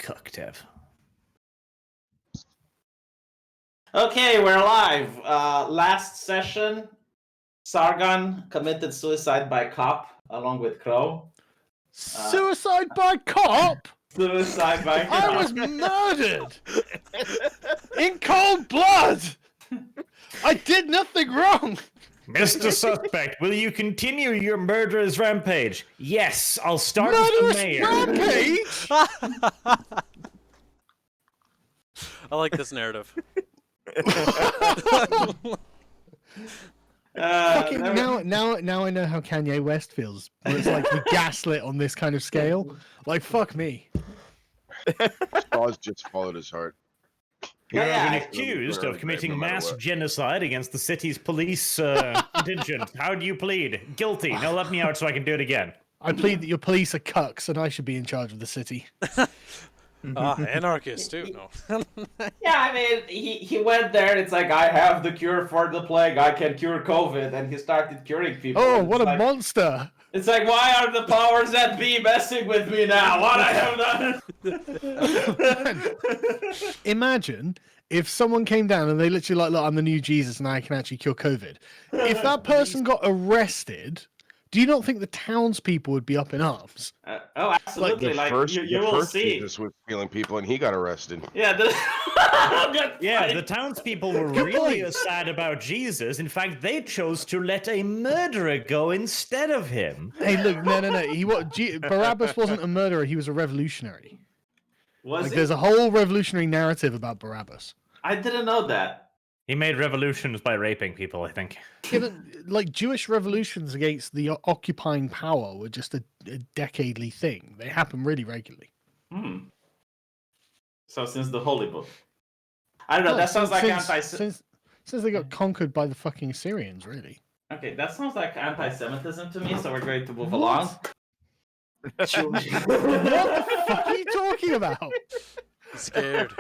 cook, Dev. Okay, we're live. Last session, Sargon committed suicide by cop along with Crow. Suicide by cop? Suicide by cop. I was murdered! In cold blood! I did nothing wrong! Mr. Suspect, will you continue your murderous rampage? Yes, I'll start with the Murderous mayor. rampage? I like this narrative. Fucking now I know how Kanye West feels. It's like we gaslit on this kind of scale. Like, fuck me. Oz just followed his heart. You Yeah, have been yeah. accused of committing No matter mass what. genocide against the city's police contingent. How do you plead? Guilty. Now let me out so I can do it again. I plead that your police are cucks and I should be in charge of the city. Anarchist too. No. Yeah, I mean, he went there. It's like, I have the cure for the plague. I can cure COVID, and he started curing people. Oh, It's what a like, monster! It's like, why are the powers that be messing with me now? What I have done? Imagine if someone came down and they literally like, look, I'm the new Jesus and I can actually cure COVID. If that person got arrested, do you not think the townspeople would be up in arms? Oh, absolutely. The Like, first, you the will first see. Jesus was stealing people, and he got arrested. Yeah, Yeah, the townspeople were Good really point. sad about Jesus. In fact, they chose to let a murderer go instead of him. Hey, look, no. Barabbas wasn't a murderer; he was a revolutionary. Was Like, it? there's a whole revolutionary narrative about Barabbas. I didn't know that. He made revolutions by raping people, I think. Like Jewish revolutions against the occupying power were just a decadely thing. They happen really regularly. So since the Holy Book. I don't know, No, that sounds like since they got conquered by the fucking Assyrians, really. Okay, that sounds like anti-Semitism to me, so we're going to move along. What the fuck are you talking about? Scared.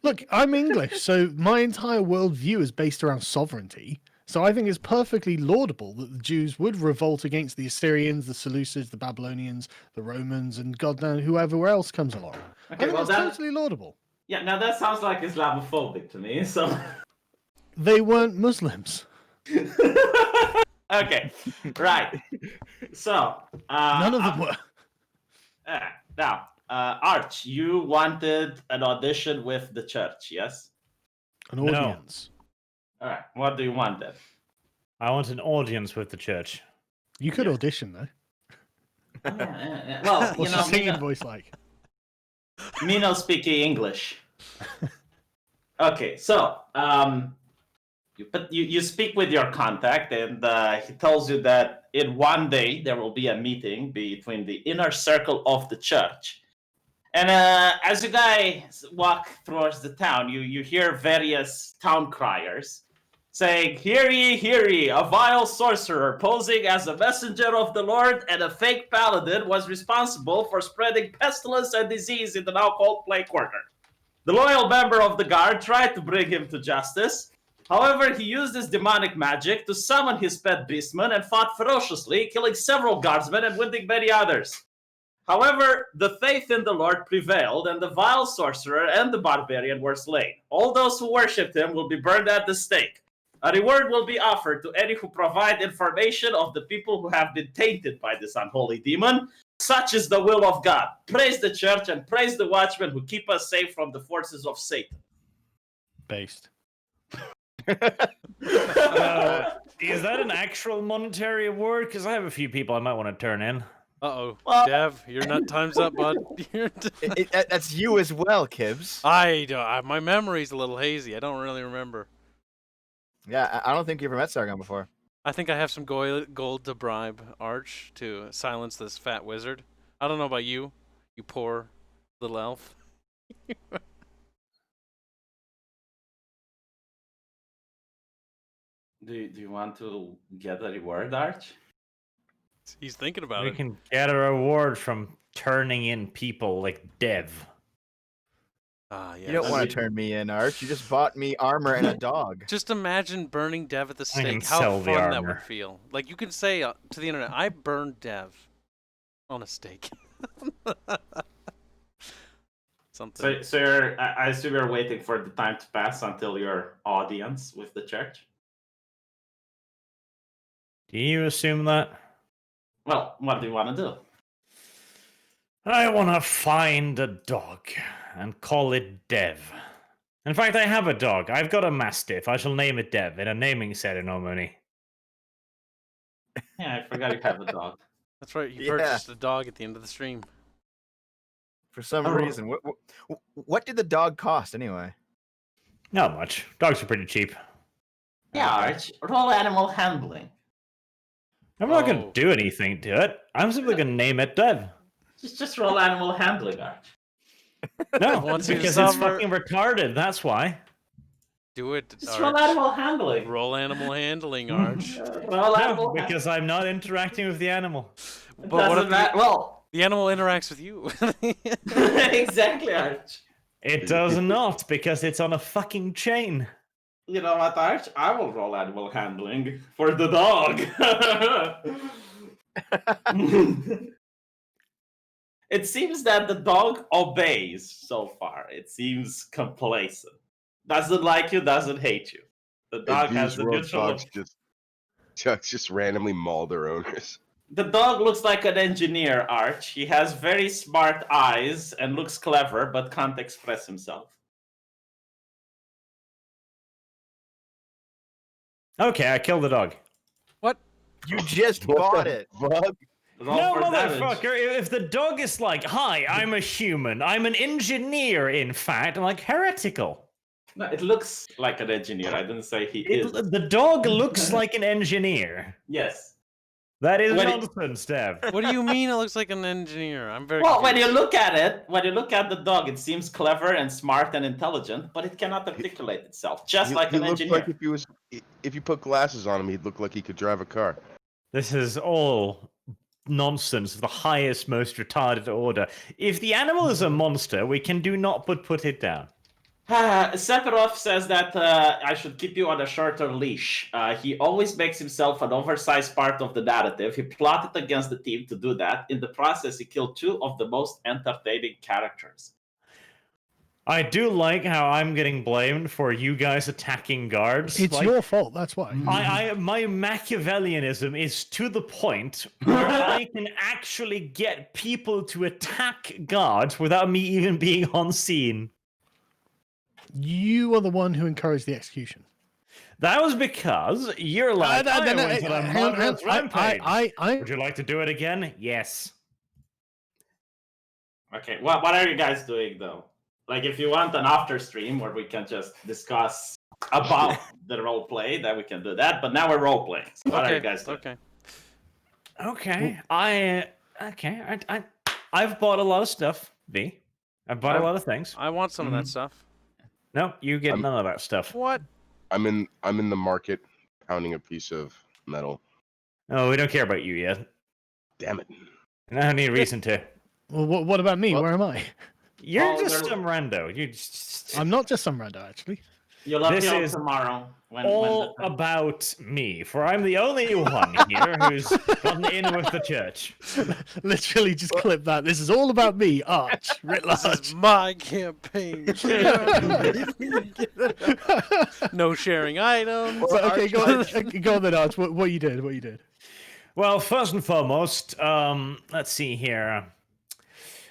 Look, I'm English, so my entire worldview is based around sovereignty. So I think it's perfectly laudable that the Jews would revolt against the Assyrians, the Seleucids, the Babylonians, the Romans, and God knows whoever else comes along. I Okay, think well that's that totally laudable. yeah, now that sounds like Islamophobic to me, so They weren't Muslims. okay. Right. So None of them were. now, Arch, you wanted an audition with the church, yes? An No. audience. Alright. What do you want then? I want an audience with the church. You could audition, though. Yeah. Well, you What's know, your singing voice like? me no speaking English. Okay, so you speak with your contact, and he tells you that in one day there will be a meeting between the inner circle of the church. And as you guys walk towards the town, you hear various town criers saying, hear ye, a vile sorcerer posing as a messenger of the Lord and a fake paladin was responsible for spreading pestilence and disease in the now called Plague Quarter. The loyal member of the guard tried to bring him to justice. However, he used his demonic magic to summon his pet beastman and fought ferociously, killing several guardsmen and wounding many others. However, the faith in the Lord prevailed, and the vile sorcerer and the barbarian were slain. All those who worshipped him will be burned at the stake. A reward will be offered to any who provide information of the people who have been tainted by this unholy demon. Such is the will of God. Praise the church and praise the watchmen who keep us safe from the forces of Satan. Based. Is that an actual monetary award? Because I have a few people I might want to turn in. Uh-oh. Well- Dev, your nut time's up, bud. That's you as well, Kibbs. My memory's a little hazy. I don't really remember. Yeah, I don't think you've ever met Sargon before. I think I have some gold to bribe Arch to silence this fat wizard. I don't know about you, you poor little elf. Do you want to get a reward, Arch? He's thinking about We it. can get a reward from turning in people like Dev. Ah, yes. You don't want to turn me in, Arch. You just bought me armor and a dog. Just imagine burning Dev at the I can stake. How sell the fun that armor. would feel. Like, you could say to the internet, I burned Dev on a stake. something. So I assume you're waiting for the time to pass until your audience with the church. Do you assume that? Well, what do you want to do? I want to find a dog and call it Dev. In fact, I have a dog. I've got a mastiff. I shall name it Dev in a naming ceremony. Yeah, I forgot you have a dog. That's right. You Yeah. purchased a dog at the end of the stream. For some Oh. reason. What did the dog cost anyway? Not much. Dogs are pretty cheap. Yeah, Arch. Roll animal handling. I'm not going Oh. to do anything to it. I'm simply going to name it Dev. Just roll animal handling, Arch. No, Once you because it's discover- fucking retarded. That's why. Do it. Just Arch. roll animal handling. Roll animal handling, Arch. Roll No, animal because I'm not interacting with the animal. handling. But what if Well, the animal interacts with you? exactly, Arch. It does not, because it's on a fucking chain. You know what, Arch? I will roll animal handling for the dog. It seems that the dog obeys so far. It seems complacent. Doesn't like you, doesn't hate you. The dog has the neutral. Dogs just randomly maul their owners. The dog looks like an engineer, Arch. He has very smart eyes and looks clever, but can't express himself. Okay, I killed the dog. You just What bought the it. fuck? Roll No, for damage. motherfucker. If the dog is like, hi, I'm a human. I'm an engineer, in fact. I'm like, heretical. No, it looks like an engineer. I didn't say he is. The dog looks like an engineer. Yes. That is When it- nonsense, Dev. What do you mean it looks like an engineer? I'm very Well, when you confused. look at it, when you look at the dog, it seems clever and smart and intelligent, but it cannot articulate itself, just like an looks engineer. like if you put glasses on him, he'd look like he could drive a car. This is all nonsense of the highest, most retarded order. If the animal is a monster, we can do not but put it down. Sephiroth says that I should keep you on a shorter leash. He always makes himself an oversized part of the narrative. He plotted against the team to do that. In the process, he killed two of the most entertaining characters. I do like how I'm getting blamed for you guys attacking guards. It's Like, your fault. That's why. my Machiavellianism is to the point where I can actually get people to attack guards without me even being on scene. You are the one who encouraged the execution. That was because you're like, I went on a hang on, murderous rampage. I Would you like to do it again? Yes. Okay, what are you guys doing, though? Like, if you want an after stream where we can just discuss about the role play, then we can do that. But now we're role playing. So what are you guys doing? Okay. Okay. I've bought a lot of stuff, V. I've bought a lot of things. I want some of that stuff. No, you get I'm- none of that stuff. What? I'm in the market pounding a piece of metal. Oh, we don't care about you yet. Damn it. I don't need a reason to. Well, what about me? Well- Where am I? You're Oh, just they're- some rando. You just I'm not just some rando, actually. You'll let This me know is tomorrow. When all the... about me, for I'm the only one here who's gotten in with the church. Literally, just clip that. This is all about me, Arch, writ This large. is my campaign. No sharing items. But, okay, go on then, Arch. What you did? Well, first and foremost, let's see here.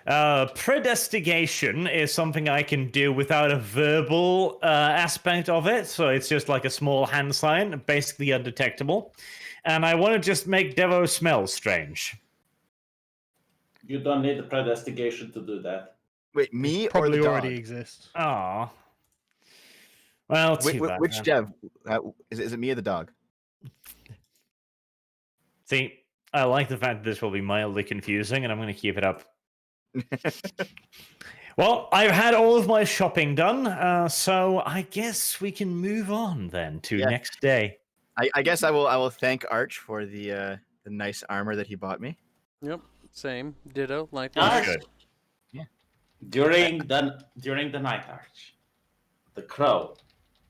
Predestigation is something I can do without a verbal aspect of it, so it's just like a small hand sign, basically undetectable. And I want to just make Devo smell strange. You don't need the predestigation to do that. Wait, me or Probably the dog? already exists. Aw. Well, too bad. Which Dev? Is it me or the dog? See, I like the fact that this will be mildly confusing, and I'm going to keep it up. Well, I've had all of my shopping done, so I guess we can move on then to Yeah. next day. I guess I will thank Arch for the nice armor that he bought me. Yep. Same. Ditto. Like Arch, Good. Yeah. During the night, Arch, the crow,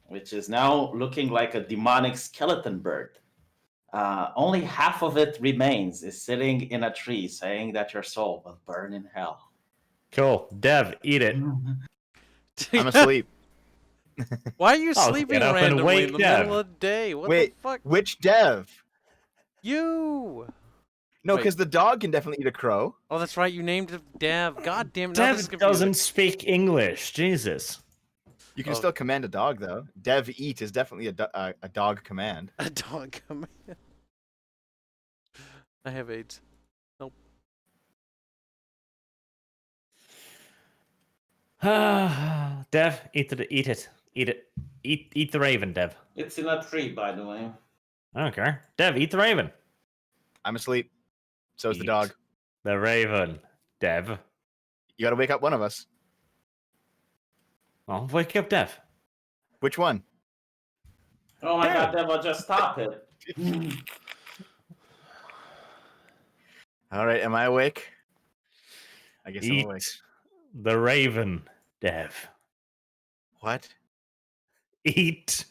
which is now looking like a demonic skeleton bird, only half of it remains, is sitting in a tree saying that your soul will burn in hell. Cool. Dev, eat it. I'm asleep. Why are you Oh, sleeping get up and randomly in wake the middle Dev. of the day? What Wait, the fuck? which Dev? You! No, Wait. because the dog can definitely eat a crow. Oh, that's right. You named it Dev. God damn it. Now this is Dev confusing. doesn't speak English. Jesus. You can Oh. still command a dog, though. Dev eat is definitely a dog command. A dog command. I have AIDS. Nope. Dev, eat it. Eat it. Eat it. Eat the raven, Dev. It's in a tree, by the way. I don't care. Dev, eat the raven. I'm asleep. So is the Eat dog. The raven, Dev. You gotta wake up one of us. Well, wake up, Dev. Which one? Oh my Dev. god, Dev, just stop it. All right, am I awake? I guess Eat I'm awake. the raven, Dev. What? Eat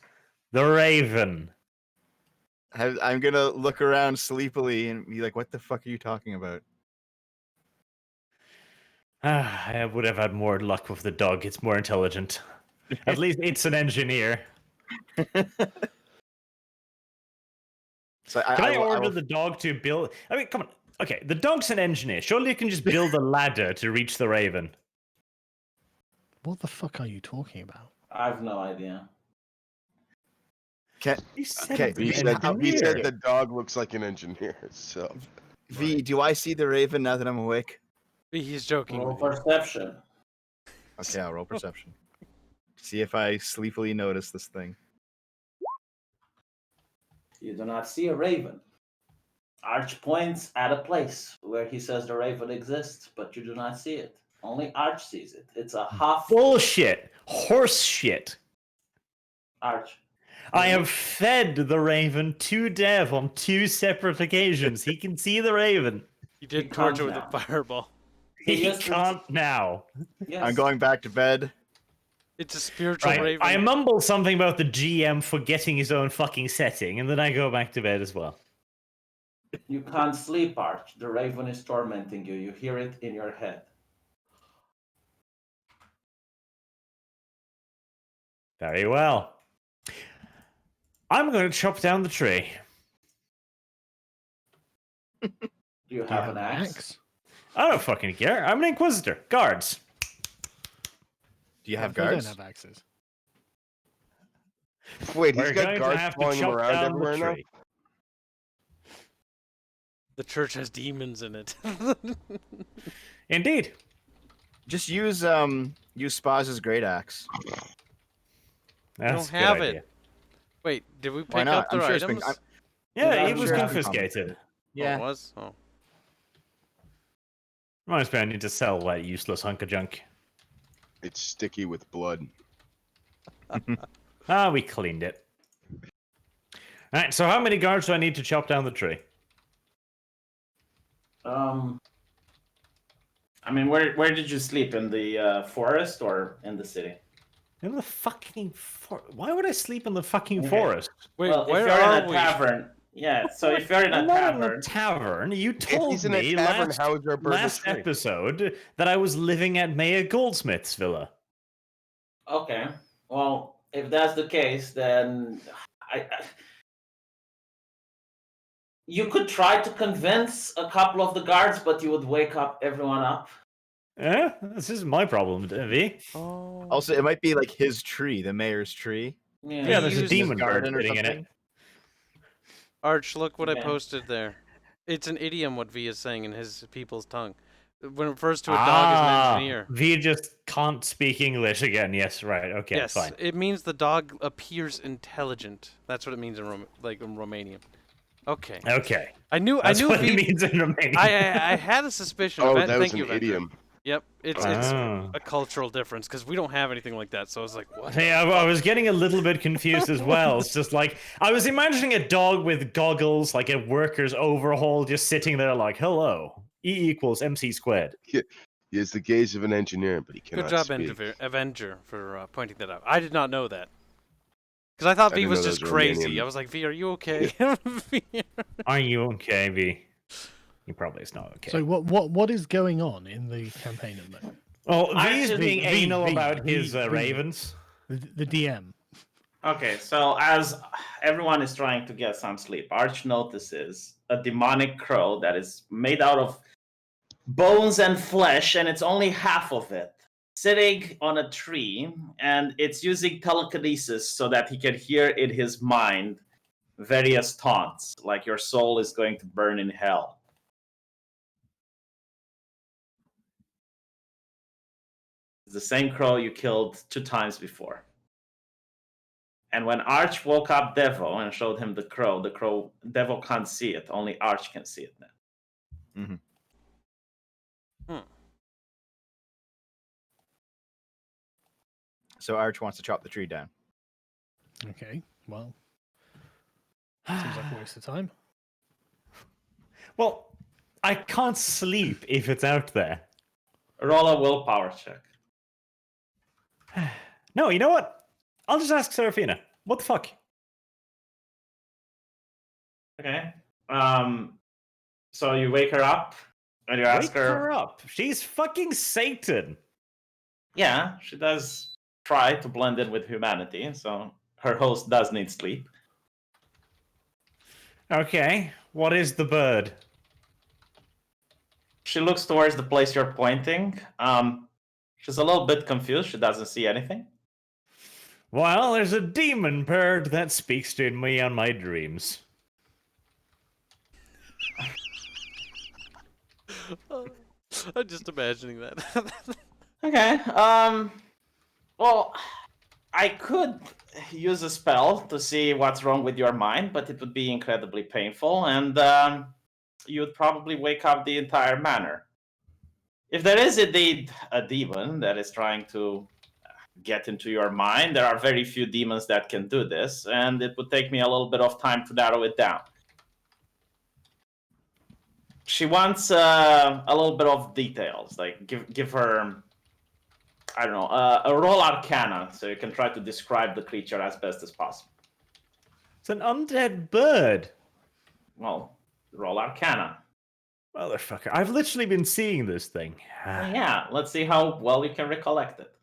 the raven. I'm gonna look around sleepily and be like, "What the fuck are you talking about?" I would have had more luck with the dog. It's more intelligent. At least it's an engineer. So Can I order will- the dog to build? I mean, come on. Okay, the dog's an engineer. Surely you can just build a ladder to reach the raven. What the fuck are you talking about? I have no idea. You said Okay, it's an He said, engineer. he said the dog looks like an engineer. So V, do I see the raven now that I'm awake? He's joking. Roll with you. perception. Okay, I'll roll perception. See if I sleepily notice this thing. You do not see a raven. Arch points at a place where he says the raven exists, but you do not see it. Only Arch sees it. It's a half Bullshit. Horse shit. Arch. I have fed the raven to Dev on 2 separate occasions. He can see the raven. You did He torture can't with a now. fireball. He Yes, can't now. Yes. I'm going back to bed. It's a spiritual Right. raven. I mumble something about the GM forgetting his own fucking setting, and then I go back to bed as well. You can't sleep, Arch. The raven is tormenting you. You hear it in your head. Very well. I'm going to chop down the tree. Do you Do you have an axe? I don't fucking care. I'm an inquisitor. Guards. Do you have They guards? don't have axes. wait, We're he's going got to guards have to following him chop around down everywhere the now. tree. The church has demons in it. Indeed. Just use Spaz's great axe. That's don't a good have idea. it. Wait, did we Why pick not? up their I'm sure it's items? been- Yeah, I'm it was sure it's confiscated. Oh, it was? Oh. Reminds me, I need to sell that useless hunk of junk. It's sticky with blood. Ah, we cleaned it. Alright, so how many guards do I need to chop down the tree? I mean, where did you sleep? In the forest or in the city? In the fucking Why would I sleep in the fucking Okay. forest? Wait, Well, where if you're are in a we? tavern, yeah. So if you're in a I'm not in tavern, a tavern. You If told he's in a me tavern, last, how is our bird a last tree? episode that I was living at Mayor Goldsmith's villa. okay. Well, if that's the case, then you could try to convince a couple of the guards, but you would wake up everyone up. Eh? This isn't my problem, V. Oh. Also, it might be like his tree, the mayor's tree. Yeah, there's a Use his demon bird garden or sitting in it. something. Arch, look what I Yeah. posted there. It's an idiom what V is saying in his people's tongue. When it refers to a dog as an engineer. V just can't speak English again. Yes, right. Okay, Yes, fine. it means the dog appears intelligent. That's what it means in Romanian. Okay. Okay. I knew That's what V. it means in Romanian. I had a suspicion. Oh, Thank that was you, an Avenger. idiom. Yep, it's Ah. a cultural difference because we don't have anything like that. So I was like, what? Hey, I was getting a little bit confused as well. It's just like I was imagining a dog with goggles, like a worker's overhaul, just sitting there like, "Hello, E equals MC squared." He has the gaze of an engineer, but he cannot Good job, speak. Avenger, for pointing that out. I did not know that. Because I thought I V didn't was know just those were crazy. Romanian. I was like, V, are you okay? Are you okay, V? He probably is not okay. So what is going on in the campaign at the moment? Well, I V's should- being V, anal V, about V, his V. ravens. The DM. Okay, so as everyone is trying to get some sleep, Arch notices a demonic crow that is made out of bones and flesh, and it's only half of it, sitting on a tree, and it's using telekinesis so that he can hear in his mind various taunts, like your soul is going to burn in hell. It's the same crow you killed 2 times before. And when Arch woke up Devo and showed him the crow, Devo can't see it. Only Arch can see it now. So Arch wants to chop the tree down. Okay, well, seems like a waste of time. Well, I can't sleep if it's out there. Roll a willpower check. No, you know what? I'll just ask Sarafina. What the fuck? Okay. So you wake her up and you ask Wake her up. She's fucking Satan. Yeah, she does try to blend in with humanity, so her host does need sleep. Okay, what is the bird? She looks towards the place you're pointing. She's a little bit confused. She doesn't see anything. Well, there's a demon bird that speaks to me on my dreams. I'm just imagining that. Okay. Well, I could use a spell to see what's wrong with your mind, but it would be incredibly painful, and you would probably wake up the entire manor. If there is indeed a demon that is trying to get into your mind, there are very few demons that can do this, and it would take me a little bit of time to narrow it down. She wants a little bit of details, like give her, I don't know, a roll Arcana, so you can try to describe the creature as best as possible. It's an undead bird. Well, roll Arcana. Motherfucker, I've literally been seeing this thing. Yeah, let's see how well you can recollect it.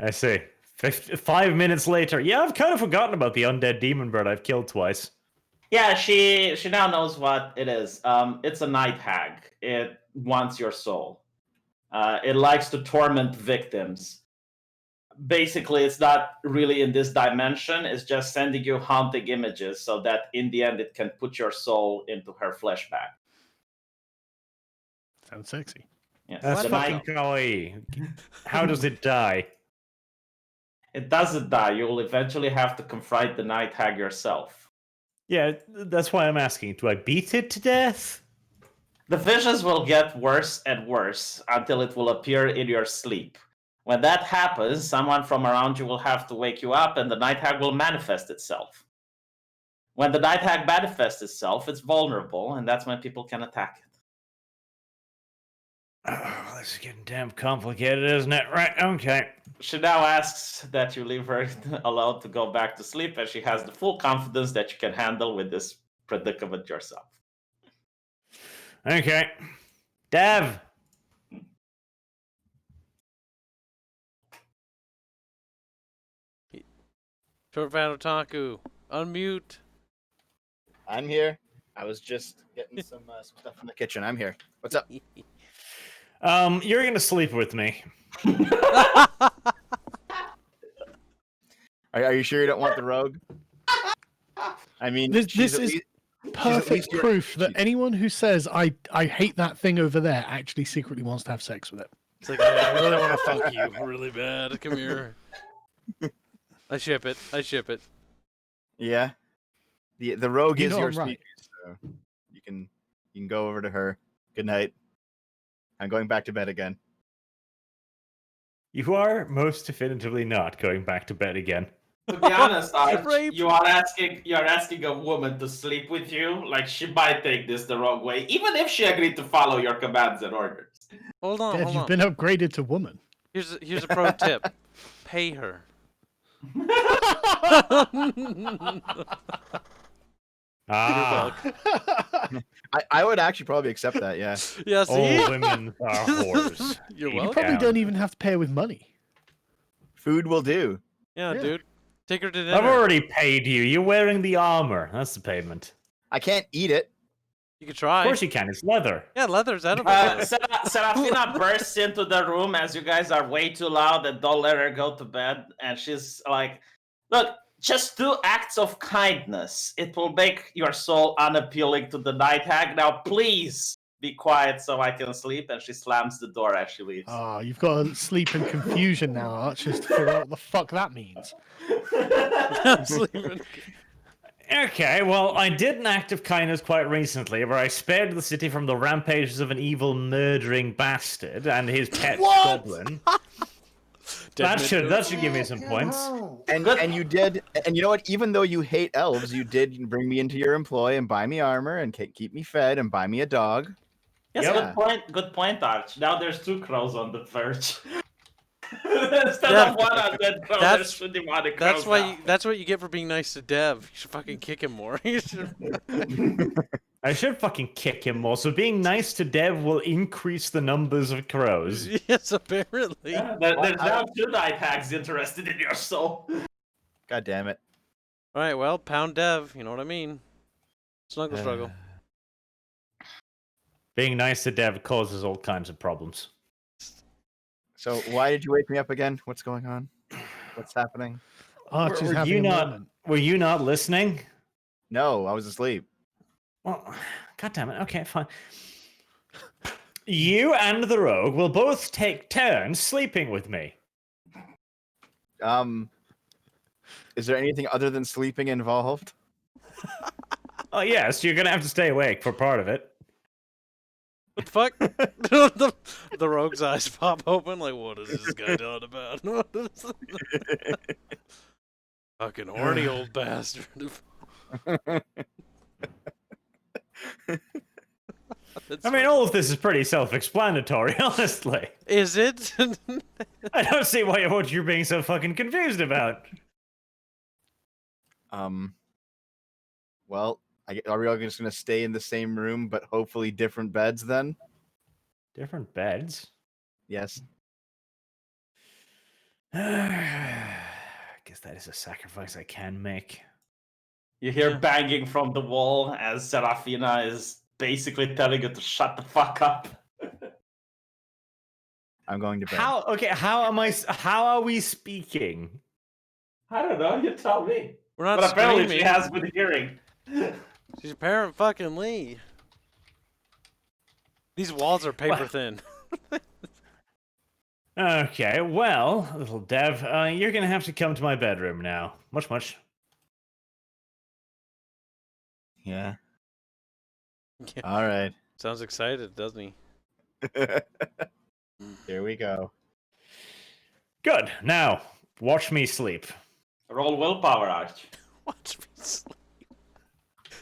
I see. 5 minutes later. Yeah, I've kind of forgotten about the undead demon bird I've killed twice. Yeah, she now knows what it is. It's a night hag. It wants your soul. It likes to torment victims. Basically, it's not really in this dimension. It's just sending you haunting images so that in the end it can put your soul into her flesh bag. Sounds sexy. Yes. That's the fucking night, kawaii. How does it die? it doesn't die. You will eventually have to confront the night hag yourself. Yeah, that's why I'm asking. Do I beat it to death? The visions will get worse and worse until it will appear in your sleep. When that happens, someone from around you will have to wake you up and the night hag will manifest itself. When the night hag manifests itself, it's vulnerable, and that's when people can attack it. Oh, this is getting damn complicated, isn't it? Right, okay. She now asks that you leave her alone to go back to sleep, and she has the full confidence that you can handle with this predicament yourself. Okay. Dev! Short Fat Otaku, unmute. I'm here. I was just getting some stuff in the kitchen. I'm here. What's up? You're gonna sleep with me. Are you sure you don't want the rogue? I mean, This she's at is least- perfect least your- proof that anyone who says I hate that thing over there actually secretly wants to have sex with it. It's like, I really want to fuck you really bad. Come here. I ship it. I ship it. Yeah. The rogue You is know your I'm right. speaker, so you can go over to her. Good night. I'm going back to bed again. You are most definitively not going back to bed again. To be honest, Arch, Rape. you're asking a woman to sleep with you. Like, she might take this the wrong way, even if she agreed to follow your commands and orders. Hold on, Dev, hold you've on. been upgraded to woman. Here's a pro tip. Pay her. Ah, I would actually probably accept that. Yeah. Yeah, see? All women are whores. You're Deep You welcome. probably down. don't even have to pay her with money. Food will do. Yeah, Yeah. dude. Take her to dinner. I've already paid you. You're wearing the armor. That's the payment. I can't eat it. You could try. Of course you can. It's leather. Yeah, leather's edible. Serafina bursts into the room as you guys are way too loud and don't let her go to bed. And she's like, look, just 2 acts of kindness. It will make your soul unappealing to the night hag. Now, please be quiet so I can sleep. And she slams the door as she leaves. Oh, you've got to sleep in confusion now, Arch, just to figure out what the fuck that means. I'm sleeping. Okay, well, I did an act of kindness quite recently where I spared the city from the rampages of an evil, murdering bastard and his pet goblin. That should give me some points. And you did, and you know what? Even though you hate elves, you did bring me into your employ and buy me armor and keep me fed and buy me a dog. Yes, Yeah. good point, Arch. Now there's 2 crows on the verge. Instead Yeah, of 1 undead crow, that's- there's 2 demonic That's crows why. now. That's what you get for being nice to Dev. You should fucking kick him more. You should... I should fucking kick him more. So being nice to Dev will increase the numbers of crows. Yes, apparently. Yeah, there's now 2 night hags interested in your soul. God damn it. All right, well, pound Dev. You know what I mean? Snuggle struggle. Being nice to Dev causes all kinds of problems. So why did you wake me up again? What's going on? What's happening? Arch is Were having you a not? moment. Were you not listening? No, I was asleep. Well, God damn it. Okay, fine. You and the rogue will both take turns sleeping with me. Is there anything other than sleeping involved? Oh yes, you're gonna have to stay awake for part of it. What the fuck? the rogue's eyes pop open. Like, what is this guy talking about? Fucking horny old bastard. I mean, all of this is pretty self-explanatory, honestly. Is it? I don't see what you're being so fucking confused about. Well, are we all just gonna stay in the same room, but hopefully different beds then? Different beds? Yes. I guess that is a sacrifice I can make. You hear banging from the wall as Sarafina is basically telling you to shut the fuck up. I'm going to bed. How are we speaking? I don't know, you tell me. We're not But apparently screaming. she has been hearing. She's parent fucking Lee. These walls are paper thin. Okay, well, little Dev, you're gonna have to come to my bedroom now. Much. Yeah. Yeah. All right. Sounds excited, doesn't he? Here we go. Good. Now, watch me sleep. Roll willpower, Arch. Watch me sleep.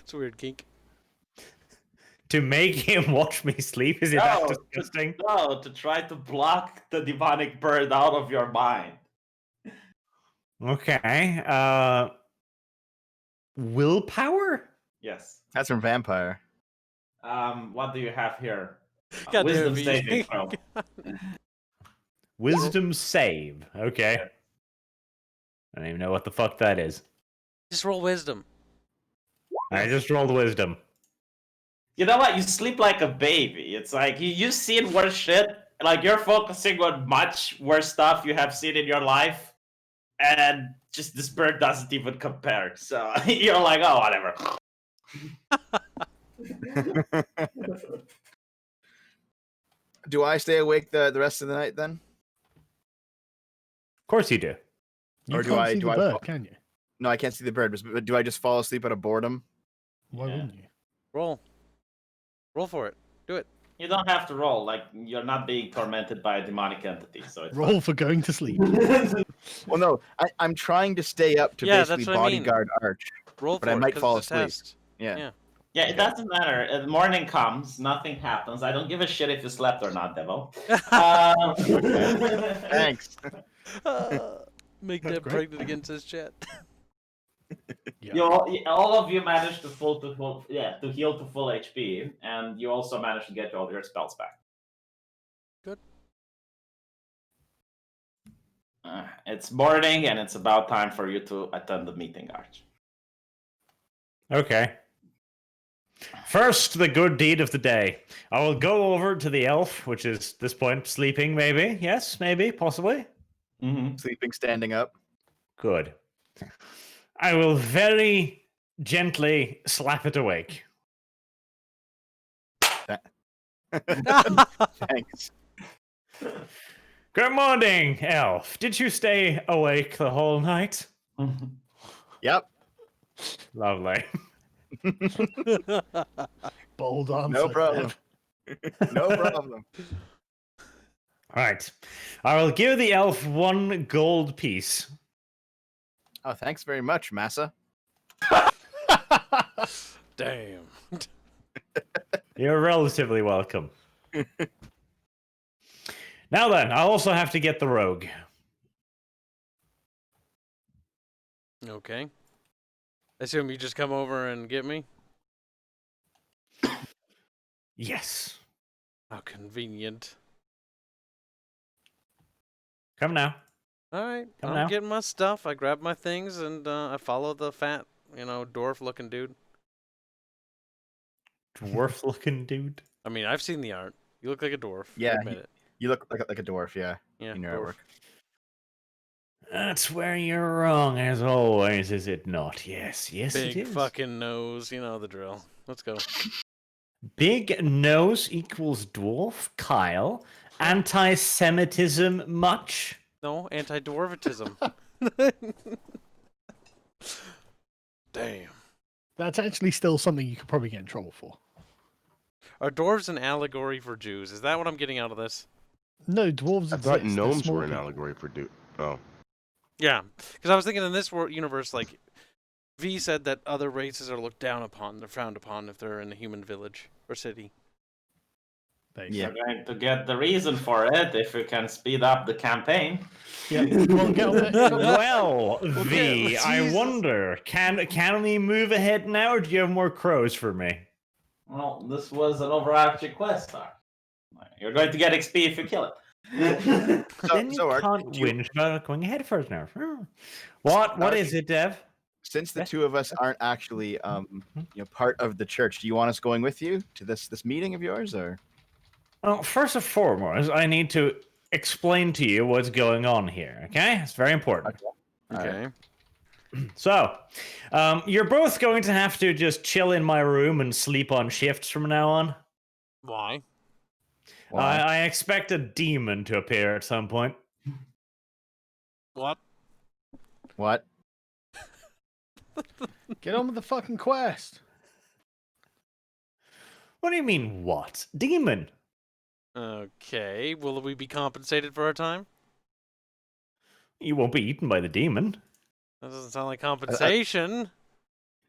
It's a weird kink. To make him watch me sleep? Is it that No, disgusting? No, to try to block the demonic bird out of your mind. Okay. Willpower? Yes. That's from Vampire. What do you have here? God Wisdom damn it, saving you- throw. Wisdom save. Okay. I don't even know what the fuck that is. Just roll wisdom. I just rolled wisdom. You know what? You sleep like a baby. It's like you've seen worse shit. Like you're focusing on much worse stuff you have seen in your life, and just this bird doesn't even compare. So you're like, oh, whatever. Do I stay awake the rest of the night then? Of course you do. You Or do can't I- see do the I bird, fall- can you? No, I can't see the bird. But do I just fall asleep out of boredom? Why Yeah. wouldn't you? Roll. Roll for it. Do it. You don't have to roll. Like you're not being tormented by a demonic entity. So it's Roll for going to sleep. Well, no. I'm trying to stay up to Yeah, that's basically what I mean. bodyguard Arch. Roll But for I it. might 'cause fall it's a asleep. test. Yeah. Yeah. Yeah, it doesn't matter. The morning comes, nothing happens. I don't give a shit if you slept or not, Devo. Thanks. Make That's that great. pregnant against his chat. Yeah. all of you managed to heal to full HP, and you also managed to get all your spells back. Good. It's morning, and it's about time for you to attend the meeting, Arch. Okay. First, the good deed of the day. I will go over to the elf, which is at this point sleeping, maybe. Yes, maybe, possibly. Mm-hmm. Sleeping, standing up. Good. I will very gently slap it awake. Thanks. Good morning, elf. Did you stay awake the whole night? Yep. Lovely. Bold answer. No problem. Dev. No problem. Right. I will give the elf 1 gold piece. Oh, thanks very much, Massa. Damn. You're relatively welcome. Now then, I'll also have to get the rogue. Okay. I assume you just come over and get me? Yes. How convenient. Come now. All right, Come I'm now. getting my stuff. I grab my things and I follow the fat, dwarf-looking dude. Dwarf-looking dude. I mean, I've seen the art. You look like a dwarf. Yeah, admit it. You look like a dwarf, yeah. Yeah, In your dwarf. artwork. That's where you're wrong, as always, is it not? Yes, yes, it Big is. fucking nose. You know the drill. Let's go. Big nose equals dwarf. Kyle. Anti-Semitism much? No, anti-dwarvitism. Damn. That's actually still something you could probably get in trouble for. Are dwarves an allegory for Jews? Is that what I'm getting out of this? No, dwarves I exist. thought They're gnomes small were an people. allegory for dude. Oh, Yeah, because I was thinking in this universe, like, V said that other races are looked down upon. They're frowned upon if they're in a human village or city. Basically. Yeah. You're going to get the reason for it if you can speed up the campaign. Yeah. Come on, get on it. Well, V, let's I use this. wonder, can we move ahead now, or do you have more crows for me? Well, this was an overarching quest, Arch. You're going to get XP if you kill it. Then you Arch, can't win about going ahead first now. What Arch, is it, Dev? since the Yes. two of us aren't actually part of the church, do you want us going with you to this meeting of yours, or? Well, first and foremost, I need to explain to you what's going on here, okay? It's very important. Okay. So, you're both going to have to just chill in my room and sleep on shifts from now on. Why? Why? I expect a demon to appear at some point. What? What? Get on with the fucking quest. What do you mean, what? Demon? Okay. Will we be compensated for our time? You won't be eaten by the demon. That doesn't sound like compensation.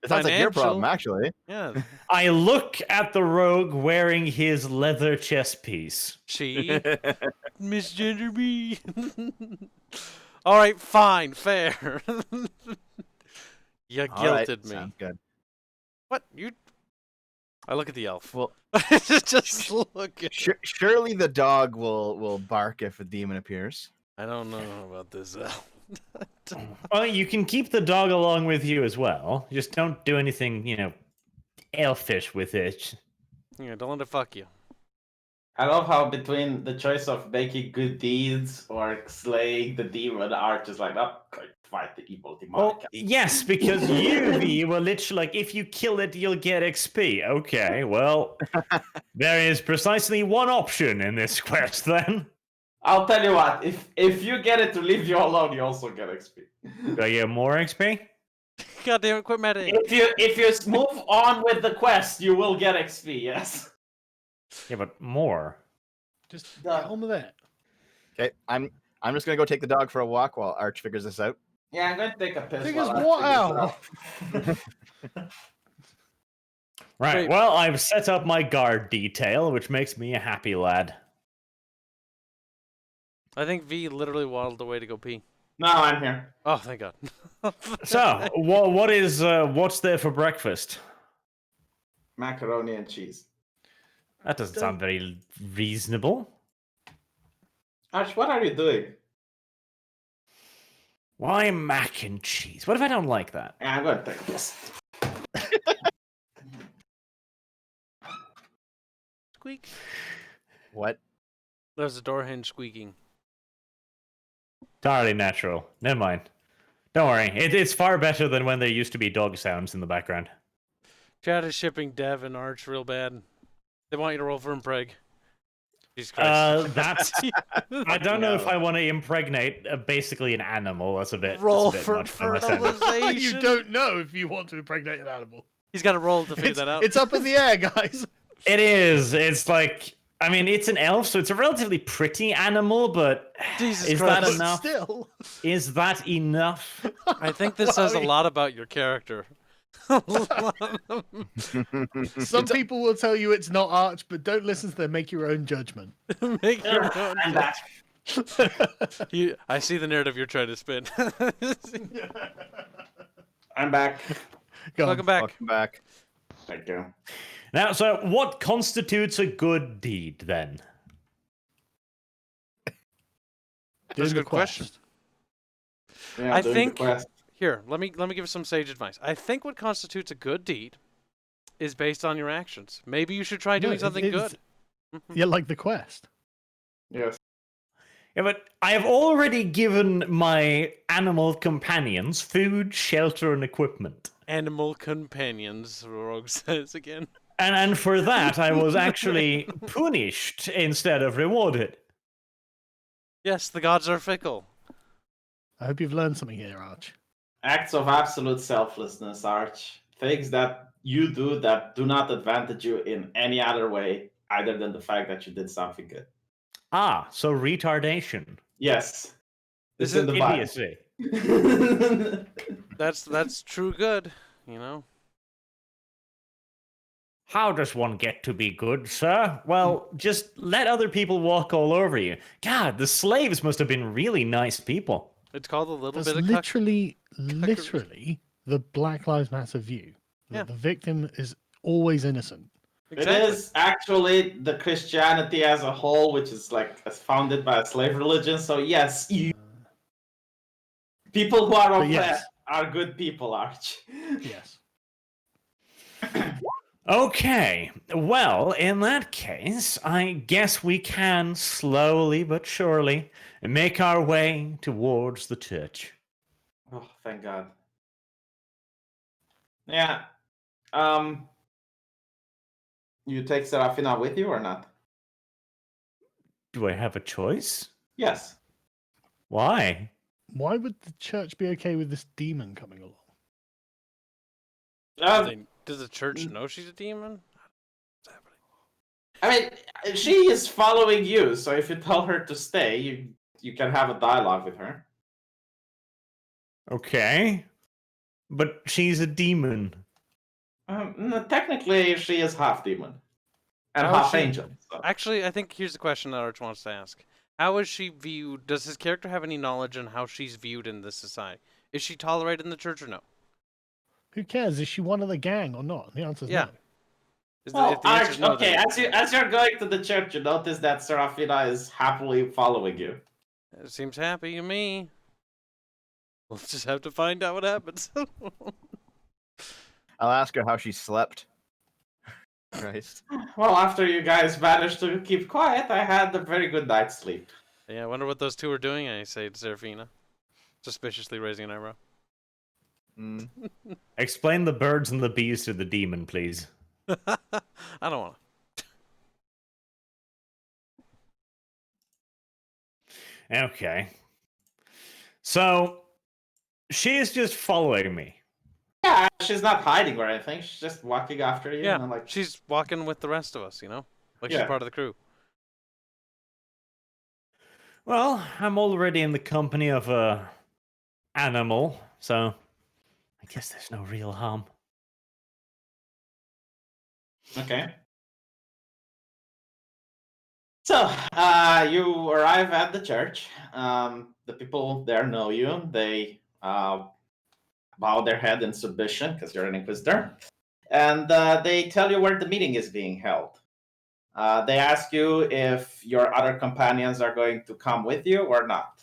It sounds like your problem, Financial. actually. Yeah. I look at the rogue wearing his leather chest piece. She. Misgender me. All right, fine, fair. You All right, guilted me. Sounds good. What? You? I look at the elf. Well, just look at. surely the dog will bark if a demon appears. I don't know about this elf. Well, you can keep the dog along with you as well. Just don't do anything, elfish with it. Yeah, don't let it fuck you. I love how between the choice of making good deeds or slaying the demon, Arch is like, oh, fight the evil demonic. Well, yes, because you were literally like, if you kill it, you'll get XP. Okay, well, there is precisely one option in this quest then. I'll tell you what, if you get it to leave you alone, you also get XP. Do I get more XP? God damn it, quit medding. If you move on with the quest, you will get XP, yes. Yeah, but more. Just get on with it. Okay, I'm just gonna go take the dog for a walk while Arch figures this out. Yeah, I'm going to take a piss. Figures while I what figure this out. Right, Wait. well, I've set up my guard detail, which makes me a happy lad. I think V literally waddled away to go pee. No, I'm here. Oh, thank God. So, what's there for breakfast? Macaroni and cheese. That doesn't sound very reasonable. Arch, what are you doing? Why mac and cheese? What if I don't like that? Yeah, I'm gonna take this. Squeak. What? There's a door hinge squeaking. Entirely natural. Never mind. Don't worry. It's far better than when there used to be dog sounds in the background. Chad is shipping Dev and Arch real bad. They want you to roll for impreg. Jesus Christ. That's. I don't know if I want to impregnate basically an animal. That's a bit. Roll that's a bit for much for my standards. fertilization. You don't know if you want to impregnate an animal. He's got to roll to figure that out. It's up in the air, guys. It is. It's like. I mean, it's an elf, so it's a relatively pretty animal, but Jesus is Christ. that enough? Still. Is that enough? I think this says a lot about your character. Some people will tell you it's not Arch, but don't listen to them. Make your own judgment. Make your own. I'm back. I see the narrative you're trying to spin. I'm back. Go on. Welcome back. Welcome back. Thank you. Now, so what constitutes a good deed then? That's a Do good the question. quest. Yeah, I doing the think- quest. Here, let me give some sage advice. I think what constitutes a good deed is based on your actions. Maybe you should try doing something good. Yeah, like the quest. Yes. Yeah, but I have already given my animal companions food, shelter, and equipment. Animal companions, Rogue says again. And for that, I was actually punished instead of rewarded. Yes, the gods are fickle. I hope you've learned something here, Arch. Acts of absolute selflessness, Arch. Things that you do that do not advantage you in any other way, other than the fact that you did something good. Ah, so retardation. Yes. This It's in is the Idiocy. Bible. That's true good, you know. How does one get to be good, sir? Well, just let other people walk all over you. God, the slaves must have been really nice people. It's called a little That's bit of literally the Black Lives Matter view. That Yeah. the victim is always innocent. Exactly. It is actually the Christianity as a whole, which is like founded by a slave religion. So yes, people who are But oppressed yes. are good people, Arch. Yes. Okay, well, in that case, I guess we can slowly but surely make our way towards the church. Oh, thank God. Yeah. You take Sarafina with you or not? Do I have a choice? Yes. Why? Why would the church be okay with this demon coming along? Does the church know she's a demon? What's happening? I mean, she is following you, so if you tell her to stay, you can have a dialogue with her. Okay. But she's a demon. No, technically, she is half demon and How is half she- angel. So. Actually, I think here's the question that Arch wants to ask. How is she viewed? Does his character have any knowledge on how she's viewed in this society? Is she tolerated in the church or no? Who cares? Is she one of the gang or not? The answer's Yeah. no. Well, If the answer's Arch, no, okay, then as you're going to the church, you notice that Sarafina is happily following you. it seems happy to me. We'll just have to find out what happens. I'll ask her how she slept. Christ. Well, after you guys managed to keep quiet, I had a very good night's sleep. Yeah, I wonder what those two are doing, I say to Serafina. Suspiciously raising an eyebrow. Mm. Explain the birds and the bees to the demon, please. I don't want to. Okay. So, she is just following me. Yeah, she's not hiding or anything. She's just walking after you. Yeah, And I'm like, she's walking with the rest of us, you know? Like she's Yeah. part of the crew. Well, I'm already in the company of a animal, so I guess there's no real harm. okay. So, you arrive at the church. The people there know you. They bow their head in submission because you're an inquisitor. And they tell you where the meeting is being held. They ask you if your other companions are going to come with you or not.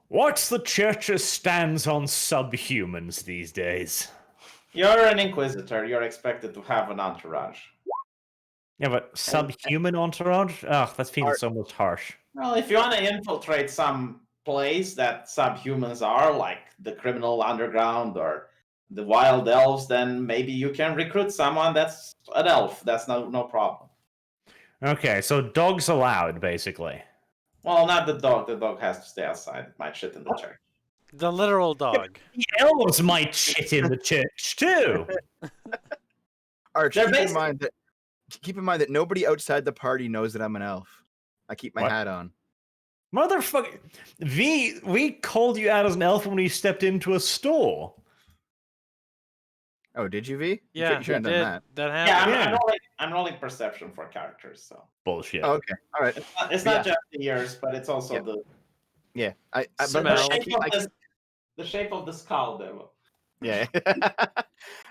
What's the church's stance on subhumans these days? You're an inquisitor. You're expected to have an entourage. Yeah, but subhuman entourage? Ugh, that feels so much harsh. Well, if you want to infiltrate some place that subhumans are, like the criminal underground or the wild elves, then maybe you can recruit someone that's an elf. That's no problem. Okay, so dogs allowed, basically. Well, not the dog. The dog has to stay outside. It might shit in the church. The literal dog. The elves might shit in the church, too. Arch, They're keep in mind that nobody outside the party knows that I'm an elf. I keep my What? hat on. Motherfucker. We called you out as an elf when we stepped into a store. Oh, did you, V? Yeah, you shouldn't have done that. That Yeah, happened. I'm rolling perception for characters, so Bullshit. Oh, okay, all right. it's not just the ears, but it's also Yep. the Yeah, Smell. the shape of the skull, though. yeah.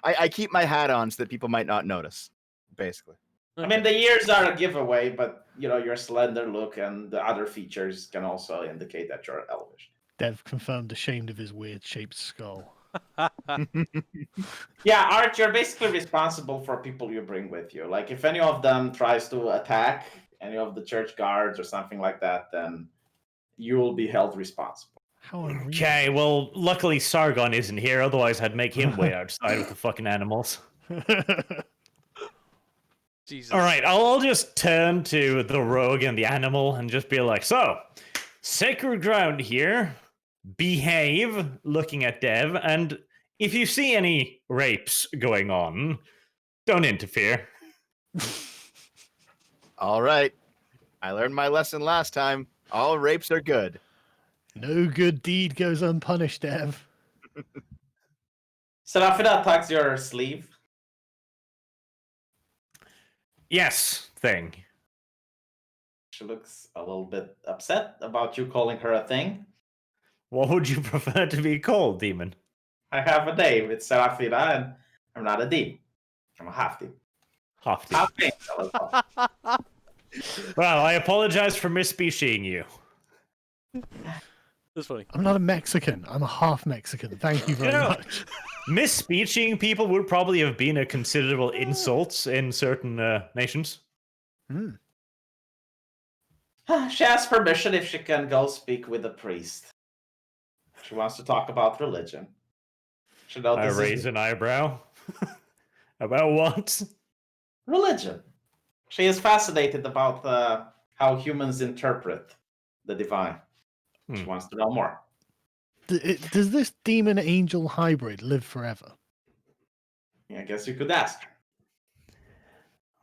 I keep my hat on so that people might not notice. Basically. I mean, the ears are a giveaway, but your slender look and the other features can also indicate that you're elvish. Dev confirmed ashamed of his weird shaped skull. Yeah, Art, you're basically responsible for people you bring with you. Like, if any of them tries to attack any of the church guards or something like that, then you will be held responsible. How unreal. Okay, well, luckily Sargon isn't here, otherwise I'd make him wait outside with the fucking animals. Jesus. All right, I'll just turn to the rogue and the animal and just be like, so, sacred ground here, behave, looking at Dev, and if you see any rapes going on, don't interfere. All right. I learned my lesson last time. All rapes are good. No good deed goes unpunished, Dev. Sarafina tucks your sleeve. Yes, thing. She looks a little bit upset about you calling her a thing. What would you prefer to be called, demon? I have a name. It's Sarafina, and I'm not a demon. I'm a half-demon. Hofty. Half-demon. Well, I apologize for misspeciesing you. That's funny. I'm not a Mexican. I'm a half Mexican. Thank you very much. Misspeeching people would probably have been a considerable insult in certain nations. Hmm. She asks permission if she can go speak with the priest. She wants to talk about religion. She I notices raise an eyebrow. About what? religion. She is fascinated about how humans interpret the divine. She wants to know more. Does this demon angel hybrid live forever? I guess you could ask her.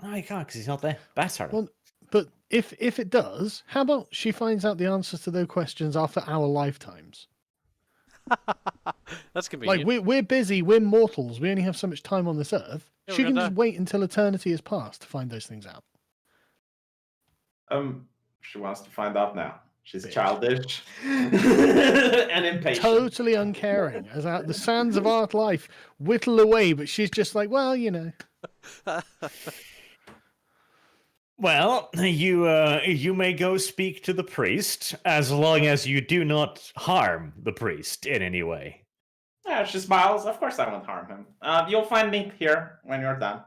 No, he can't because he's not there. Bastard. Well, but if it does, how about she finds out the answers to those questions after our lifetimes? That's convenient. Like we're busy, we're mortals, we only have so much time on this earth. Yeah, She we're can gonna just wait until eternity has passed to find those things out. She wants to find out now. She's Bitch. childish and impatient. Totally uncaring, as the sands of art life whittle away, but she's just like, well, you know. Well, you may go speak to the priest as long as you do not harm the priest in any way. Yeah, she smiles. Of course, I won't harm him. You'll find me here when you're done.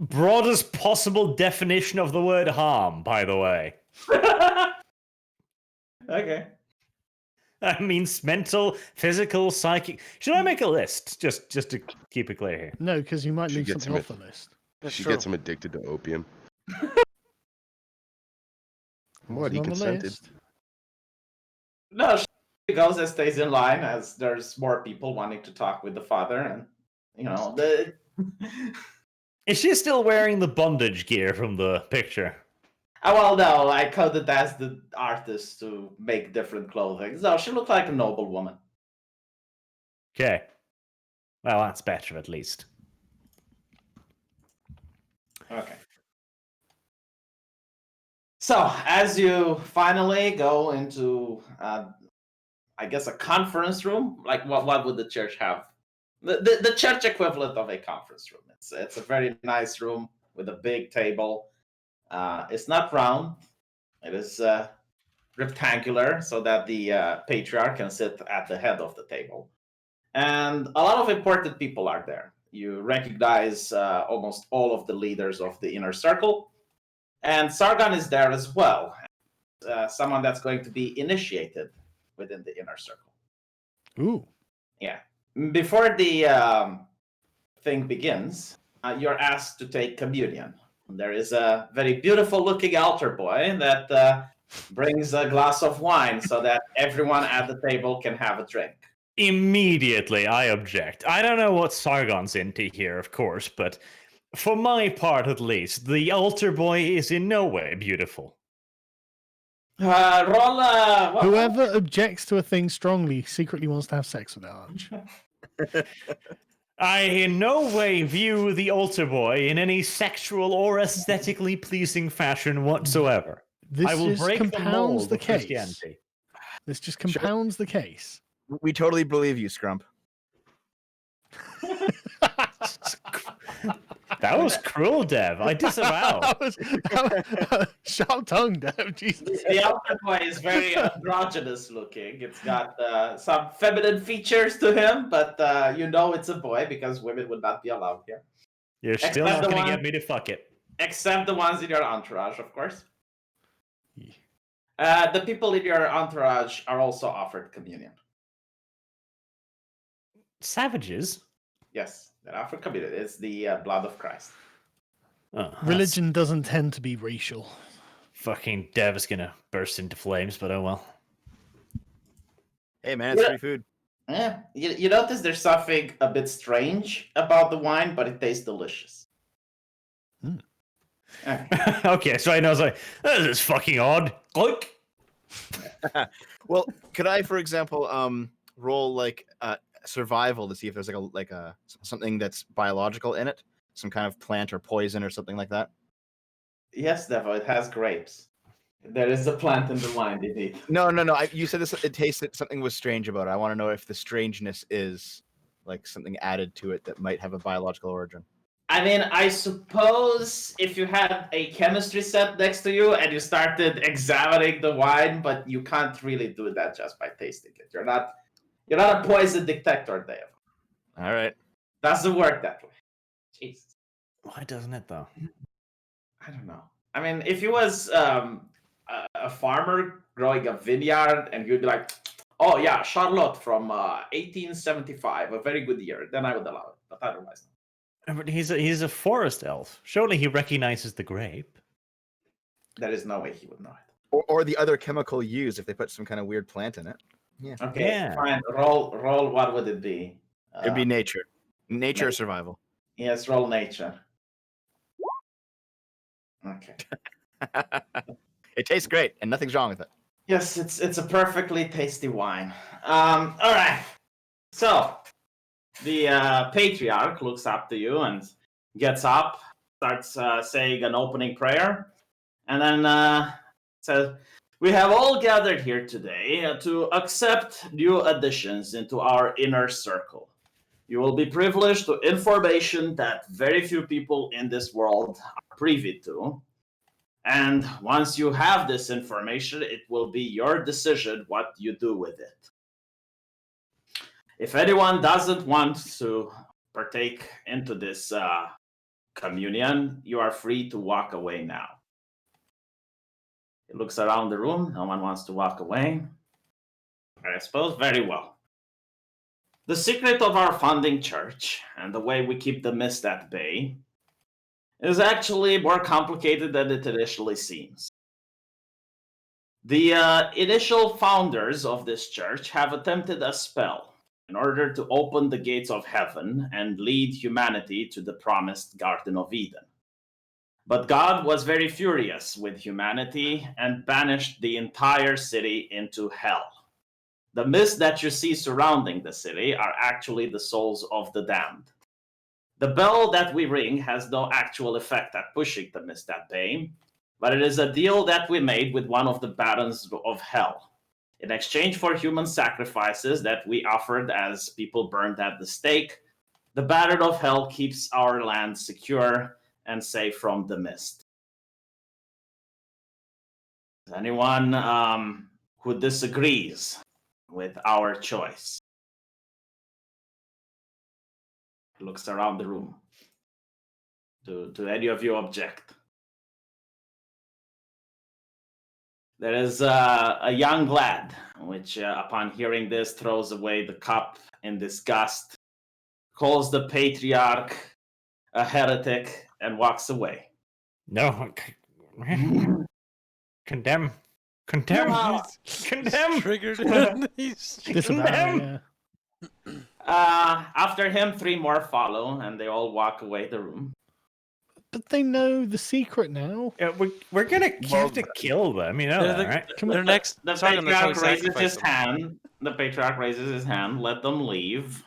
Broadest possible definition of the word harm, by the way. Okay. That means mental, physical, psychic. Should I make a list just to keep it clear here? No, because you might She leave gets something him off the list. That's She true. gets him addicted to opium. What? Wasn't He on the consented. list. No, she goes and stays in line as there's more people wanting to talk with the father, and the. Is she still wearing the bondage gear from the picture? Oh, well, no, I coded as the artist to make different clothing. So she looked like a noble woman. Okay. Well, that's better at least. Okay. So, as you finally go into, I guess, a conference room, like what would the church have? The church equivalent of a conference room. It's a very nice room with a big table. It's not round. It is rectangular, so that the patriarch can sit at the head of the table. And a lot of important people are there. You recognize almost all of the leaders of the inner circle. And Sargon is there as well, someone that's going to be initiated within the inner circle. Ooh. Yeah. Before the thing begins, you're asked to take communion. There is a very beautiful looking altar boy that brings a glass of wine so that everyone at the table can have a drink. Immediately, I object. I don't know what Sargon's into here, of course, but for my part at least, the altar boy is in no way beautiful. Roll. Whoever objects to a thing strongly secretly wants to have sex with Arch. I in no way view the altar boy in any sexual or aesthetically pleasing fashion whatsoever. This I will just break the compounds mold the of case. Christianity. This just compounds the case. We totally believe you, Scrump. That was cruel, Dev. I disavow. Sharp tongue, Dev. Jesus. The altar boy is very androgynous looking. It's got some feminine features to him, but it's a boy because women would not be allowed here. You're still Except not the going to one- get me to fuck it. Except the ones in your entourage, of course. The people in your entourage are also offered communion. Savages? Yes, they're offered communion. It's the blood of Christ. Oh, that's- Religion doesn't tend to be racial. Fucking Dev is going to burst into flames, but oh well. Hey, man, it's Yeah. free food. Yeah, you notice there's something a bit strange about the wine, but it tastes delicious. Hmm. Okay. Okay, so I know, like, this is fucking odd. Look. Well, could I, for example, roll like survival to see if there's like a something that's biological in it, some kind of plant or poison or something like that? Yes, Devo, it has grapes. There is a plant in the wine, indeed. No. You said this. It tasted something was strange about it. I want to know if the strangeness is like something added to it that might have a biological origin. I mean, I suppose if you had a chemistry set next to you and you started examining the wine, but you can't really do that just by tasting it. You're not a poison detector, Dave. All right. Doesn't work that way. Jesus. Why doesn't it, though? I don't know. I mean, if you was a farmer growing a vineyard and you'd be like, oh yeah, Charlotte from 1875, a very good year, then I would allow it. But otherwise, no. But he's a forest elf. Surely he recognizes the grape. There is no way he would know it. Or the other chemical used if they put some kind of weird plant in it. Yeah. Okay, Yeah. fine. Roll. What would it be? It'd be nature. Nature or nature. survival. Yes, roll nature. Okay. It tastes great and nothing's wrong with it. Yes, it's a perfectly tasty wine. All right. So the patriarch looks up to you and gets up, starts saying an opening prayer, and then says, "We have all gathered here today to accept new additions into our inner circle. You will be privileged to information that very few people in this world are privy to. And once you have this information, it will be your decision what you do with it. If anyone doesn't want to partake into this communion, you are free to walk away now." He looks around the room. No one wants to walk away. I suppose very well. The secret of our founding church and the way we keep the mist at bay is actually more complicated than it initially seems. The initial founders of this church have attempted a spell in order to open the gates of heaven and lead humanity to the promised Garden of Eden. But God was very furious with humanity and banished the entire city into hell. The mist that you see surrounding the city are actually the souls of the damned. The bell that we ring has no actual effect at pushing the mist at bay, but it is a deal that we made with one of the barons of hell. In exchange for human sacrifices that we offered as people burned at the stake, the baron of hell keeps our land secure and safe from the mist. Anyone who disagrees with our choice? Looks around the room. Do any of you object? There is a young lad, which upon hearing this throws away the cup in disgust, calls the patriarch a heretic, and walks away. No. Condemn. No. Condemn. Triggered. He's Disavow, Condemn. yeah. After him, 3 more follow, and they all walk away the room. But they know the secret now. Yeah, we're gonna have to kill them, you know that, right? Their next The target, that's how we patriarch raises sacrifice his them. hand. The patriarch raises his hand. Let them leave.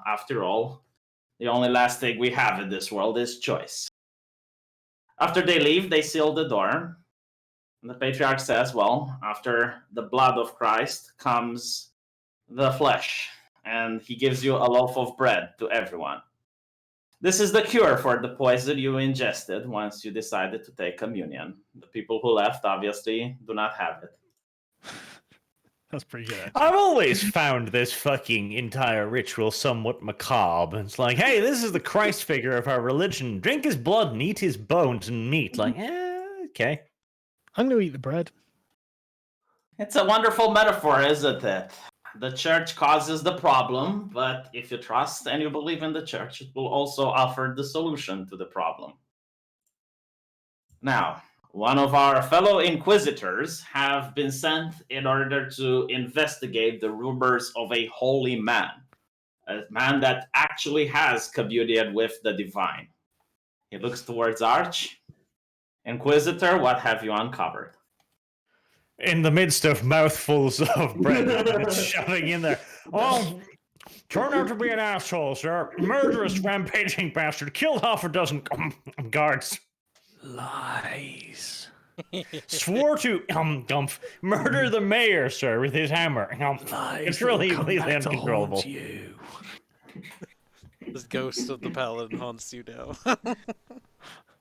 After all, the only last thing we have in this world is choice. After they leave, they seal the door. And the patriarch says, well, after the blood of Christ comes the flesh, and he gives you a loaf of bread to everyone. This is the cure for the poison you ingested once you decided to take communion. The people who left obviously do not have it. That's pretty good. I've always found this fucking entire ritual somewhat macabre. It's like, hey, this is the Christ figure of our religion. Drink his blood and eat his bones and meat. Like, okay. I'm going to eat the bread. It's a wonderful metaphor, isn't it? The church causes the problem, but if you trust and you believe in the church, it will also offer the solution to the problem. Now, one of our fellow inquisitors have been sent in order to investigate the rumors of a holy man, a man that actually has communion with the divine. He looks towards Arch. Inquisitor, what have you uncovered? In the midst of mouthfuls of bread that it's shoving in there. Oh, turned out to be an asshole, sir. Murderous, rampaging bastard. Killed half a dozen guards. Lies. Swore to murder the mayor, sir, with his hammer. Lies. It's really, will come really back to uncontrollable. haunt you. The ghost of the paladin haunts you now.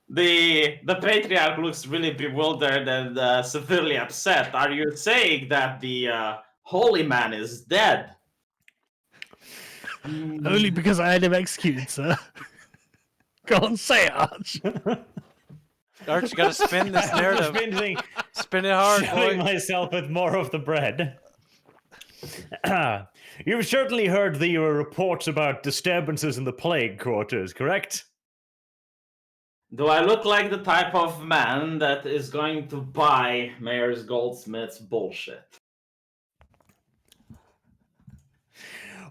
The patriarch looks really bewildered and severely upset. Are you saying that the holy man is dead? Only because I had him executed, sir. Go on, say it, Arch. Arch, you gotta spin this narrative. Spin it hard, Shoving boy. myself with more of the bread. You've certainly heard the reports about disturbances in the plague quarters, correct? Do I look like the type of man that is going to buy Mayor's Goldsmith's bullshit?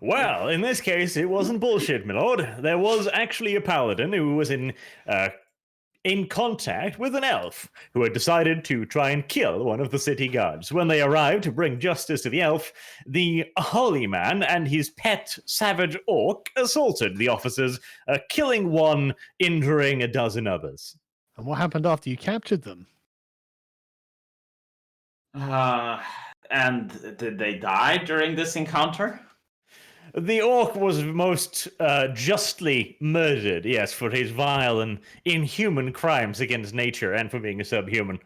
Well, in this case, it wasn't bullshit, my lord. There was actually a paladin who was in contact with an elf who had decided to try and kill one of the city guards. When they arrived to bring justice to the elf, the holy man and his pet savage orc assaulted the officers, killing one, injuring a dozen others. And what happened after you captured them? And did they die during this encounter? The orc was most justly murdered, yes, for his vile and inhuman crimes against nature and for being a subhuman.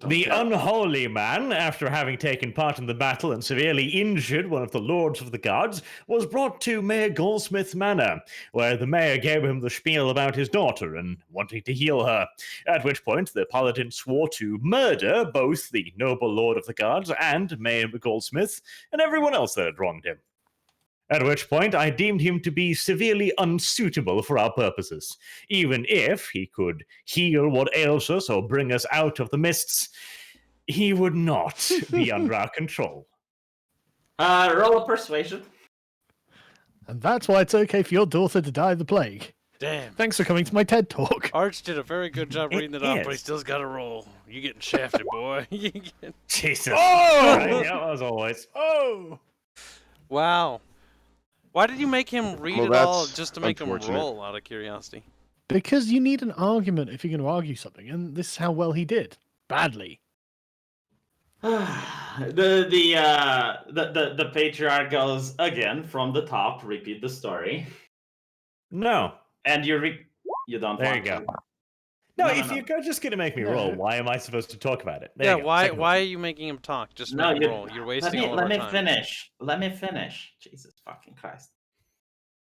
The unholy man, after having taken part in the battle and severely injured one of the lords of the guards, was brought to Mayor Goldsmith's manor, where the mayor gave him the spiel about his daughter and wanting to heal her, at which point the paladin swore to murder both the noble lord of the guards and Mayor Goldsmith and everyone else that had wronged him. At which point I deemed him to be severely unsuitable for our purposes. Even if he could heal what ails us or bring us out of the mists, he would not be under our control. Roll a persuasion. And that's why it's okay for your daughter to die of the plague. Damn. Thanks for coming to my TED Talk. Arch did a very good job reading it off, but he is. still's got to roll. You getting shafted, boy. You getting- Jesus. Oh! Right, yeah, as always. Oh! Wow. Why did you make him read Well, it all that's just to make him unfortunate. roll? Out of curiosity. Because you need an argument if you're going to argue something, and this is how well he did. Badly. The patriarch goes again from the top. Repeat the story, No. and you don't. There want you go. to. No, No, if no, you're just going to make me No. roll, why am I supposed to talk about it? There Yeah, you go. why Second why one. are you making him talk? Just No, make him roll. You're wasting all of let our me time. finish. Let me finish. Jesus fucking Christ.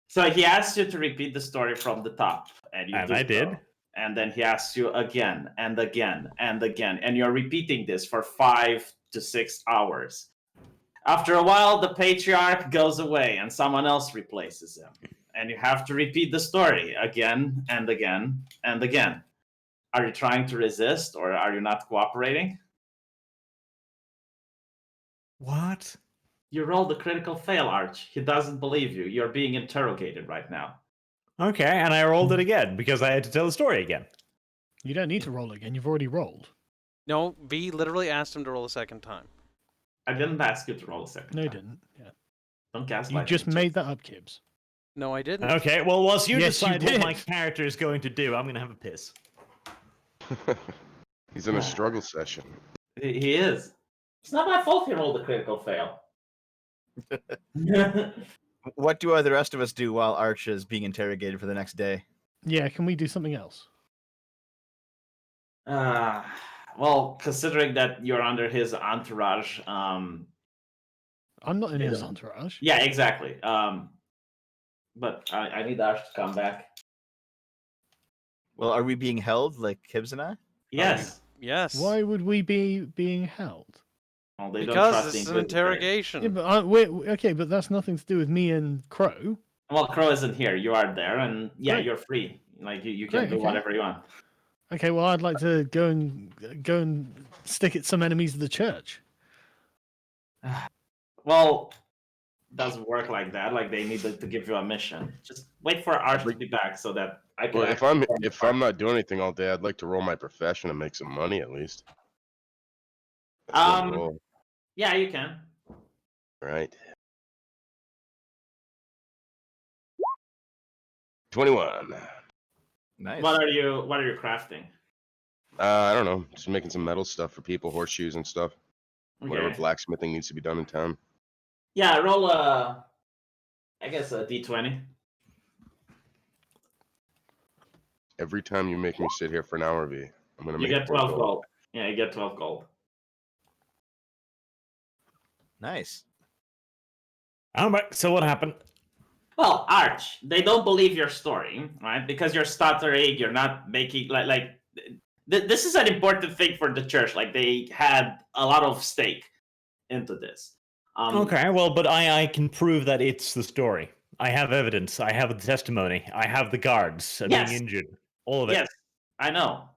So he asks you to repeat the story from the top, and you And do I so. did. And then he asks you again and again and again, and you're repeating this for 5 to 6 hours. After a while, the patriarch goes away, and someone else replaces him, and you have to repeat the story again and again and again. Are you trying to resist, or are you not cooperating? What? You rolled a critical fail, Arch. He doesn't believe you. You're being interrogated right now. Okay, and I rolled it again because I had to tell the story again. You don't need to roll again. You've already rolled. No, V literally asked him to roll a second time. I didn't ask you to roll a second No, you time. didn't. Yeah. Don't gaslight You just me. made that up, Kibbs. No, I didn't. Okay, well, whilst you Yes, you decide what my did. character is going to do, I'm going to have a piss. He's in a struggle session. He is. It's not my fault he rolled a critical fail. What do the rest of us do while Arch is being interrogated for the next day? Yeah, can we do something else? Well, considering that you're under his entourage, I'm not in Yeah. his entourage. yeah, exactly. But I need Ash to come back. Well, are we being held like Kibbs and I? Yes. Yes. Why would we be being held? Well, they don't Because trust this the is an Inquisitor. interrogation. Yeah, but okay, but that's nothing to do with me and Crow. Well, Crow isn't here. You are there, and yeah, Great. you're free. Like you can Great, do okay. whatever you want. Okay, well, I'd like to go and stick at some enemies of the church. Well, doesn't work like that. Like they need to give you a mission. Just wait for Arch to be back so that I can. Well, actually if I'm not doing anything all day, I'd like to roll my profession and make some money at least. That's one roll, Yeah, you can. right? 21. Nice. What are you crafting? I don't know. Just making some metal stuff for people, horseshoes and stuff. Whatever Okay. blacksmithing needs to be done in town. Yeah, roll I guess a d20. Every time you make me sit here for an hour, V, I'm gonna You make get 4 12 gold. Yeah, you get 12 gold. Nice. All right, so what happened? Well, Arch, they don't believe your story, right? Because you're stuttering, you're not making this is an important thing for the church. Like they had a lot of stake into this. Okay, well, but I can prove that it's the story. I have evidence. I have the testimony. I have the guards Yes. being injured. All of it. Yes, I know.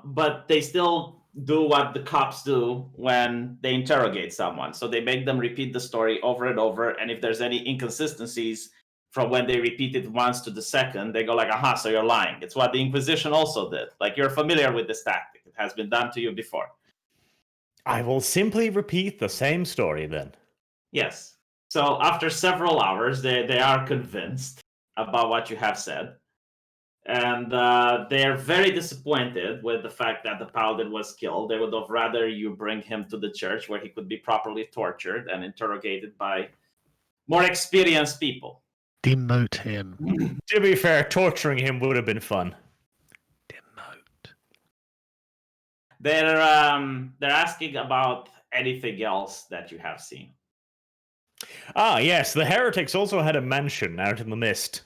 But they still do what the cops do when they interrogate someone. So they make them repeat the story over and over. And if there's any inconsistencies from when they repeat it once to the second, they go like, aha, so you're lying. It's what the Inquisition also did. Like you're familiar with this tactic. It has been done to you before. I will simply repeat the same story then. Yes. So after several hours, they are convinced about what you have said. And they're very disappointed with the fact that the paladin was killed. They would have rather you bring him to the church where he could be properly tortured and interrogated by more experienced people. Demote him. To be fair, torturing him would have been fun. Demote. They're asking about anything else that you have seen. Ah, yes, the heretics also had a mansion out in the mist.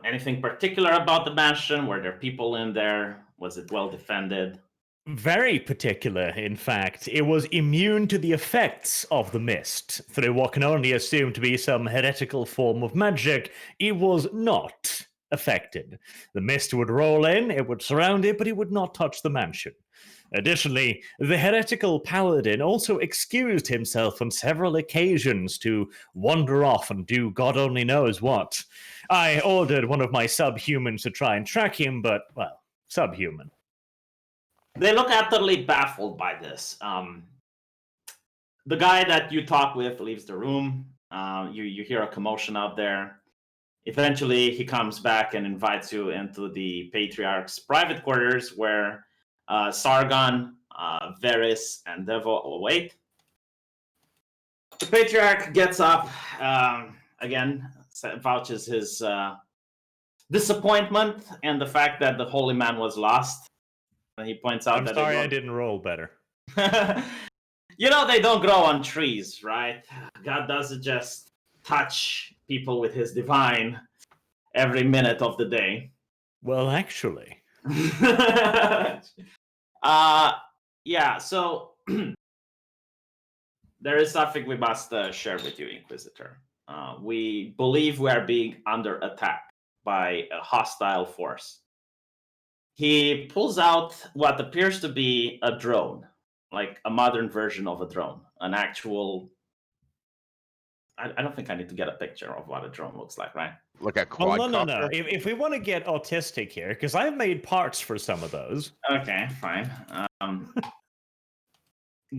Anything particular about the mansion? Were there people in there? Was it well defended? Very particular, in fact. It was immune to the effects of the mist. Through what can only assume to be some heretical form of magic, it was not affected. The mist would roll in, it would surround it, but it would not touch the mansion. Additionally, the heretical paladin also excused himself on several occasions to wander off and do God only knows what. I ordered one of my subhumans to try and track him, but, well, subhuman. They look utterly baffled by this. The guy that you talk with leaves the room. You hear a commotion out there. Eventually, he comes back and invites you into the Patriarch's private quarters, where Sargon, Varys, and Devo await. The Patriarch gets up, again, vouches his disappointment and the fact that the holy man was lost. And he points out I'm that sorry I didn't roll better. they don't grow on trees, right? God doesn't just touch people with his divine every minute of the day. Well, actually. Yeah, so there is something we must share with you, Inquisitor. We believe we are being under attack by a hostile force. He pulls out what appears to be a drone, like a modern version of a drone, an actual. I don't think I need to get a picture of what a drone looks like, right? Look at Well, quadcopter. no. If we want to get autistic here, because I've made parts for some of those. Okay, fine.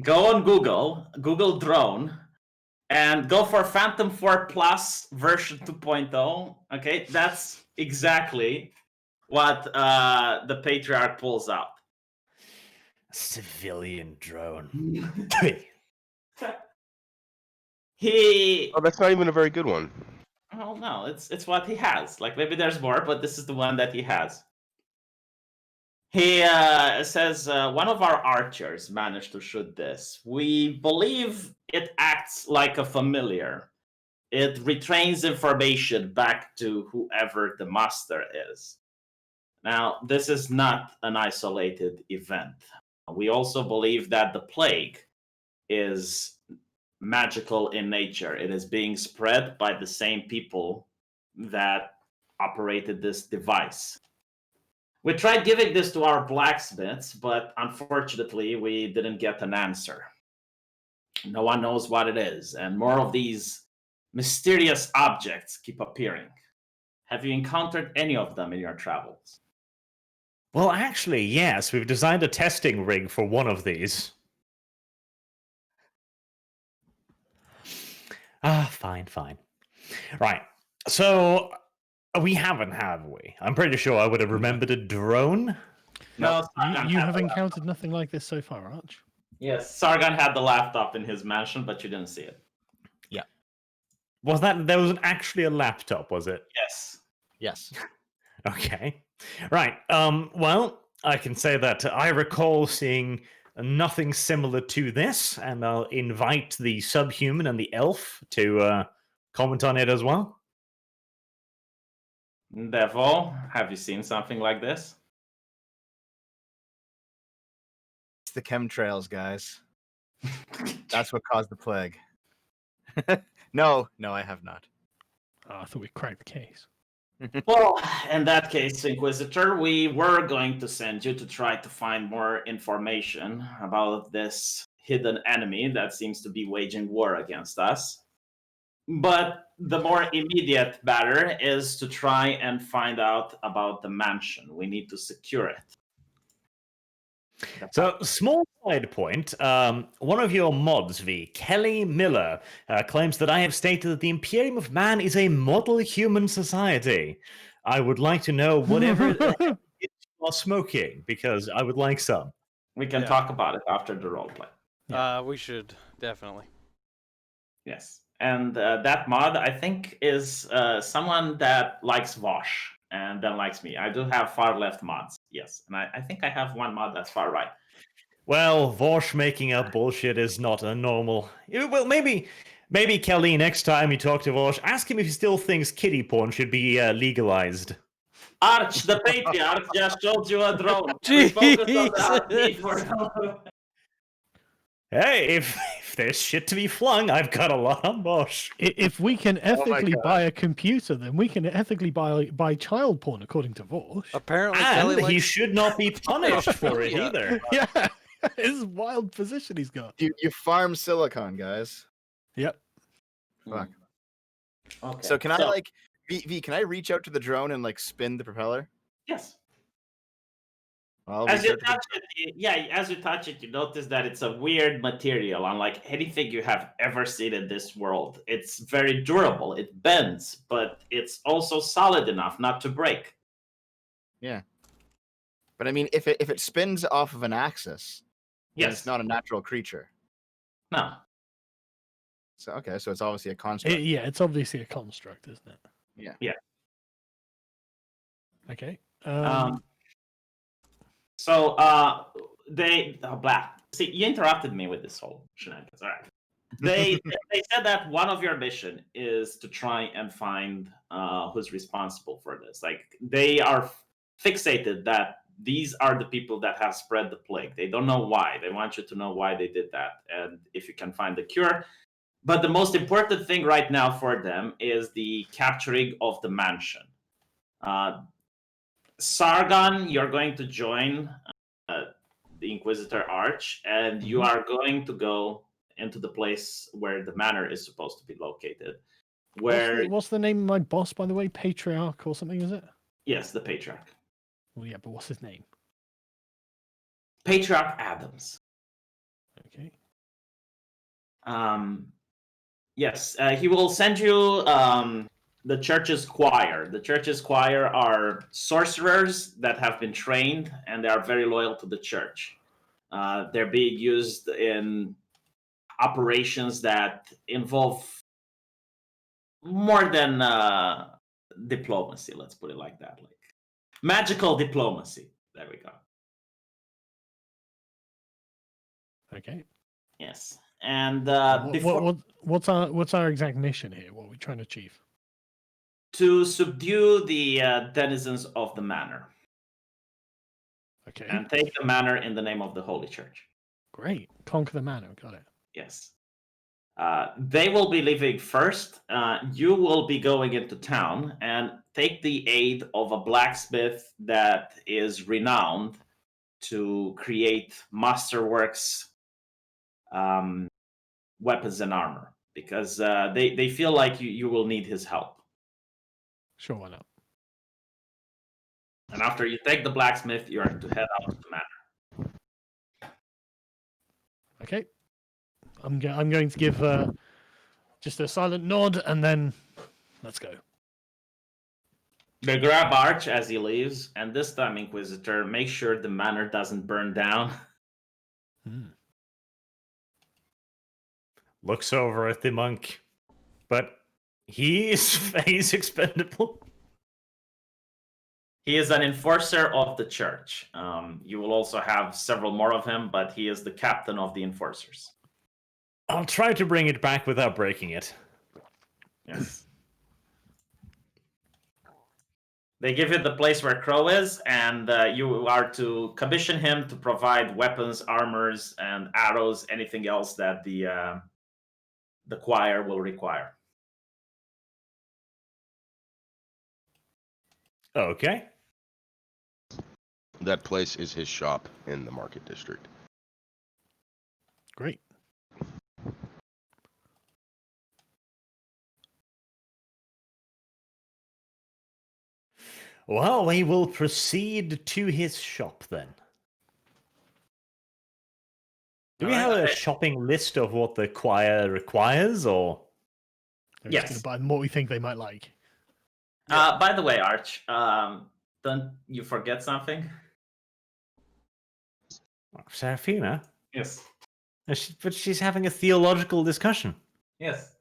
Go on Google drone, and go for Phantom 4 Plus version 2.0. Okay, that's exactly what the Patriarch pulls out. Civilian drone. He. Oh, that's not even a very good one. Oh no, it's what he has. Like maybe there's more, but this is the one that he has. He says one of our archers managed to shoot this. We believe it acts like a familiar. It retrains information back to whoever the master is. Now, this is not an isolated event. We also believe that the plague is magical in nature. It is being spread by the same people that operated this device. We tried giving this to our blacksmiths, but unfortunately, we didn't get an answer. No one knows what it is, and more of these mysterious objects keep appearing. Have you encountered any of them in your travels? Well, actually, yes. We've designed a testing rig for one of these. Fine. Right. So, we haven't, have we? I'm pretty sure I would have remembered a drone. No, You have encountered nothing like this so far, Arch? Yes, Sargon had the laptop in his mansion, but you didn't see it. There was actually a laptop, was it? Yes. Okay. Right. Well, I can say that I recall seeing nothing similar to this, and I'll invite the subhuman and the elf to comment on it as well. Devo, have you seen something like this? It's the chemtrails, guys. That's what caused the plague. No, I have not. Oh, I thought we cracked the case. Well, in that case, Inquisitor, we were going to send you to try to find more information about this hidden enemy that seems to be waging war against us. But the more immediate matter is to try and find out about the mansion. We need to secure it. So, small side point. One of your mods, V, Kelly Miller, claims that I have stated that the Imperium of Man is a model human society. I would like to know whatever you are smoking, because I would like some. We can talk about it after the roleplay. We should, definitely. Yes. And that mod, I think, is someone that likes Vosh and then likes me. I do have far left mods, yes. And I think I have one mod that's far right. Well, Vosh making up bullshit is not a normal... Well, maybe Kelly, next time you talk to Vosh, ask him if he still thinks kiddie porn should be legalized. Arch, the Patriarch, just showed you a drone. We focused on the RP for... Hey, if there's shit to be flung, I've got a lot on Bosch. If we can ethically God. buy a computer, then we can ethically buy child porn, according to Vosh. Apparently, Kelly And he likes... should not be punished for it either. Yeah, it's a wild position he's got. You farm silicon, guys. Yep. Fuck. Okay. So can I V, can I reach out to the drone and like spin the propeller? Yes. I'll As you research touch it, as you touch it, you notice that it's a weird material, unlike anything you have ever seen in this world. It's very durable. It bends, but it's also solid enough not to break. Yeah. But I mean, if it spins off of an axis, then Yes. it's not a natural creature. No. So okay, so it's obviously a construct. Yeah, it's obviously a construct, isn't it? Yeah. Yeah. Okay. So they blah. See, you interrupted me with this whole shenanigans. All right. They said that one of your mission is to try and find who's responsible for this. Like they are fixated that these are the people that have spread the plague. They don't know why. They want you to know why they did that, and if you can find the cure. But the most important thing right now for them is the capturing of the mansion. Sargon, you're going to join the Inquisitor Arch, and you are going to go into the place where the manor is supposed to be located. Where What's the name of my boss, by the way? Patriarch or something, is it? yes, the Patriarch. Well, yeah, but what's his name? Patriarch Adams. Okay. Yes, he will send you the church's choir. The church's choir are sorcerers that have been trained, and they are very loyal to the church. They're being used in operations that involve more than diplomacy. Let's put it like that, like magical diplomacy. There we go. Okay. Yes, and what's our exact mission here? What are we trying to achieve? to subdue the denizens of the manor. Okay. And take the manor in the name of the Holy Church. Great. Conquer the manor. Got it. Yes. They will be leaving first. You will be going into town and take the aid of a blacksmith that is renowned to create masterworks weapons and armor, because they feel like you will need his help. Sure, why not? And after you take the blacksmith, you are to head out to the manor. Okay. I'm going to give just a silent nod, and then let's go. They grab Arch as he leaves, and this time, Inquisitor, make sure the manor doesn't burn down. Looks over at the monk, but he's expendable. He is an enforcer of the church. You will also have several more of him, but he is the captain of the enforcers. I'll try to bring it back without breaking it. Yes. They give you the place where Crow is, and you are to commission him to provide weapons, armors, and arrows, anything else that the choir will require. Okay. That place is his shop in the market district. Great. Well, we will proceed to his shop then. Do we have a shopping list of what the choir requires, or? They're just going to buy them what we think they might like. By the way, Arch, don't you forget something? Sarafina? Yes. But she's having a theological discussion. Yes.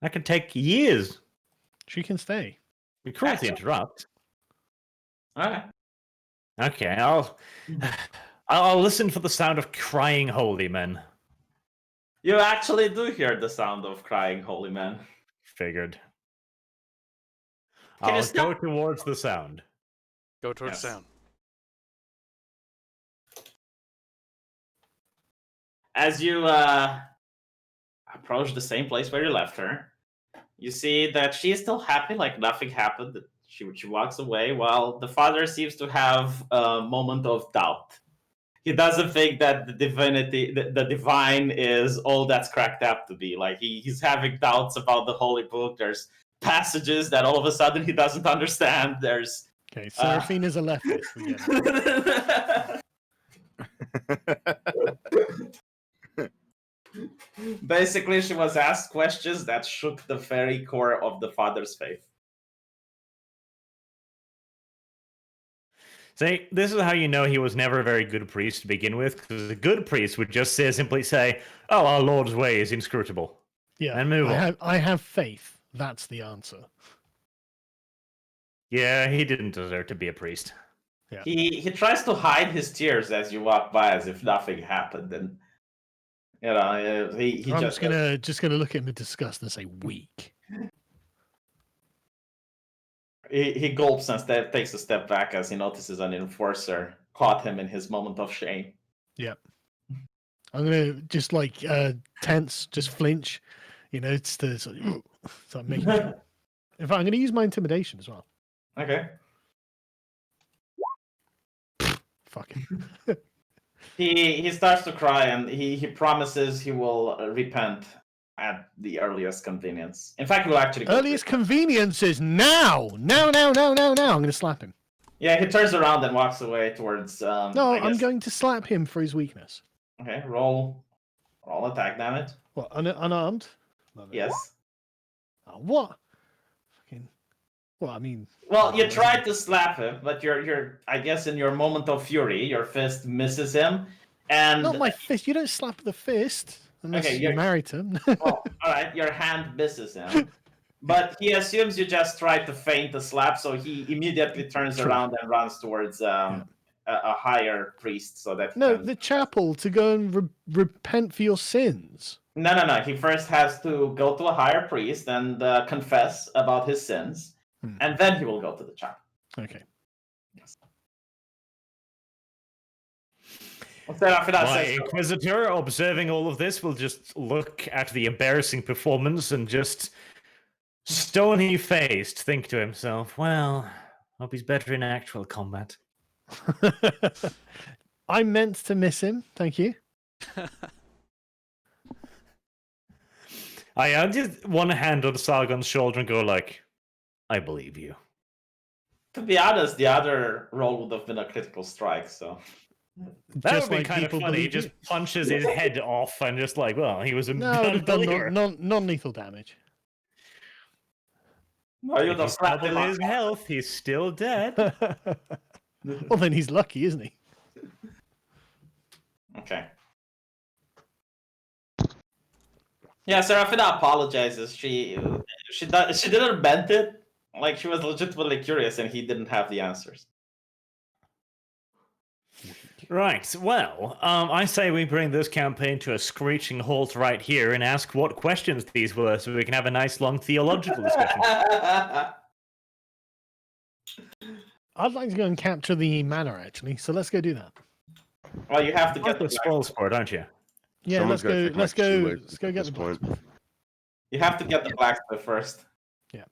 That could take years. She can stay. We cruelly interrupt. Okay. Okay, I'll listen for the sound of crying holy men. You actually do hear the sound of crying holy men. Figured. Can you I'll go stop? towards the sound. Go towards Yes. sound. As you approach the same place where you left her, you see that she is still happy, like nothing happened. She walks away, while the father seems to have a moment of doubt. He doesn't think that the divinity, the divine, is all that's cracked up to be. Like he's having doubts about the holy book. There's passages that all of a sudden he doesn't understand. There's Okay, Serafina's a leftist. We get it. Basically, she was asked questions that shook the very core of the father's faith. See, this is how you know he was never a very good priest to begin with, because a good priest would just simply say, "Oh, our Lord's way is inscrutable," Yeah, and move on. I have faith. That's the answer. Yeah, he didn't deserve to be a priest. Yeah. He tries to hide his tears as you walk by, as if nothing happened, and he I'm just just gonna look at him in disgust and say weak. he gulps and takes a step back as he notices an enforcer caught him in his moment of shame. Yep. I'm gonna just like tense, just flinch. It's the so I'm making sure. In fact, I'm gonna use my intimidation as well. Okay. Fuck it. He starts to cry and he promises he will repent at the earliest convenience. In fact, he will actually go Earliest convenience is now. Now. I'm gonna slap him. Yeah, he turns around and walks away towards. No, I'm going to slap him for his weakness. Okay, roll attack damage. What? Unarmed? Love it. Yes. Oh, what? Fucking. Well, I mean. Well, you tried to slap him, but you're I guess in your moment of fury, your fist misses him, and Not my fist. You don't slap the fist unless Okay, you're you're- married to him. well, all right, your hand misses him. But he assumes you just tried to feint a slap, so he immediately turns True. around and runs towards a higher priest, so that he No, can... the chapel to go and repent for your sins. No. He first has to go to a higher priest and confess about his sins, and then he will go to the chapel. Okay. Yes. Sarafina My says, Inquisitor, observing all of this, will just look at the embarrassing performance and just stony-faced think to himself, well, hope he's better in actual combat. I meant to miss him. Thank you. I just one hand on Sargon's shoulder and go like, I believe you. to be honest, the other roll would have been a critical strike, so... That Just would be like kind of people funny. He believe just you. punches his head off and just like, well, he was a No, I would have done non-believer. non-lethal damage. No, you If would have he's slapped him doubled on his health, he's still dead. Well, then he's lucky, isn't he? Okay. Yeah, Sarafina apologizes. She didn't meant it. Like, she was legitimately curious, and he didn't have the answers. Right. Well, I say we bring this campaign to a screeching halt right here and ask what questions these were, so we can have a nice long theological discussion. I'd like to go and capture the manor, actually. So let's go do that. Well, you have to Get get the the spoils for it, aren't you? Yeah, Someone's gotta kick my let's go shoelaces at get this the point. blacksmith. you have to get the blacksmith first. Yeah.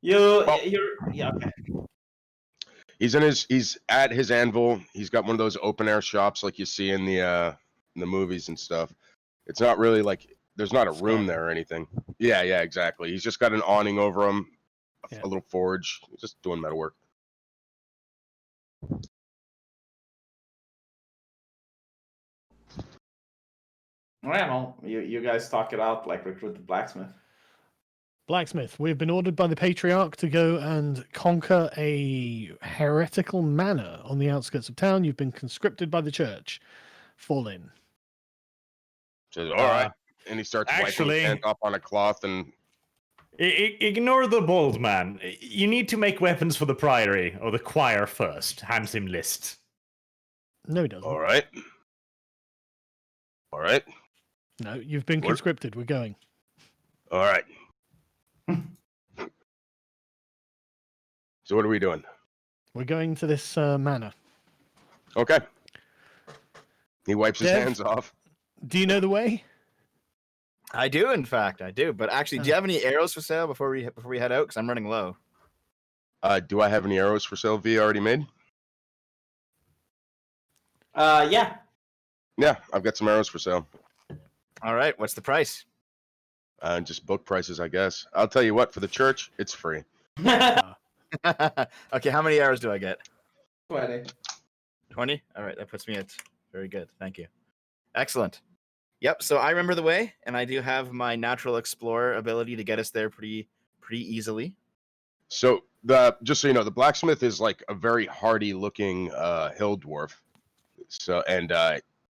You're yeah, okay. He's at his anvil. He's got one of those open air shops like you see in the movies and stuff. It's not really like there's not a room there or anything. Yeah, exactly. He's just got an awning over him, a little forge. He's just doing metalwork. All right, well, you guys talk it out, like recruit the blacksmith. Blacksmith, we've been ordered by the Patriarch to go and conquer a heretical manor on the outskirts of town. You've been conscripted by the church. Fall in. Says, all right. And he starts wiping actually- his hand up on a cloth and Ignore the bold man. You need to make weapons for the priory or the choir first. Hands him list. No, he doesn't. all right. All right. No, you've been What? conscripted. We're going. All right. So what are we doing? We're going to this manor. Okay. He wipes his Dev? hands off. Do you know the way? I do, in fact, I do. But actually, do you have any arrows for sale before we head out? Because I'm running low. Do I have any arrows for sale V already made? Yeah. Yeah, I've got some arrows for sale. All right, what's the price? Just book prices, I guess. I'll tell you what, for the church, it's free. Okay, how many arrows do I get? 20. 20. All right, that puts me at very good. Thank you. Excellent. Yep. So I remember the way, and I do have my natural explorer ability to get us there pretty easily. So just so you know, the blacksmith is like a very hardy looking hill dwarf. So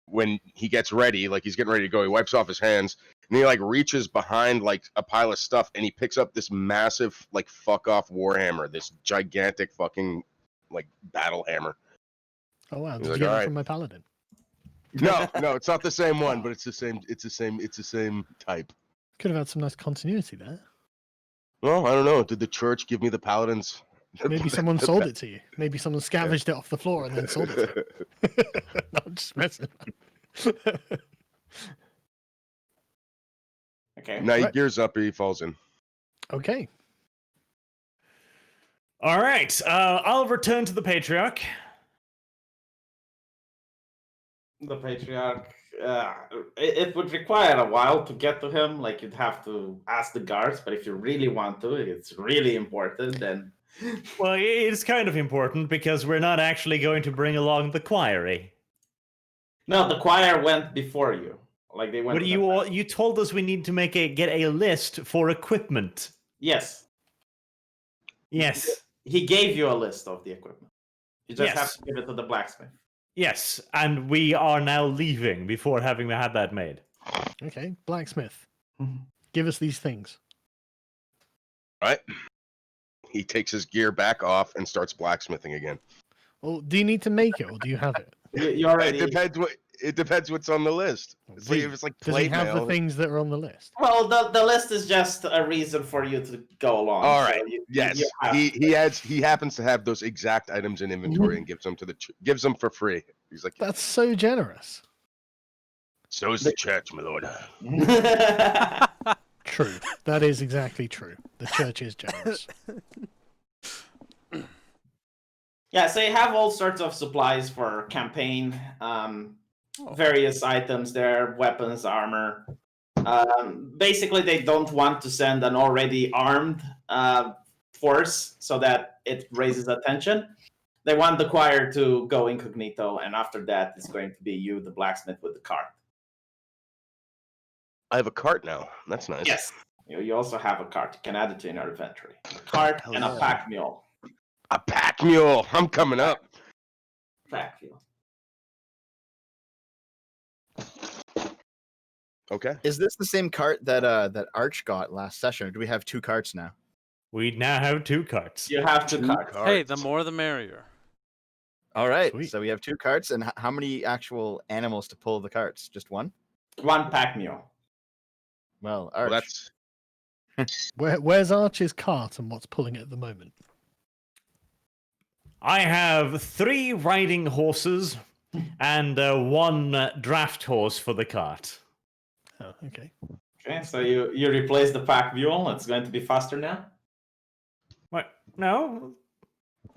when he gets ready, like he's getting ready to go, he wipes off his hands and he like reaches behind like a pile of stuff and he picks up this massive like fuck off warhammer, this gigantic fucking like battle hammer. Oh wow! He's Did like, you get "All that right." from my paladin? No, it's not the same one, but it's the same type. Could have had some nice continuity there. Well, I don't know. Did the church give me the paladins? Maybe someone sold it to you. Maybe someone scavenged it off the floor and then sold it to you. No, I'm just messing. Okay. Now he Right. gears up and he falls in. Okay. All right. I'll return to the patriarch. The patriarch. It would require a while to get to him. Like you'd have to ask the guards, but if you really want to, it's really important. Then Well, it's kind of important because we're not actually going to bring along the choiry. no, the choir went before you. Like they went. What do you told us we need to get a list for equipment. Yes, Yes. he gave you a list of the equipment. You just have Yes. to give it to the blacksmith. Yes, and we are now leaving before having had that made. Okay. Blacksmith. Mhm. Give us these things. Right? He takes his gear back off and starts blacksmithing again. Well, do you need to make it or do you have it? You already. It depends what's on the list. See if it's like Does he plate have the mail. things that are on the list? Well, the list is just a reason for you to go along. All so right. Yes, you have he happens to have those exact items in inventory and gives them for free. He's like, That's so generous. so is the church, my lord. True. That is exactly true. The church is generous. Yeah, so you have all sorts of supplies for campaign, various items there, weapons, armor. Basically, they don't want to send an already armed force so that it raises attention. They want the choir to go incognito, and after that, it's going to be you, the blacksmith, with the cart. I have a cart now. That's nice. Yes, you also have a cart. You can add it to your inventory. A cart Hell and a yeah. pack mule. A pack mule. I'm coming up. Pack mule. Okay. Is this the same cart that Arch got last session, or do we have 2 carts now? We now have 2 carts. You have two carts. Hey, the more the merrier. All right. Sweet. So we have 2 carts, and how many actual animals to pull the carts? Just one? One pack mule. Well, Well, Arch. that's Where's Arch's cart and what's pulling it at the moment? I have 3 riding horses and 1 draft horse for the cart. Oh, okay. Okay, so you replace the pack mule. It's going to be faster now. What? No?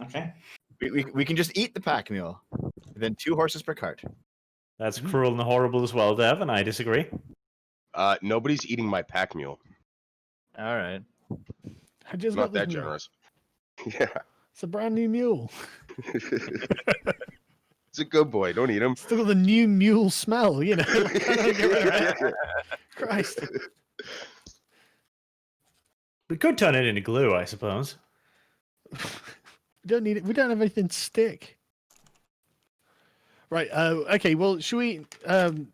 Okay. We can just eat the pack mule. Then 2 horses per cart. That's cruel and horrible as well, Dev, and I disagree. nobody's eating my pack mule. All right. I just Not got this that mule. generous. Yeah. It's a brand new mule. It's a good boy. Don't eat him. Still got the new mule smell, you know. Can't get rid of it. Christ. We could turn it into glue, I suppose. We don't need it. We don't have anything to stick. Right. Okay. Well, should we?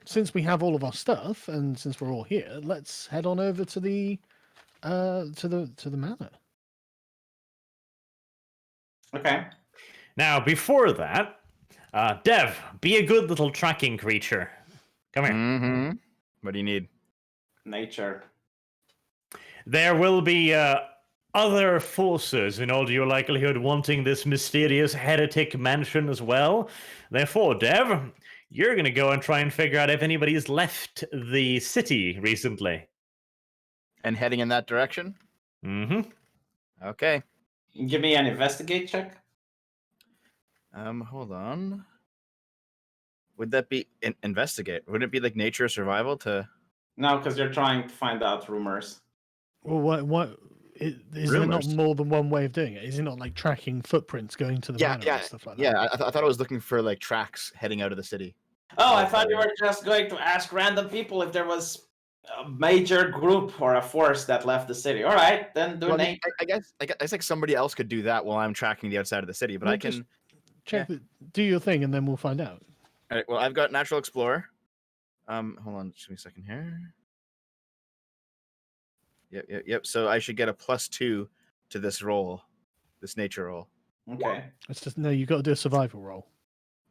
Since we have all of our stuff, and since we're all here, let's head on over to the manor. Okay. Now, before that, Dev, be a good little tracking creature. Come here. Mm-hmm. What do you need? Nature. There will be other forces in all due likelihood wanting this mysterious heretic mansion as well. Therefore, Dev, you're going to go and try and figure out if anybody's left the city recently. And heading in that direction? Mm-hmm. Okay. Give me an investigate check. Hold on. Would that be investigate? Would it be like nature or survival to? No, because you're trying to find out rumors. Well, what? Is there not Rumors. more than one way of doing it? Is it not like tracking footprints going to the Yeah, manor yeah, and stuff like that? yeah. I thought I was looking for like tracks heading out of the city. Oh, I thought you were just going to ask random people if there was a major group or a force that left the city. All right, then do Well, name. I guess like somebody else could do that while I'm tracking the outside of the city, but Well, I can. just check do your thing, and then we'll find out. All right, well, I've got Natural Explorer. Hold on, just give me a second here. Yep. So I should get a +2 to this roll, this nature roll. Okay. It's just no. You got to do a survival roll.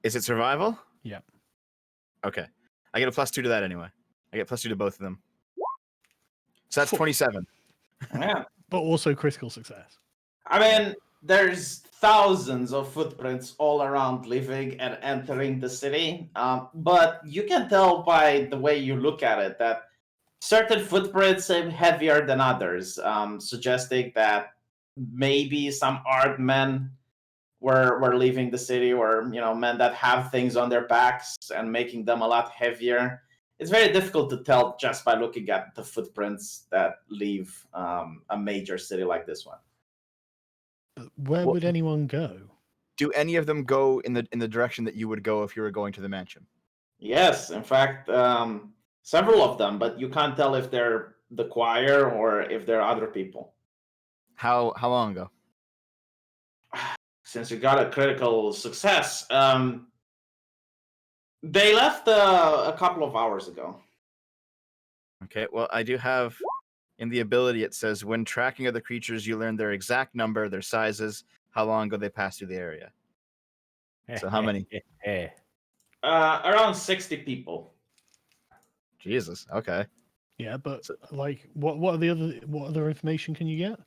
Is it survival? Yeah. Okay. I get a +2 to that anyway. I get +2 to both of them. So that's 27. Yeah. But also critical success. I mean, there's thousands of footprints all around leaving and entering the city. But you can tell by the way you look at it that certain footprints seem heavier than others, suggesting that maybe some armed men were leaving the city, or men that have things on their backs and making them a lot heavier. It's very difficult to tell just by looking at the footprints that leave a major city like this one. But where would anyone go? Do any of them go in the direction that you would go if you were going to the mansion? Yes, in fact, several of them, but you can't tell if they're the choir or if they're other people. How long ago? Since you got a critical success, they left a couple of hours ago. Okay, well, I do have in the ability, it says when tracking other creatures, you learn their exact number, their sizes, how long ago they passed through the area. So how many? Around 60 people. Jesus. Okay. Yeah, but like, what other information can you get?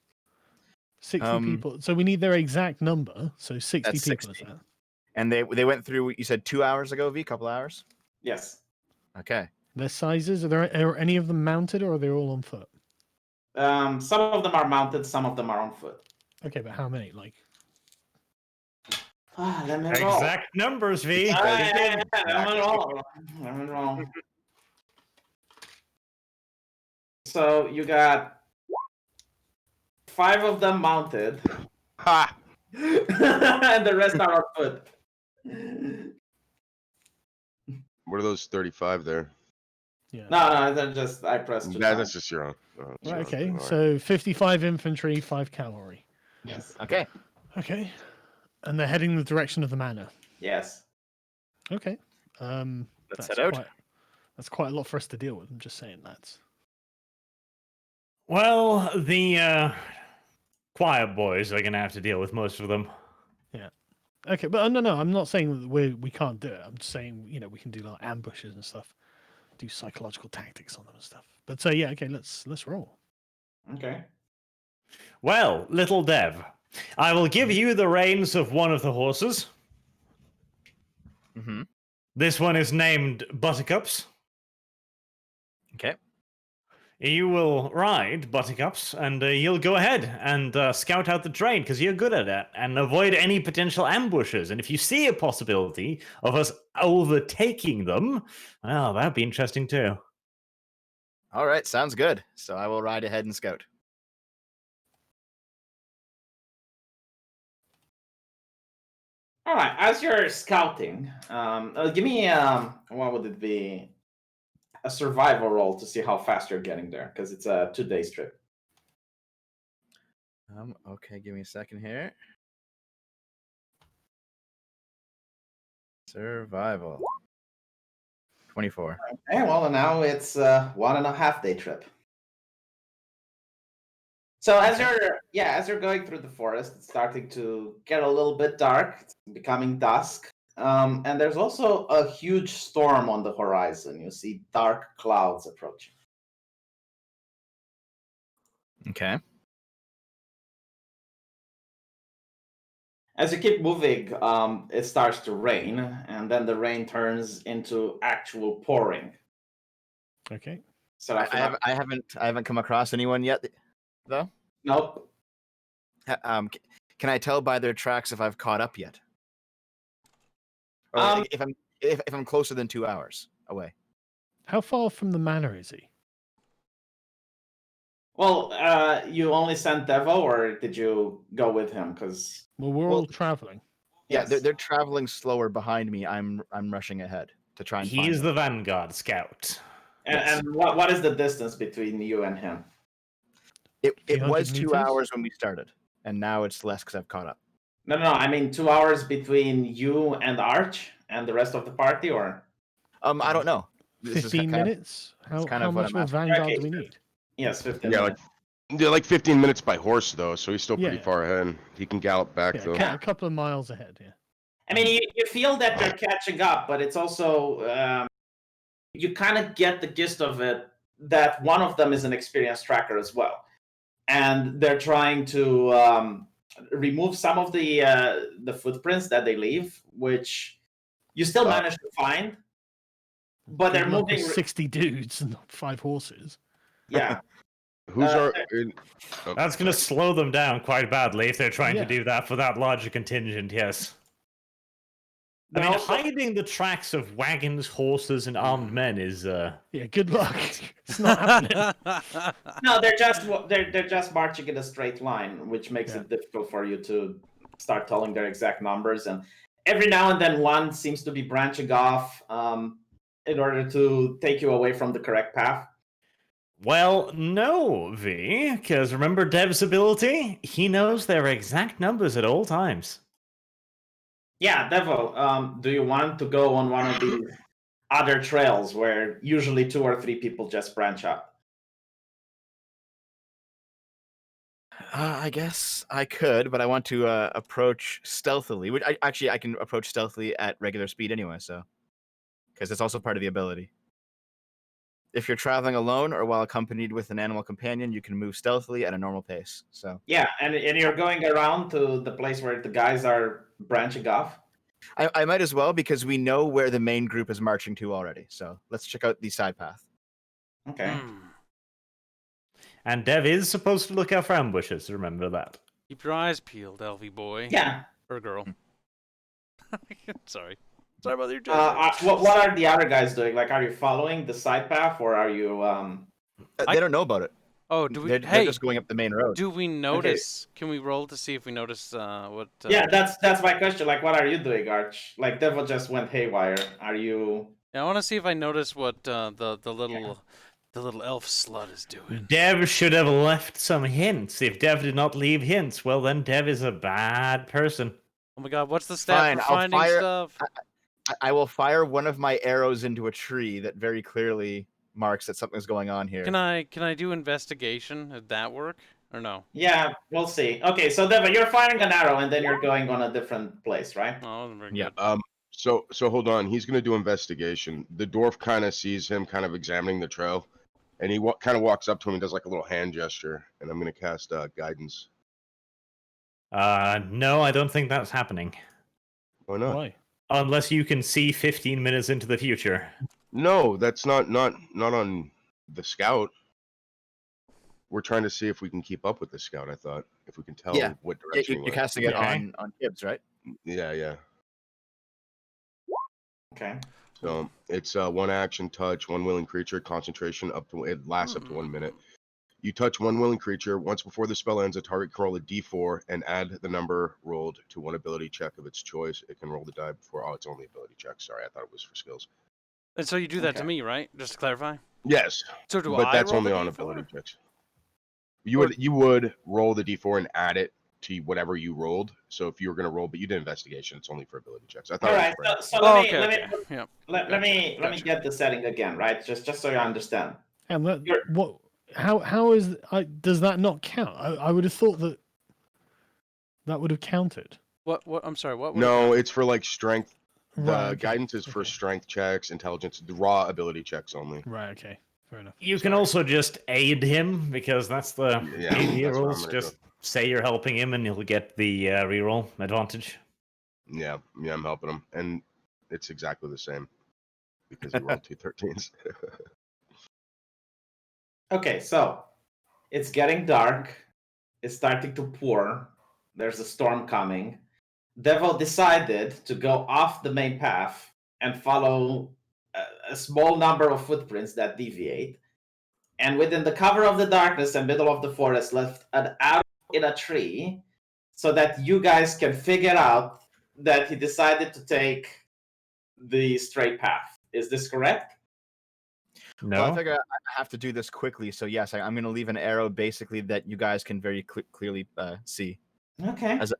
60 people. So we need their exact number. So 60 That's people 60. is that? And they went through. You said 2 hours ago, V. Couple hours. Yes. Okay. Their sizes, are any of them mounted, or are they all on foot? Some of them are mounted, some of them are on foot. Okay, but how many? Like, Let me roll. Exact numbers, V. Let me roll. So you got 5 of them mounted, Ha! and the rest are on foot. What are those 35 there? yeah. No, they're just I pressed. That's just your own. Right, okay, so 55 infantry, 5 cavalry. Yes. Okay. Okay. And they're heading the direction of the manor. Yes. Okay. Let's head out. That's quite a lot for us to deal with. I'm just saying that. Well, the choir boys are going to have to deal with most of them. Okay, but no, I'm not saying that we can't do it. I'm just saying, we can do like ambushes and stuff, do psychological tactics on them and stuff. But so yeah, okay, let's roll. Okay. Well, little Dev, I will give you the reins of one of the horses. Mm-hmm. This one is named Buttercups. Okay. You will ride Buttercups, and you'll go ahead and scout out the train, because you're good at it, and avoid any potential ambushes. And if you see a possibility of us overtaking them, well, that'd be interesting too. All right. Sounds good. So I will ride ahead and scout. All right. As you're scouting, give me what would it be? A survival roll to see how fast you're getting there, because it's a 2-day trip. Okay, give me a second here. Survival. 24. Okay, well, now it's a 1.5-day trip. So as you're going through the forest, it's starting to get a little bit dark. It's becoming dusk. And there's also a huge storm on the horizon. You see dark clouds approaching. Okay. As you keep moving, it starts to rain, and then the rain turns into actual pouring. Okay. So I haven't come across anyone yet, though. Nope. Can I tell by their tracks if I've caught up yet? Or if I'm closer than 2 hours away? How far from the manor is he? Well, you only sent Devo, or did you go with him? Because Well, we're all traveling. Yeah, yes, they're traveling slower behind me. I'm rushing ahead to try and find He's the them. Vanguard scout. Yes. and what is the distance between you and him? It was 300 2 meters? hours when we started, and now it's less because I've caught up. No, I mean 2 hours between you and Arch and the rest of the party, or I don't know. This is 15 kind of minutes? How kind of what much I'm of a asking. Vanguard Okay, do we need? yes, 15 Yeah, minutes. they're like 15 minutes by horse though, so he's still pretty Yeah. far ahead. He can gallop back Yeah, though. a couple of miles ahead, yeah. I mean, you feel that they're catching up, but it's also you kind of get the gist of it that one of them is an experienced tracker as well, and they're trying to remove some of the footprints that they leave, which you still manage to find, but they're Good luck with moving. 60 dudes and 5 horses. Yeah, Who's Uh, That's going to slow them down quite badly if they're trying Yeah. to do that for that larger contingent, yes. I they're mean, also- hiding the tracks of wagons, horses, and armed men is Yeah, good luck. It's not happening. no, they're just marching in a straight line, which makes Yeah. it difficult for you to start telling their exact numbers. And every now and then, one seems to be branching off in order to take you away from the correct path. Well, no, V, because remember Dev's ability? He knows their exact numbers at all times. Yeah, Devo, do you want to go on one of these other trails where usually 2 or 3 people just branch up? I guess I could, but I want to approach stealthily. Which I can approach stealthily at regular speed anyway, so because it's also part of the ability. If you're traveling alone or while accompanied with an animal companion, you can move stealthily at a normal pace. So Yeah, and you're going around to the place where the guys are branching off. I might as well because we know where the main group is marching to already. So let's check out the side path. Okay. Hmm. And Dev is supposed to look out for ambushes, remember that. Keep your eyes peeled, Elfie boy. Yeah. Or girl. Sorry. Sorry about your What are the other guys doing? Like, are you following the side path, or are you? They don't know about it. Oh, do we? They're Hey, just going up the main road. do we notice? Can we roll to see if we notice what? Yeah, that's my question. Like, what are you doing, Arch? Like, Devil just went haywire. Are you? Yeah, I want to see if I notice what the little elf slut is doing. Dev should have left some hints. If Dev did not leave hints, well, then Dev is a bad person. Oh my God, what's the stat Fine, for I'll finding fire- stuff? I will fire one of my arrows into a tree that very clearly marks that something's going on here. Can I do investigation? Did that work or no? Yeah, we'll see. Okay, so Devil, you're firing an arrow, and then you're going on a different place, right? Oh, wasn't very Yeah. good. So hold on. He's gonna do investigation. The dwarf kind of sees him kind of examining the trail, and he kind of walks up to him and does like a little hand gesture. And I'm gonna cast guidance. No, I don't think that's happening. Why not? Why? Unless you can see 15 minutes into the future. No, that's not on the scout. We're trying to see if we can keep up with the scout. I thought if we can tell Yeah. what Yeah, direction. you're he went. casting it Okay. on Gibbs, right? Yeah. Okay. So it's one action touch, one willing creature, concentration up to it lasts up to 1 minute. You touch one willing creature once before the spell ends. A target can roll a d4 and add the number rolled to one ability check of its choice. It can roll the die before. Oh, it's only ability check. Sorry, I thought it was for skills. And so you do that to Okay. me, right? Just to clarify. Yes, So do but I that's roll only the on D4? ability checks. You would roll the d4 and add it to whatever you rolled. So if you were going to roll, but you did investigation, it's only for ability checks. I thought. All it right. was random. So Oh, let okay. me Yeah. let me Gotcha. get the setting again, right? Just so you understand. And You're- what? How is? Does that not count? I would have thought that would have counted. What? I'm sorry. What? No, it's for like strength. The Right, okay, guidance is for okay. strength checks, intelligence, the raw ability checks only. Right. Okay. Fair enough. You can also just aid him, because that's the Yeah, easy that's what I'm rules. gonna Just say you're helping him and you'll get the reroll advantage. Yeah, I'm helping him, and it's exactly the same because he rolled 2 13s. Okay, so it's getting dark. It's starting to pour. There's a storm coming. Devil decided to go off the main path and follow a small number of footprints that deviate. and within the cover of the darkness and middle of the forest left an arrow in a tree so that you guys can figure out that he decided to take the straight path. Is this correct? No. Well, I figure I have to do this quickly, so yes, I'm going to leave an arrow basically that you guys can very clearly see. Okay. As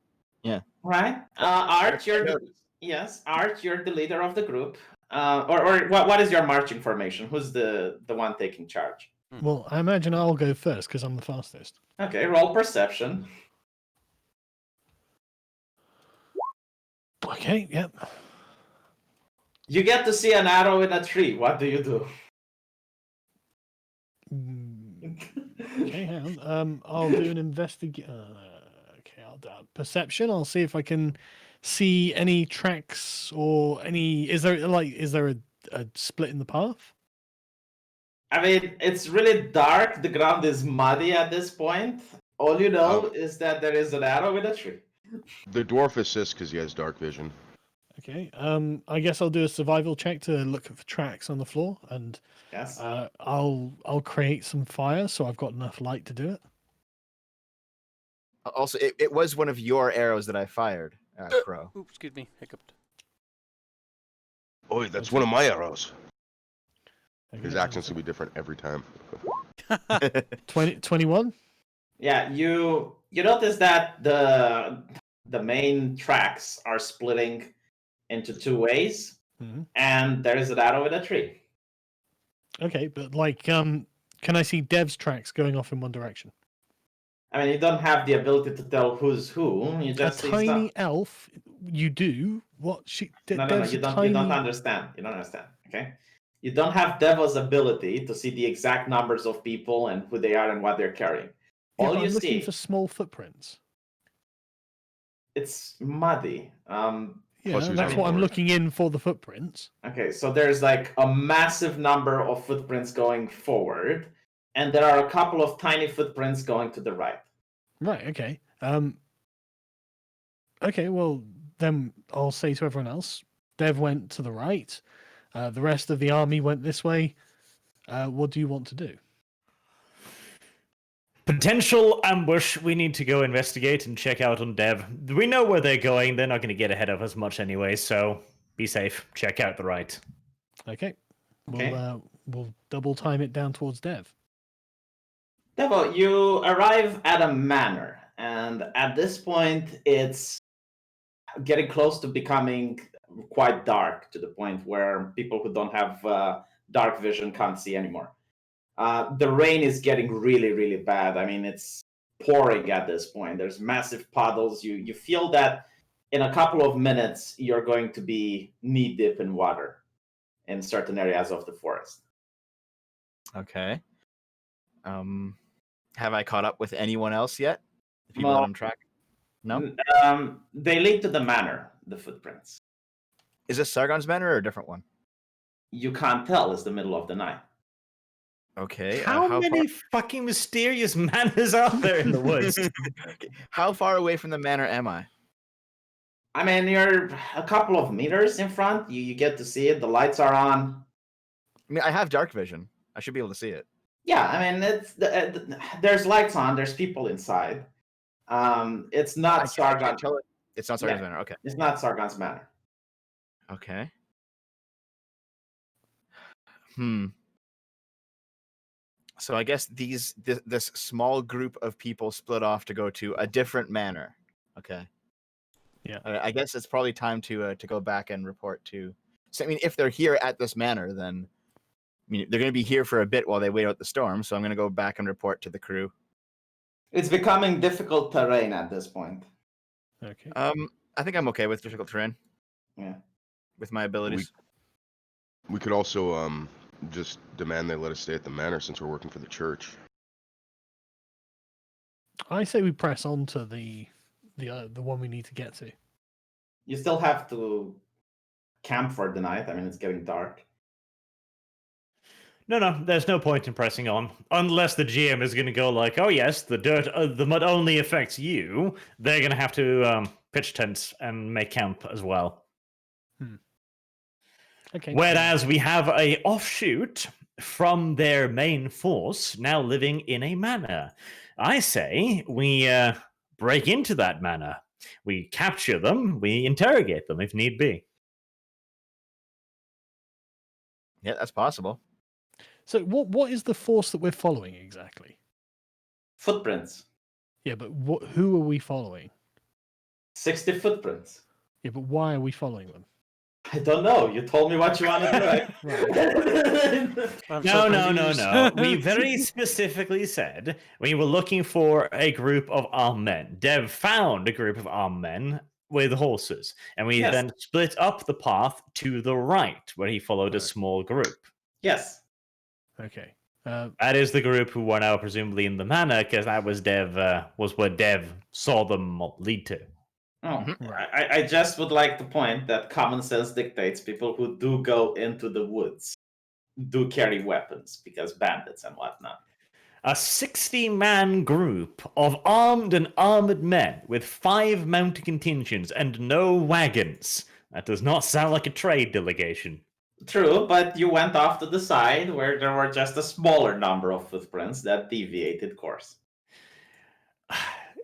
Right. Art, Art, you're the leader of the group. Or what is your marching formation? Who's the one taking charge? Well, I imagine I'll go first because I'm the fastest. Okay, roll perception. Okay, yep. You get to see an arrow in a tree. What do you do? Okay, hang on. I'll do an investigate. Okay, I'll do perception. I'll see if I can see any tracks or any. Is there a split in the path? I mean, it's really dark. The ground is muddy at this point. All you know is that there is an arrow in a tree. The dwarf assists because he has dark vision. Okay. I guess I'll do a survival check to look for tracks on the floor, and Yes. I'll create some fire so I've got enough light to do it. Also, it was one of your arrows that I fired, Crow. Oops, excuse me, hiccuped. Oh, that's one of my arrows. Okay, His accents will be different every time. 21. Yeah, you notice that the main tracks are splitting into two ways, and there is an arrow in a tree. Okay, but can I see Dev's tracks going off in one direction? I mean, you don't have the ability to tell who's who. You just A see tiny stuff. elf. You do what? No, Dev's you a don't. tiny... You don't understand. You don't understand. Okay. You don't have Devil's ability to see the exact numbers of people and who they are and what they're carrying. Yeah, All but you I'm looking see, for small footprints. it's muddy. Yeah, Plus he was that's on what I'm board. looking in for, the footprints. Okay, so there's like a massive number of footprints going forward, and there are a couple of tiny footprints going to the right. Right. Okay. Okay. Well, then I'll say to everyone else, Dev went to the right. The rest of the army went this way. What do you want to do? Potential ambush. We need to go investigate and check out on Dev. We know where they're going. They're not going to get ahead of us much anyway, so be safe. Check out the right. Okay. Okay. We'll double time it down towards Dev. Devil, you arrive at a manor, and at this point, it's getting close to becoming quite dark to the point where people who don't have dark vision can't see anymore. The rain is getting really, really bad. I mean, it's pouring at this point. There's massive puddles. You feel that in a couple of minutes, you're going to be knee-deep in water in certain areas of the forest. Okay. Have I caught up with anyone else yet? The people Well, that I'm tracking? No? They lead to the manor, the footprints. Is this Sargon's manor or a different one? You can't tell. It's the middle of the night. Okay. How many fucking mysterious manors are there in the woods? How far away from the manor am I? I mean, you're a couple of meters in front. You get to see it. The lights are on. I mean, I have dark vision. I should be able to see it. Yeah, I mean, there's lights on. There's people inside. It's not Sargon. It's not Sargon's manor. Okay. It's not Sargon's manor. Okay. So I guess this small group of people split off to go to a different manor. Okay. Yeah. I guess it's probably time to go back and report to. So I mean, if they're here at this manor, then I mean they're going to be here for a bit while they wait out the storm. So I'm going to go back and report to the crew. It's becoming difficult terrain at this point. Okay. I think I'm okay with difficult terrain. Yeah. With my abilities. We could also just demand they let us stay at the manor since we're working for the church. I say we press on to the one we need to get to. You still have to camp for the night. I mean, it's getting dark. No, there's no point in pressing on. Unless the GM is going to go like, oh yes, the mud only affects you. They're going to have to pitch tents and make camp as well. Okay. Whereas we have a offshoot from their main force now living in a manor. I say we break into that manor. We capture them. We interrogate them if need be. Yeah, that's possible. So what is the force that we're following exactly? Footprints. Yeah, but who are we following? 60 footprints. Yeah, but why are we following them? I don't know. You told me what you wanted to do. Right? I'm No, so no, no, confused. no. We very specifically said we were looking for a group of armed men. Dev found a group of armed men with horses, and we Yes. then split up the path to the right, where he followed a Right. small group. Yes. Okay. That is the group who were now presumably in the manor, because that was was what Dev saw them lead to. Oh, Right. I just would like to point that common sense dictates people who do go into the woods do carry weapons because bandits and whatnot. A 60-man group of armed and armored men with 5 mounted contingents and no wagons. That does not sound like a trade delegation. True, but you went off to the side where there were just a smaller number of footprints that deviated course.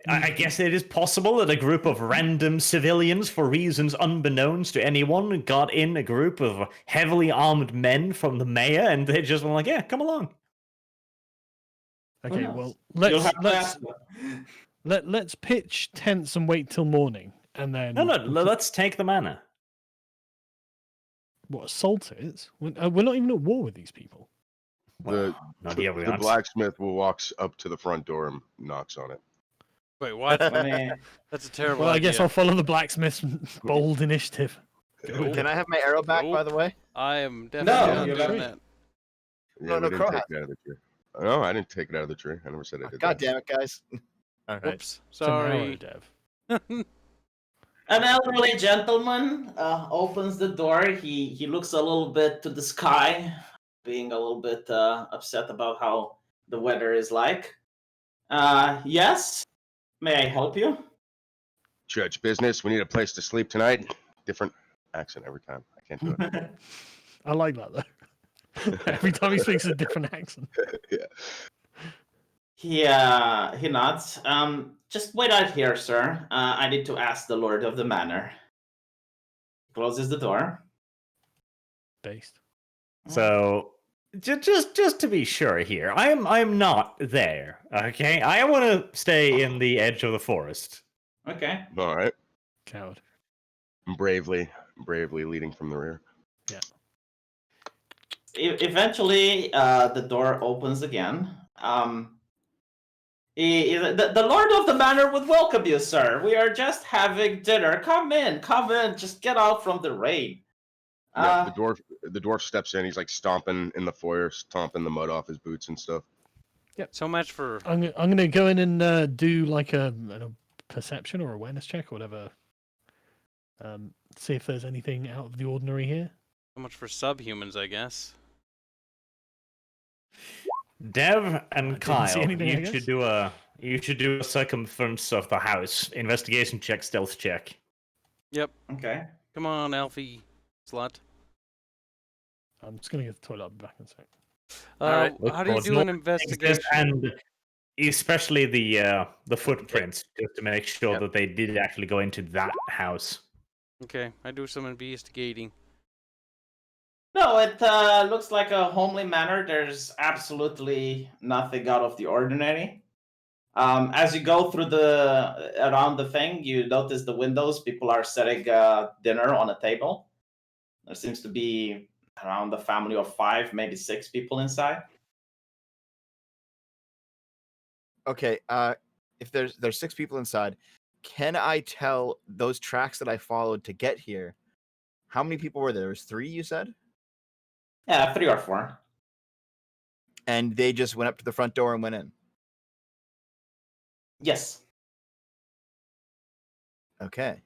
I guess it is possible that a group of random civilians, for reasons unbeknownst to anyone, got in a group of heavily armed men from the mayor, and they just were like, "Yeah, come along." Who Okay. knows? Well, You'll have to let's ask them. let's pitch tents and wait till morning, and then No, let's take the manor. what assault it is? We're not even at war with these people. The Not yet, we the aren't. blacksmith walks up to the front door and knocks on it. Wait, what? Let me- That's a terrible Well, I idea. guess I'll follow the blacksmith's bold initiative. Can I have my arrow back, by the way? I am No, definitely not you doing gotta- that. Yeah, No, we didn't Crow take hat. it out of the tree. No, I didn't take it out of the tree. I never said I did God that. damn it, guys. All right. Whoops. It's an arrow, Sorry. Dev. An elderly gentleman opens the door. He looks a little bit to the sky, being a little bit upset about how the weather is like. Yes? May I help you? Church business. We need a place to sleep tonight. Different accent every time. I can't do it. I like that though. Every time he speaks a different accent. Yeah. He nods. Just wait out here, sir. I need to ask the lord of the manor. Closes the door. Based. So, just to be sure here, I'm not there. Okay, I want to stay in the edge of the forest. Okay. All right. Coward. Bravely leading from the rear. Eventually, the door opens again. The lord of the manor would welcome you, sir. We are just having dinner. Come in. Just get out from the rain. Yeah, the dwarf steps in. He's like stomping in the foyer, stomping the mud off his boots and stuff. So much for I'm gonna go in and do like a perception or awareness check or whatever. See if there's anything out of the ordinary here. subhumans, I guess. Dev and didn't Kyle, see anything, I you guess. should do a circumference of the house, investigation check, stealth check. Yep. Okay. Come on, Alfie slut. I'm just gonna get the toilet. I'll be back in a sec. Alright. Look How do you for do an no investigation? and especially the footprints, just to make sure that they did actually go into that house. Okay, I do some investigating. No, it looks like a homely manor. There's absolutely nothing out of the ordinary. As you go through around the thing, you notice the windows. People are setting dinner on a table. There seems to be around a family of 5, maybe 6 people inside. Okay. If there's 6 people inside, can I tell those tracks that I followed to get here? How many people were there? There was 3, you said, Yeah, 3 or 4. and they just went up to the front door and went in. Yes. Okay.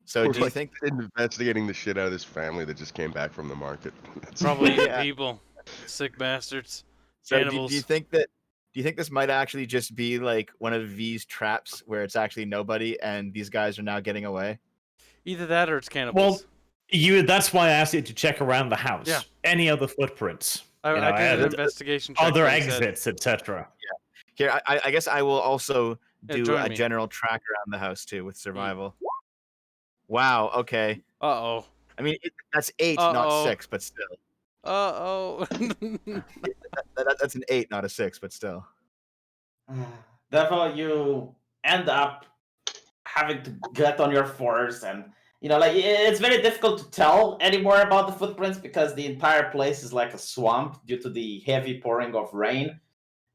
So We're do you like think? investigating the shit out of this family that just came back from the market? Probably Yeah. people. Sick bastards. So Cannibals. do you think that? Do you think this might actually just be like one of V's traps where it's actually nobody and these guys are now getting away? Either that or it's cannibals. Well, That's why I asked you to check around the house. Yeah. Any other footprints? I You know, did an added investigation check. other that said- exits, etc. Here, I guess I will also Yeah, do join a me. general track around the house too with survival. Wow. Okay. Uh-oh. I mean, that's 8, Uh-oh. not 6, but still. Uh-oh. That's an 8, not a 6, but still. Therefore, you end up having to get on your force, and like it's very difficult to tell anymore about the footprints because the entire place is like a swamp due to the heavy pouring of rain,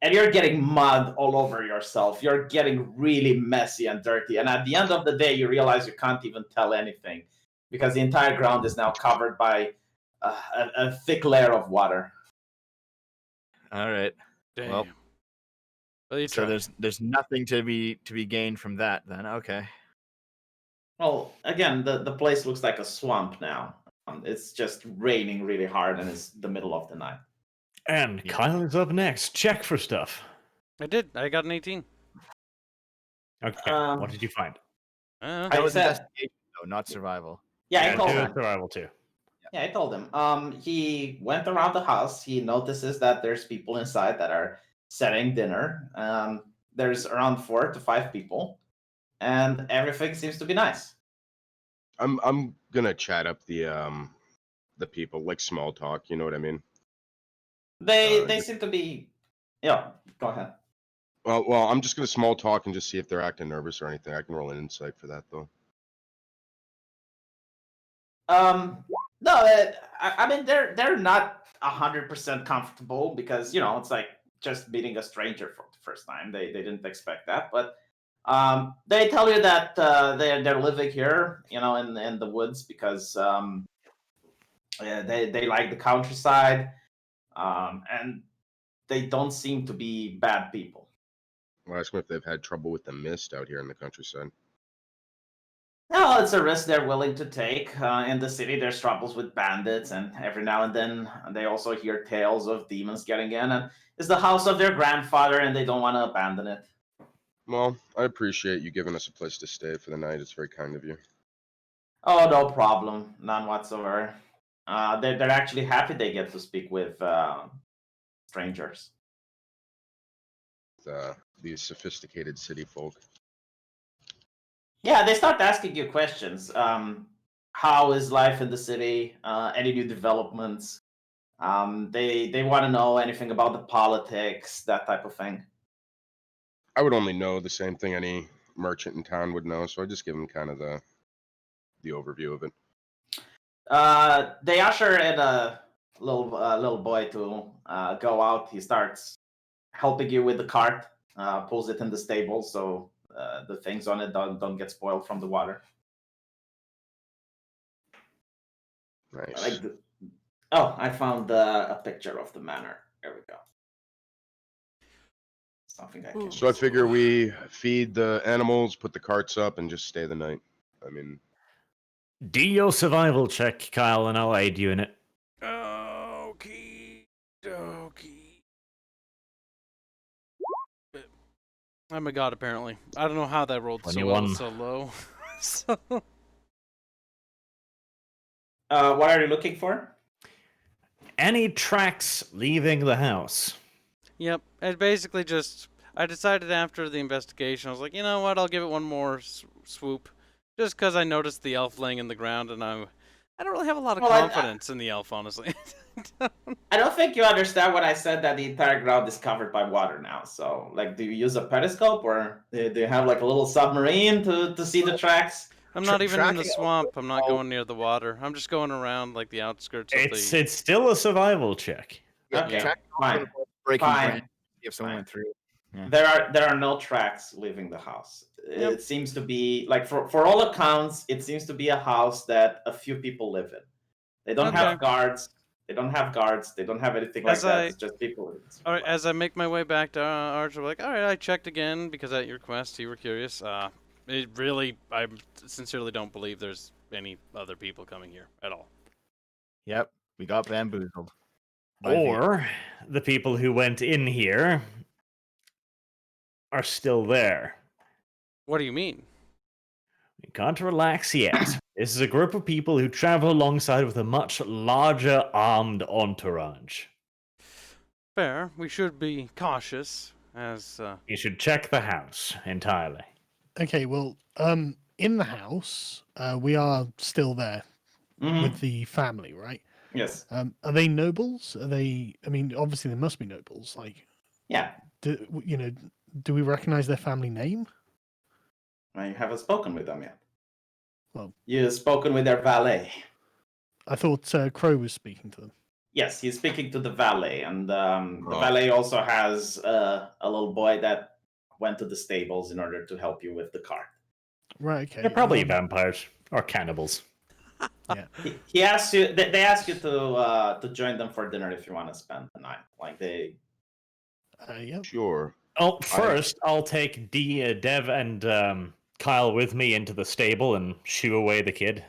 and you're getting mud all over yourself. You're getting really messy and dirty, and at the end of the day, you realize you can't even tell anything because the entire ground is now covered by a thick layer of water. All right. Damn. Well, Well, you so tried. there's nothing to be gained from that then. Okay. Well, again, the place looks like a swamp now. It's just raining really hard, and it's the middle of the night. And Kyle is up next. Check for stuff. I did. I got an 18. Okay, what did you find? Uh, That was said- investigation, though, not survival. Yeah, I do told a him. survival too. Yeah, I told him. He went around the house. He notices that there's people inside that are setting dinner. There's around 4 to 5 people, and everything seems to be nice. I'm gonna chat up the people, like small talk. You know what I mean? They seem to be. Yeah, go ahead. Well, I'm just gonna small talk and just see if they're acting nervous or anything. I can roll an insight for that though. No, I mean they're not 100% comfortable because it's like just meeting a stranger for the first time. They didn't expect that, but they tell you that they're living here, in the woods because they like the countryside, and they don't seem to be bad people. I'll ask them if they've had trouble with the mist out here in the countryside. No, it's a risk they're willing to take. In the city, there's troubles with bandits, and every now and then they also hear tales of demons getting in. And it's the house of their grandfather, and they don't want to abandon it. Well, I appreciate you giving us a place to stay for the night. It's very kind of you. Oh, no problem, none whatsoever. They're actually happy they get to speak with strangers. These sophisticated city folk. Yeah, they start asking you questions. How is life in the city? Any new developments? They want to know anything about the politics, that type of thing. I would only know the same thing any merchant in town would know, so I just give them kind of the overview of it. They usher in a little boy to go out. He starts helping you with the cart, pulls it in the stable so the things on it don't get spoiled from the water. Nice. I found a picture of the manor. There we go. Something I can. So I figure we feed the animals, put the carts up, and just stay the night. I mean, Do your survival check, Kyle, and I'll aid you in it. Okie dokie. I'm a god, apparently. I don't know how that rolled so well, 21. so low. So, What are you looking for? Any tracks leaving the house? yep. It basically just... I decided after the investigation, I was like, you know what, I'll give it one more swoop. Just because I noticed the elf laying in the ground, and I don't really have a lot of Well, I- confidence in the elf, honestly. I don't think you understand when I said that the entire ground is covered by water now. So, like, do you use a periscope or do you have like a little submarine to see the tracks? I'm not even in the tracking swamp. I'm not going near the water. I'm just going around, like, the outskirts of the... It's still a survival check. Okay, Track fine. breaking Fine. branch, see if someone Fine. went through. There are no tracks leaving the house. Yep. It seems to be like for all accounts, it seems to be a house that a few people live in. They don't have Okay. guards. They don't have guards. They don't have anything like As that. I- It's just people. All right, as I make my way back to Archer, like, all right, I checked again because at your request, you were curious. I sincerely don't believe there's any other people coming here at all. Yep, we got bamboozled. By the- Or the people who went in here are still there. What do you mean? You can't relax yet. This is a group of people who travel alongside with a much larger armed entourage. Fair. We should be cautious, as You should check the house entirely. Okay, well, in the house, we are still there Mhm. with the family, right? Yes. Are they nobles? Are they? I mean, obviously they must be nobles. Like, Yeah. do we recognize their family name? You haven't spoken with them yet. Well- You've spoken with their valet. I thought Crow was speaking to them. Yes, he's speaking to the valet, and the Oh. valet also has a little boy that went to the stables in order to help you with the cart. Right. Okay. They're probably vampires or cannibals. He asked you. They asked you to join them for dinner if you want to spend the night. Like they. Yeah. Sure. Oh, first I'll take Dev and Kyle with me into the stable and shoo away the kid.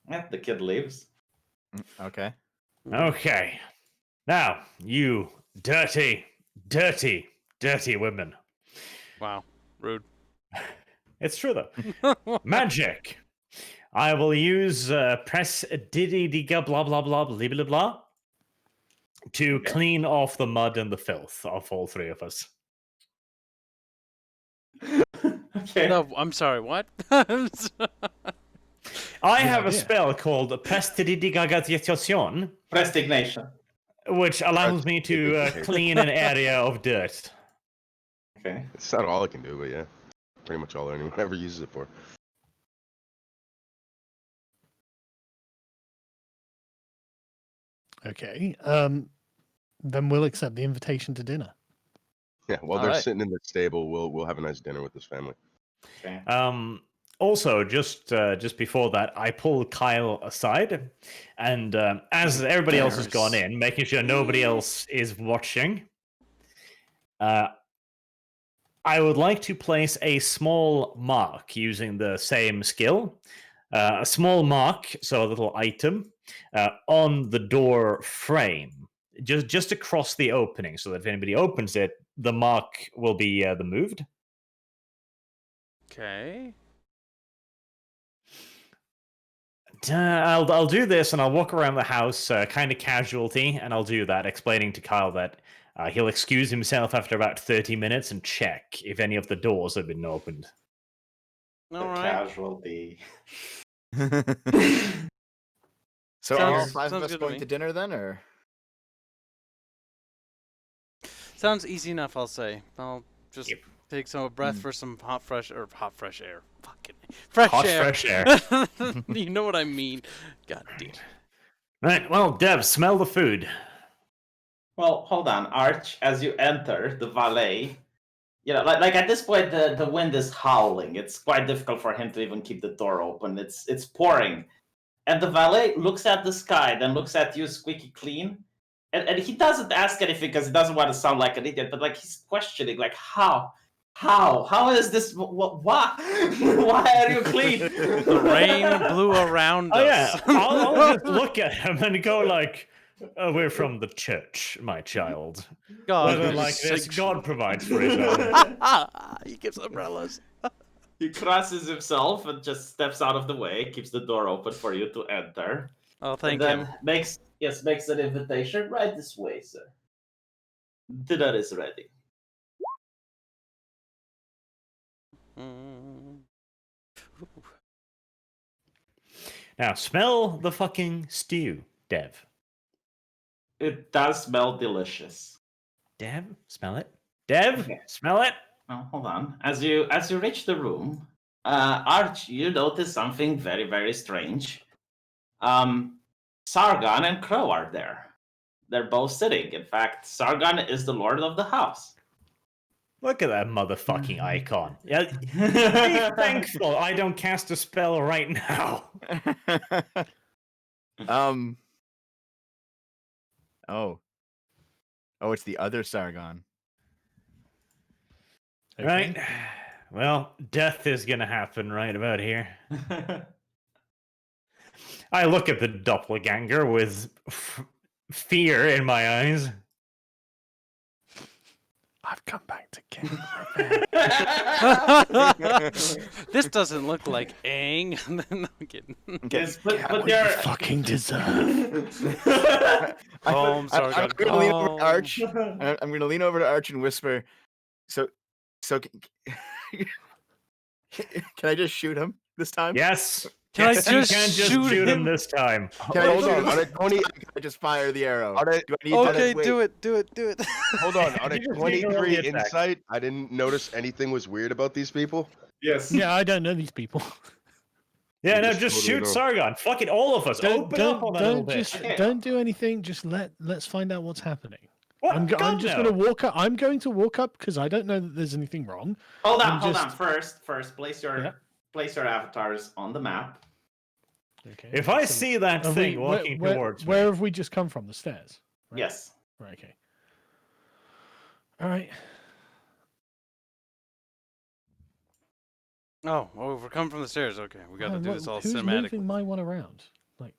Yeah, the kid leaves. Okay. Okay. Now, you dirty, dirty, dirty women. wow, rude. It's true though. Magic. I will use press diddy diga blah blah blah blah blah blah to Okay. clean off the mud and the filth of all three of us. Okay. No, I'm sorry. What? I have a idea. spell called Prestididigagation, Prestignation. which allows me to clean an area of dirt. Okay. It's not all I can do, but yeah. Pretty much all anyone ever uses it for. Okay. Then we'll accept the invitation to dinner. Yeah, while All they're right. sitting in the stable, we'll have a nice dinner with this family. Okay. Also, just before that, I pull Kyle aside, and as everybody else has gone in, making sure nobody else is watching, I would like to place a small mark using the same skill. A small mark, so a little item, on the door frame, just across the opening, so that if anybody opens it, the mark will be moved. Okay. I'll do this, and I'll walk around the house, kind of casualty, and I'll do that, explaining to Kyle that he'll excuse himself after about 30 minutes and check if any of the doors have been opened. The All right. casualty. So are all Sounds- 5 of sounds us good to going me. to dinner then, or? Sounds easy enough, I'll say. I'll just Yep. take some breath for some hot fresh air. Fucking fresh Hot, air. fresh air. You know what I mean. God damn. Right, well, Dev, smell the food. Well, hold on, Arch. As you enter, the valet, like at this point, the wind is howling. It's quite difficult for him to even keep the door open. It's pouring, and the valet looks at the sky, then looks at you, squeaky clean, and he doesn't ask anything because he doesn't want to sound like an idiot. But like he's questioning, like how is this? Why? Why are you clean? The rain blew around Oh, us. yeah, I'll just look at him and go like, we're from the church, my child. God, Whether like this, sakes. God provides for his own. He gives umbrellas. He crosses himself and just steps out of the way, keeps the door open for you to enter. Oh, thank and then you. makes an invitation. Right this way, sir. Dinner is ready. Mm. Now, smell the fucking stew, Dev. It does smell delicious. Dev, smell it. Dev, Okay. smell it. Now, hold on. As you reach the room, Arch, you notice something very, very strange. Sargon and Crow are there. They're both sitting. In fact, Sargon is the lord of the house. Look at that motherfucking icon. Yeah, be thankful I don't cast a spell right now. Oh. Oh, it's the other Sargon. Right? Well, death is gonna happen right about here. I look at the doppelganger with fear in my eyes. I've come back to get This doesn't look like Aang. No, I'm kidding. Yes, but what there you are fucking deserve. I'm sorry, I'm God. gonna lean over to Oh. Arch. I'm gonna lean over to Arch and whisper. So can I just shoot him this time? Yes. Can I Yes, you just can just shoot shoot him him? this time. Can I Hold shoot on, him? on a 20. Can I just fire the arrow? On a, Do I need Okay, wait. do it. hold on, on a You just need to roll 23 the attack. insight, I didn't notice anything was weird about these people. yes. Yeah, I don't know these people. Yeah, You no, just just totally shoot know. Sargon. Fuck it, all of us. Open up on that little bitch. Okay. Don't do anything. Just let's find out what's happening. What? I'm God, just no. gonna walk up. I'm going to walk up because I don't know that there's anything wrong. Hold on, I'm hold on. just- First, place your Yeah. avatars on the map. Okay. If I so see that have thing we- walking towards where me, have we just come from? The stairs. Right? Yes. Right. Okay. All right. Oh, we're coming from the stairs. Okay, we got to do this all Who's cinematic. moving my one around? Like,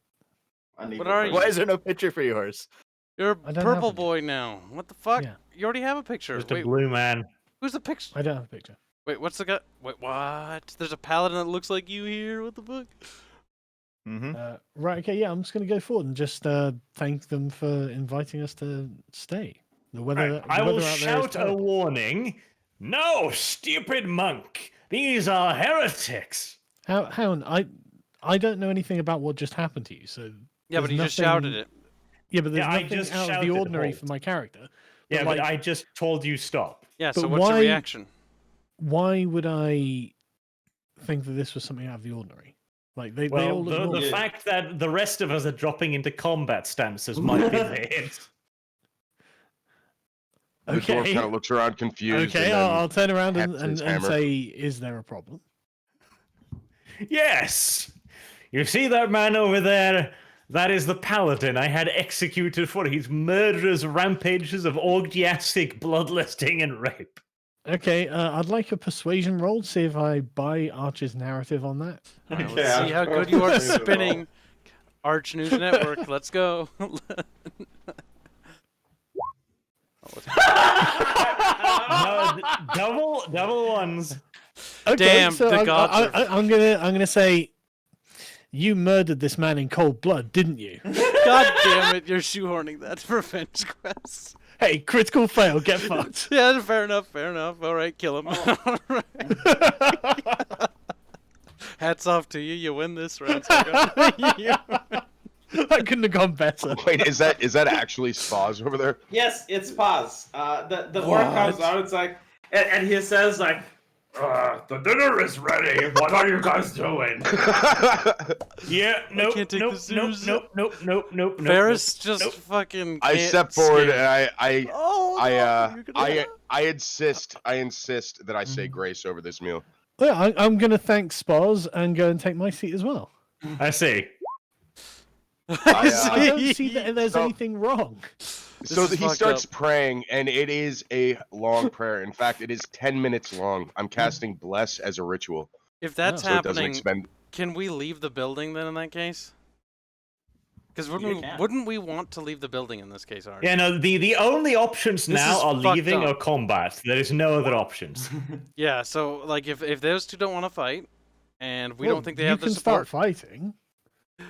I need What your are you? Why first- is there no picture for yours? You're a I don't have purple one yet. boy now. What the fuck? Yeah. You already have a picture. just a Wait, blue man. who's the picture? I don't have a picture. Wait, what's the guy? Wait, what? There's a paladin that looks like you here. What the fuck? Mm-hmm. Right. Okay. Yeah. I'm just gonna go forward and just thank them for inviting us to stay. The weather. Right, the I will weather out there is shout a terrible. warning. No, stupid monk. These are heretics. Hang on. I don't know anything about what just happened to you. So Yeah, but there's he just shouted nothing- it. Yeah, but there's Yeah, I nothing just out of shouted the ordinary halt. for my character. Yeah, but like, I just told you stop. Yeah, so But what's your why- reaction? why would I think that this was something out of the ordinary? Like they Well, all look the normal. Yeah. fact that the rest of us are dropping into combat stances might be the hint. The dwarf Okay. kind of looks around confused. Okay, and then I'll turn around taps and his hammer. say, is there a problem? Yes! You see that man over there? That is the paladin I had executed for his murderous rampages of orgiastic bloodlusting and rape. Okay, I'd like a persuasion roll to see if I buy Archer's narrative on that. Alright, Okay, let's see how good you are at I'll- spinning. Arch News Network, let's go. No, double ones. Okay, Damn, so the gods are- I'm gonna say, you murdered this man in cold blood, didn't you? God damn it, you're shoehorning that for Revenge Quest. Hey, critical fail, get fucked. Yeah, fair enough. All right, kill him. All right. Hats off to you. You win this round. Sargon. That couldn't have gone better. Wait, is that actually Spaz over there? Yes, it's pause. The orc comes out. It's like, and he says like, "The dinner is ready. What are you guys doing?" Yeah, nope, can't take nope, this nope, seriously. nope. Ferris just nope. fucking. I can't step forward stand- and Oh, no, you're gonna- I insist that I say grace over this meal. Yeah, I'm gonna thank Spaz and go and take my seat as well. I see. I don't see. see that there's No. anything wrong. So is he fucked starts up. praying, and it is a long prayer. In fact, it is 10 minutes long. I'm casting bless as a ritual, If that's so it doesn't happening, expend. can we leave the building then? In that case, because You can. wouldn't we want to leave the building in this case, Arch? Yeah, no, the only options This now is are fucked leaving up. or combat. There is no other options. Yeah. So like, if those two don't want to fight, and we Well, don't think they you have the can support, start fighting. we're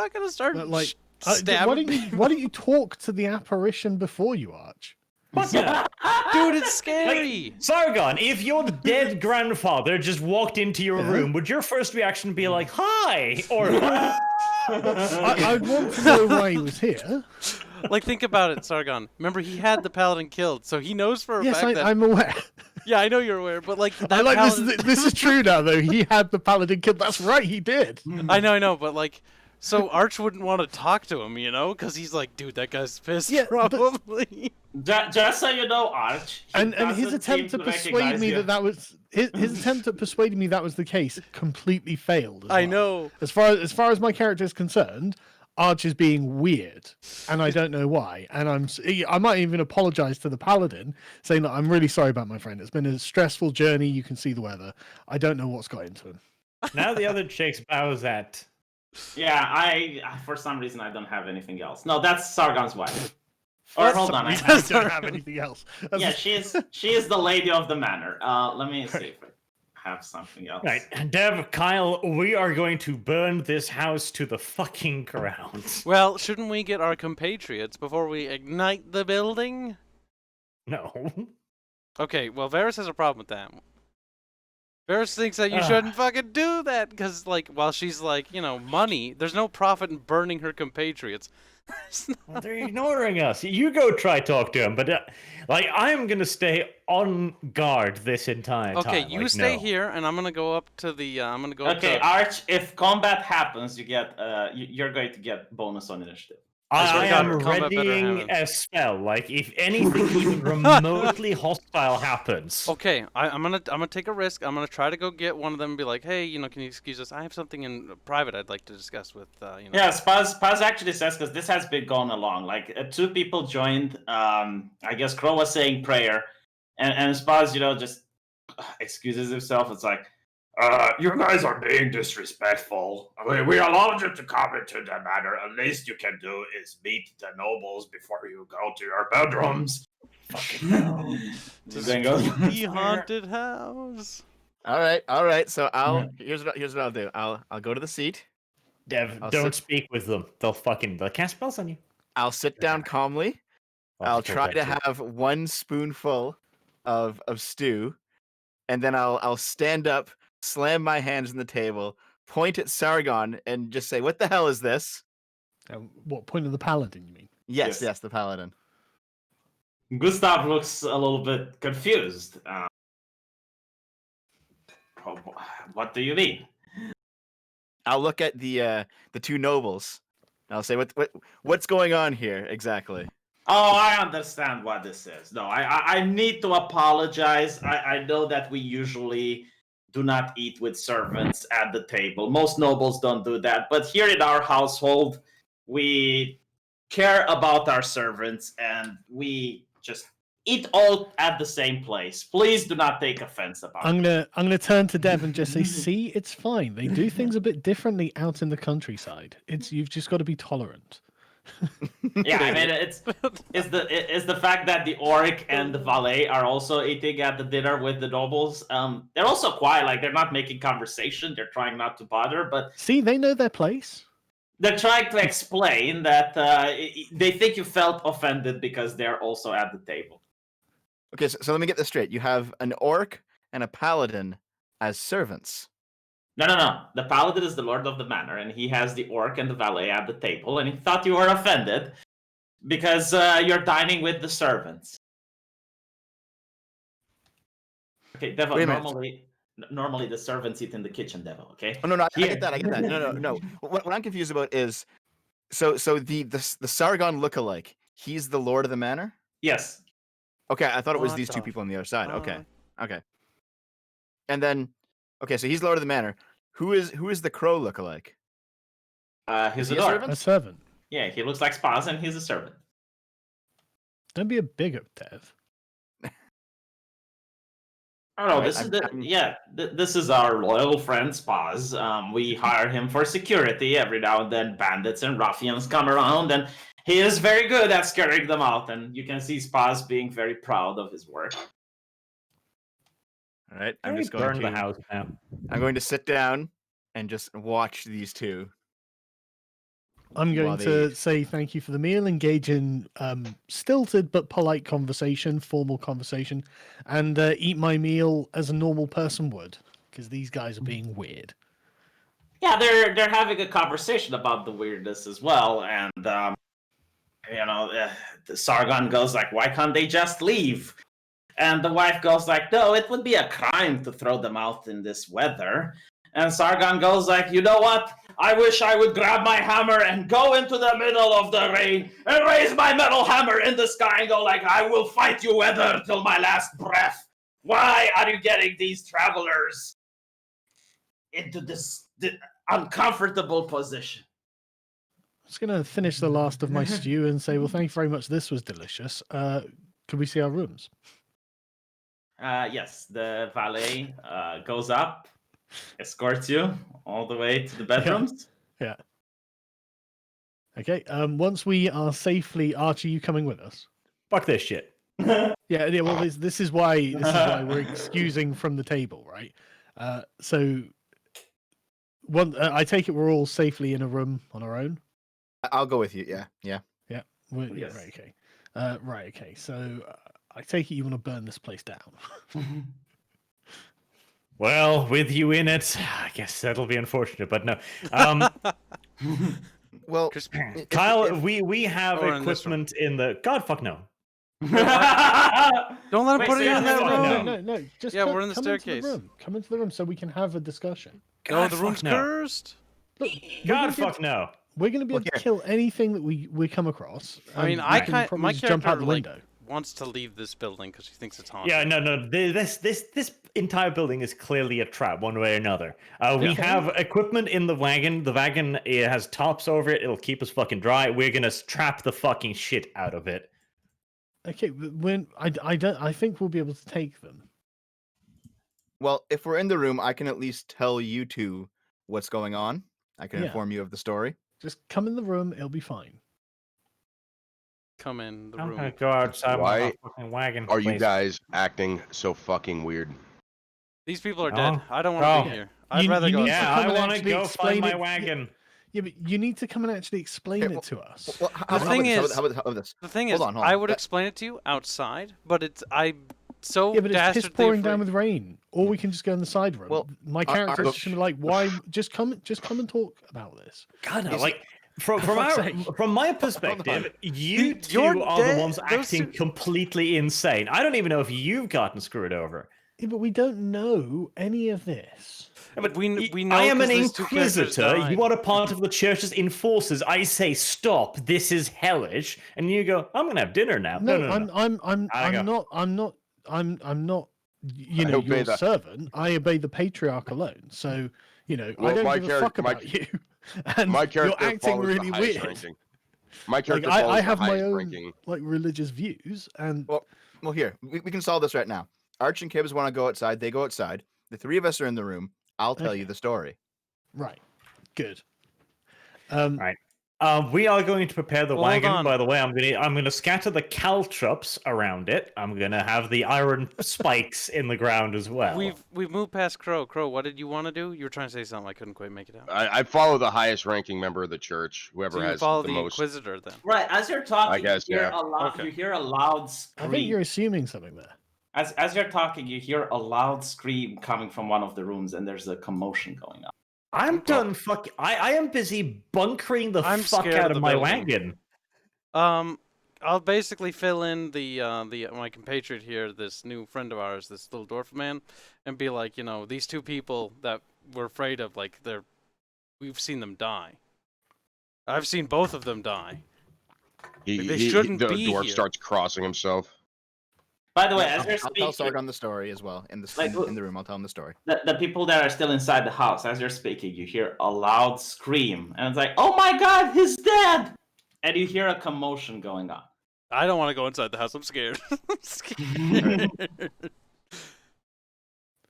not gonna start But, like, why stabbing. don't you talk to the apparition before you arch? What the? Dude, it's scary. Sargon, if your dead grandfather just walked into your room, would your first reaction be like, "Hi," or I want to know why he was here. Like, think about it, Sargon. Remember, he had the paladin killed, so he knows for a Yes, fact that. I'm aware. Yeah, I know you're aware, but like that I like paladin... this. This is true now, though. He had the paladin killed. That's right, he did. I know, but like, so Arch wouldn't want to talk to him, you know, because he's like, dude, that guy's pissed. Yeah, but- probably. Just so you know, Arch. he And his doesn't attempt seem to recognize persuade me you. that was his attempt at persuading me that was the case completely failed. As I well. know. As far as my character is concerned, Arch is being weird, and I don't know why. And I might even apologize to the paladin, saying that I'm really sorry about my friend. It's been a stressful journey. You can see the weather. I don't know what's got into him. now the other chicks bows at. Yeah, I for some reason I don't have anything else. No, that's Sargon's wife. Or hold on, We I don't have anything else. yeah, she is the lady of the manor. Let me see if I have something else. Right, Dev, Kyle, we are going to burn this house to the fucking ground. Well, shouldn't we get our compatriots before we ignite the building? No. Okay, well, Varys has a problem with that. Varys thinks that you Ah. shouldn't fucking do that, because, like, while she's like, money, there's no profit in burning her compatriots. Well, they're ignoring us. You go try talk to him, but I'm gonna stay on guard this entire time. Okay, you stay no. here, and I'm gonna go up to the. I'm gonna go. Up Okay, to... Arch. If combat happens, you get you're going to get bonus on initiative. I God, am combat better readying happen. a spell. Like, if anything even remotely hostile happens. Okay, I'm gonna take a risk. I'm gonna try to go get one of them and be like, hey, can you excuse us? I have something in private I'd like to discuss with. Yeah, Spaz actually says, because this has been going along. Like, two people joined. I guess Crow was saying prayer, and Spaz, just excuses himself. It's like, you guys are being disrespectful. I mean, we allowed you to come into the manor. At least you can do is meet the nobles before you go to your bedrooms. Fucking hell. The haunted house. All right. So here's what I'll do. I'll go to the seat. Dev, I'll don't sit- speak with them. They'll cast spells on you. I'll sit down calmly. I'll try to have one spoonful of stew, and then I'll stand up, slam my hands on the table, point at Sargon, and just say, "What the hell is this?" What point of the paladin, you mean? Yes, Yes. the paladin. Gustav looks a little bit confused. What do you mean? I'll look at the two nobles. I'll say, "What's going on here exactly?" Oh, I understand what this is. No, I need to apologize. I know that we usually do not eat with servants at the table. Most nobles don't do that. But here in our household, we care about our servants and we just eat all at the same place. Please do not take offense about it. I'm gonna turn to Dev and just say, see, it's fine. They do things a bit differently out in the countryside. You've just got to be tolerant. Yeah, I mean, it's the fact that the orc and the valet are also eating at the dinner with the nobles. They're also quiet, like they're not making conversation. They're trying not to bother, but See, they know their place. they're trying to explain that they think you felt offended because they're also at the table. Okay, so let me get this straight. You have an orc and a paladin as servants. No. The paladin is the lord of the manor, and he has the orc and the valet at the table, and he thought you were offended because you're dining with the servants. Okay, Devo, Wait a minute. normally the servants eat in the kitchen, Devo, okay? Oh no, I Here. get that. No. What I'm confused about is, so the Sargon lookalike. He's the lord of the manor. Yes. Okay, I thought it was What these two the people on the other side. Okay, fuck? okay. And then, so he's lord of the manor. Who is the crow lookalike? He's he a a dwarf. servant? A servant. Yeah, he looks like Spaz, and he's a servant. Don't be a bigot, Dev. Oh no, Right, this is I'm- this is our loyal friend Spaz. We hire him for security. Every now and then bandits and ruffians come around, and he is very good at scaring them out. And you can see Spaz being very proud of his work. All right, I'm Hey, just going burn to the house now. I'm going to sit down and just watch these two. I'm going While they to eat. say thank you for the meal, engage in stilted but polite conversation, formal conversation, and eat my meal as a normal person would, because these guys are being weird. Yeah, they're having a conversation about the weirdness as well, and the Sargon goes like, "Why can't they just leave?" And the wife goes like, "No, it would be a crime to throw them out in this weather." And Sargon goes like, "You know what? I wish I would grab my hammer and go into the middle of the rain and raise my metal hammer in the sky and go like, I will fight you weather till my last breath. Why are you getting these travelers into this uncomfortable position?" I'm just going to finish the last of my stew and say, well, thank you very much. This was delicious. Could we see our rooms? Yes, the valet goes up, escorts you all the way to the bedrooms. Yeah. Okay. Once we are safely, Archie, you coming with us? Fuck this shit. Yeah. Yeah. Well, this is why we're excusing from the table, right? So, I take it we're all safely in a room on our own. I'll go with you. Yeah. Yeah. Yes. Right. Okay. Right. Okay. So, I take it you want to burn this place down. Well, with you in it, I guess that'll be unfortunate, but no. Well, Crispy. Kyle, we have Or in this room. equipment in the. God, fuck no. Don't let him Wait, put so it in that's that what- room. No. Just Yeah, we're in the come staircase. Into the room. Come into the room so we can have a discussion. No, God, the fuck room's no. cursed. Look, God, fuck no. we're going to be able to Look kill anything that we come across. I mean, and I we can can't. probably My just jump out character the like window. wants to leave this building because she thinks it's haunted. Yeah, no. This entire building is clearly a trap, one way or another. We Yeah. have equipment in the wagon. The wagon it has tops over it. It'll keep us fucking dry. We're gonna trap the fucking shit out of it. Okay, but when I think we'll be able to take them. well, if we're in the room, I can at least tell you two what's going on. I can Yeah. inform you of the story. Just come in the room; it'll be fine. Come in the I'm room. gonna go outside Why my fucking wagon. Are you please. guys acting so fucking weird? These people are Oh. dead. I don't want to be Oh. here. I'd rather you go need to outside. Yeah, come I and want to actually go explain find my it- wagon. Yeah, but you need to come and actually explain Okay, it to us. Well, The thing is- how about this? The thing Hold is, on, hold I on. would That- explain it to you outside, but I'm so Yeah, but it's piss dastardly pouring down afraid- with rain. Or we can just go in the side room. Well, My Ar- character's Arch- just gonna be like, why? Just come and talk about this. God, no, Is- like from fuck's our sake. from my on. perspective, you The- two you're are the dead- ones those acting two- completely insane. I don't even know if you've gotten screwed over. Yeah, but we don't know any of this. Yeah, but We know I am an 'cause these two characters inquisitor. You died. are a part of the church's enforcers. I say stop. This is hellish, and you go, I'm gonna have dinner now. No. I'm not. You I know, obey your the- servant. I obey the patriarch alone. So you know, I Well, don't my give a charac- fuck my- about you. And My character you're acting follows really the highest weird. ranking. My Like character I follows have the my highest own ranking. like religious views, and Well, here we can solve this right now. Arch and Kibbs want to go outside. They go outside. The three of us are in the room. I'll tell you Okay. the story. right, good. Right. We are going to prepare the Well, hold wagon. on. By the way, I'm gonna scatter the caltrops around it. I'm gonna have the iron spikes in the ground as well. We've moved past Crow. Crow, what did you want to do? You were trying to say something. I couldn't quite make it out. I follow the highest ranking member of the church, whoever So you has follow the the most. Inquisitor then. Right, as you're talking, I guess, you hear yeah. a loud, Okay. you hear a loud I scream. think you're assuming something there. As you're talking, you hear a loud scream coming from one of the rooms, and there's a commotion going on. I'm done. Fuck. I am busy bunkering the I'm fuck scared out of of the my building. wagon. I'll basically fill in the my compatriot here, this new friend of ours, this little dwarf man, and be like, you know, these two people that we're afraid of, like we've seen them die. I've seen both of them die. They shouldn't the be dwarf here. starts crossing himself. By the way, as you're I'll tell speaking, Sargon the story as well in Like, the room. I'll tell him the story. the people that are still inside the house, as you're speaking, you hear a loud scream, and it's like, "Oh my God, he's dead!" And you hear a commotion going on. I don't want to go inside the house. I'm scared. I'm scared.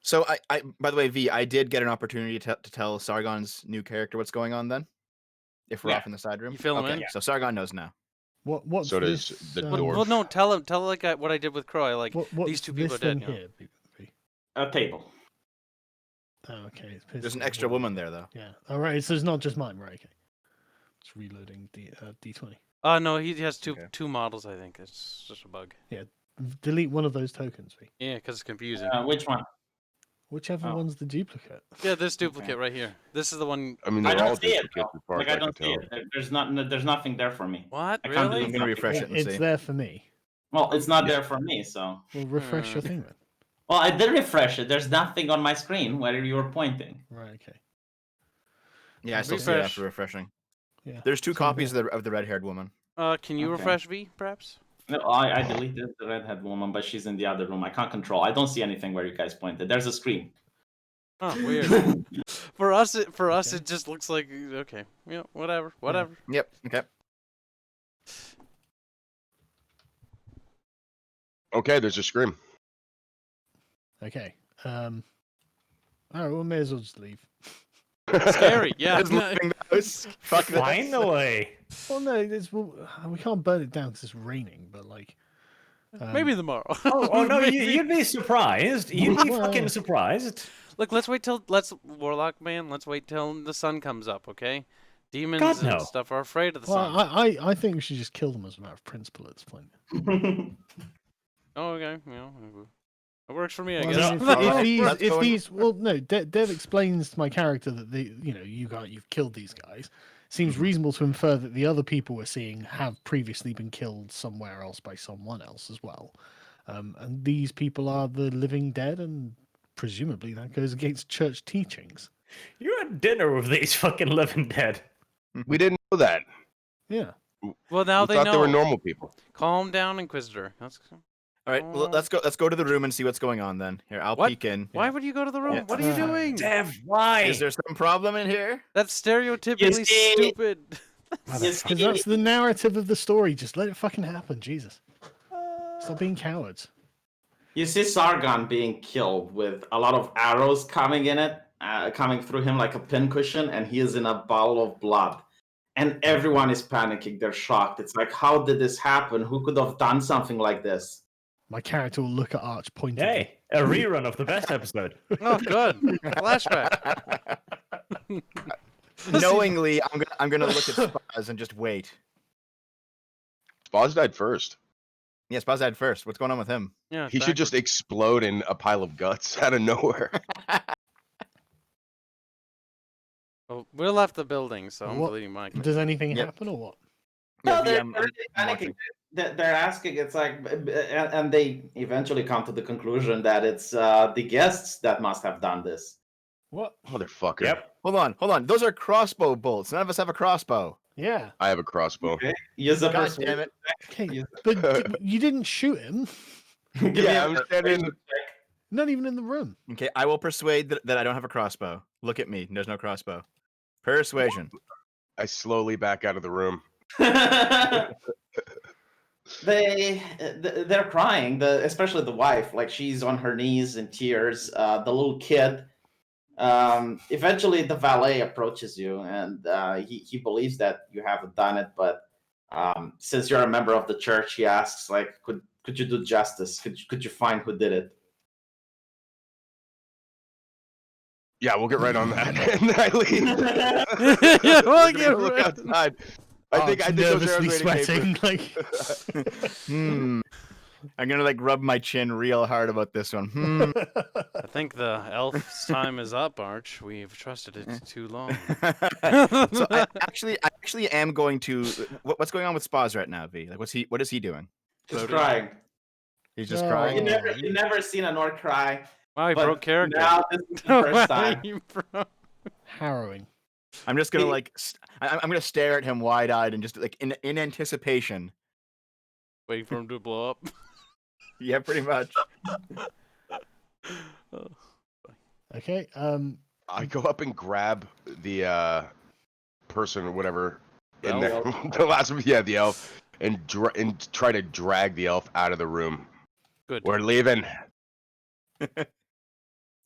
So I by the way, V, I did get an opportunity to tell Sargon's new character what's going on. Then, if we're Yeah. off in the side room, You fill him okay, in? So Sargon knows now. What's So does this, the well, dwarf. well, no, tell him what I did with Crow. I like what's these two people are this dead. thing You know? here? B? A table. Oh, okay. It's There's an pissed extra off. woman there though. Yeah. All right. So it's not just mine, right? Okay. It's reloading D20. No, he has Okay. two models. I think it's just a bug. Delete one of those tokens, V. Yeah, because it's confusing. Which one? Whichever Oh. one's the duplicate. Yeah, this duplicate right here. This is the one. I mean, I they're don't all see it. duplicates Though. as far Like as I I can don't see tell. it. There's nothing there for me. What? I can't do Really? I'm gonna refresh it and It's see. there for me. Well, it's not there for me, so. Well, refresh your Hmm. thing then. Well, I did refresh it. There's nothing on my screen where you were pointing. Right. Okay. Yeah, I still see it Refresh. after refreshing. Yeah. There's two Same copies here. of the red-haired woman. Can you Okay. refresh V, perhaps? No, I deleted the redhead woman, but she's in the other room. I can't control. I don't see anything where you guys pointed. There's a screen. Oh, weird. For us, Okay. it just looks like okay. Yeah, whatever. Yep. Okay. Okay, there's a scream. Okay. All right. We may as well just leave. Scary, yeah. Just leaving the house. Fuck this. Finally. Well, no, we can't burn it down because it's raining. But like, Maybe tomorrow. Oh no, Maybe. you'd be surprised. You'd be Well. fucking surprised. Look, let's wait till Warlock man. Let's wait till the sun comes up, okay? Demons God, and no. stuff are afraid of the well, sun. I think we should just kill them as a matter of principle at this point. Oh, okay, it works for me, I Well, guess. I mean, Let's if go these, well, no, Dev explains to my character that you've killed these guys. Seems reasonable to infer that the other people we're seeing have previously been killed somewhere else by someone else as well, and these people are the living dead, and presumably that goes against church teachings. You had dinner with these fucking living dead. We didn't know that. Yeah. Well, now We they thought know. they were normal people. Calm down, Inquisitor. All right, well, let's go to the room and see what's going on then. Here, I'll What? peek in. Why would you go to the room? Yeah. What are you doing? Dev, why? Is there some problem in here? That's stereotypically see- stupid. Because that's the narrative of the story. Just let it fucking happen, Jesus. Stop being cowards. You see Sargon being killed with a lot of arrows coming in it, coming through him like a pincushion, and he is in a bottle of blood. And everyone is panicking. They're shocked. It's like, how did this happen? Who could have done something like this? My character will look at Arch pointedly. Hey, a rerun of the best episode. Oh, good. Flashback. Knowingly, I'm gonna look at Spaz and just wait. Spaz died first. Yeah, Spaz died first. What's going on with him? Yeah, He should just explode in a pile of guts out of nowhere. Well, we left the building, so I'm What- deleting my. Does anything Yep. happen or what? No, Yeah, they're I'm already panicking. watching. They're asking. It's like, and they eventually come to the conclusion that it's the guests that must have done this. What? Motherfucker. Yep. Hold on. Those are crossbow bolts. None of us have a crossbow. Yeah. I have a crossbow. Okay. Use a God persuasion damn it. Okay. You- But you didn't shoot him. Give me Yeah, a I'm standing. persuasion Not even in the room. Okay, I will persuade that I don't have a crossbow. Look at me. There's no crossbow. Persuasion. I slowly back out of the room. check. They're crying. Especially the wife. Like she's on her knees in tears. The little kid. Eventually, the valet approaches you, and he believes that you haven't done it. But since you're a member of the church, he asks, like, could you do justice? Could you find who did it? Yeah, we'll get right on that. And then I leave. Yeah, we'll I'm get gonna look right- outside. I think those nervously arrows already came sweating. through. Like, I'm gonna like rub my chin real hard about this one. I think the elf's time is up, Arch. We've trusted it too long. So I actually am going to. What's going on with Spaz right now, V? Like, what is he doing? Just Floating. crying. He's just No. crying. You never seen an orc cry. Wow, he But broke character. Now this is the first Wow, time. he broke- harrowing. I'm just gonna like. I'm gonna stare at him wide-eyed and just like in anticipation. Waiting for him to blow up. Yeah, pretty much. Okay. I go up and grab the person or whatever The in there. The last one, yeah, the elf, and try to drag the elf out of the room. Good. We're leaving.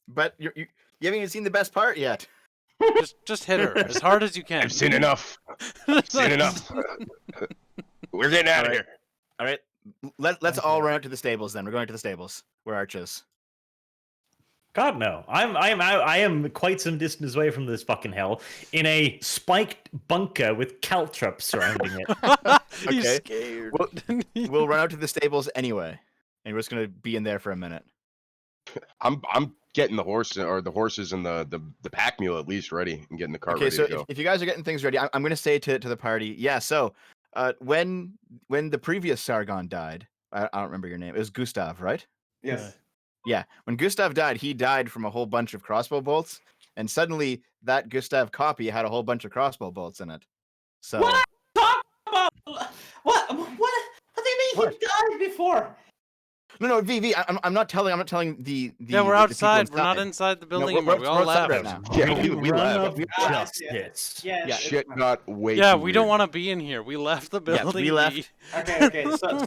But you haven't even seen the best part yet. Just hit her as hard as you can. I've seen enough. Seen enough. We're getting out of Alright. here. All right, let's all run out to the stables. Then we're going to the stables where Arch is. God no! I am quite some distance away from this fucking hell in a spiked bunker with caltrops surrounding it. He's Okay. scared. We'll run out to the stables anyway, and we're just gonna be in there for a minute. I'm getting the horse or the horses and the pack mule at least ready and getting the cart Okay, ready so to go. if you guys are getting things ready, I'm gonna say to the party, yeah. So, when the previous Sargon died, I don't remember your name. It was Gustav, right? Yes. Yeah. When Gustav died, he died from a whole bunch of crossbow bolts, and suddenly that Gustav copy had a whole bunch of crossbow bolts in it. So. What? Talk about what? What do you mean What? he died before? No, V. I'm not telling the. Yeah, we're the people outside. We're not inside. inside the building we're- anymore. We we're all outside left. right now. Yeah, we Run left. of Yeah. justice. Yeah. Yeah. it's Shit fine. got way Yeah, too we don't weird. want to be in here. We left the Yeah, building. we left. Okay. So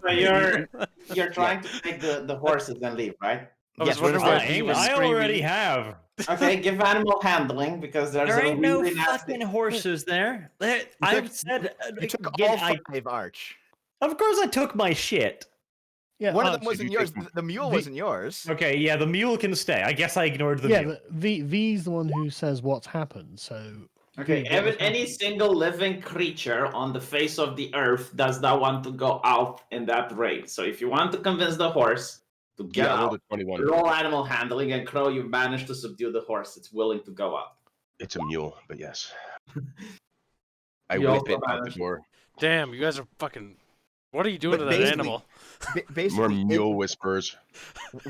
you're trying to take the horses and leave, right? I was Yes, we're wondering just why like- he I was already screaming. have. Okay, give animal handling because there's There a ain't no really nasty. fucking horses there. I said, You took again, all 5, Arch. of course I took my shit. Yeah, One of Arch, them wasn't you yours. take The mule the- wasn't yours. Okay, yeah, the mule can stay. I guess I ignored the yeah, mule. V's the one who says what's happened. So Okay, V, what has any happened? single living creature on the face of the earth does not want to go out in that raid. So if you want to convince the horse to get Yeah, I rolled out, a 21. roll animal handling, and Crow, you managed to subdue the horse. It's willing to go out. It's a mule, but yes. I You whip also it out the managed- door. Damn, you guys are fucking. What are you doing But to that basically- animal? More Basically, mule whispers.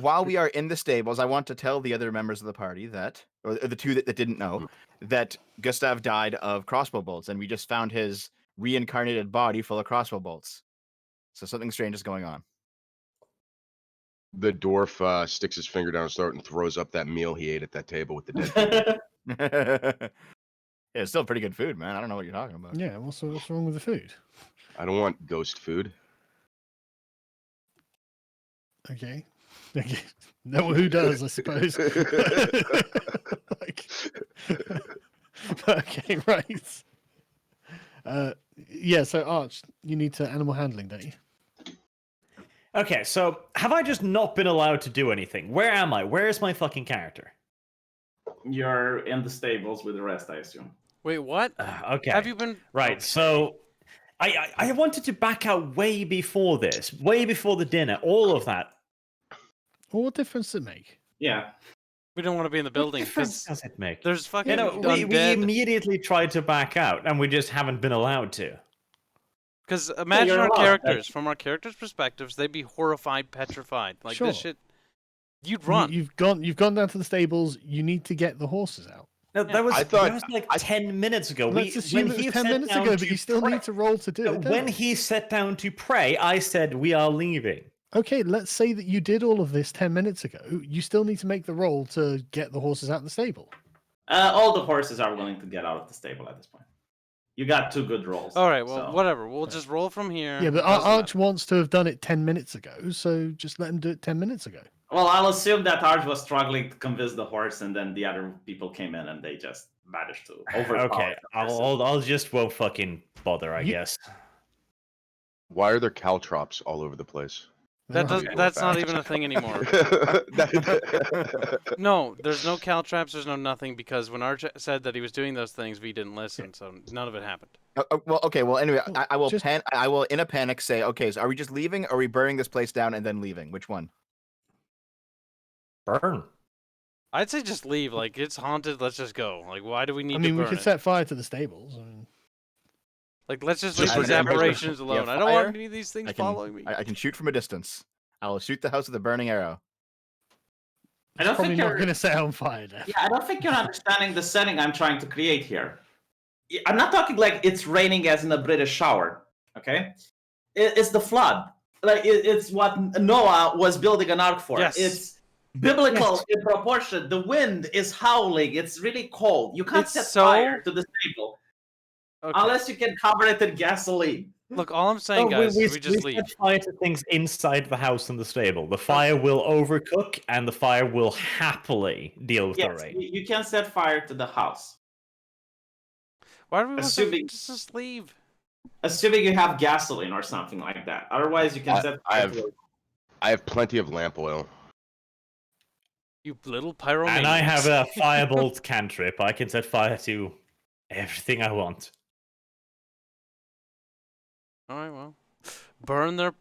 while we are in the stables, I want to tell the other members of the party that, or the two that didn't know, that Gustav died of crossbow bolts, and we just found his reincarnated body full of crossbow bolts. So something strange is going on. The dwarf sticks his finger down his throat and throws up that meal he ate at that table with the dead people. Yeah, it's still pretty good food, man. I don't know what you're talking about. Yeah, what's wrong with the food? I don't want ghost food. Okay. Okay. No, who does, I suppose. Like- okay, right. Yeah, so Arch, you need to animal handling, don't you? Okay, so have I just not been allowed to do anything? Where am I? Where is my fucking character? You're in the stables with the rest, I assume. Wait, what? Okay. Have you been Right, so I wanted to back out way before this, way before the dinner, all of that. Well, what difference does it make? Yeah. We don't want to be in the building What difference because does it make? there's fucking You know, we undead. immediately tried to back out, and we just haven't been allowed to. Because imagine you're our allowed, characters, from our characters' perspectives, they'd be horrified, petrified. Like Sure. this shit, you'd run. You've gone down to the stables. You need to get the horses out. No, that was I thought- that was like 10 minutes ago. Let's assume it he was 10 sat minutes down ago, but to you still pray- need to roll to do No, it. don't when you? he sat down to pray, I said we are leaving. Okay, let's say that you did all of this 10 minutes ago. You still need to make the roll to get the horses out of the stable. All the horses are willing to get out of the stable at this point. You got 2 good rolls. All right, well, so- whatever. We'll just roll from here. Yeah, but doesn't Arch wants to have done it 10 minutes ago, so just let him do it 10 minutes ago. Well, I'll assume that Arj was struggling to convince the horse, and then the other people came in and they just managed to overpower. Okay, the horses. I'll just won't fucking bother, I You- guess. Why are there caltrops all over the place? That They're does, not- that's not even a thing anymore. No, there's no caltraps, there's no nothing, because when Arch said that he was doing those things, V didn't listen, so none of it happened. Well, okay. Well, anyway, Oh, I will just- I will, in a panic, say, okay, so are we just leaving? Or are we burning this place down and then leaving? Which one? Burn. I'd say just leave. Like, it's haunted, let's just go. Like, why do we need I mean, to we burn could it? set fire to the stables. I mean, Like, let's just Just leave these for the- aberrations Yeah, alone. I don't want fire, any of these things I can, following me. I can shoot from a distance. I will shoot the house with a burning arrow. I don't probably think not you're. going to set on fire there. Yeah, I don't think you're understanding the setting I'm trying to create here. I'm not talking like it's raining as in a British shower. Okay, it's the flood. Like it's what Noah was building an ark for. Yes. It's biblical in proportion. The wind is howling. It's really cold. You can't It's set so- fire to the stable Okay. unless you can cover it in gasoline. Look, all I'm saying, guys, is we just leave. set fire to things inside the house and the stable. The fire will overcook, and the fire will happily deal with the Yes, rain. you can set fire to the house, Why do we want to assuming- just leave? assuming you have gasoline or something like that. Otherwise, you can set I fire have to it. I have plenty of lamp oil. You little pyromaniacs. And I have a firebolt cantrip. I can set fire to everything I want. All right, well, burn the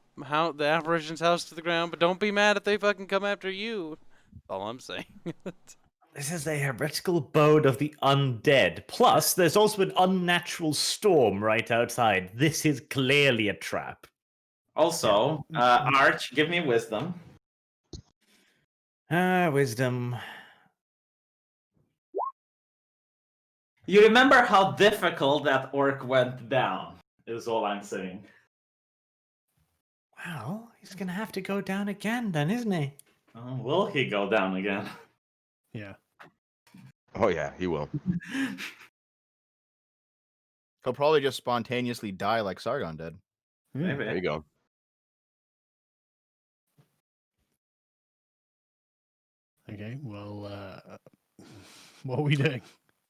apparition's house to the ground, but don't be mad if they fucking come after you. That's all I'm saying. This is a heretical abode of the undead. Plus, there's also an unnatural storm right outside. This is clearly a trap. Also, Arch, give me wisdom. Wisdom. You remember how difficult that orc went down, is all I'm saying. Well, he's gonna have to go down again then, isn't he? Will he go down again? Yeah. Oh yeah, he will. He'll probably just spontaneously die like Sargon did. Yeah. There you go. Okay, well, What are we doing?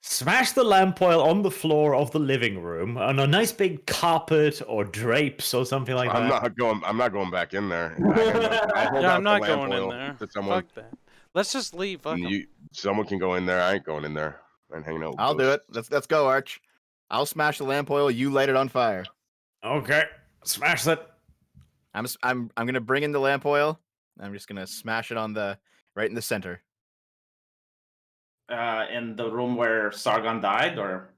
Smash the lamp oil on the floor of the living room on a nice big carpet or drapes or something like I'm that. not going back in there. I hold Yeah, out I'm not the lamp going in oil there. to someone. Fuck that. Let's just leave. Fuck 'em. Someone can go in there. I ain't going in there. I'm hanging out. With I'll do it. ghosts. Let's go, Arch. I'll smash the lamp oil. You light it on fire. Okay, smash that. I'm gonna bring in the lamp oil. I'm just gonna smash it on right in the center. In the room where Sargon died, or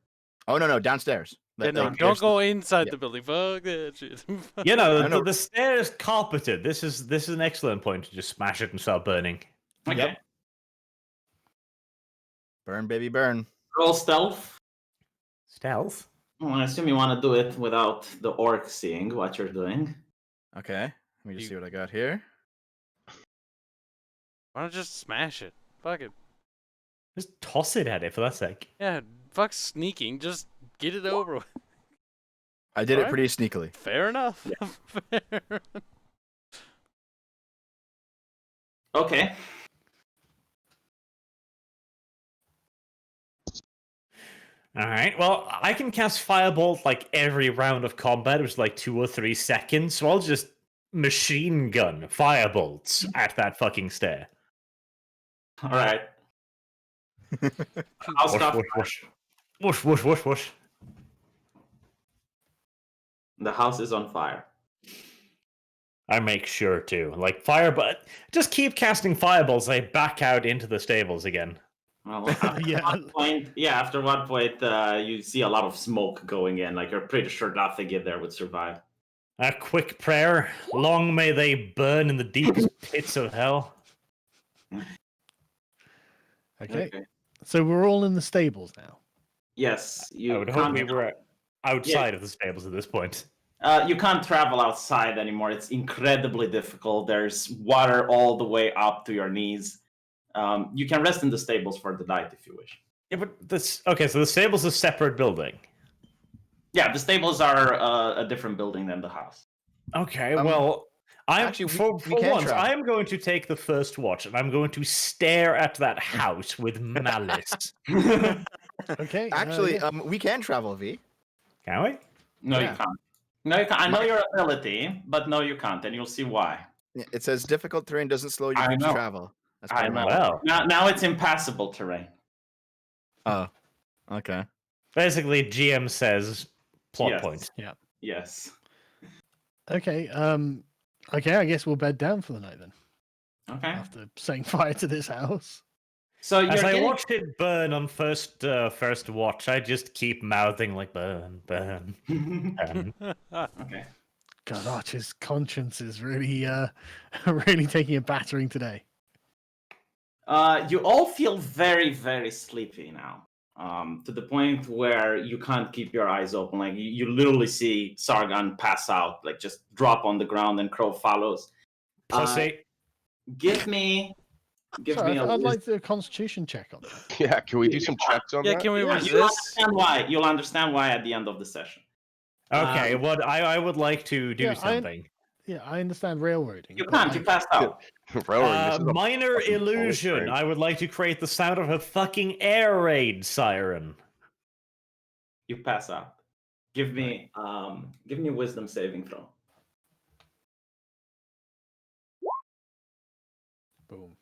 Oh no, downstairs. Yeah, no, There's don't go inside yeah. the building. Fuck that shit. You know, know. the stairs carpeted. This is an excellent point to just smash it and start burning. okay. Yep. Burn, baby, burn. Roll stealth. Stealth. Well, I assume you want to do it without the orc seeing what you're doing. Okay. Let me just You- see what I got here. Why don't you just smash it? Fuck it. Just toss it at it for that sake. Yeah, fuck sneaking. Just get it over with. I did it Alright. pretty sneakily. Fair enough. Fair. Okay. All right. Well, I can cast Firebolt like every round of combat. It was like 2 or 3 seconds, so I'll just machine gun firebolts at that fucking stair. All right. I'll Whoosh, stop. whoosh, whoosh. Whoosh, whoosh, whoosh, whoosh. The house is on fire. I make sure to. Like, fireball. Just keep casting fireballs. I back out into the stables again. Well, after Yeah. one point, after one point, you see a lot of smoke going in. Like, you're pretty sure nothing in there would survive. A quick prayer. Long may they burn in the deepest pits of hell. Okay. So we're all in the stables now. Yes, I you would hope can't. we were outside of the stables at this point. You can't travel outside anymore. It's incredibly difficult. There's water all the way up to your knees. You can rest in the stables for the night if you wish. Yeah, but this. Okay, so the stables is a separate building. Yeah, the stables are a different building than the house. Okay, Um, well, I'm actually, for we can once. travel. I'm going to take the first watch, and I'm going to stare at that house with malice. Okay. Actually, yeah. we can travel, V. Can we? No, Yeah. you can't. No, you can't. I know your ability, but no, you can't, and you'll see why. It says difficult terrain doesn't slow your I group's know. travel. That's I part of my- know. Well, Now it's impassable terrain. Oh, okay. basically, GM says plot Yes. point. Yes. Okay. Okay. I guess we'll bed down for the night then. Okay. After setting fire to this house. So you're As I getting... watched it burn on first watch, I just keep mouthing like burn, burn, burn. Okay. God, Arch's conscience is really, really taking a battering today. You all feel very, very sleepy now. To the point where you can't keep your eyes open. Like you literally see Sargon pass out, like just drop on the ground, and Crow follows. Pussy. Give me Sorry, a I'd like to do a constitution check on that. Yeah, can we do some checks on Yeah, that? can we Yeah, resist? you'll understand why. You'll understand why at the end of the session. Okay, what I would like to do Yeah, something. Yeah, I understand railroading. You but can't. You like- passed out. Railroading, this is a Minor fucking bullet illusion. train. I would like to create the sound of a fucking air raid siren. You pass out. Give me a wisdom saving throw. Boom.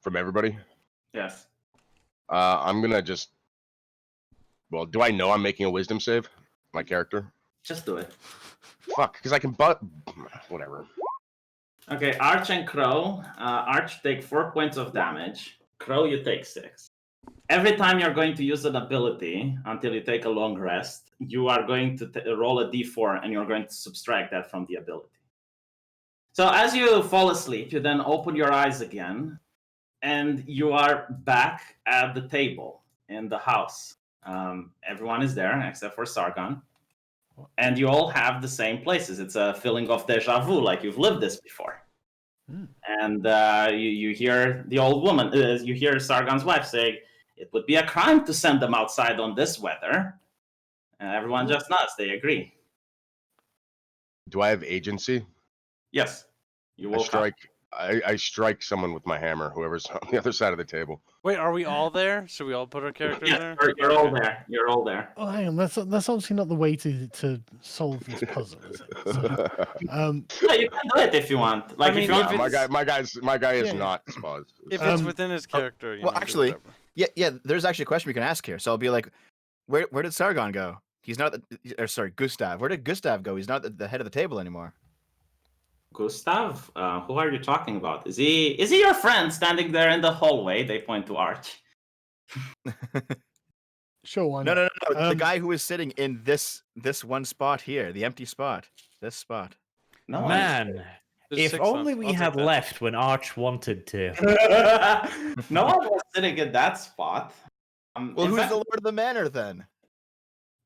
From everybody. Yes. I'm gonna just. Well, do I know I'm making a wisdom save? My character. Just do it. Fuck, because I can whatever. Okay, Arch and Crow. Arch take 4 points of damage. Crow, you take 6. Every time you're going to use an ability until you take a long rest, you are going to roll a d4 and you're going to subtract that from the ability. So as you fall asleep, you then open your eyes again and you are back at the table in the house. Everyone is there except for Sargon. And you all have the same places. It's a feeling of deja vu, like you've lived this before. And you hear the old woman, you hear Sargon's wife saying, it would be a crime to send them outside on this weather. And everyone just nods, they agree. Do I have agency? Yes, you I woke up. I strike someone with my hammer, whoever's on the other side of the table. Wait, are we all there? Should we all put our characters Yes, there? you're all there. You're all there. Oh, hang on. That's obviously not the way to solve this puzzle, is it? So, No, you can do it if you want. Like, mean, if you if want, my guy is Yeah. not Spaz. If it's Um, within his character, you well, know, do actually, whatever. Yeah. There's actually a question we can ask here. So I'll be like, where did Sargon go? He's not. Sorry, Gustav. Where did Gustav go? He's not the head of the table anymore. Gustav, who are you talking about? Is he your friend standing there in the hallway? They point to Arch. sure, why No, not? no. The Um, guy who is sitting in this one spot here, the empty spot. This spot. No, Man, There's if 6 only left. we I'll take had that. left when Arch wanted to. no one was sitting in that spot. Well, In who's fact, the lord of the manor then?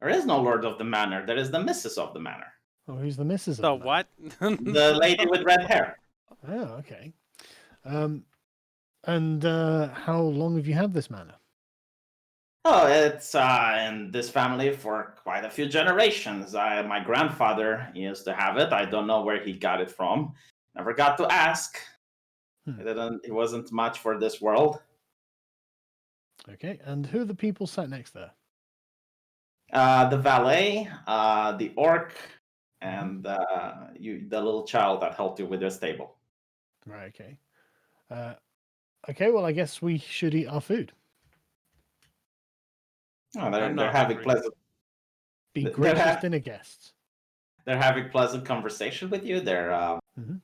there is no Lord of the Manor. There is the Missus of the Manor, oh, who's the missus? The of that? what? the lady with red hair. Oh, okay. And how long have you had this manor? Oh, it's in this family for quite a few generations. My grandfather used to have it. I don't know where he got it from. Never got to ask. It wasn't much for this world. Okay. And who are the people sat next there? The valet, the orc, and the little child that helped you with your stable. Right. Okay. Okay. Well, I guess we should eat our food. Oh, I'm they're not having hungry. pleasant. Be They're gracious ha- dinner guests. They're having pleasant conversation with you. They're Mhm.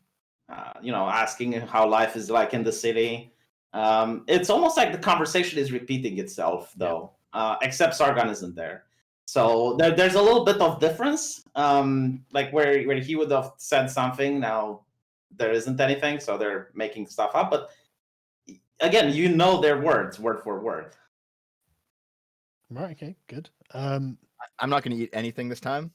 asking how life is like in the city. It's almost like the conversation is repeating itself, though, except Sargon isn't there. So there's a little bit of difference. Like where he would have said something, now there isn't anything, so they're making stuff up. But again, you know their words, word for word. Right. Okay. Good. I'm not going to eat anything this time.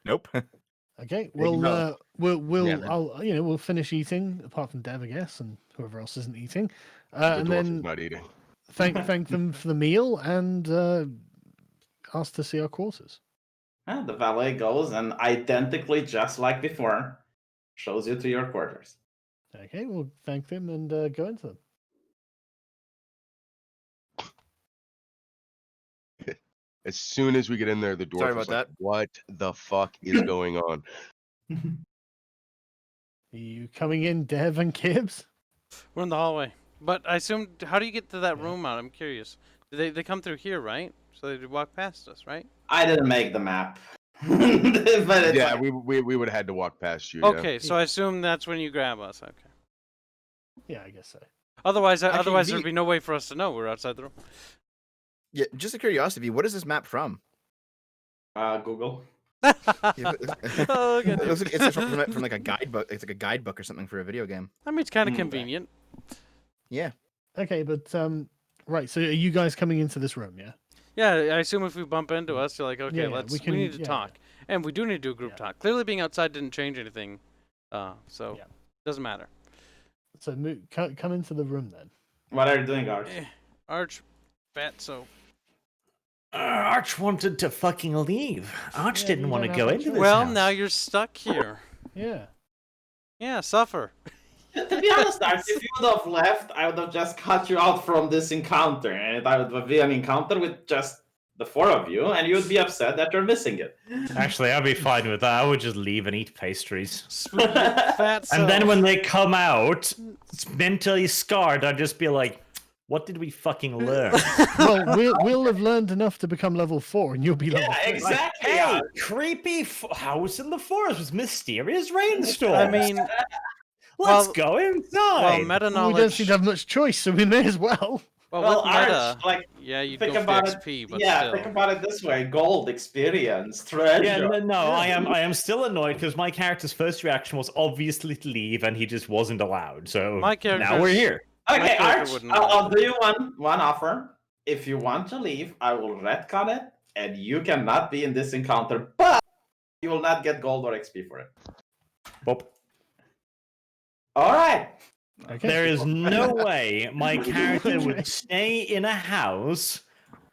Nope. Okay. There you Well, go. we'll Yeah, man. we'll finish eating, apart from Dev, I guess, and whoever else isn't eating, The and dwarf then is not eating. thank them for the meal and ask to see our quarters. The valet goes and identically, just like before, shows you to your quarters. Okay. We'll thank them and go into them. As soon as we get in there, the dwarf Sorry is about like, that. "What the fuck is going on?" Are you coming in, Dev and Gibbs? We're in the hallway. But I assume, how do you get to that Yeah. room out? I'm curious. They come through here, right? So they walk past us, right? I didn't make the map. But it's Yeah, like- we would have had to walk past you. Yeah. Okay, so I assume that's when you grab us. Okay. Yeah, I guess so. Otherwise, Actually, there'd be no way for us to know we're outside the room. Yeah, just a curiosity. What is this map from? Google. Yeah, Oh, okay. it looks like it's from like a guidebook. It's like a guidebook or something for a video game. I mean, it's kind of Okay. convenient. Yeah. Okay, but right. So are you guys coming into this room? Yeah. Yeah, I assume if we bump into us, you're like, okay, Yeah, let's. we We, can- need to yeah, talk, and we do need to do a group Yeah. talk. Clearly, being outside didn't change anything, so Yeah. doesn't matter. So come into the room then. What are you doing, Arch? Arch, fatso. Arch wanted to fucking leave. Arch Yeah, didn't you want to don't go have a into choice. this Well, house. now you're stuck here. Yeah. Yeah, suffer. To be honest, Arch, if you would have left, I would have just cut you out from this encounter, and I would be an encounter with just the four of you, and you would be upset that you're missing it. Actually, I'd be fine with that. I would just leave and eat pastries. Sweet fatso. And then when they come out, mentally scarred, I'd just be like, what did we fucking learn? Well, we'll have learned enough to become level 4, and you'll be level Yeah, 3. exactly. Hey, Arch. creepy house in the forest with mysterious rainstorms. I mean, let's well- go well, inside. meta We don't knowledge. seem to have much choice, so we may as well. Well, Well, with meta, Arch, like, yeah, you think go for the about XP, it. but Yeah, still. think about it this way: gold, experience, treasure. Yeah, no, I am still annoyed because my character's first reaction was obviously to leave, and he just wasn't allowed. So My now character's- we're here. Okay, My character Arch, wouldn't I'll know. do you one offer. If you want to leave, I will retcon it, and you cannot be in this encounter, but you will not get gold or XP for it. Boop. All right. Okay. There is no way my character would stay in a house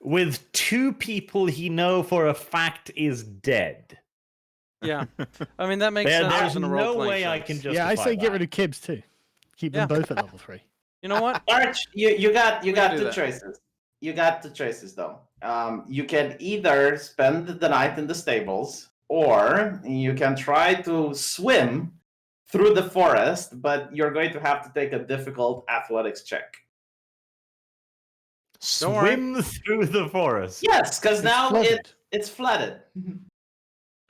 with two people he know for a fact is dead. Yeah, I mean that makes sense. There's in a no role-playing way I sense. can justify Yeah, I say get that. rid of Kibs, too. Keep them Yeah. both at level 3. You know what? Arch, Keep Yeah. them both at level 3. You know what? Arch, you got We can do two that. choices. You got two choices though. You can either spend the night in the stables, or you can try to swim through the forest, but you're going to have to take a difficult athletics check. Don't worry. Swim through the forest. Yes, because now flooded. it's flooded.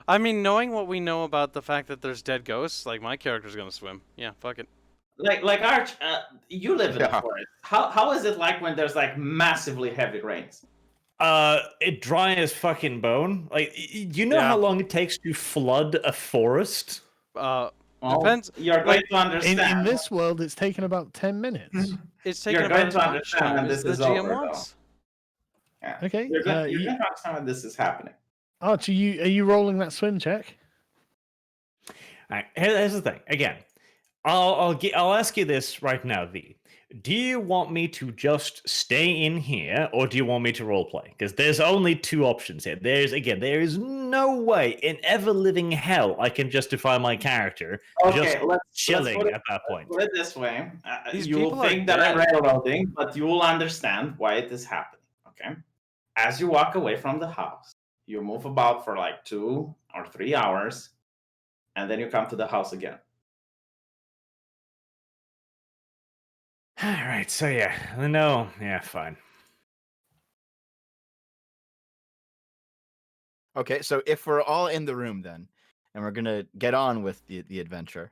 I mean, knowing what we know about the fact that there's dead ghosts, like my character's gonna swim. Yeah, fuck it. Like Arch, you live in the Yeah. forest. How is it like when there's like massively heavy rains? It dry as fucking bone. Like, you know Yeah. how long it takes to flood a forest? Well, Depends. you're going to understand. In this world, it's taken about 10 minutes. It's taking You're about going as to much understand time when as this the is GM over, wants. Yeah. Okay. You're going to understand when this is happening. Archie, are you rolling that swim check? All right, here's the thing. Again, I'll ask you this right now, V. Do you want me to just stay in here, or do you want me to roleplay? Because there's only two options here. There is no way in ever living hell I can justify my character just Okay, let's chilling put it, at that point. put it this way. These You will people are think that I'm dead. railroading, but you will understand why it is happening. Okay? As you walk away from the house, you move about for like 2 or 3 hours, and then you come to the house again. All right, so yeah, no, yeah, fine. Okay, so if we're all in the room then, and we're gonna get on with the adventure,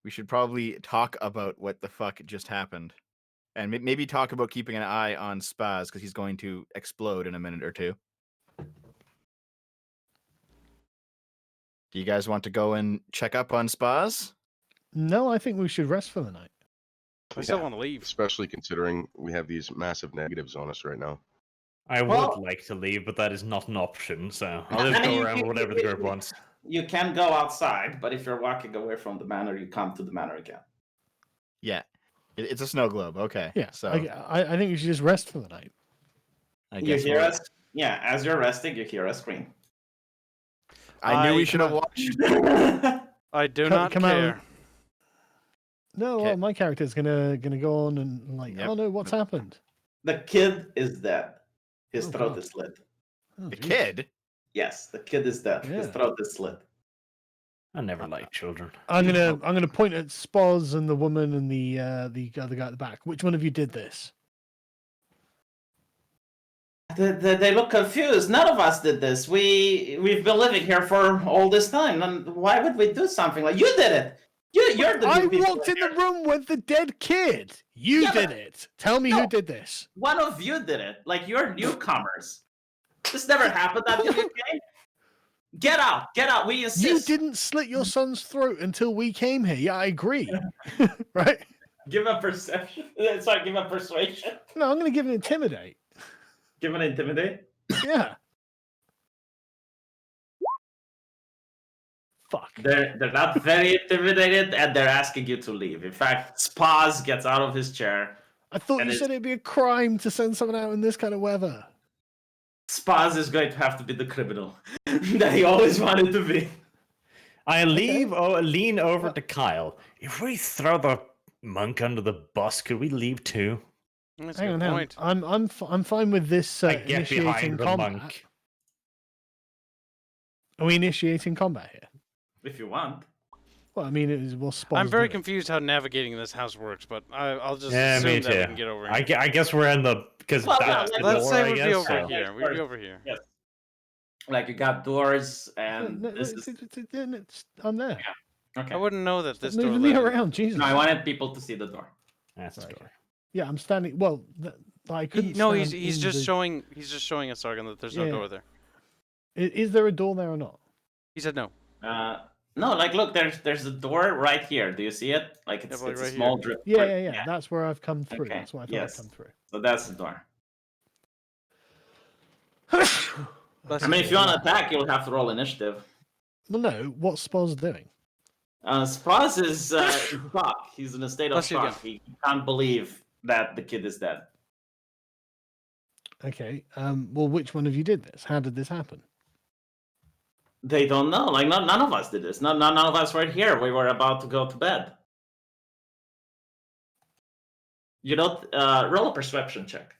we should probably talk about what the fuck just happened, and maybe talk about keeping an eye on Spaz because he's going to explode in a minute or two. Do you guys want to go and check up on Spaz? No, I think we should rest for the night. I still Yeah. want to leave. Especially considering we have these massive negatives on us right now. I Well- would like to leave, but that is not an option, so I'll I just mean, go you around can- whatever the group wants. You can go outside, but if you're walking away from the manor, you come to the manor again. Yeah, it's a snow globe. Okay, Yeah, so I think we should just rest for the night. I You guess hear we'll- us? Yeah, as you're resting, you hear us scream. I knew we I- should have watched. I do Come- not come out care. No, Okay. well, my character's gonna go on and like, Yep. oh no, what's happened? The kid is dead. His Oh, throat God. is slit. Oh, The geez. kid. Yes, the kid is dead. His Yeah. throat is slit. I never liked children. I'm gonna point at Spoz and the woman and the other guy at the back. Which one of you did this? They look confused. None of us did this. We've been living here for all this time. And why would we do something like you did it? You're the I new people walked in here. the room with the dead kid. You Yeah, did but- it. Tell me No. who did this. One of you did it. Like you're newcomers. This never happened after you came. Get out! Get out! We You insist. didn't slit your son's throat until we came here. Yeah, I agree. Right? Give a perception. Sorry, give a persuasion. No, I'm gonna give an intimidate. Give an intimidate. Yeah. Fuck. They're not very intimidated, and they're asking you to leave. In fact, Spaz gets out of his chair. I thought And you it's- said it'd be a crime to send someone out in this kind of weather. Spaz is going to have to be the criminal that he always wanted to be. I lean over to Kyle. If we throw the monk under the bus, could we leave too? That's a Hang on, good hang on. point. I'm fine with this I get initiating behind the combat. monk. Are we initiating combat here? If you want. Well, I mean, it is what's Spoz I'm very doing. confused how navigating this house works, but I'll just Yeah, me assume that we too. can get over I, here. gu- I guess we're in the because Well, that's well, the Let's door, say I we'd guess, be over so- here. We'd be over here. Yes. Like you got doors, No, and no, this is. I'm there. Okay. I wouldn't know that Stop this door moving me led in. around, Jesus. No, I wanted people to see the door. That's the Right. door. Yeah, I'm standing. Well, I couldn't. No, stand he's in just the- showing us, Sargon, that there's no Yeah. door there. Is there a door there or not? He said no. No, like look, there's a door right here. Do you see it? Like it's, Yeah, like it's right a small here. drip. Yeah, drip. yeah. That's where I've come through. Okay, That's why I thought yes. I'd come through. So that's the door. Bless I mean, you. if you want to attack, you'll have to roll initiative. Well, no. What's Spoz doing? Spaz is in shock. He's in a state of Bless you shock. He can't believe that the kid is dead. Okay. Well, which one of you did this? How did this happen? They don't know. Like none of us did this. None of us were here. We were about to go to bed. You don't roll a perception check.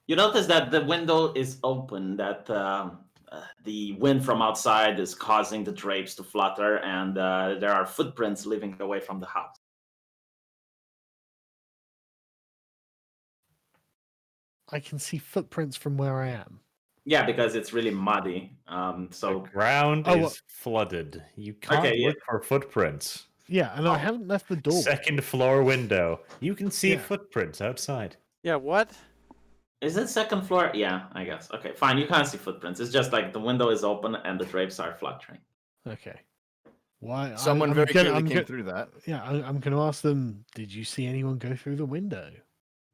You notice that the window is open, that the wind from outside is causing the drapes to flutter, and there are footprints leading away from the house. I can see footprints from where I am. Yeah, because it's really muddy. So The ground Oh, is flooded. You can't Okay, yeah. look for footprints. Yeah, and I haven't left the door. Second floor window. You can see Yeah. footprints outside. Yeah, what? is it second floor? Yeah, I guess. Okay, fine. You can't see footprints. It's just like the window is open and the drapes are fluttering. Okay. Why? Someone I'm very gonna- clearly I'm came gonna- through that. Yeah, I'm going to ask them. Did you see anyone go through the window?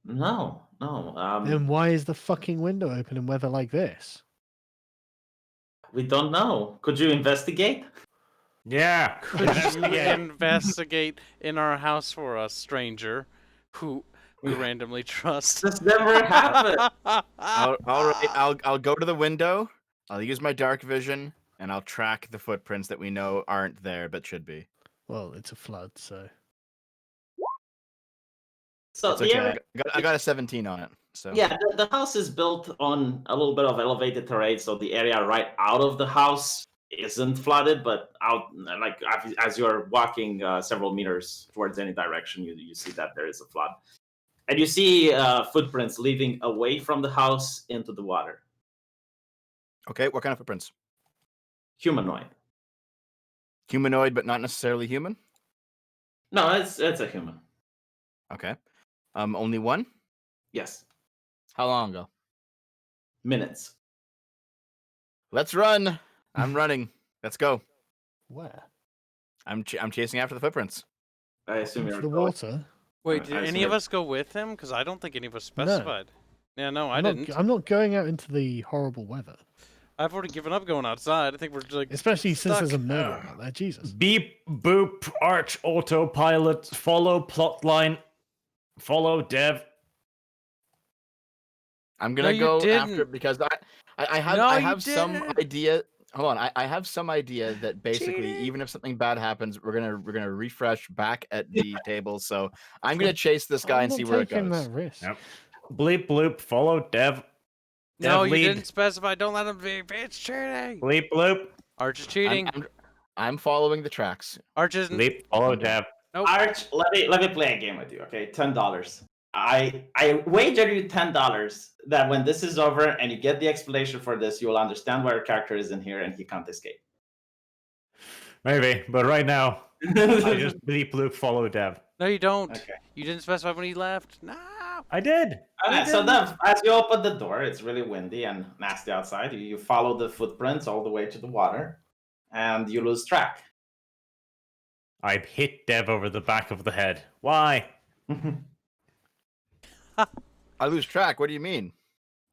No. Then why is the fucking window open in weather like this? We don't know. Could you investigate? Yeah. Could you investigate. investigate in our house for us, stranger, who we randomly trust? This never happened. All right, I'll go to the window. I'll use my dark vision, and I'll track the footprints that we know aren't there but should be. Well, it's a flood, so. So It's the okay. area, I got a 17 on it. So yeah, the house is built on a little bit of elevated terrain, so the area right out of the house isn't flooded, but out like as you're walking several meters towards any direction, you see that there is a flood, and you see footprints leading away from the house into the water. Okay, what kind of footprints? Humanoid. Humanoid, but not necessarily human. No, it's a human. Okay. Only one. Yes. How long ago? Minutes. Let's run. I'm running. Let's go. Where? I'm chasing after the footprints. I assume Into you're the going. water? Wait, I did any swear. of us go with him? Because I don't think any of us No. specified. Yeah, no, I didn't. I'm not going out into the horrible weather. I've already given up going outside. I think we're like Especially since there's a stuck. murder out there. Jesus. Beep, boop, arch, autopilot, follow plotline, follow dev. I'm gonna you go after didn't. because I have No, I you have some didn't. idea. Hold on, I have some idea that basically Cheating. even if something bad happens, we're gonna refresh back at the table. So I'm gonna chase this guy I'm and not see where it taking goes. that risk. Yep. Bleep, bloop, follow dev. No, Dev you lead. didn't specify. Don't let him be. It's cheating. Bleep, bloop, Arch is cheating. I'm following the tracks. Arch isn't. bleep, follow Okay. dev. Nope. Arch, let me play a game with you, okay? $10. I wager you $10 that when this is over and you get the explanation for this, you will understand why your character is in here and he can't escape. Maybe, but right now, I just bleep, bloop, follow dev. No, you don't. Okay. You didn't specify when he left. No. I did. Alright, so then, as you open the door, it's really windy and nasty outside. You follow the footprints all the way to the water, and you lose track. I hit dev over the back of the head. Why? I lose track. What do you mean?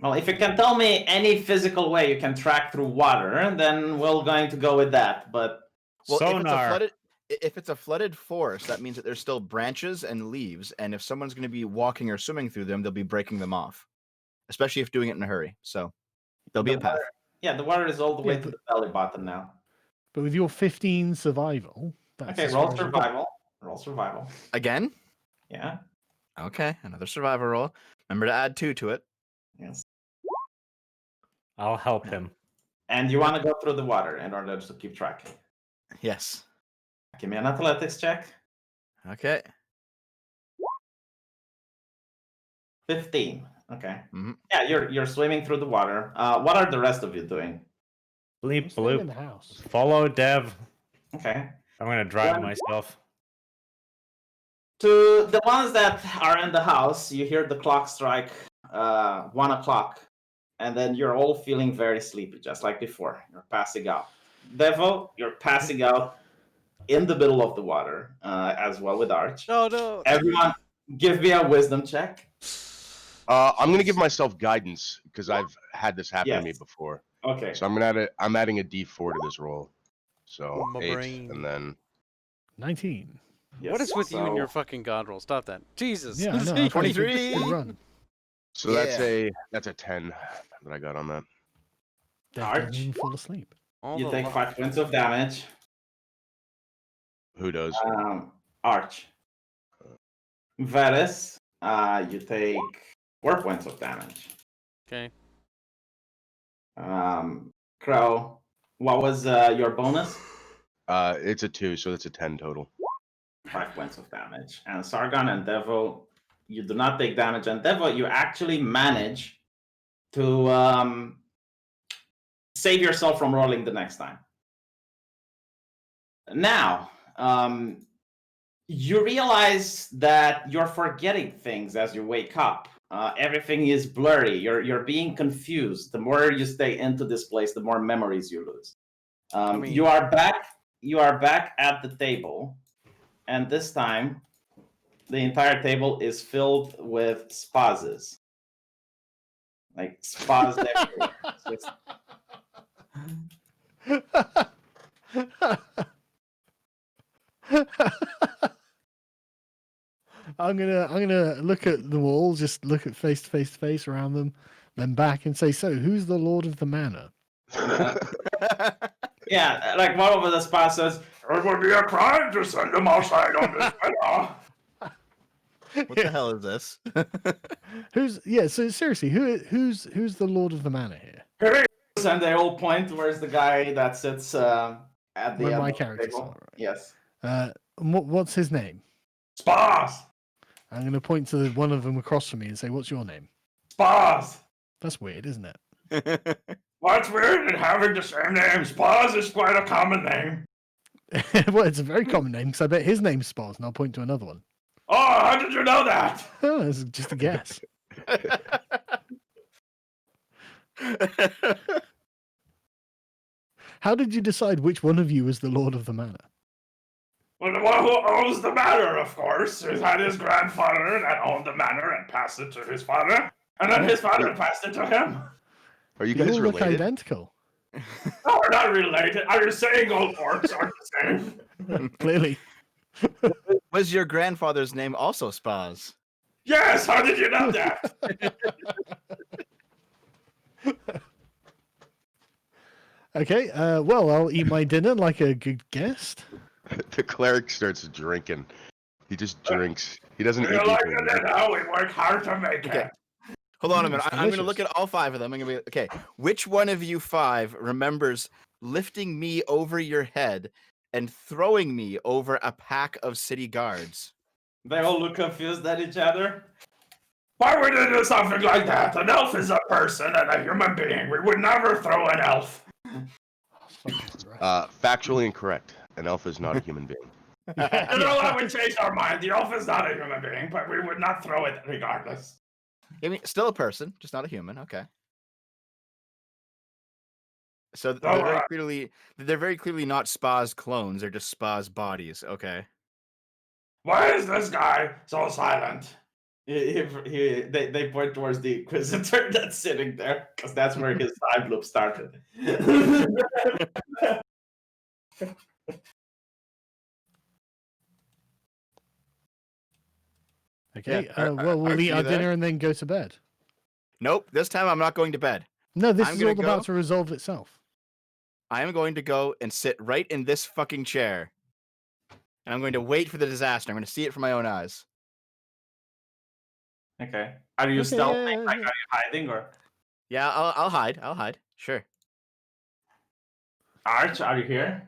Well, if you can tell me any physical way you can track through water, then we're going to go with that. But Well, Sonar. if it's a flooded forest, that means that there's still branches and leaves, and if someone's going to be walking or swimming through them, they'll be breaking them off, especially if doing it in a hurry. So there'll be the a path. water, yeah, the water is all the way Yeah, to the belly button now. But with your 15 survival, that's Okay, as roll far as you got. survival. Roll survival. Again? Yeah. Okay, another survivor roll. Remember to add 2 to it. Yes. I'll help him. And you want to go through the water in order to keep track. Yes. Give me an athletics check. Okay. 15. Okay. Mhm. Yeah, you're swimming through the water. What are the rest of you doing? I'm Bleep, staying in the bloop, house. follow dev. Okay. I'm gonna drive One- myself. To the ones that are in the house, you hear the clock strike 1 o'clock, and then you're all feeling very sleepy, just like before. You're passing out. Devo, you're passing out in the middle of the water, as well with Arch. Oh no. Everyone, give me a wisdom check. I'm gonna give myself guidance because I've had this happen to me Yes. before. Okay. So I'm adding a D4 to this roll. So My 8, brain. and then 19. Yes. What is with you and your So- fucking god roll? Stop that. Jesus. Yeah, I know. I thought you could 23. run. So that's a 10 that I got on that. Dev Arch. doesn't even fall asleep. All You the take luck. 5 points of damage. Who does? Arch. Varus, you take 4 points of damage. Okay. Crow, what was your bonus? It's a 2, so that's a 10 total. 5 points of damage. And Sargon and Devo, you do not take damage. And Devo, you actually manage to save yourself from rolling the next time. Now, you realize that you're forgetting things as you wake up. Everything is blurry. You're being confused. The more you stay into this place, the more memories you lose. You are back. You are back at the table, and this time, the entire table is filled with spazes. Like spas everywhere. It's just- I'm gonna look at the wall, just look at face to face around them, then back and say, "So, who's the lord of the manor?" Yeah, like one of the spas says, "It would be a crime to send them outside on this weather." What the hell is this? So seriously, who's the lord of the manor here? And they all point towards the guy that sits at the Where end my of the characters table. are, right. Yes. What's his name? Spas! I'm going to point to one of them across from me and say, "What's your name?" Spas! That's weird, isn't it? What's weird in having the same name? Spas is quite a common name. Well, it's a very common name because I bet his name's Spars, and I'll point to another one. Oh, how did you know that? Oh, it's just a guess. How did you decide which one of you was the lord of the manor? Well, the one who owns the manor, of course, has had his grandfather that owned the manor and passed it to his father, and then his father passed it to him. Are you You guys all look related? identical. No, we're not related. Are you saying all orcs are the same? Clearly. Was your grandfather's name also Spaz? Yes, how did you know that? Okay, well, I'll eat my dinner like a good guest. The cleric starts drinking. He just drinks. He doesn't You eat like anything. it now? We work hard to make Okay. it. Hold on a minute. It's I'm going to delicious. look at all 5 of them. I'm going to be okay. Which one of you 5 remembers lifting me over your head and throwing me over a pack of city guards? They all look confused at each other. Why would you do something like that? An elf is a person and a human being. We would never throw an elf. Factually incorrect. An elf is not a human being. You know what? We changed our mind. The elf is not a human being, but we would not throw it regardless. I mean, still a person, just not a human. Okay. So they're very clearly not Spaz clones. They're just Spaz bodies. Okay. Why is this guy so silent? They point towards the Inquisitor that's sitting there, because that's where his time loop started. Okay, Yeah, well, we'll Archie, eat you our there? dinner and then go to bed. Nope. This time I'm not going to bed. No, this I'm is gonna all about go. to resolve itself. I am going to go and sit right in this fucking chair. And I'm going to wait for the disaster. I'm going to see it from my own eyes. Okay. Are you Okay, stealthing? yeah, Like, yeah. are you hiding or? Yeah, I'll hide. I'll hide. Sure. Arch, are you here?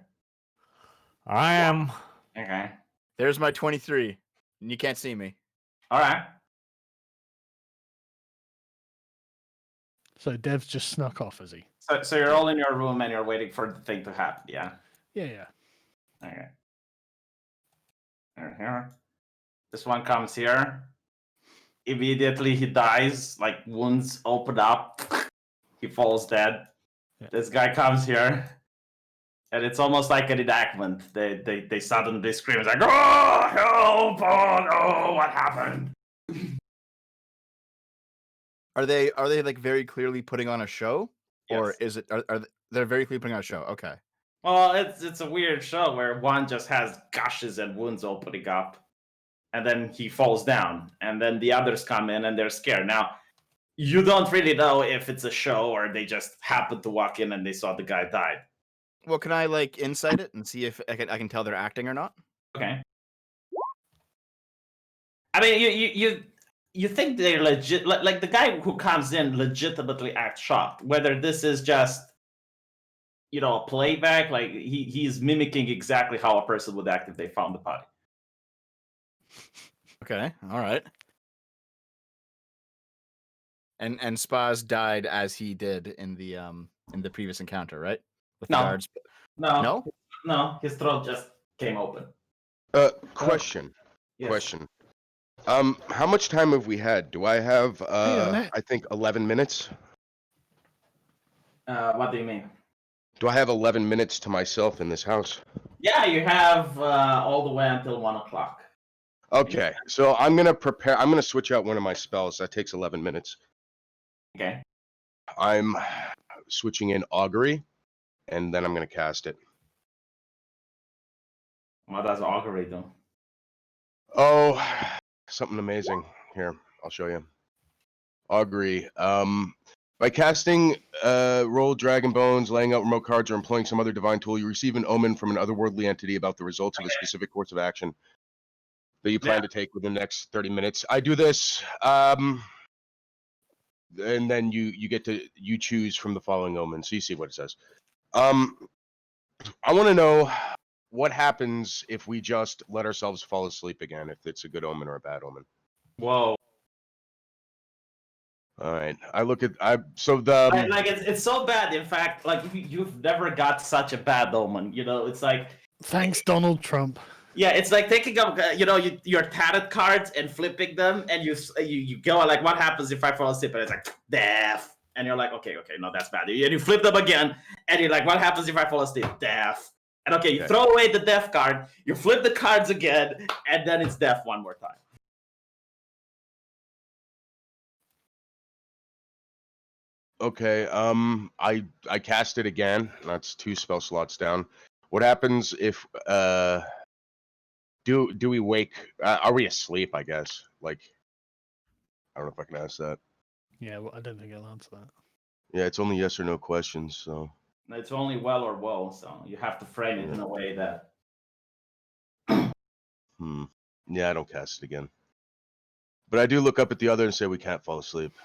I am. Okay. There's my 23. And you can't see me. All right. So Dev's just snuck off, has he? So you're all in your room and you're waiting for the thing to happen. Yeah. Yeah. Okay. Here. This one comes here. Immediately he dies. Like wounds open up. He falls dead. Yeah. This guy comes here. And it's almost like an enactment. They suddenly scream. It's like, oh, help! Oh no, what happened? Are they like very clearly putting on a show? Or Yes. is it are they're very clearly putting on a show? Okay. Well, it's a weird show where one just has gushes and wounds opening up, and then he falls down, and then the others come in and they're scared. Now, you don't really know if it's a show or they just happened to walk in and they saw the guy died. Well, can I like insight it and see if I can tell they're acting or not? Okay. I mean, you think they're legit? Like the guy who comes in legitimately acts shocked. Whether this is just a playback, like he's mimicking exactly how a person would act if they found the body. Okay, all right. And Spaz died as he did in the previous encounter, right? With the No. guards. No, No? his throat just came open. Question. Yes. Question. How much time have we had? Do I have on. I think 11 minutes? What do you mean? Do I have 11 minutes to myself in this house? Yeah, you have all the way until 1:00. Okay, so I'm gonna switch out one of my spells. That takes 11 minutes. Okay. I'm switching in augury, and then I'm gonna cast it. What does augury do? Oh, something amazing. Here, I'll show you. Augury. By casting roll dragon bones, laying out remote cards, or employing some other divine tool, you receive an omen from an otherworldly entity about the results of a specific course of action that you plan to take within the next 30 minutes. I do this, and then you get to choose from the following omen. So you see what it says. I want to know what happens if we just let ourselves fall asleep again, if it's a good omen or a bad omen. Whoa. All right. Like it's so bad. In fact, like you've never got such a bad omen. It's like Thanks, Donald Trump. yeah, it's like taking up your tarot cards and flipping them, and you go like, what happens if I fall asleep? And it's like death, and you're like, okay, no, that's bad. And you flip them again, and you're like, what happens if I fall asleep? Death. And okay, you throw away the death card, you flip the cards again, and then it's death one more time. Okay, I cast it again. That's 2 spell slots down. What happens if do we wake? Are we asleep? I guess. Like, I don't know if I can ask that. Yeah, well, I don't think I'll answer that. Yeah, it's only yes or no questions. So It's only well or woe, so you have to frame it in a way that. Yeah, I don't cast it again. But I do look up at the other and say we can't fall asleep.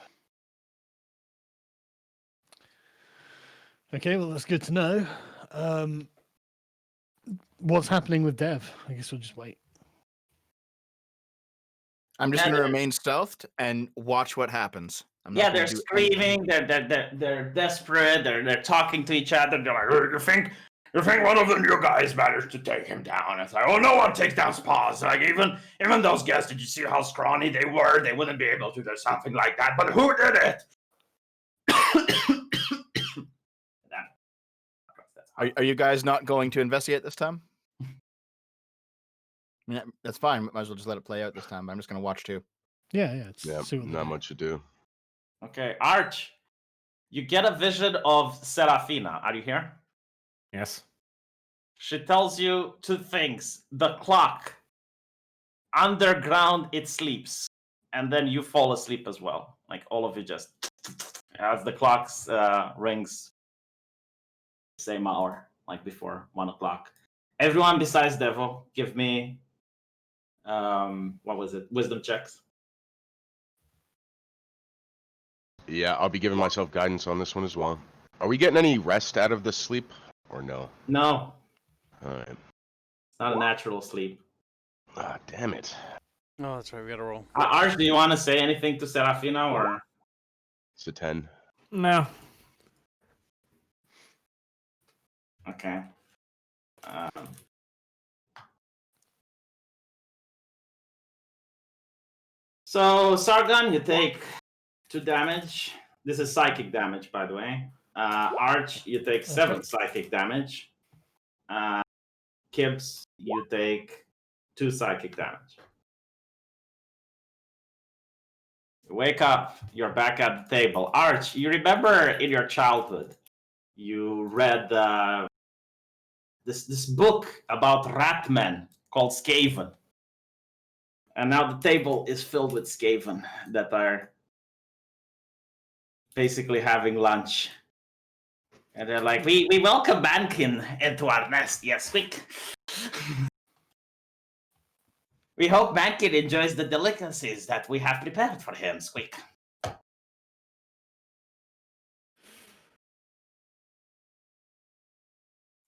Okay, well, that's good to know. What's happening with Dev? I guess we'll just wait. I'm just gonna remain stealthed and watch what happens. Yeah, they're screaming. They're desperate. They're talking to each other. They're like, you think one of the new guys managed to take him down? It's like, oh, no one takes down Spas. Like even those guys, did you see how scrawny they were? They wouldn't be able to do something like that. But who did it? Are you guys not going to investigate this time? I mean, that's fine. Might as well just let it play out this time. But I'm just gonna watch too. Yeah. Not much to do. Okay, Arch, you get a vision of Sarafina. Are you here? Yes. She tells you 2 things. The clock. Underground, it sleeps. And then you fall asleep as well. Like all of you just as the clock rings. Same hour, like before 1:00. Everyone besides Devo, give me what was it? Wisdom checks. Yeah, I'll be giving myself guidance on this one as well. Are we getting any rest out of this sleep, or no? No. All right. It's not a natural sleep. Ah, damn it. Oh, that's right. We gotta roll. Arch, do you want to say anything to Serafina or? It's a 10. No. Okay. So Sargon, you take 2 damage. This is psychic damage, by the way. Arch, you take 7 psychic damage. Kibbs, you take 2 psychic damage. Wake up. You're back at the table. Arch, you remember in your childhood, you read this book about ratmen called Skaven. And now the table is filled with Skaven that are basically having lunch. And they're like, we welcome Mankin into our nest, yes, quick. We hope Mankin enjoys the delicacies that we have prepared for him, Squeak.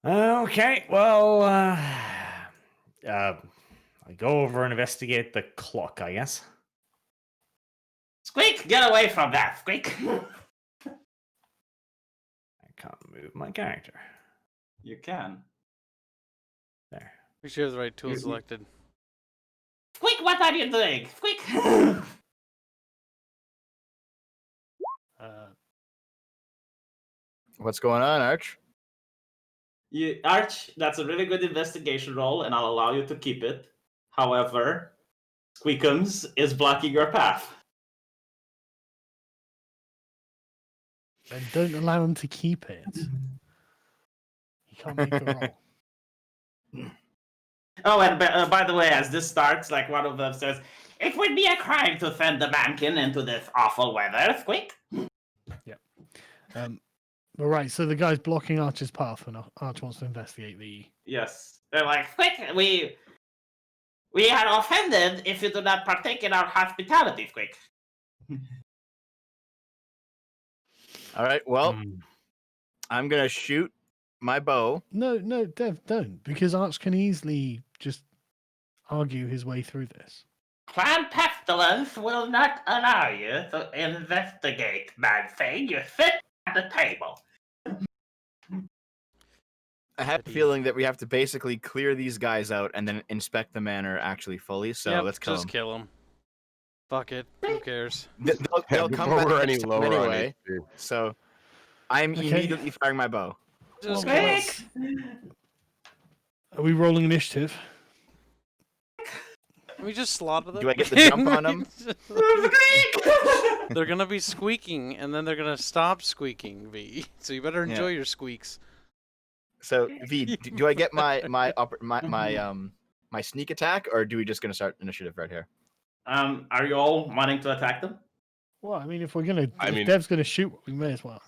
Okay, well, I go over and investigate the clock, I guess. Squeak, get away from that, Squeak. I can't move my character. You can. There. We should have the right tool You- selected. Squeak, what are you doing? Squeak. What's going on, Arch? Arch, that's a really good investigation roll, and I'll allow you to keep it. However, Squeakums is blocking your path. Then don't allow him to keep it. He can't make a roll. Oh, and by the way, as this starts, like one of them says, "It would be a crime to send the mankin into this awful weather." Squeak. All right, so the guy's blocking Arch's path, and Arch wants to investigate the. Yes, they're like, "Squeak, we are offended if you do not partake in our hospitality." Squeak. All right. Well, Hmm. I'm gonna shoot my bow. No, Dev, don't, because Arch can easily just argue his way through this. Clan pestilence will not allow you to investigate, man thing. You sit at the table. I have a feeling that we have to basically clear these guys out and then inspect the manor actually fully. So Yep, let's kill just them. kill him. Fuck it. Who cares? They'll come Before back we're next any time lower on anyway. HP. So I'm Okay. immediately firing my bow. Just Well, kill him. Squeak. Are we rolling initiative? Can we just slaughter them? Do I get the jump on them? They're gonna be squeaking, and then they're gonna stop squeaking, V. So you better enjoy your squeaks. So V, do I get my sneak attack, or do we just gonna start initiative right here? Are you all wanting to attack them? Well, I mean, if mean- Dev's gonna shoot, we may as well.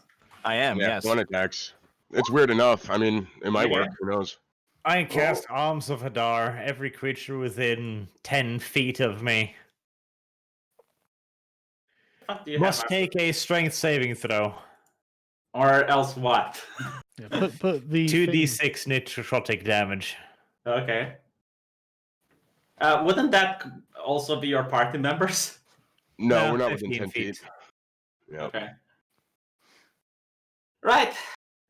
I am. Yeah, Yes. one attacks. It's weird enough. I mean, it might Okay. work. Who knows? I cast Arms of Hadar. Every creature within 10 feet of me What do you must have? take a strength saving throw. Or else what? Yeah, put the 2d6 necrotic damage. Okay. Wouldn't that also be your party members? No, Yeah, we're not within 15 10 feet. Yeah. Okay. Right.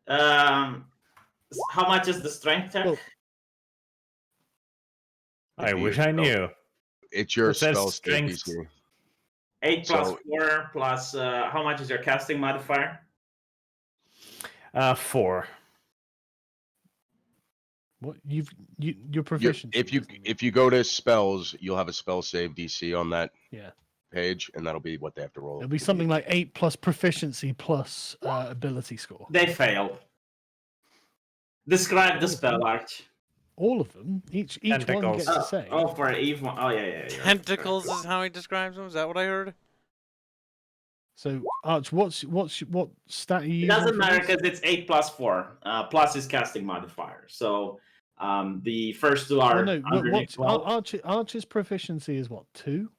How much is the strength check? Well, I If you wish use I spell- knew. It's your It says spell save strength. DC. 8 plus So- 4 plus how much is your casting modifier? 4. what you're You're- proficient. if you go to spells, you'll have a spell save DC on that Yeah. page, and that'll be what they have to roll. It'll be something like 8 plus proficiency plus ability score. They failed. Describe the spell, Arch. All of them. Each one Tentacles. gets to say. For Eve one. Oh, yeah. Tentacles is how he describes them. Is that what I heard? So Arch, what stat are you It using? doesn't for matter this? because it's 8 plus 4. Plus is casting modifier. So the first two are Oh, no, underneath 12. Arch's proficiency is what, 2?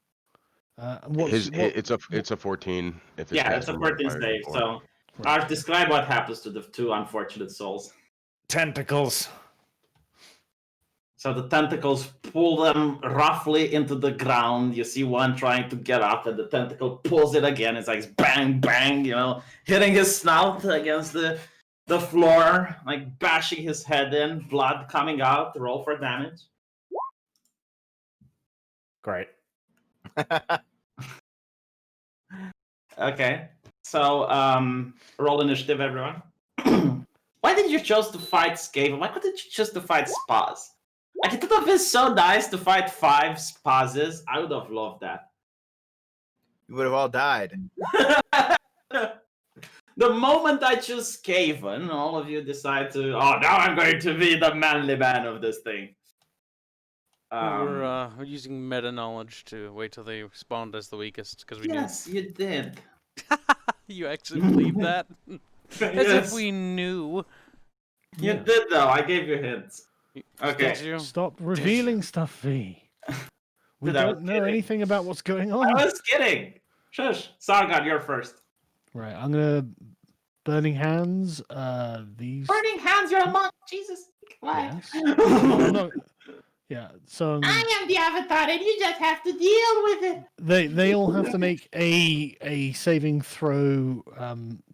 It's a 14. If it's Yeah, it's a casting 14 modifier save. is 4. So, Arch, describe what happens to the two unfortunate souls. Tentacles. So the tentacles pull them roughly into the ground. You see one trying to get up, and the tentacle pulls it again. It's like bang, bang, hitting his snout against the floor, like bashing his head in, blood coming out. Roll for damage. Great. Okay. So roll initiative, everyone. Why did you choose to fight Skaven? Why couldn't you choose to fight Spaz? Like, it would have been so nice to fight 5 Spazes. I would have loved that. You would have all died. The moment I choose Skaven, all of you decide to. Oh, now I'm going to be the manly man of this thing. We're using meta knowledge to wait till they spawned as the weakest because we Yes, you did. knew. You actually believe that? As if Yes. we knew. You did though. I gave you hints. Okay. Did you? Stop revealing stuff, V. We Dude, I was don't know kidding. anything about what's going I on. was kidding. Shush. Sargon, you're first. Right, I'm gonna burning hands. These. Burning hands, you're a monk. Jesus. Why? Yes. I'm not. Yeah. So I am the avatar, and you just have to deal with it. they all have to make a saving throw,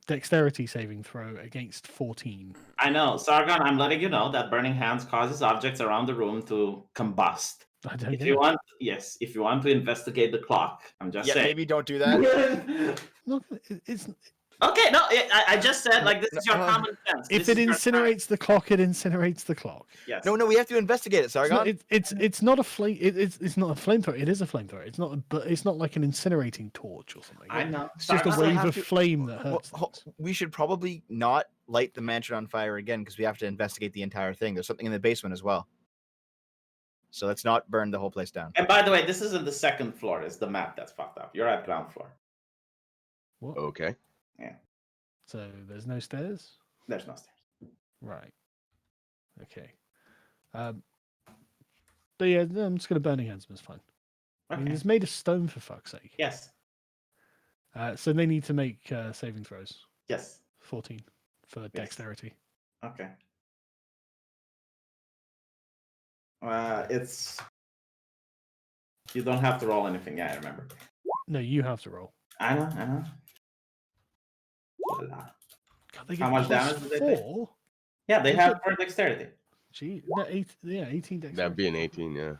dexterity saving throw against 14. I know, Sargon. I'm letting you know that burning hands causes objects around the room to combust. I don't If get you it. want, yes. If you want to investigate the clock, I'm just Yeah, saying. maybe don't do that. Look, it's Okay, no, I just said like this is your No, common sense. if This it is your incinerates the clock, it incinerates the clock. yes. No, we have to investigate it, It's not, Sargon. it's not a flame. It's not a flamethrower. It is a flamethrower. It's not. But it's not like an incinerating torch or something. I know. It's just a Sargon, I wave have of to- flame that Well, hurts. things. we should probably not light the mansion on fire again because we have to investigate the entire thing. There's something in the basement as well. So let's not burn the whole place down. And by the way, this isn't the second floor. It's the map that's fucked up. You're at ground floor. What? Okay. So there's no stairs. There's no stairs. Right. Okay. But yeah, no, I'm just gonna burning hands. It's fine. I mean, Okay. it's made of stone for fuck's sake. Yes. So they need to make saving throws. Yes. 14 for dexterity. Okay. It's. You don't have to roll anything. Yeah, I remember. No, you have to roll. I know. Voila. God, they How get much plus damage did they take? 4? Yeah, they Look have at- for dexterity. Gee, no, 18 dexterity. That'd be an 18, yeah.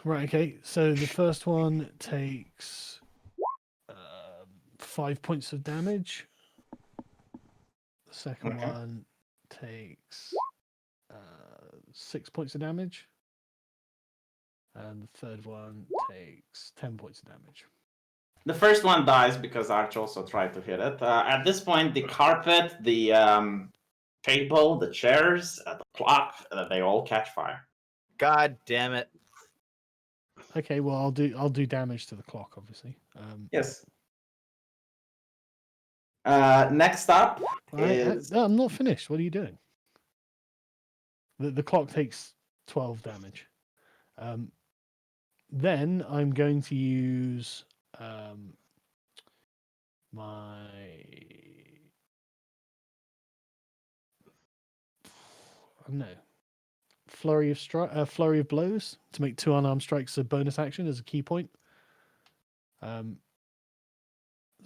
Right, okay. So the first one takes 5 points of damage. The second Okay. one takes 6 points of damage. And the third one takes 10 points of damage. The first one dies because Arch also tried to hit it. At this point, the carpet, the table, the chairs, the clock, they all catch fire. God damn it. Okay, well I'll do damage to the clock, obviously. Yes. Next up is No, I'm not finished. What are you doing? The clock takes 12 damage. Then I'm going to use my I don't know, flurry of blows to make 2 unarmed strikes a bonus action as a key point.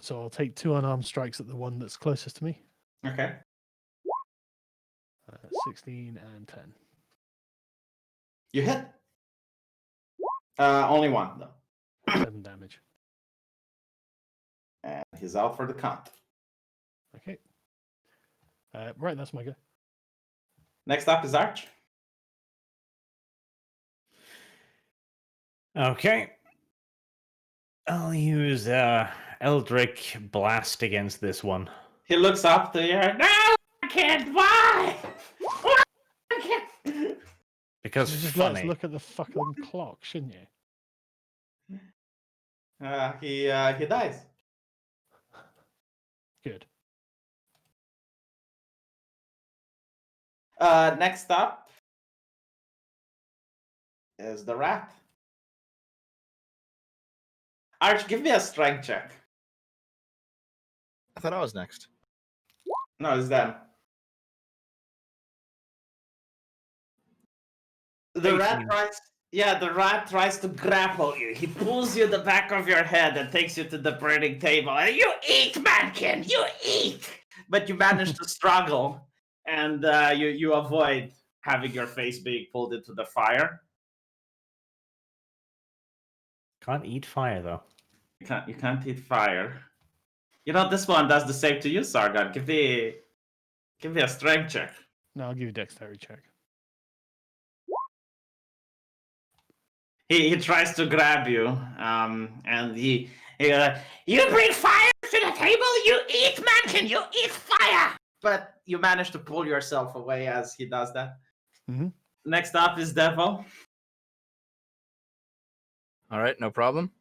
So I'll take 2 unarmed strikes at the one that's closest to me. okay. 16 and 10. You hit. Only one though, 7 damage. and he's out for the count. Okay. Right, that's my go. Next up is Arch. Okay. I'll use Eldritch Blast against this one. He looks up to you. No, I can't. Why? Why? I can't. Because You just let us funny. look at the fucking clock, shouldn't you? He dies. Good. Next up is the rat. Arch, give me a strength check. I thought I was next. No, it's them. The rat 18. the rat tries to grapple you. He pulls you the back of your head and takes you to the burning table. And you eat, mankin! You eat! But you manage to struggle, and you avoid having your face being pulled into the fire. Can't eat fire though. You can't eat fire. You know, this one does the same to you, Sargon. Give me a strength check. No, I'll give you a dexterity check. He tries to grab you, and you bring fire to the table, you eat, mankin, you eat fire! But you manage to pull yourself away as he does that. Mhm. Next up is Devo. All right, no problem.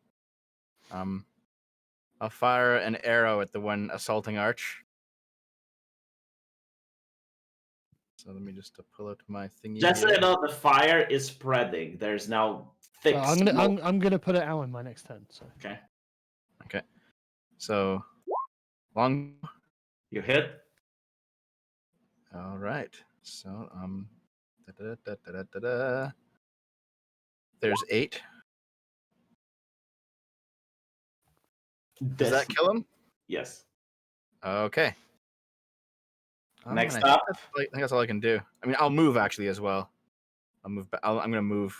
I'll fire an arrow at the one assaulting Arch. So let me just pull out my thingy. Just so here. you know, the fire is spreading. There's now thick So I'm gonna smoke. I'm gonna put it out in my next turn. So Okay. Okay. So long. You hit. All right. So there's 8. Does that kill him? Yes. Okay. Next I up. think that's all I can do. I mean, I'll move actually as well. I'll move. I'm gonna move.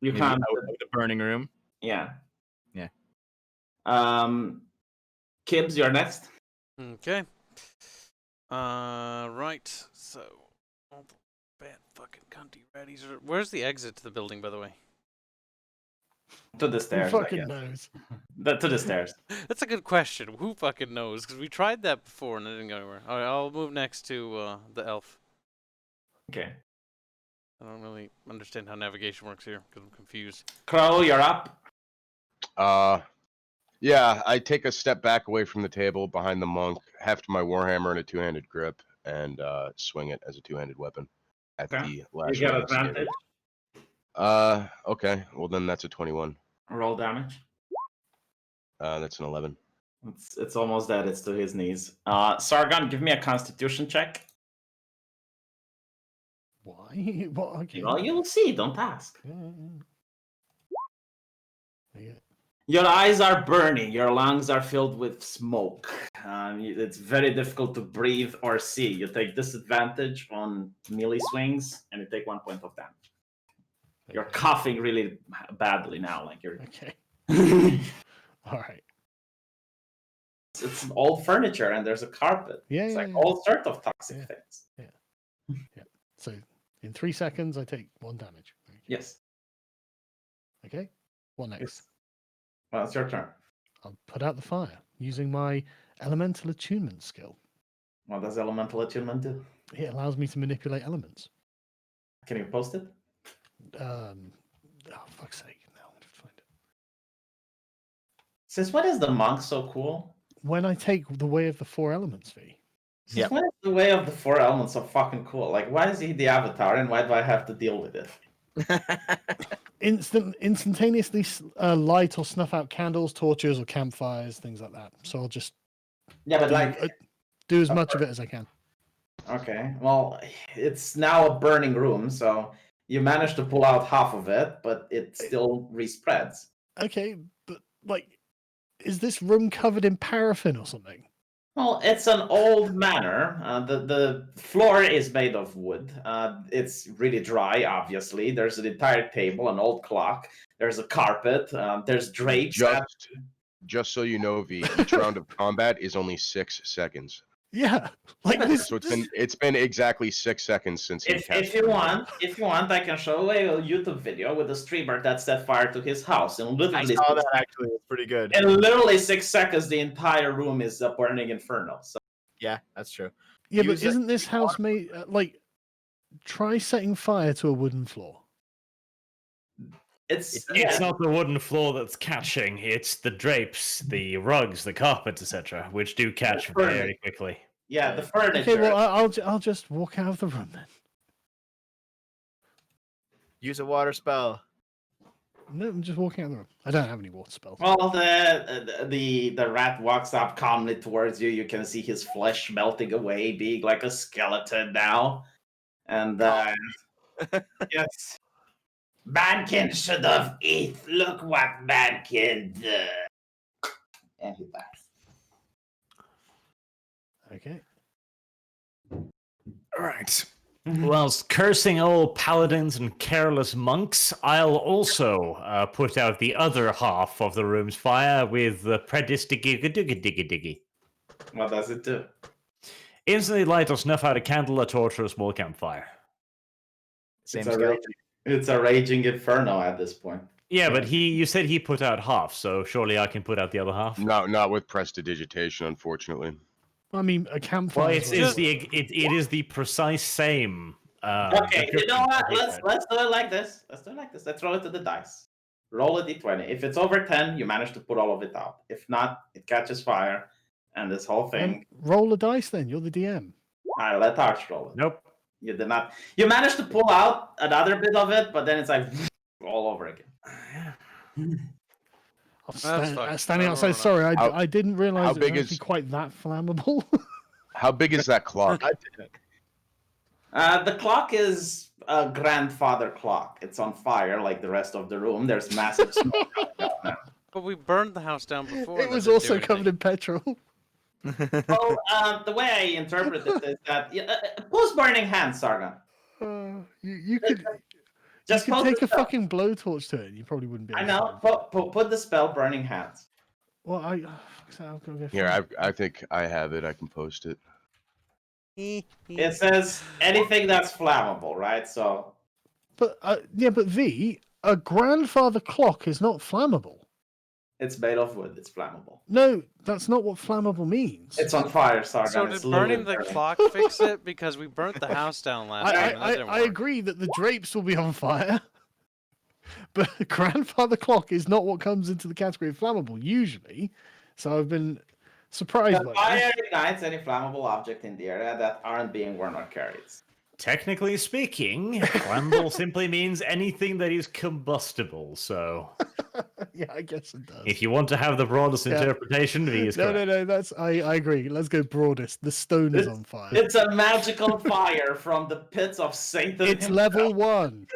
You maybe can't. out of the burning room. Yeah. Yeah. Kibbs, you're next. Okay. Right. So, all the bad fucking cunty ratties are. Where's the exit to the building, by the way? To the who stairs. I fucking guess. knows? To the stairs. That's a good question. Who fucking knows? Because we tried that before and it didn't go anywhere. All right, I'll move next to the elf. Okay. I don't really understand how navigation works here because I'm confused. Crow, you're up. Yeah, I take a step back away from the table behind the monk, heft my warhammer in a two-handed grip, and swing it as a two-handed weapon at Okay. the You last get round. advantage. Okay. Well, then that's a 21. Roll damage. That's an 11. It's almost dead. It's to his knees. Sargon, give me a Constitution check. Why? What? Okay. Well, you'll see. Don't ask. Yeah. Your eyes are burning. Your lungs are filled with smoke. It's very difficult to breathe or see. You take disadvantage on melee swings, and you take 1 point of damage. You're Okay. coughing really badly now. Like you're. Okay. it's All right. old furniture, and there's a carpet. Yeah. It's yeah, like yeah. all sorts of toxic Yeah. things. So in 3 seconds, I take 1 damage. Okay. Yes. Okay. What next? Well, it's your turn. I'll put out the fire using my elemental attunement skill. What does elemental attunement do? It allows me to manipulate elements. Can you post it? Oh, fuck's sake. Now I'm going to find it. Since when is the monk so cool? When I take the way of the 4 elements, V. Since Yep. when is the way of the 4 elements so fucking cool? Like, why is he the avatar, and why do I have to deal with it? Instantaneously light or snuff out candles, torches, or campfires, things like that. So I'll just Yeah, but do as much of it as I can. Okay, well, it's now a burning room, so you managed to pull out half of it, but it still respreads. Okay, but is this room covered in paraffin or something? Well, it's an old manor. The floor is made of wood. It's really dry, obviously. There's an entire table, an old clock. There's a carpet. There's drapes. Just so you know, V, each round of combat is only 6 seconds. Yeah, like this. So it's been exactly 6 seconds since he If you want, I can show a YouTube video with a streamer that set fire to his house. And I literally, saw that actually. It's pretty good. in literally 6 seconds, the entire room is a burning inferno. So Yeah, that's true. Yeah, but Use it- isn't this house made try setting fire to a wooden floor? it's It's not the wooden floor that's catching, it's the drapes, the rugs, the carpets, etc., which do catch very quickly. yeah, the furniture. Okay, well I'll just walk out of the room then. Use a water spell. No, I'm just walking out of the room. I don't have any water spells. Well, the rat walks up calmly towards you. You can see his flesh melting away, being like a skeleton now. And yes, Mankin should have eat. Look what Mankin did. And he laughs. Okay. All right. Whilst cursing all paladins and careless monks, I'll also put out the other half of the room's fire with the diggy. What does it do? Instantly light or snuff out a candle, a torch, or a small campfire. Same It's a skill. It's a raging inferno at this point. Yeah, but you said he put out half, so surely I can put out the other half. No, not with prestidigitation, unfortunately. I mean, a Well, campfire. it is the precise same. Okay, you know description what? that he said. Let's do it like this. Let's roll it to the dice. Roll a d20. If it's over 10, you manage to put all of it out. If not, it catches fire, and this whole thing. Roll a dice then. You're the DM. All right, let Arch roll it. Nope. You did not. You managed to pull out another bit of it, but then it's like all over again. Standing outside. Sorry, I didn't realize how it big was is- actually quite that flammable. How big is that clock? The clock is a grandfather clock. It's on fire like the rest of the room. There's massive smoke coming out now. But we burned the house down before. It and was that didn't also do covered anything. in petrol. Well, the way I interpret it is that post burning hands, Sargon. You could Just you could post take the a spell. fucking blowtorch to it. And you probably wouldn't be. I able know. to. Put the spell burning hands. Well, I'll go Here, I think I have it. I can post it. It says anything that's flammable, right? So But but a grandfather clock is not flammable. it's made of wood. It's flammable. No, that's not what flammable means. It's on fire, Sargon. So It's did burning literally the burning. clock fix it? Because we burnt the house down last time and that didn't I work. agree that the drapes will be on fire, but a grandfather clock is not what comes into the category of flammable usually. So I've been surprised The by fire that. ignites any flammable object in the area that aren't being worn or carried. Technically speaking, flammable simply means anything that is combustible. So, Yeah, I guess it does. if you want to have the broadest Yeah. interpretation, V is correct. No, that's I agree. Let's go broadest. The stone is on fire. It's a magical fire from the pits of Satan. It's level 1.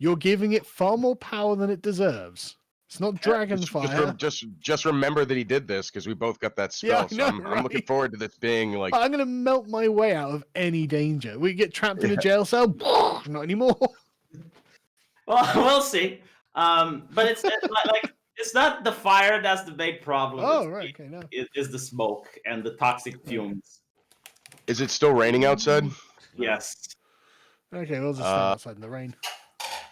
You're giving it far more power than it deserves. It's not dragon fire. Just remember that he did this because we both got that spell. Yeah, I know, so I'm looking right? forward to this being like. I'm gonna melt my way out of any danger. We get trapped in a jail cell. Not anymore. Well, we'll see. But it's like it's not the fire that's the big problem. Oh, It's right. Okay, no. It is the smoke and the toxic fumes. Is it still raining outside? Yes. Okay, we'll just stand outside in the rain.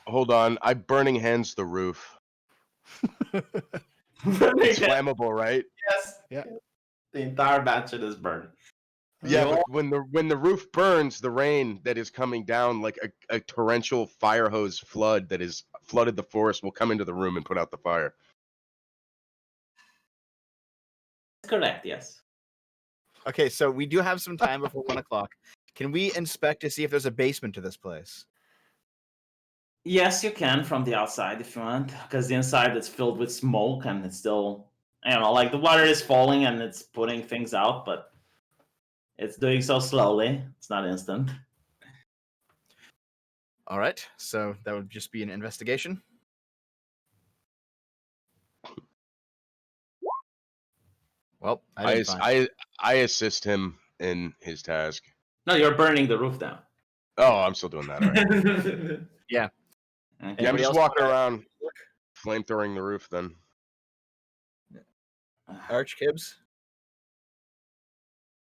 Hold on. I burning hands the roof. It's flammable, right? Yes. Yeah. The entire mansion is burning. Yeah, Yeah. but when the roof burns, the rain that is coming down like a torrential fire hose flood that has flooded the forest will come into the room and put out the fire. That's correct. Yes. Okay, so we do have some time before 1 o'clock. Can we inspect to see if there's a basement to this place? Yes, you can from the outside if you want, because the inside is filled with smoke and it's still, I don't know, like the water is falling and it's putting things out, but it's doing so slowly. It's not instant. All right, so that would just be an investigation. Well, I assist him in his task. No, you're burning the roof down. Oh, I'm still doing that. All right. Yeah. Yeah, I'm Anybody just else walking wanna around, flamethrowing the roof. Then Arch Kibbs?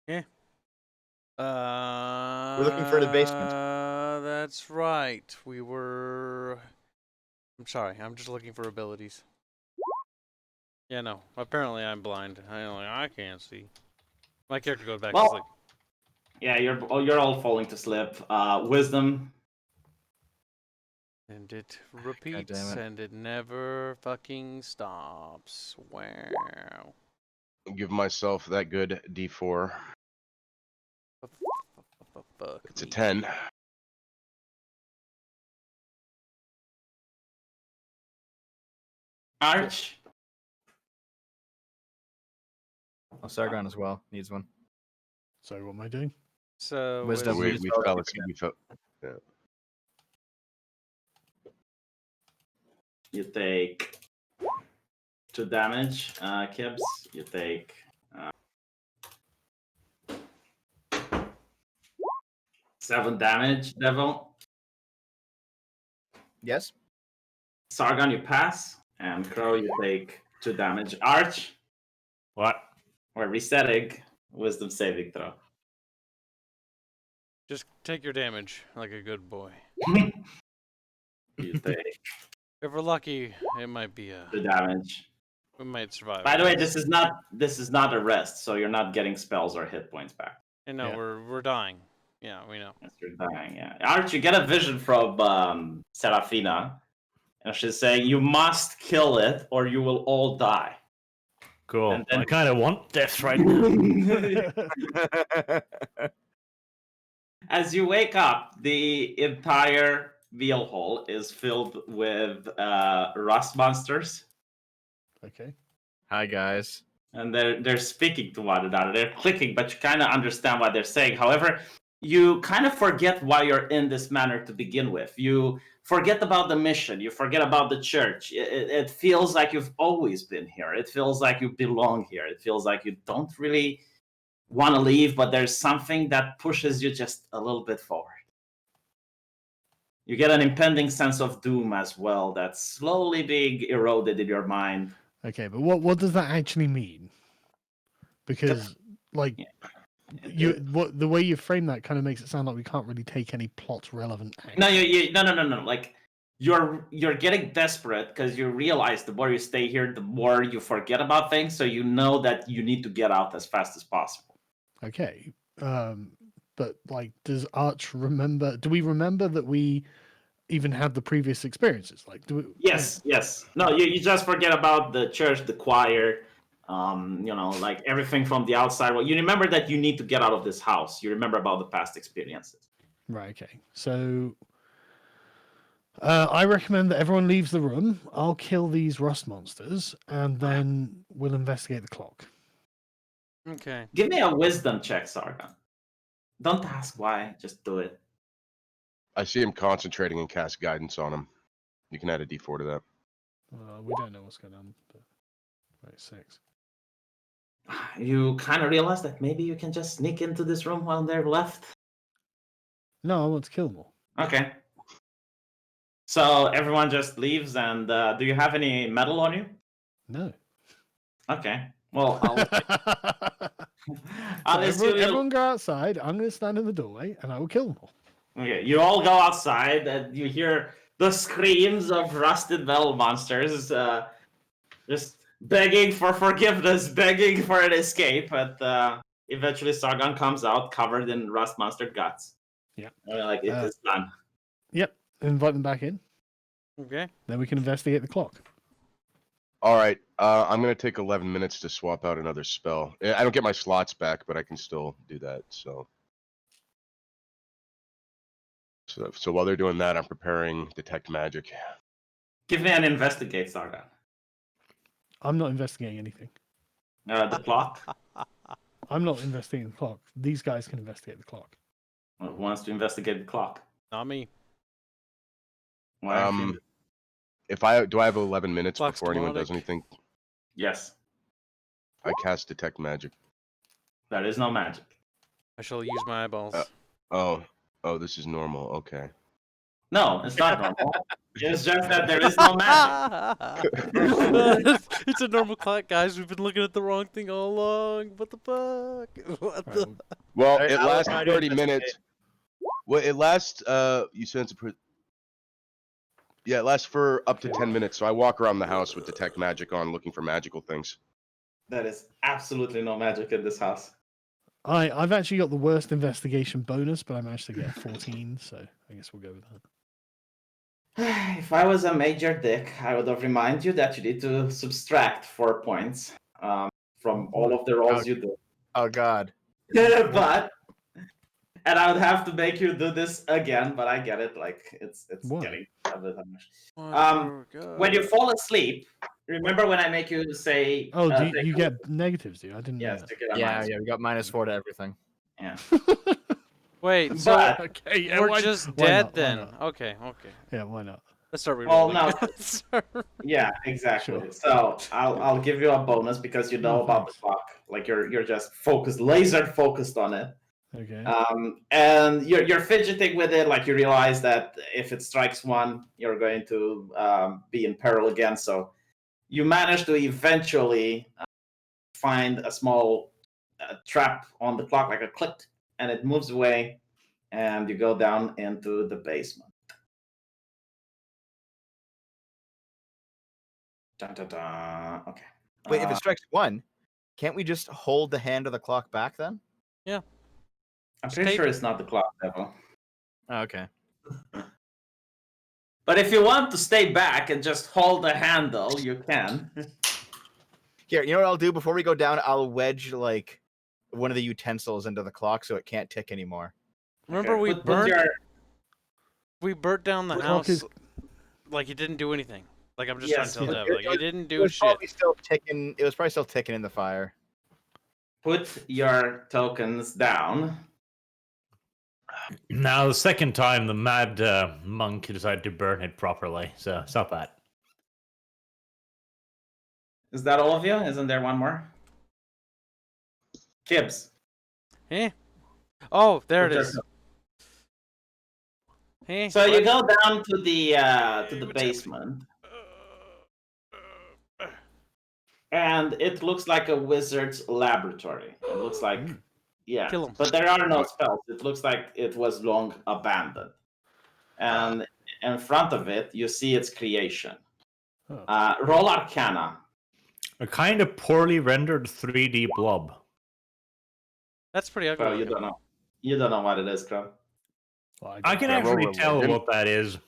We're looking for the basement. That's right. We were. I'm sorry. I'm just looking for abilities. Yeah, no. Apparently, I'm blind. I can't see. My character goes back to Well, sleep. yeah, you're all falling to sleep. Wisdom. And it repeats, damn it. and it never fucking stops. Wow. give myself that good D4. Fuck It's a me. 10. Arch. Oh, Sargon as well needs one. So what am I doing? So Wisdom. We just fell. fell We fell. You take 2 damage, Kibbs. You take 7 damage, Devil. Yes? Sargon, you pass. And Crow, you take 2 damage. Arch, What? we're resetting. Wisdom saving throw. just take your damage like a good boy. You take If we're lucky, it might be a. The damage. We might survive. By the way, this is not a rest, so you're not getting spells or hit points back. I know Yeah. we're dying. Yeah, we know. Yes, you're dying. Yeah, Arch, you get a vision from Sarafina, and she's saying you must kill it or you will all die. Cool. And then- I kind of want death right now. As you wake up, the entire wheel hall is filled with rust monsters, Okay. Hi guys. and they're speaking to one another. They're clicking, but you kind of understand what they're saying. However, you kind of forget why you're in this manor to begin with. You forget about the mission. You forget about the church. It feels like you've always been here. It feels like you belong here. It feels like you don't really want to leave, but there's something that pushes you just a little bit forward. You get an impending sense of doom as well that's slowly being eroded in your mind. Okay, but what does that actually mean? Because like the way you frame that kind of makes it sound like we can't really take any plot relevant action. No. Like you're getting desperate because you realize the more you stay here, the more you forget about things. So you know that you need to get out as fast as possible. Okay. But like, does Arch remember? Do we remember that we even had the previous experiences? Like, do we? Yes. No, you just forget about the church, the choir, like everything from the outside. Well, you remember that you need to get out of this house. You remember about the past experiences. Right. Okay. So, I recommend that everyone leaves the room. I'll kill these rust monsters, and then we'll investigate the clock. Okay. Give me a wisdom check, Sargon. Don't ask why, just do it. I see him concentrating and cast guidance on him. You can add a d4 to that. We don't know what's going on. But... Right, 6. You kind of realize that maybe you can just sneak into this room while they're left. No, I want to kill them all. Okay. So everyone just leaves, and do you have any metal on you? No. Okay. Well, I'll So assume everyone go outside. I'm going to stand in the doorway, and I will kill them all. Okay, you all go outside, and you hear the screams of rusted metal monsters, just begging for forgiveness, begging for an escape. But eventually, Sargon comes out covered in rust monster guts. Yeah. And we're like, it is done. Yep. Invite them back in. Okay. Then we can investigate the clock. All right, I'm gonna take 11 minutes to swap out another spell. I don't get my slots back, but I can still do that. So while they're doing that, I'm preparing detect magic. Give me an investigate, Sargon. I'm not investigating anything. The clock. I'm not investigating the clock. These guys can investigate the clock. Who wants to investigate the clock? Not me. Why aren't you- If I have 11 minutes Clock's before anyone does demonic. anything, Yes, I cast detect magic. there is no magic. I shall use my eyeballs. Oh, this is normal. Okay. No, it's not normal. It's just that there is no magic. It's a normal clock, guys. We've been looking at the wrong thing all along. What the fuck? What Right, the? Well, Alright, it I'll lasts try to 30 investigate. minutes. Well, it lasts. You said it's yeah, it lasts for up to 10 minutes. So I walk around the house with detect magic on, looking for magical things. There is absolutely no magic in this house. I've actually got the worst investigation bonus, but I managed to get a 14, so I guess we'll go with that. If I was a major dick, I would have reminded you that you need to subtract 4 points from all of the rolls you do. Oh God. And I would have to make you do this again, but I get it. Like it's Why? getting a bit much. Oh, God. When you fall asleep, remember when I make you say? Oh, do take you a- get negatives, do you? I didn't Yes, know you get a Yeah, minus. yeah, we got -4 to everything. Yeah. that. Wait, so But Okay, yeah, we're why- just why dead not? Why then? not? Okay. Yeah, why not? Let's start Well, rerolling. no. Let's start- Yeah, exactly. Sure. So I'll give you a bonus because you know Oh, about the thanks. clock. Like you're just focused, laser focused on it. Okay. And you're fidgeting with it. Like you realize that if it strikes one, you're going to be in peril again. So you manage to eventually find a small trap on the clock, like a click, and it moves away, and you go down into the basement. Dun, dun, dun. Okay. Wait, if it strikes 1, can't we just hold the hand of the clock back then? I'm pretty tape sure it. it's not the clock devil. Oh, okay. But if you want to stay back and just hold the handle, you can. Here, you know what I'll do before we go down? I'll wedge like one of the utensils into the clock so it can't tick anymore. Remember Okay, we burnt down the The clock house is- like he didn't do anything. Like I'm just Yes, trying to tell yeah. Dev, like he didn't It do was shit. probably still ticking. It was probably still ticking in the fire. Put your tokens down. Now, the second time, the mad monk decided to burn it properly, so stop that. Is that all of you? Isn't there one more? Kibbs. Eh? Oh, there it Put your is. Hey. So you go down to the basement, and it looks like a wizard's laboratory. It looks like, yeah, Kill 'em. but there are no spells. It looks like it was long abandoned. And in front of it, you see its creation. Oh. Roll Arcana. A kind of poorly rendered 3D blob. That's pretty ugly. Well, you don't know. You don't know what it is, Crow. Well, I can Yeah, roll actually tell religion. what that is.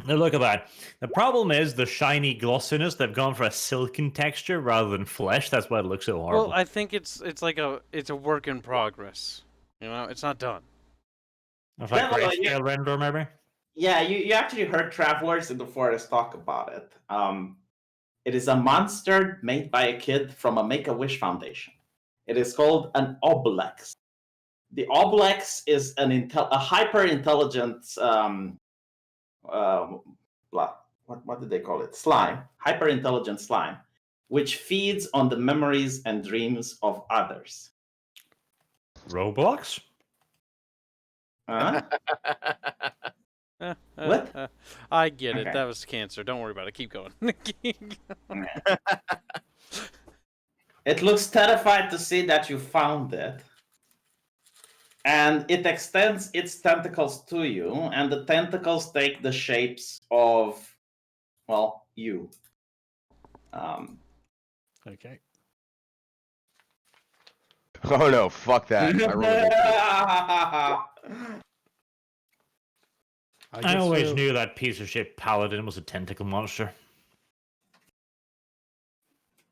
Now look at that. The problem is the shiny glossiness. They've gone for a silken texture rather than flesh. That's why it looks so horrible. Well, I think it's like it's a work in progress. You know, it's not done. It's like Yeah, well, grayscale render, maybe. Yeah, you actually heard travelers in the forest talk about it. It is a monster made by a kid from a Make-A-Wish Foundation. It is called an oblex. The oblex is a hyper-intelligent what did they call it? Slime. Hyper-intelligent slime, which feeds on the memories and dreams of others. Roblox? Huh? What? I get it. Okay. That was cancer. Don't worry about it. Keep going. It looks terrified to see that you found it. And it extends its tentacles to you, and the tentacles take the shapes of, well, you. Okay. Oh no, fuck that. I rolled a I guess always we'll- knew that piece of shit paladin was a tentacle monster.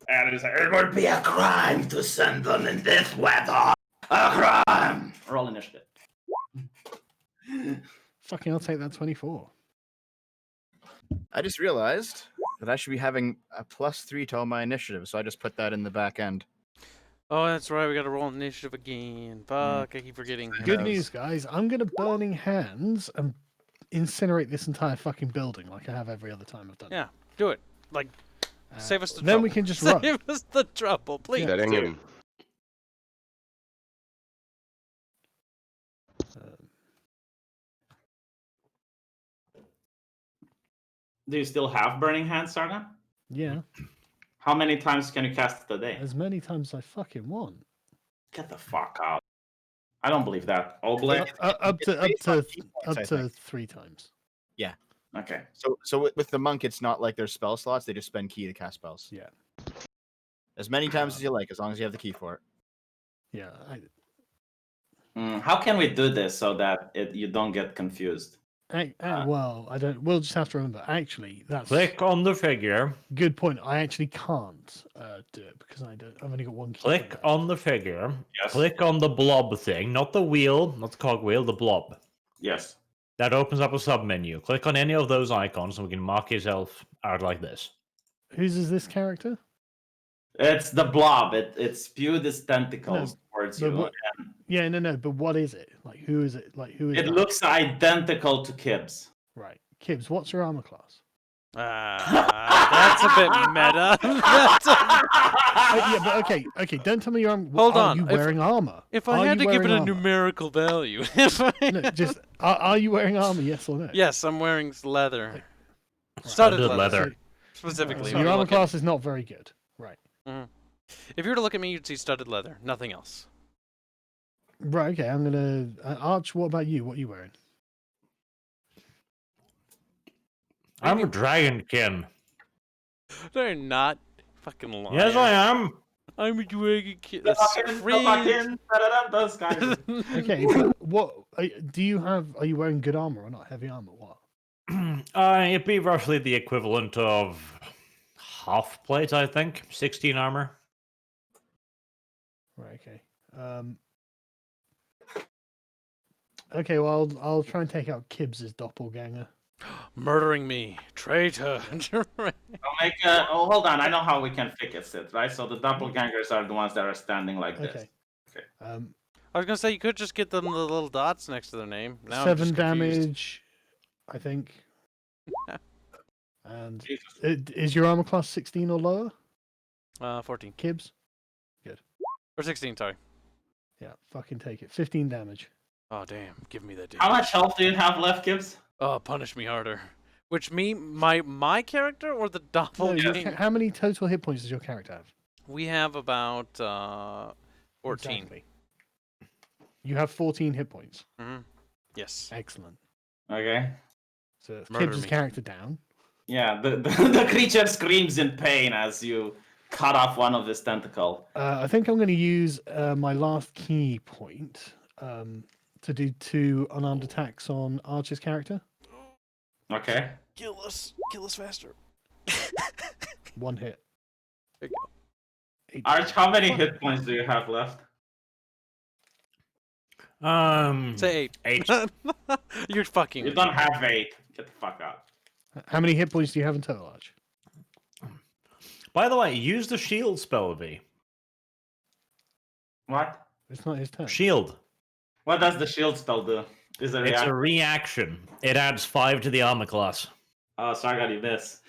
And it's like, it would be a crime to send them in this weather. A crime. Roll initiative. Fucking, I'll take that 24. I just realized that I should be having a +3 to all my initiative, so I just put that in the back end. Oh, that's right. We got to roll initiative again. Fuck, I keep forgetting. Good knows? news, guys. I'm gonna burning hands and incinerate this entire fucking building like I have every other time I've done it. Yeah, do it. Like, save us the Then trouble. we can just run. Save us the trouble, please. setting do it. in. Do you still have Burning Hands, Sargon? Yeah, How many times can you cast it a day? as many times as I fucking want. Get the fuck out. I don't believe that. Oblate? Up It's based on key points, I think. 3 times. Okay. So with the monk, it's not like there's spell slots; they just spend key to cast spells. Yeah. As many times as you like, as long as you have the key for it. Yeah. How can we do this so that you don't get confused? Well, I don't. We'll just have to remember. Actually, that's Click on the figure. good point. I actually can't do it because I don't. I've only got one key. Click point. on the figure. Yes. Click on the blob thing, not the wheel, not the cogwheel, the blob. Yes. That opens up a submenu. Click on any of those icons and we can mark yourself out like this. Whose is this character? It's the blob. It spewed its tentacles towards but you. what- Yeah, no. But what is it? Like, who is it? Like, who is It that? looks identical to Kibbs. Right. Kibbs, what's your armor class? That's a bit meta. That's Yeah, but okay. Don't tell me your armor. Hold are on, you if- wearing armor? if I Are had you to give it a wearing armor? numerical value, if I... No, just are you wearing armor? Yes or no? Yes, I'm wearing leather. Studded Studded leather, leather. specifically. So if your you armor look at- class is not very good. Right. If you were to look at me, you'd see studded leather, nothing else. Right. Okay. I'm gonna Arch. What about you? What are you wearing? I'm a dragonkin. They're not fucking lying. Yes, I am. I'm a dragon kid. The That's fucking, cringe. those guys. Okay, but what do you have? Are you wearing good armor or not? Heavy armor? What? It'd be roughly the equivalent of half plate, I think. 16 armor. Right. Okay. Okay. Well, I'll try and take out Kibbs's doppelganger. Murdering me, traitor. I'll make oh, hold on. I know how we can fix it, right? So the doppelgangers are the ones that are standing like this. Okay. Okay. I was gonna say you could just get them the little dots next to their name. Now I'm 7 just confused. damage, I think. And Jesus. is your armor class 16 or lower, 14 Kibbs? or 16. Sorry. Yeah. Fucking take it. 15 damage. Oh damn! Give me that. How damage. much health do you have left, Gibbs? Oh, punish me harder. Which my character or the No, doppelganger? how many total hit points does your character have? We have about 14. Exactly. You have 14 hit points. Mm-hmm. Yes. Excellent. Okay. So that's Murder Kibbs' me. character down. Yeah, the creature screams in pain as you cut off one of his tentacle. I think I'm going to use my last key point to do 2 unarmed attacks on Archer's character. Okay. Kill us faster. 1 hit. There you go. 8. Arch, how many hit points do you have left? Say 8. 8. You're fucking. You don't have 8. Get the fuck out. How many hit points do you have in total, Arch? By the way, use the shield spell, V. What? It's not his turn. Shield. What does the shield spell do? Is it It's react? a reaction. It adds 5 to the armor class. Oh, sorry, God, you miss.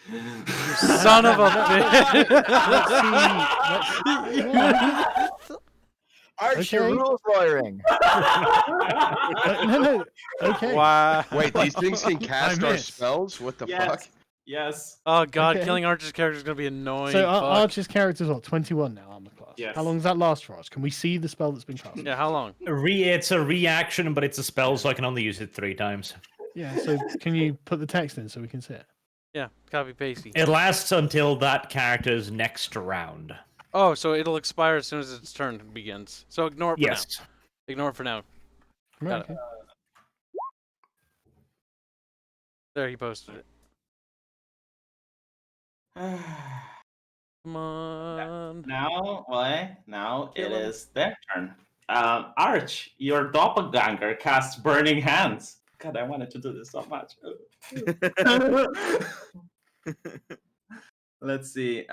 Son of a bitch. Let's see. Arch, your Okay. rules lawyering. No. Okay. Wow. Wait, these things can cast our missed. spells? What the fuck? Yes. Yes. Oh god, Okay. killing Archer's character is gonna be annoying. So fuck. Archer's character's what? 21 now, armor class. Yes. How long does that last for us? Can we see the spell that's been cast? Yeah, how long? It's a reaction, but it's a spell, so I can only use it 3 times. Yeah, so can you put the text in so we can see it? Yeah, copy pasty. It lasts until that character's next round. Oh, so it'll expire as soon as its turn begins. So ignore it for Yes. now. Ignore it for now. Right, Got it. okay. There, he posted it. Come on. Now, what? Now Kill it him. is their turn. Arch, your doppelganger casts Burning Hands. God, I wanted to do this so much. Let's see.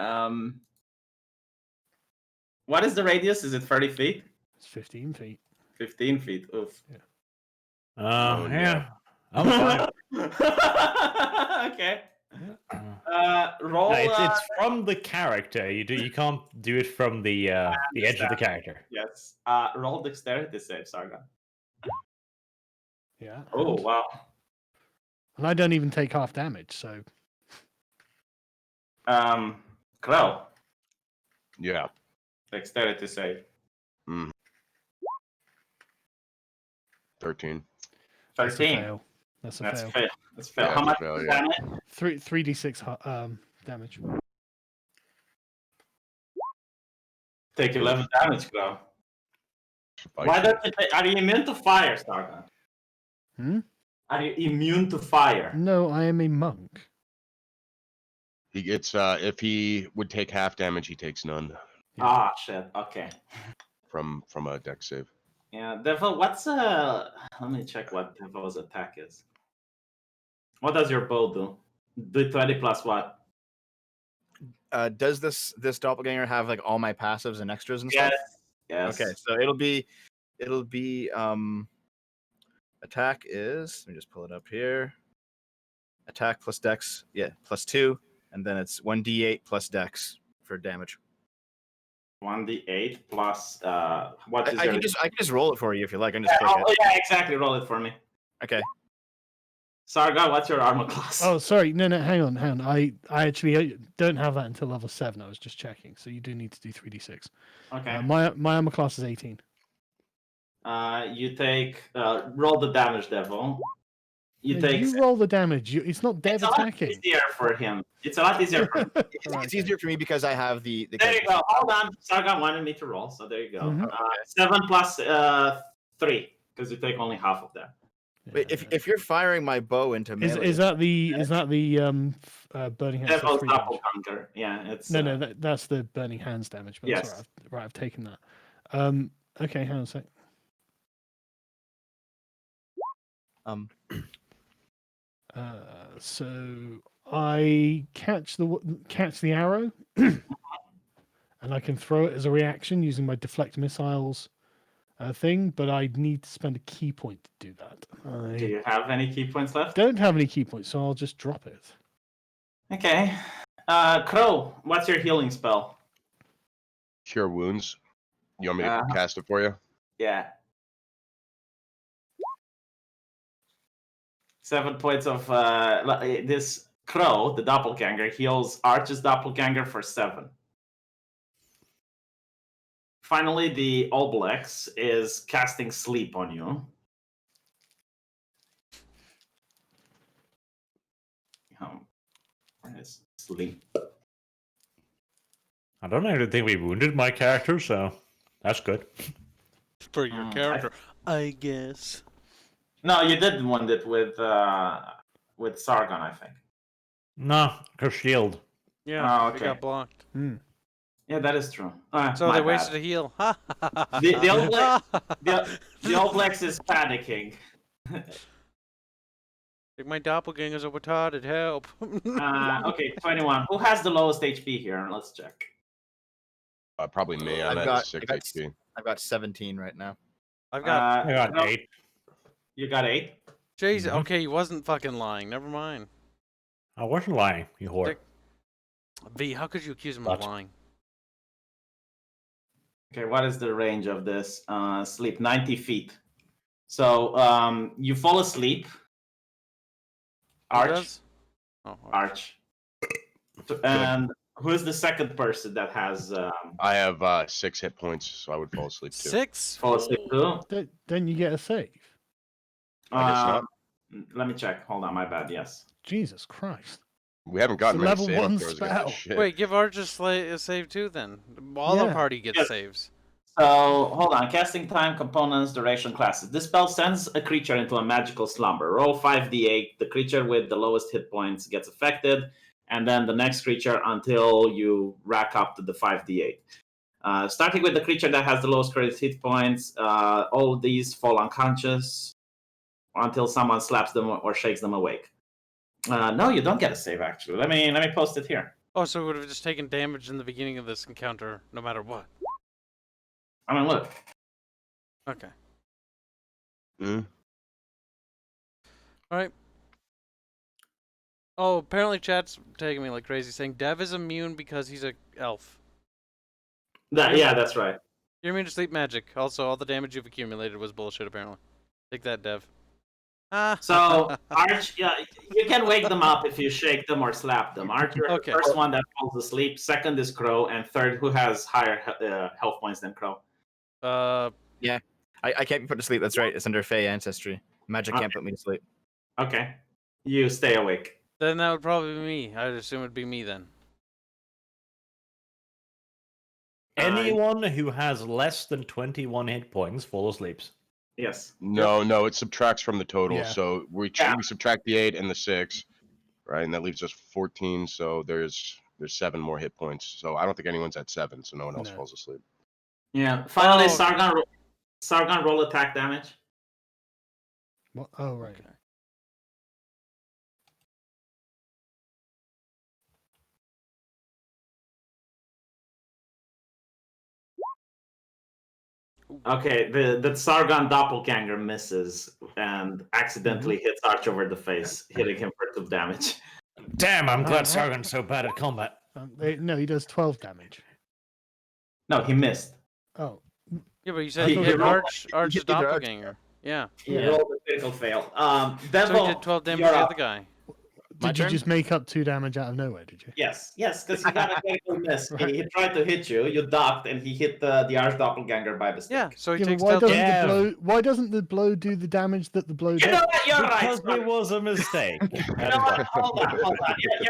What is the radius? Is it 30 feet? It's 15 feet. 15 feet. Oof. Oh, Yeah. I'm fine. Okay. No, Roll. it's from the character. You can't do it from the edge of the character. Yes. Roll dexterity save, Sargon. Yeah. Oh, wow. And I don't even take half damage, so Crow. Yeah. Dexterity save. 13. that's a 13. fail. That's a That's fail. fail. That's fail. Yeah, How much that's a fail, yeah. damage? 3d6 damage. Take 11 damage, Crow. Spicy. Why don't you are you immune to fire, Sargon? Hmm? Are you immune to fire? No, I am a monk. He gets if he would take half damage, he takes none Ah, shit. Okay. from a dex save. Yeah, Devil, what's let me check what Devil's attack is. What does your bow do? Do 20 plus what? Does this doppelganger have like all my passives and extras and Yes. stuff? Yes. Okay, so it'll be attack is, let me just pull it up here. Attack plus dex, yeah, +2, and then it's 1d8 plus dex for damage. 1d8 plus what is I your... can just roll it for you if you like. I'm just Yeah, oh, yeah, exactly. Roll it for me. okay. Sargon, what's your armor class? Oh, sorry. No, hang on. I actually don't have that until level 7. I was just checking. So you do need to do 3d6. Okay. My armor class is 18. You take roll the damage, Devil. You No, take. you roll the damage. It's not Dev It's a lot attacking. easier for him. It's a lot easier for him. It's easier for me because I have the There you go. Hold on. Sargon wanted me to roll, so there you go. Mhm. 7 plus 3, because you take only half of that. Wait, if you're firing my bow into melee, Is that the burning hands for Devil's 3 damage? doppelganger. Yeah, it's No, that's the burning hands damage. But Yes. that's all right. I've taken that. Okay, hang on a sec. So I catch the arrow, and I can throw it as a reaction using my deflect missiles thing. But I need to spend a key point to do that. Do I you have any key points left? don't have any key points, so I'll just drop it. Okay. Crow, what's your healing spell? Cure wounds. You want me to Uh-huh. cast it for you? Yeah. 7 points of this Crow, the doppelganger, heals Arch's doppelganger for 7. Finally, the Oblex is casting sleep on you. Where is sleep? I don't actually think we wounded my character, so that's good. For your character, I guess. No, you did wound it with Sargon, I think. No, her shield. Yeah, Oh, it okay. got blocked. Yeah, that is true. So my they bad. wasted a heal. The Oblex is panicking. My doppelgangers are retarded. Help. Okay, 21. Who has the lowest HP here? Let's check. Probably me. I'm I've at got- 6 I got- HP. I've got 17 right now. I've got. I got no, 8. You got 8? Jeez, Mhm. okay, he wasn't fucking lying. Never mind. I wasn't lying, you whore. Dick. V, how could you accuse him What? of lying? Okay, what is the range of this sleep? 90 feet. So you fall asleep. Who Arch. does? Oh, Arch. And who is the second person that has I have 6 hit points, so I would fall asleep too. 6? fall asleep too? Then you get a save. I guess not. Let me check. Hold on, my bad. Yes. Jesus Christ. We haven't gotten It's a many level saving 1 throws against spell. this shit. Wait, give Arch a save too then. All Yeah. the party gets Yes. saves. So hold on. Casting time, components, duration, classes. This spell sends a creature into a magical slumber. Roll 5d8. The creature with the lowest hit points gets affected, and then the next creature until you rack up to the 5d8. Starting with the creature that has the lowest credit hit points, all of these fall unconscious until someone slaps them or shakes them awake. No, you don't get a save. Actually, let me post it here. Oh, so we would have just taken damage in the beginning of this encounter, no matter what. I mean, look. Okay. Mm. All right. Oh, apparently chat's taking me like crazy, saying Dev is immune because he's a elf. Yeah, that's right. You're immune to sleep magic. Also, all the damage you've accumulated was bullshit, apparently. Take that, Dev. Ah. So, Arch, yeah, you can wake them up if you shake them or slap them. Arch, you're Okay. the first one that falls asleep. Second is Crow, and third, who has higher health points than Crow? I can't be put to sleep. That's right. It's under Fey ancestry. Magic can't put me to sleep. Okay, you stay awake. Then that would probably be me. I'd assume it'd be me then. Anyone who has less than 21 hit points fall asleep. Yes. No, it subtracts from the total. Yeah. So we Yeah. subtract the 8 and the 6, right? And that leaves us 14. So there's 7 more hit points. So I don't think anyone's at 7, so no one else No. falls asleep. Yeah. Finally, Oh. Sargon, roll attack damage. What? Oh, right. Okay. Okay, the Sargon doppelganger misses and accidentally hits Arch over the face, hitting him for 2 damage. Damn, I'm Uh-huh. glad Sargon's so bad at combat. No, he does 12 damage. No, he missed. Oh, Yeah, but you said He he hit hit Arch's either Arch. doppelganger. Yeah. He Yeah. rolled a critical fail. So Devil, he did 12 damage you're to the up. other guy. Did you turn? just make up 2 damage out of nowhere? Did you? Yes, because he got a critical miss. Right. He tried to hit you, you ducked, and he hit the Arch doppelganger by mistake. Yeah, so he Yeah, but takes why stealth. doesn't Yeah. the blow? Why doesn't the blow do the damage that the blow You does? know what? You're right. Because it Sargon. was a mistake. You know what? Hold on.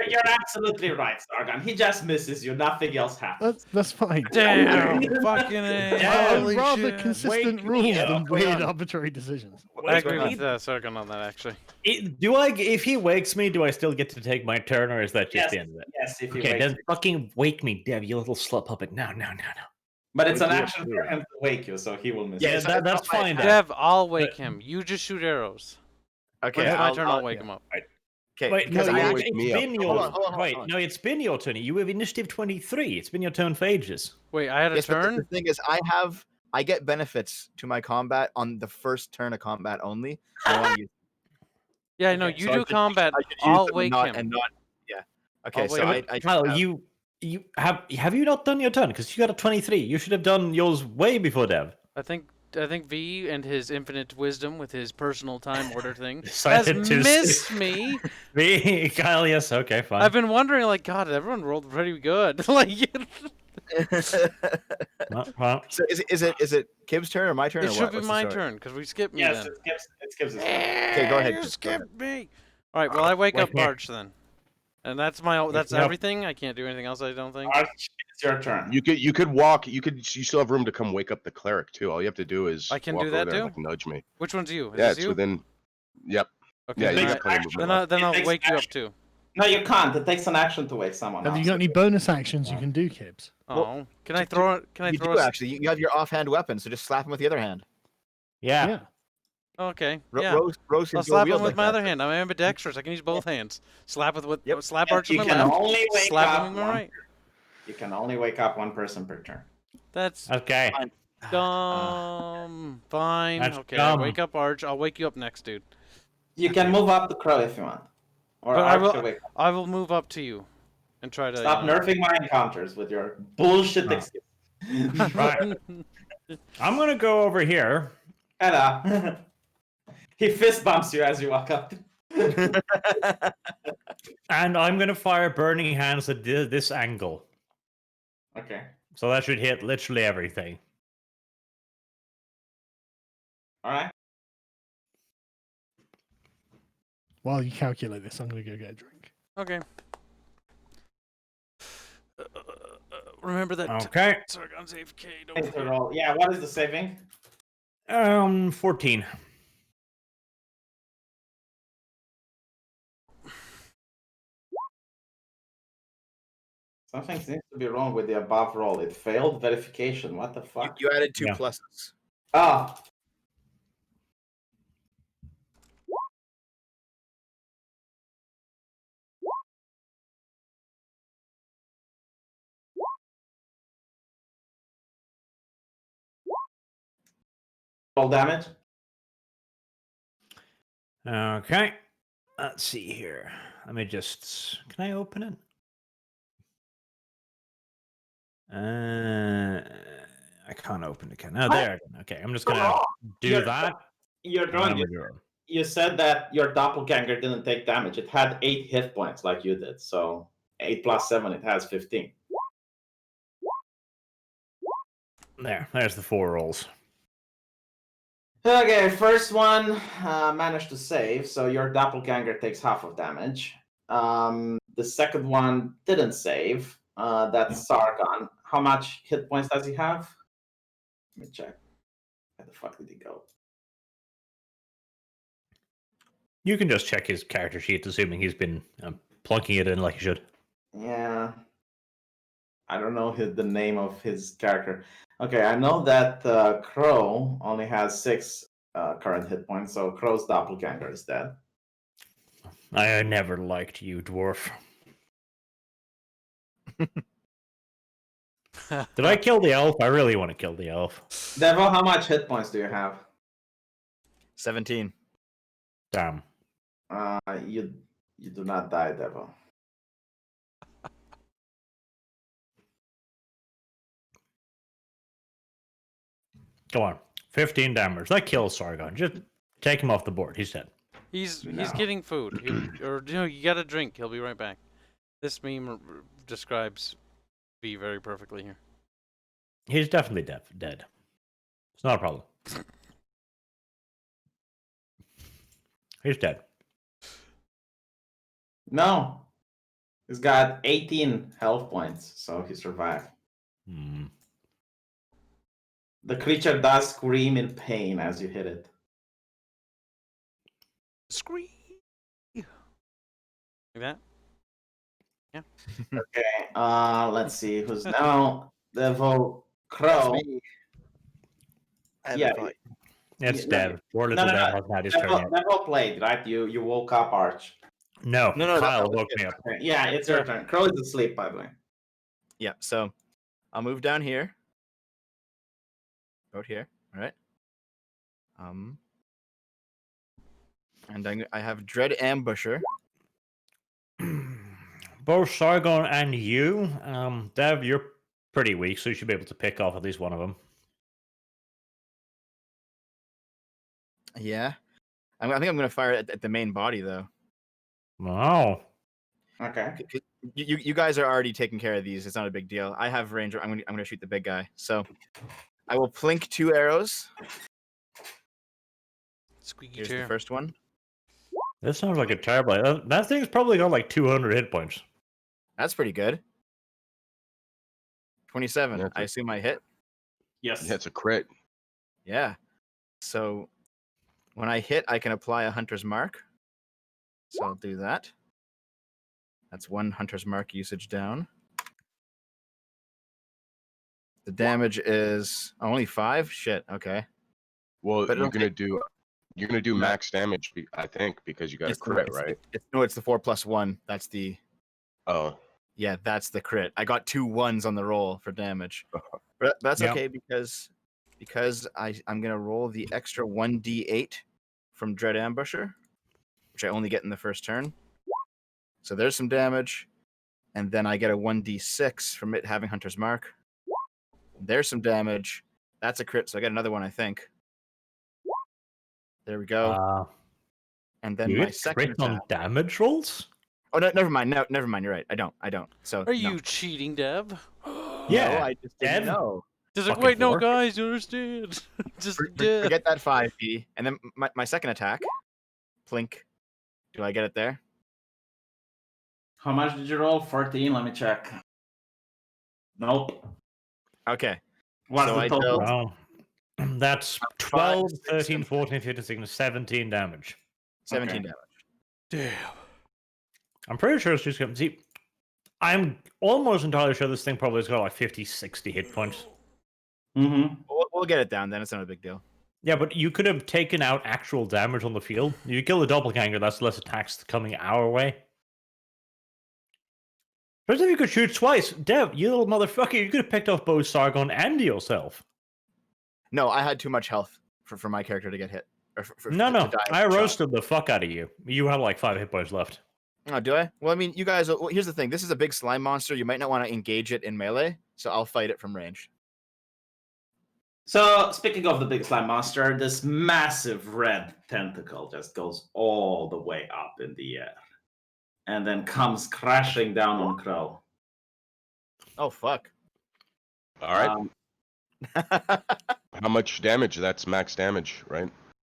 You're absolutely right, Sargon. He just misses you. Nothing else happens. That's fine. Damn, fucking A. Damn. Holy Rather shit. consistent Wake me rules up. than What's going weird on? arbitrary decisions. I What's agree going with Sargon on that, actually. If he wakes me, do I still get to take my turn, or is that just Yes, the end of it? yes, if he Okay, wakes then fucking wake me, Dev, you little slut puppet. No. But it's Wake an you up action too. for him to wake you, so he will miss. Yeah, you. it's that's not my fine. turn. Dev, I'll wake him. You just shoot arrows. Okay, When it's my I'll- turn, I'll- I'll wake him up. Okay, Wait, no, because I I'll actually, wake me it's up. been Hold your on, hold on, wait. hold on. No, it's been your turn. You have initiative 23. It's been your turn for ages. Wait, I had a yes, but turn? the thing is, I get benefits to my combat on the first turn of combat only. I want to use. Yeah, no, Okay, you so I do should- combat. I should use I'll them wake and not, him. and not. Yeah. Okay, I'll so wake I Kyle, have- you have you not done your turn? Because you got a 23. You should have done yours way before Dev. I think V and his infinite wisdom with his personal time order thing has Decided to missed me. Me, Kyle, yes, okay, fine. I've been wondering, like, God, everyone rolled pretty good. Like, Well, So is it Kib's turn or my turn? it or should what? be What's the my story? turn because we skipped me Yes, then. it skips his turn. Okay, go ahead, You Chris, go ahead. skipped me. All right, well, I wake up Wake me up. Arch then, and that's that's me up. everything. I can't do anything else. I don't think. Arch, it's your turn. You could walk. You still have room to come wake up the cleric too. All you have to do is I can walk do over that there and, too? like, nudge me. Which one's you? Is Yeah, this it's you? within. Yep. Okay, Yeah, you then, got Takes plenty of action. movement. then It I'll takes wake you up action. too. No, you can't. It takes an action to wake someone Have else. you got any bonus actions you can do, Kibs? Oh, can I throw it? Can I You throw do a actually. You have your offhand weapon, so just slap him with the other hand. yeah. Okay, Ro- yeah. Rose can I'll dual slap wield him with like my that. other hand. I'm ambidextrous. I can use both hands. Slap with Yep. slap Yes, Arch with you my can left. only wake Slap up him with my one- right. You can only wake up one person per turn. That's Okay. dumb. Fine. That's Okay, dumb. wake up Arch. I'll wake you up next, dude. You can move up the crow if you want. Or But I Arch will- can wake up. I will move up to you, and try to. Stop nerfing my encounters with your bullshit Oh. excuse. Right. I'm gonna go over here. Hello. He fist bumps you as you walk up. And I'm gonna fire burning hands at this angle. Okay. So that should hit literally everything. All right. While you calculate this, I'm going to go get a drink. Okay. Remember that. Okay. Sargon's AFK. Don't Thanks for forget. roll. Yeah, what is the saving? 14. Something seems to be wrong with the above roll. It failed verification. What the fuck? You added 2 Yeah. pluses. Ah. Roll damage. Okay. Let's see here. Let me just. Can I open it? I can't open it. Oh, there. Okay, I'm just gonna do You're- that. You're and drawing. I'm gonna do it. You said that your doppelganger didn't take damage. It had 8 hit points like you did. So 8 plus 7, it has 15. There's the 4 rolls. Okay, first one managed to save, so your doppelganger takes half of damage. The second one didn't save. That's Sargon. How much hit points does he have? Let me check. Where the fuck did he go? You can just check his character sheet, assuming he's been plugging it in like he should. Yeah. I don't know the name of his character. Okay, I know that Crow only has 6 current hit points, so Crow's doppelganger is dead. I never liked you, dwarf. Did I kill the elf? I really want to kill the elf. Devil, how much hit points do you have? 17. Damn. You do not die, Devil. Go on. 15 damage. That kills Sargon. Just take him off the board. He's dead. He's No. getting food. Or you got a drink. He'll be right back. This meme describes V very perfectly here. He's definitely dead. It's not a problem. He's dead. No. He's got 18 health points, so he survived. Hmm. The creature does scream in pain as you hit it. Scream. Like that. Okay. Let's see who's now. Devil That's Crow. me. I have Yeah. a fight. It's No, dead. Poor little no, Dev has had his turn yet. Devil played, right? You woke up, Arch. No, No, Kyle that was woke good. me up. Okay, yeah, it's your turn. Crow is asleep, by the way. Yeah, so I'll move down here. Out here, all right? And I have Dread Ambusher. Both Sargon and you, Dev, you're pretty weak, so you should be able to pick off at least one of them. Yeah. I think I'm going to fire at the main body, though. Wow. Okay. You guys are already taking care of these. It's not a big deal. I have range. I'm gonna shoot the big guy. So I will plink 2 arrows. Squeaky Here's chair. the first one. This sounds like a terrible. That thing's probably got like 200 hit points. That's pretty good. 27. That's I assume I hit. Yes. Yeah, it's a crit. Yeah. So when I hit, I can apply a Hunter's Mark. So I'll do that. That's 1 Hunter's Mark usage down. The damage is only 5. Shit. Okay. Well, But you're okay. gonna do max damage, I think, because you got a crit, right? It's the 4 plus 1. That's the Oh, that's the crit. I got 2 1s on the roll for damage. But that's Yep. okay because I'm gonna roll the extra 1d8 from Dread Ambusher, which I only get in the first turn. So there's some damage, and then I get a 1d6 from it having Hunter's Mark. There's some damage. That's a crit, so I get another one, I think. There we go. And then You my get second crit on attack. damage rolls? Oh no, never mind. No, never mind. You're right. I don't. So Are no. you cheating, Dev? Yeah, No, I just didn't Dev. know. Just like, Fucking wait, no, four. guys, you understand? Just Dev. Forget that 5p. And then my second attack, plink. Do I get it there? How much did you roll? 14. Let me check. Nope. Okay. What's So the I total? dealt- Wow. That's 5, 12, 6, 13, 7. 14, 15, 16, 17 damage. 17 Okay. damage. Damn. I'm pretty sure it's just going to see. I'm almost entirely sure this thing probably has got like 50, 60 hit points. Mm-hmm. We'll get it down then. It's not a big deal. Yeah, but you could have taken out actual damage on the field. You kill the doppelganger, that's less attacks coming our way. First, if you could shoot twice, Dev, you little motherfucker, you could have picked off both Sargon and yourself. No, I had too much health for my character to get hit. Or No, to no, die I shot. roasted the fuck out of you. You have like 5 hit points left. Oh, do I? Well, I mean, you guys. Well, here's the thing. This is a big slime monster. You might not want to engage it in melee, so I'll fight it from range. So, speaking of the big slime monster, this massive red tentacle just goes all the way up in the air and then comes crashing down on Crow. Oh fuck! all right. Um, How much damage? That's max damage, right?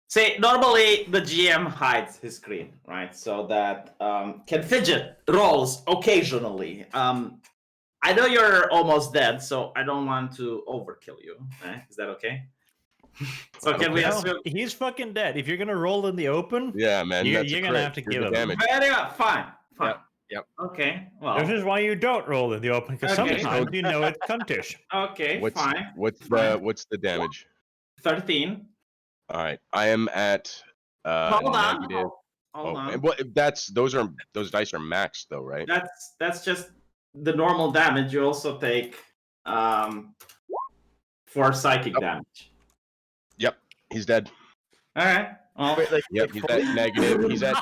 See, normally the GM hides his screen, right? So that can fidget rolls occasionally. I know you're almost dead, so I don't want to overkill you. Is that okay? So can we No, assume? he's fucking dead. If you're gonna roll in the open, Yeah, man. You're- that's a you're gonna crit. have to Here's give the him. damage. Very good. Fine. Yep. Okay. Well. this is why you don't roll in the open, because Okay. sometimes you know it's cuntish. Okay. Fine. What's Fine. the damage? 13. All right, I am at Hold on. negative. Hold on. And what? Those dice are maxed though, right? That's just the normal damage. You also take 4 psychic damage. Yep, he's dead. All right. Well, Wait, like, Yep, he's at negative. He's at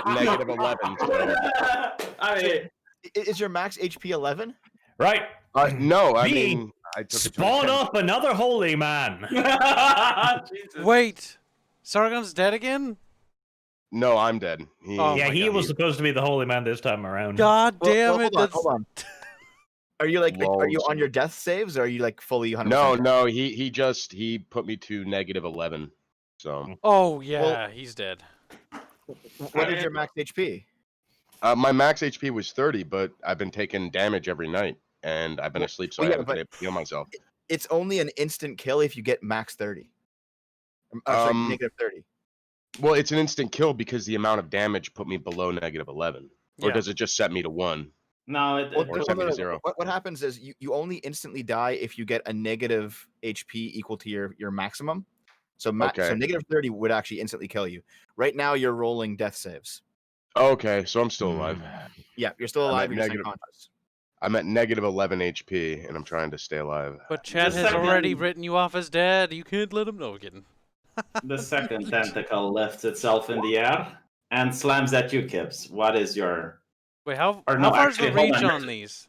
negative 11. So. I mean, is your max HP 11? Right. No, I Me, mean I took it to Spawn 10. up another holy man. Jesus. Wait, Sargon's dead again? No, I'm dead. Oh yeah, my he God. was supposed to be the holy man this time around. God damn it! Hold on. Are you like, are you Lols. on your death saves, or are you like fully 100%? No. He put me to -11. So Oh yeah, he's dead. What is your max HP? my max HP was 30, but I've been taking damage every night, and I've been asleep, so I haven't been able to heal myself. It's only an instant kill if you get max 30. Sorry, -30. Well, it's an instant kill because the amount of damage put me below -11. Or Yeah. does it just set me to 1? No, Or set me to 0? What happens is you only instantly die if you get a negative HP equal to your maximum. So Okay. so -30 would actually instantly kill you. Right now you're rolling death saves. Okay, so I'm still alive. Yeah, you're still I'm alive. at You're just negative- unconscious. I'm at -11 HP, and I'm trying to stay alive. But Chad The has already second- written you off as dead. You can't let him know again. The second tentacle lifts itself in the air and slams at you, Kibbs. What is your... Wait, how Or no, far is the actually, hold reach on. on these?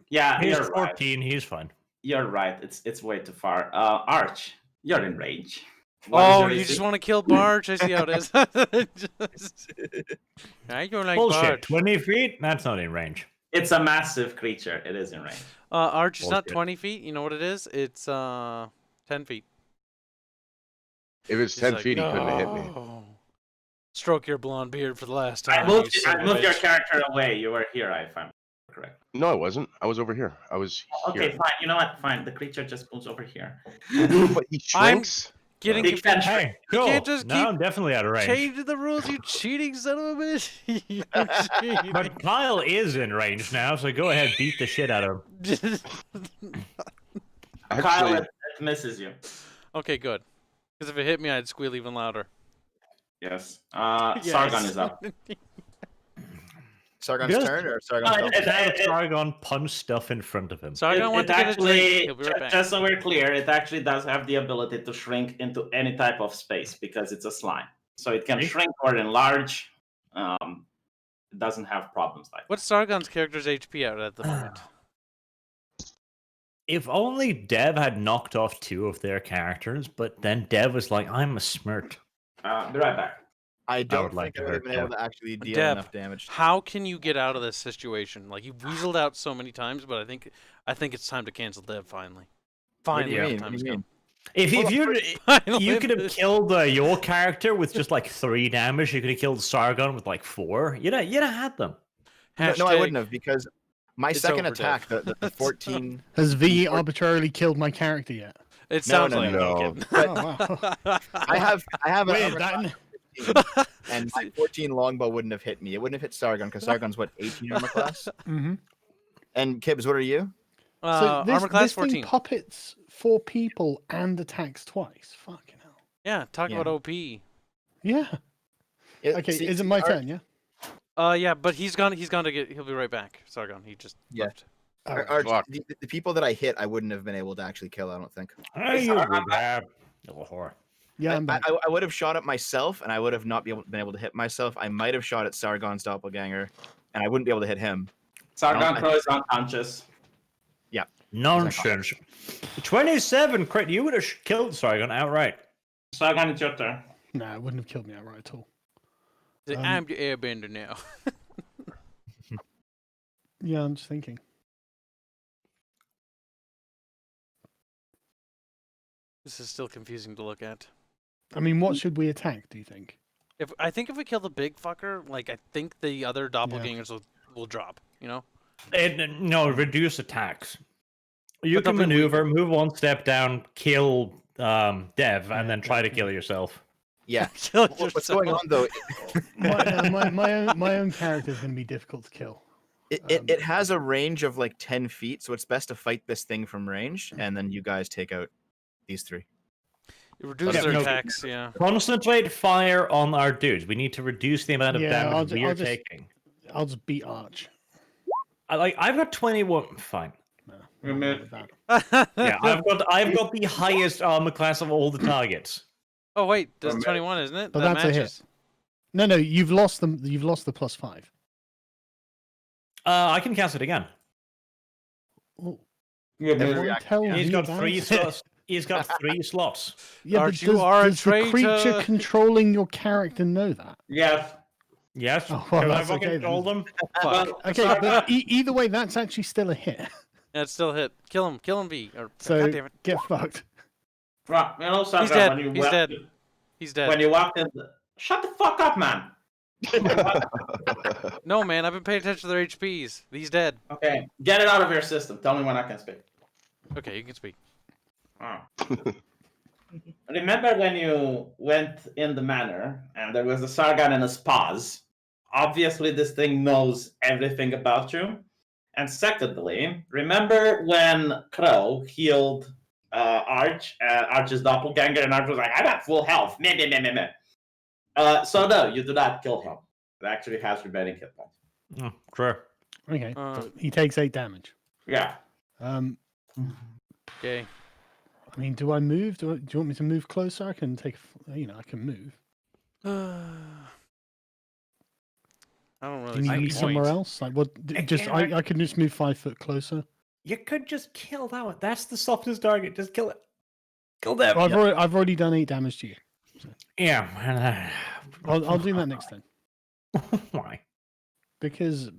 Yeah, He's you're right. 14. He's fine. You're right. It's way too far. Arch, you're in range. What is Oh, your you AC? just want to kill Barge? I see how it is. I don't like Bullshit. Barge. 20 feet? That's not in range. It's a massive creature. It is in range. Arch is not Bullshit. 20 feet. You know what it is? It's 10 feet. If it's He's 10 like, feet, he couldn't have hit me. "No." Stroke your blonde beard for the last I time. moved, you son I of a moved your bitch. character away. You were here, if I'm correct. No, I wasn't. I was over here. I was Okay, here. fine. You know what? Fine. The creature just moves over here. But he I'm- shrinks. Getting He can Hey, cool. can't just now keep I'm definitely out of range. changing the rules, you cheating son of a bitch. You cheating. But Kyle is in range now, so go ahead, beat the shit out of him. Kyle, Actually, it misses you. Okay, good. Because if it hit me, I'd squeal even louder. Yes. Yes. Sargon is up. Sargon's Just- turn or Sargon's Uh, go? it- Have it- Sargon punch stuff in front of him. Sargon went to get a drink. He'll be right back. just so we're clear, it actually does have the ability to shrink into any type of space because it's a slime. So it can See? shrink or enlarge. It doesn't have problems like that. What's Sargon's character's HP out at the moment? If only Dev had knocked off 2 of their characters, but then Dev was like, I'm a smirt. Be right back. I don't would like think I to would have hurt been able Deb. to actually deal Deb, enough damage. How can you get out of this situation? Like you've weaseled out so many times, but I think it's time to cancel Dev finally. What do Finally, you the mean? time What has do you come. mean? If Finally, you could have killed your character with just like 3 damage, you could have killed Sargon with like 4. You'd have had them. No, I Hashtag- wouldn't have because my It's second over, attack, Dev. the 14. Has V arbitrarily killed my character yet? It sounds no, like no. it. Oh, wow. I have an Wait, armor that, class of 15, and my 14 longbow wouldn't have hit me. It wouldn't have hit Sargon because Sargon's what 18 armor class. hmm And Kibbs, what are you? So this, Armor class this 14. thing puppets 4 people and attacks twice. Fucking hell. Yeah, talk Yeah. about OP. Yeah. Okay, See, is it my Ar- turn? Yeah. Yeah, but he'll be right back. Sargon, he just Yeah. left. All right. Arch, Fuck. the people that I hit, I wouldn't have been able to actually kill. I don't think. Hey, you would have. Little whore. Yeah, I'm back. I would have shot at myself, and I would have not been able to hit myself. I might have shot at Sargon's doppelganger, and I wouldn't be able to hit him. Sargon Crow is unconscious. Nonsense. 27 crit. You would have killed Sargon outright. Sargon, it's your turn. No, it wouldn't have killed me outright at all. I'm the airbender now. Yeah, I'm just thinking. This is still confusing to look at. I mean, what should we attack, do you think? I think if we kill the big fucker, like I think the other doppelgangers will drop. You know. No, reduce attacks. You But can they'll be maneuver, move 1 step down, kill Dev, and then try to yeah. kill yourself. Yeah. Kill What's going yourself. on though? My own character is going to be difficult to kill. It has a range of like 10 feet, so it's best to fight this thing from range, and then you guys take out these 3. You reduce Yeah, their no, attacks. Yeah. Concentrate fire on our dudes. We need to reduce the amount of Yeah, damage I'll we're just- taking. I'll just beat Arch. I've got 21. Fine. No, Remove- not that. Yeah, I've got the highest armor class of all the targets. Oh wait, that's Remove- 21, isn't it? But That that's a hit. matches. No, you've lost them. You've lost the +5. I can cast it again. Oh, You Every everyone action, tell yeah. He's me got about 3 it. slots. He's got 3 slots. Yeah, Arch, but you does, are a does the creature traitor. controlling your character know that? Yes. Yes. Oh, well, Have I that's fucking okay then. told them? Fuck. Well, Okay, sorry, but either way, that's actually still a hit. Yeah, it's still hit. Kill him, V. Or, So God damn it. get fucked. right, you know, Sandra, He's dead. when you He's went- dead. He's dead. When you walked in, shut the fuck up, man. No, man, I've been paying attention to their HPs. He's dead. Okay, get it out of your system. Tell me when I can speak. Okay, you can speak. Oh. Remember when you went in the manor and there was a Sargon and a Spaz? Obviously, this thing knows everything about you. And secondly, remember when Crow healed Arch's doppelganger, and Arch was like, I'm at full health. Meh, meh, meh, meh, meh. So no, you do not kill him. It actually has remaining hit points. Oh, true. Okay, so he takes 8 damage. Yeah. Okay. I mean, do I move? Do you want me to move closer? I can take, I can move. I don't Do really you see need me the somewhere point. else? Like, what? Just Again, I can just move 5 foot closer. You could just kill that one. That's the softest target. Just kill it. Kill them. Well, I've already done 8 damage to you. Yeah. I'll do that next time Why? because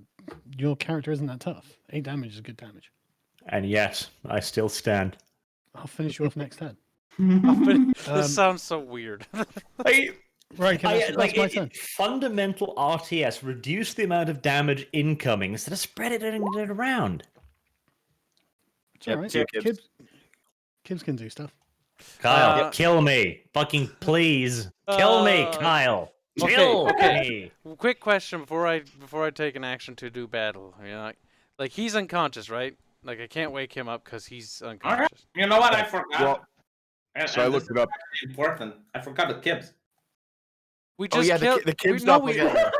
your character isn't that tough. 8 damage is good damage. And yet, I still stand. I'll finish you off next turn. This sounds so weird. Right, okay, that's my turn. Fundamental RTS reduce the amount of damage incoming instead of spreading it around. It's all right. two Kibs. Kibs can do stuff. Kyle, kill me. Fucking please. Kill me, Kyle. Okay, Kill okay. me. Quick question before I take an action to do battle. You know, like he's unconscious, right? Like I can't wake him up because he's All right. unconscious. You know what? I forgot. Well, And- so I and looked this it up. is important. I forgot the Kibs. We Oh just yeah, killed the Kibs no, we, doppelganger.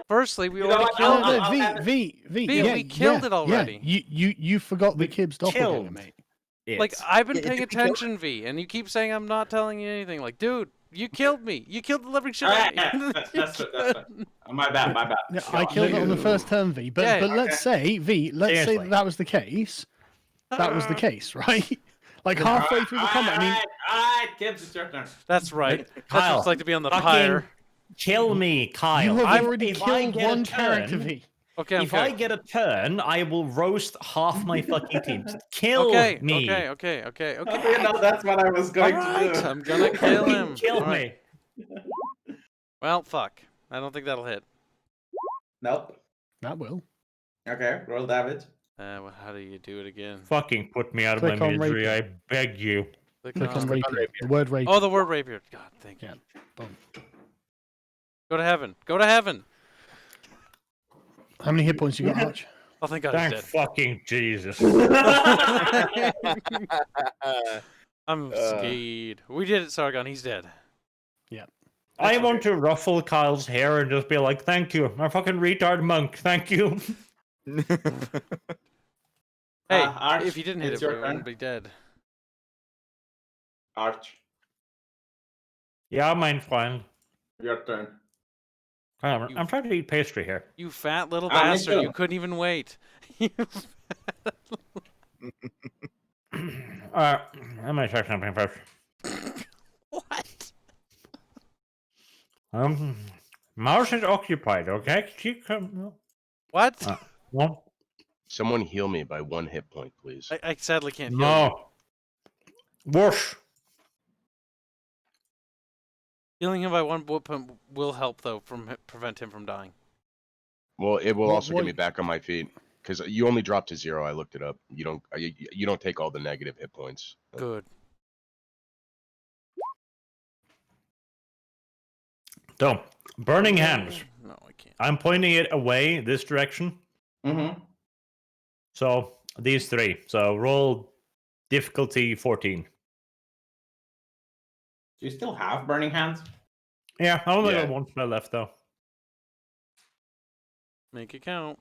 Firstly, we You know already what? killed I'll- it. I'll- No, V. V, Yeah, we killed it already. Yeah. You forgot the We Kibs doppelganger, killed. mate. Like I've been Yeah, paying did we kill it? attention, V, and you keep saying I'm not telling you anything. Like, dude, you killed me. You killed the living shit All out right, of me. that's it. My bad. Yeah, I killed it on the first turn, V. But Yeah, but let's say Seriously. that was the case. That was the case, right? Like halfway through the combat. I mean, all right, Kibs, it's your turn. That's right. That's what Kyle, it's like to be on the fucking pyre. Kill me, Kyle. you have If- already if I killed get a one character, turn- V. Okay, If I get a turn, I will roast half my fucking team. Just kill me. Okay. You know, that's what I was going Alright, to do. I'm gonna kill him. Kill Alright. me. Well, fuck. I don't think that'll hit. Nope. That will. Okay, roll damage. Well, how do you do it again? Fucking put me out of Click my on misery, I rapier. beg you. Click Click on on- rapier. The word rapier. Oh, the word rapier. God, thank you. Yeah. Boom. Go to heaven. Go to heaven. How many hit points you got, Arch? Oh, thank God Thank he's fucking Jesus. dead. I'm scared. We did it, Sargon. He's dead. I want to ruffle Kyle's hair and just be like, thank you. I'm a fucking retard monk. Thank you. Hey, Arch, if you didn't hit it's it, we your wouldn't turn. be dead. Arch, Yeah, mein Freund. your turn. I'm trying to eat pastry here. You fat little Me bastard. too. You couldn't even wait. Let me check something first. What? Mouse is occupied, okay? She come. What? Well, Someone heal me by 1 hit point, please. I sadly can't heal you. no. Whoosh. Healing him by 1 point will help, though, prevent him from dying. Well, it will What- also what- get me back on my feet because you only drop to 0. I looked it up. You don't take all the negative hit points. Good. So, burning hands. No, I can't. I'm pointing it away this direction. Mm-hmm. So, these 3. So, roll difficulty 14. Do you still have burning hands? Yeah, I only Yeah. got 1 spell left, though. Make it count.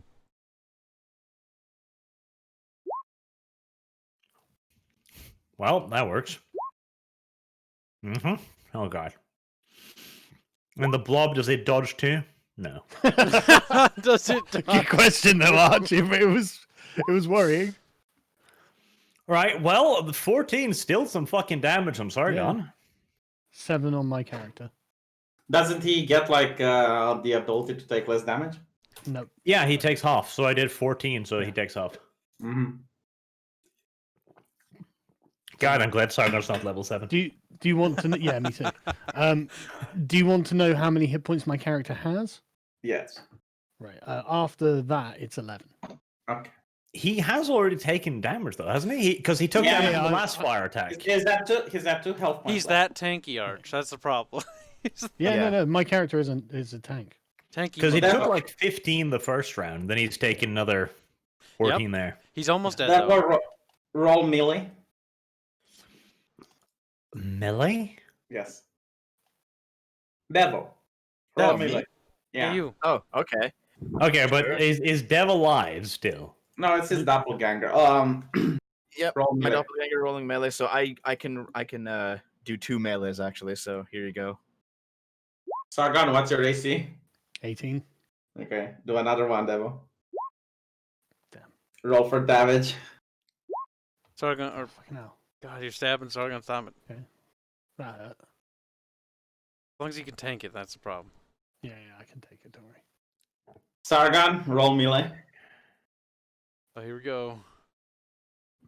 Well, that works. Mm-hmm. Oh, God. And the blob, does it dodge too? No. Does it? Good question, though, Arch. It was worrying. Right. Well, the 14 still some fucking damage on Sargon. 7 on my character. Doesn't he get like the ability to take less damage? Nope. Yeah, he takes half. So I did 14, so he takes half. Mm-hmm. God, I'm glad Sargon's not level 7. Do you want to? Yeah, me too. Do you want to know how many hit points my character has? Yes. Right. After that, it's 11. Okay. He has already taken damage though, hasn't he? Because he took Yeah, damage in the I- last fire attack. Is that two health points? He's left? that tanky, Arch. That's the problem. He's Yeah, no. My character is a tank. tanky. Because he That- took like 15 the first round, then he's taken another 14 there. He's almost dead That though. will roll melee. Melee? Yes. Devil. Roll Devil. melee. Yeah. Yeah. You. Oh, okay. Okay, but is Dev alive still? No, it's his doppelganger. Yep. Roll My melee. doppelganger rolling melee, so I can do 2 melees actually. So here you go. Sargon, what's your AC? 18. Okay, do another one, Devil. Damn. Roll for damage. Sargon, or Fucking hell. God, you're stabbing Sargon. Stop it. That hurt. As long as you can tank it, that's the problem. Yeah, I can take it. Don't worry. Sargon, roll melee. Oh, here we go.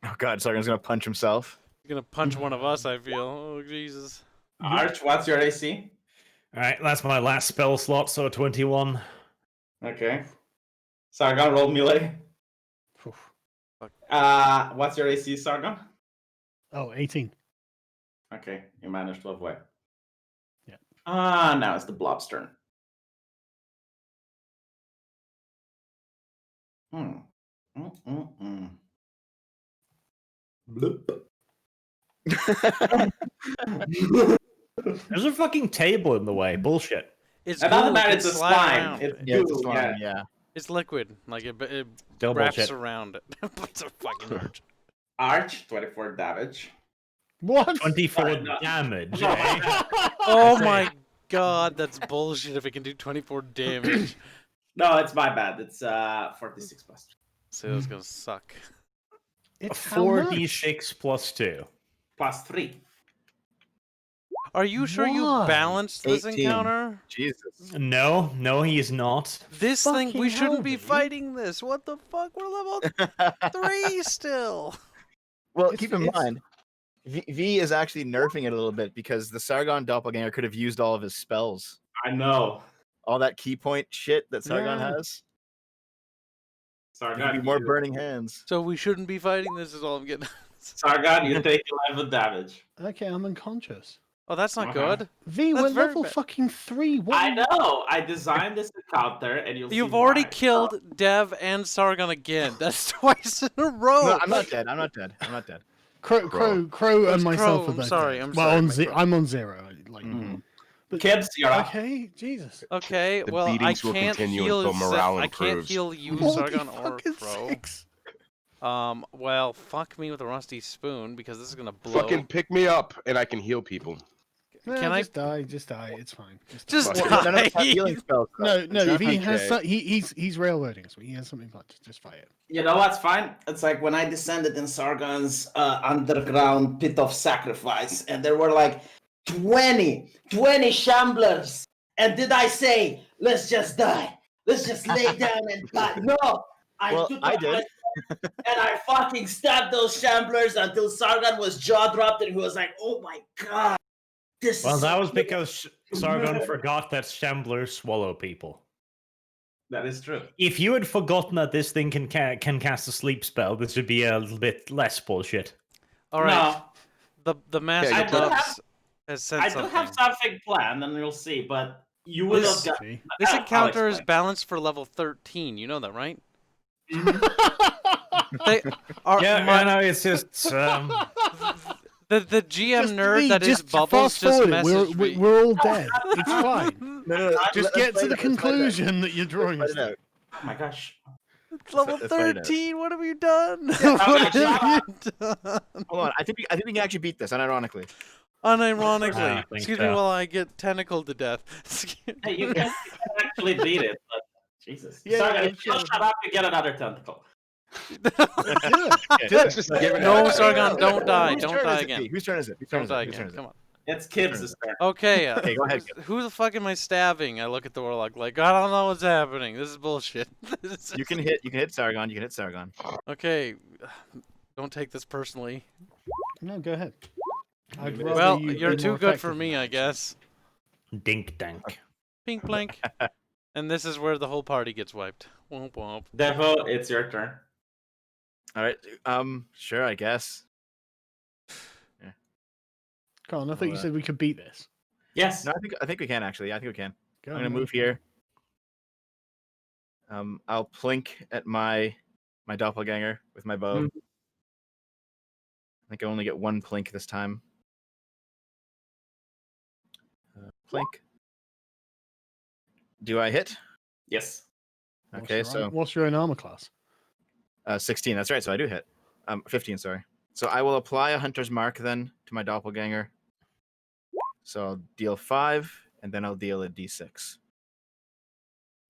Oh God, Sargon's gonna punch himself. You're gonna punch one of us, I feel. Oh Jesus. Arch, what's your AC? Alright, that's my last spell slot, so 21. Okay. Sargon, roll melee. Oof. What's your AC, Sargon? Oh, 18. Okay, you managed to avoid. Yeah. Now it's the blob's turn. Bloop. There's a fucking table in the way. Bullshit. It's Another goo, man, it it's a can slide slime. around. It's Yeah, it's goo, fine. Yeah. It's liquid. Like it Still wraps bullshit. around it. It's a fucking Arch. Arch, 24 damage. What? 24 Sorry, no. damage. No. Eh? Oh Say- my God, that's bullshit. If it can do 24 damage, No, it's my bad. It's 46 plus. so that's gonna suck. It's how much? 4d6 plus 2. Plus 3. Are you sure you Why? balanced this 18. encounter? Jesus. No, he is not. This thing, Fucking we hell, shouldn't be dude. fighting this. What the fuck? We're level 3 still. Well, It's- keep in it's- mind, V is actually nerfing it a little bit because the Sargon doppelganger could have used all of his spells. I know. All that key point shit that Sargon Yeah. has. Sargon, There'd be more you- burning hands. So we shouldn't be fighting this. Is all I'm getting. Sargon, you take 11 damage. Okay, I'm unconscious. Oh, that's not Uh-huh. good. V, That's we're very level bad. fucking 3. What? I know. I designed this encounter, and you'll see You've already why. killed Dev and Sargon again. That's twice in a row. No, I'm not dead. I'm not dead. I'm not dead. Crow It's and myself Crow, are both sorry, dead. I'm well, sorry, my Crow. I'm on 0. Like, Mhm. but- Kids, you're up. okay, Jesus. Okay, The well, I beatings will can't continue heal. until morale I can't improves. heal you, Holy Sargon or fucking Crow. 6. Well, fuck me with a rusty spoon because this is gonna blow. Fucking pick me up and I can heal people. Can I- Just die. Just die. It's fine. Just Fuck. Well, none of us have die. healing spells. though. No, It's no. not If he okay. has, he's railroading us. He has something fun. Just fight it. You know what's fine? It's like when I descended in Sargon's underground pit of sacrifice, and there were like 20 shamblers. And did I say, let's just die? Let's just lay down and die? No! Well, took I my did. knife and I fucking stabbed those shamblers until Sargon was jaw dropped and he was like, oh my god. This Well, is that so was good." because Sargon forgot that Shamblers swallow people. That is true. If you had forgotten that this thing can cast a sleep spell, this would be a little bit less bullshit. All right. No, The master I do Dubs have- has said I something. do have something planned, and you'll see, but you would have This- got. See? This I'll encounter is explain. balanced for level 13. You know that, right? Mhm. They are no, it's just the GM Just nerd V, that is just Bubbles fast just forward it. messaged me. We're all dead. It's fine. No. Just get to the conclusion that you're drawing. Let's us fight it to. out. Oh my gosh. It's level let's fight it out. 13. What have you done? okay, What shut have you done? Hold on. I think we can actually beat this, unironically. Unironically. I think Excuse me so. while I get tentacled to death. Hey, you can actually beat it, but Jesus. Yeah, Sargon, yeah, if you don't sure. shut up, you get another tentacle. It's just giving No, it. Sargon, don't die. Whose Don't turn die is it, again. Pete? Whose turn is it? Whose turn Don't is it? die Whose turn again. is it? Come on. It's Kibbs' turn. Okay. Okay, go ahead, Who the fuck am I stabbing? I look at the warlock like, I don't know what's happening. This is bullshit. You can hit Sargon. You can hit Sargon. Okay, don't take this personally. No, go ahead. I'd rather Well, you you're be too more good for effective me, than I actually. guess. Dink dank. Pink blank. And this is where the whole party gets wiped. Womp womp. Devo, it's your turn. All right. Sure, I guess. Come on, I thought you said we could beat this. Yes. No, I think we can actually. Yeah, I think we can. Go I'm on, gonna then. move here. I'll plink at my doppelganger with my bow. Mhm. I think I only get one plink this time. Plink. Do I hit? Yes. Okay, What's your own armor class? 16. That's right. So I do hit. 15. Sorry. So I will apply a hunter's mark then to my doppelganger. So I'll deal 5, and then I'll deal a d6.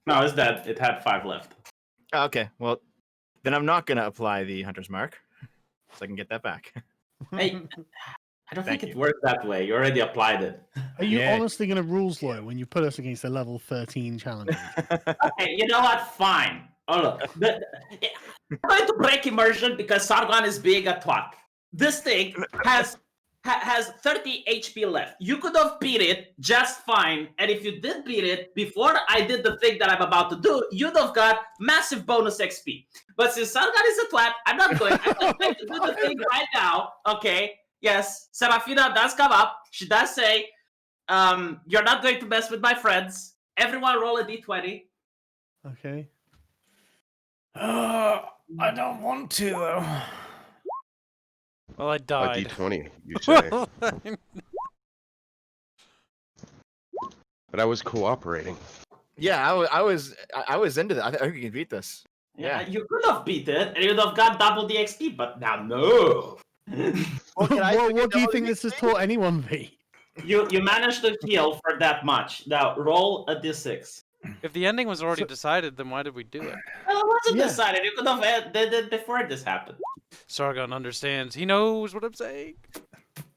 No, it's dead. It had 5 left. Okay. Well, then I'm not gonna apply the hunter's mark, so I can get that back. Hey, I don't Thank think it you. works that way. You already applied it. Are you Yeah. honestly going to rules lawyer when you put us against a level 13 challenger? Okay, you know what? Fine. Oh look, I'm going to break immersion because Sargon is being a twat. This thing has 30 HP left. You could have beat it just fine, and if you did beat it before I did the thing that I'm about to do, you'd have got massive bonus XP. But since Sargon is a twat, I'm not going. I'm just going to do the thing right now. Okay. Yes, Sarafina does come up. She does say, "You're not going to mess with my friends." Everyone roll a d20. Okay. I don't want to though. Well, I A died. D20, you say. But I was cooperating. Yeah, I was into that. I think we can beat this. Yeah, you could have beat it, and you'd have got double the XP, but now no. What do you think this has taught anyone, V? You managed to heal for that much. Now roll a d6. If the ending was already decided, then why did we do it? Well, it wasn't Yeah. decided. You could have did it before this happened. Sargon understands. He knows what I'm saying.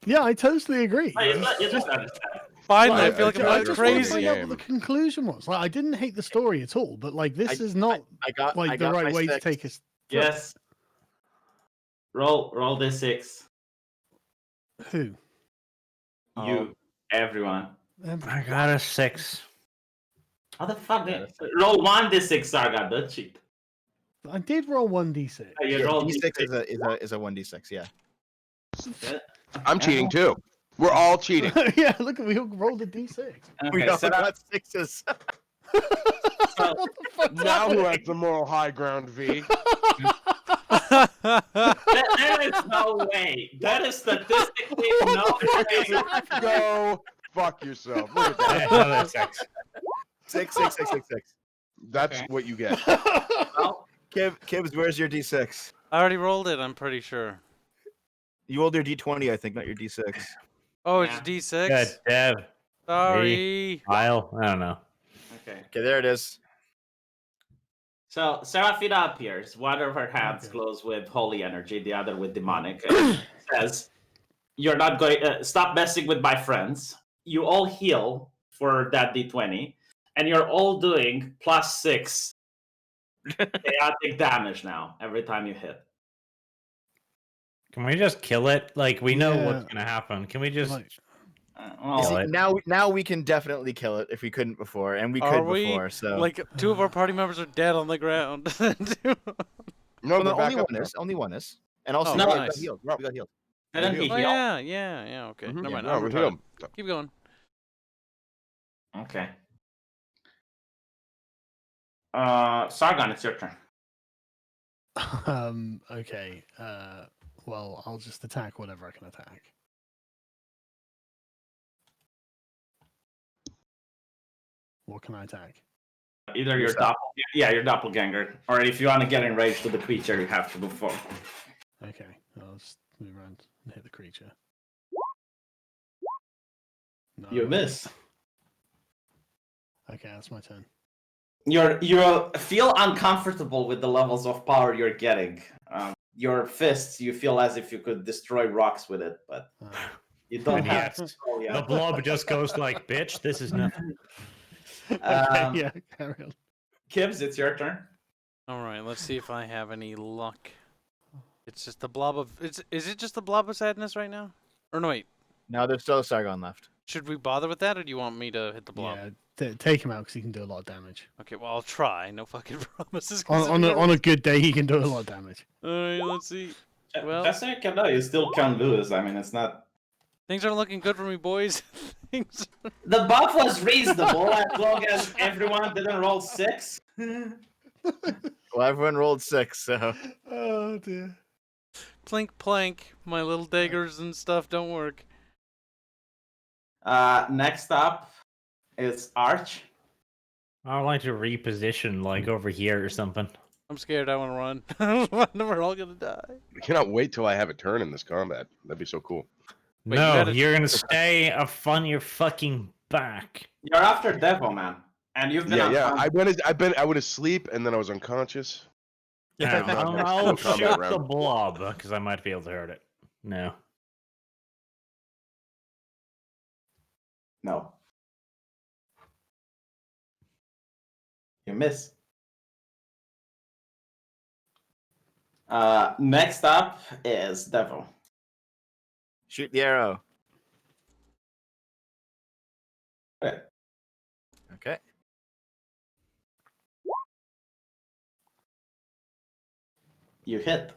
Yeah, I totally agree. You just understand. Finally, Well, I feel like I'm I I going just just want to crazy. find out what the conclusion was. Like, I didn't hate the story at all, but like this is not I got like I the got right my way to 6. take us. Yes. Roll d6. Who? You, everyone. I got a 6. How the fuck? Roll 1d6, Sargon. Don't cheat. I did roll 1d6. You Yeah, roll d6 is a 1d6. Yeah. I'm cheating too. We're all cheating. Yeah, look, we all rolled a d6. We Okay, all so got 6s. What the fuck? Now who has the moral high ground, V? there is no way. That is statistically no way. Go fuck yourself. Look at that. Another 6. 6, 6, 6, 6, 6. That's Okay. what you get. Well, Kibbs, where's your d6? I already rolled it, I'm pretty sure. You rolled your d20, I think, not your d6. Oh, it's Yeah. D6? Good, Dev. Sorry. Kyle. I don't know. okay. Okay, there it is. So Serafina appears. One of her hands Okay. glows with holy energy, the other with demonic. And says, "You're not going. Stop messing with my friends. You all heal for that d20, and you're all doing +6 chaotic damage now every time you hit." Can we just kill it? Like, we know what's Yeah. gonna happen. Can we just... Like, Well, You see, Kill it. now we can definitely kill it if we couldn't before, and we Are could we? before. So Like, 2 of our party members are dead on the ground. No, well, they're back only up one now. is. Only one is. And also, Oh, we nice. got healed. We got healed. didn't he Oh, heal? yeah, okay. Mhm. Never mind. No, I'm we're retarded. healed. Keep going. Okay. Sargon, it's your turn. okay. Well, I'll just attack whatever I can attack. What can I attack? Either your your doppelganger, or if you want to get enraged to the creature, you have to move forward. Okay, I'll just move around and hit the creature. No. You miss. Okay, that's my turn. You feel uncomfortable with the levels of power you're getting. Your fists, you feel as if you could destroy rocks with it, but you don't And have yet, to. the blob just goes like, "Bitch, this is nothing." Okay, yeah, carry on. Kibbs, it's your turn. All right, let's see if I have any luck. It's just the blob of. Is it just the blob of sadness right now? Or no, wait. Now there's still a Sargon left. Should we bother with that, or do you want me to hit the blob? Yeah, take him out because he can do a lot of damage. Okay, well I'll try. No fucking promises. 'cause if On we a, don't- on a good day, he can do a lot of damage. All right, let's see. Well- Just so you can know, you still can lose. I mean, it's not. Things aren't looking good for me, boys. Things. The buff was reasonable as long as everyone didn't roll 6. Well, everyone rolled 6, so Oh dear. Plink plank. My little daggers and stuff don't work. Next up is Arch. I would like to reposition, like over here or something. I'm scared. I want to run. We're all gonna die. I cannot wait till I have a turn in this combat. That'd be so cool. Wait, you No, gotta- you're gonna stay up on your fucking back. You're after Devo, man. And you've been Yeah. unconscious. I went asleep and then I was unconscious. I'll Combat shoot the round. blob because I might be able to hurt it. No. No. You miss. Next up is Devo. shoot the arrow. Okay. Okay. You hit.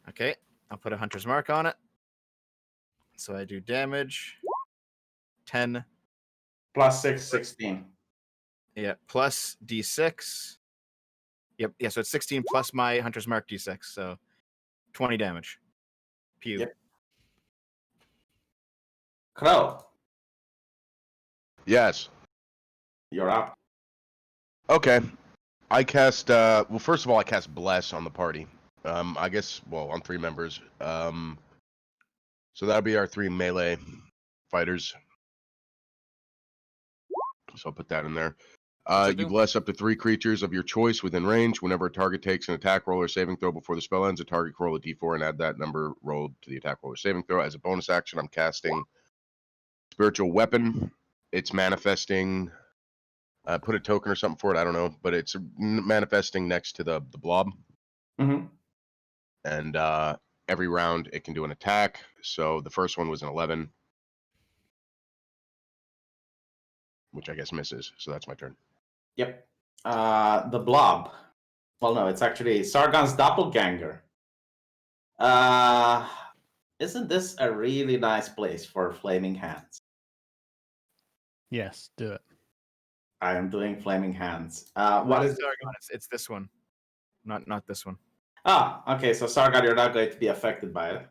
Okay. I'll put a hunter's mark on it. So I do damage. 10. Plus 6, 16. Yeah. Plus D6. Yep. Yeah. So it's 16 plus my hunter's mark D6. So 20 damage. Pew. Yep. Crow, Yes. you're up. Okay. I cast well first of all I cast Bless on the party. I guess on 3 members. So that'll be our 3 melee fighters. So I'll put that in there. What's it You do? bless up to 3 creatures of your choice within range. Whenever a target takes an attack roll or saving throw before the spell ends, a target can roll a d4 and add that number rolled to the attack roll or saving throw. As a bonus action, I'm casting Spiritual Weapon. It's manifesting. Put a token or something for it. I don't know, but it's manifesting next to the blob. Mm-hmm. And every round it can do an attack. So the first one was an 11, which I guess misses. So that's my turn. Yep. The blob. Well, no, it's actually Sargon's doppelganger. Isn't this a really nice place for flaming hands? Yes, do it. I am doing flaming hands. What Not is? Sargon, it's this one. Not this one. Ah, okay. So Sargon, you're not going to be affected by it.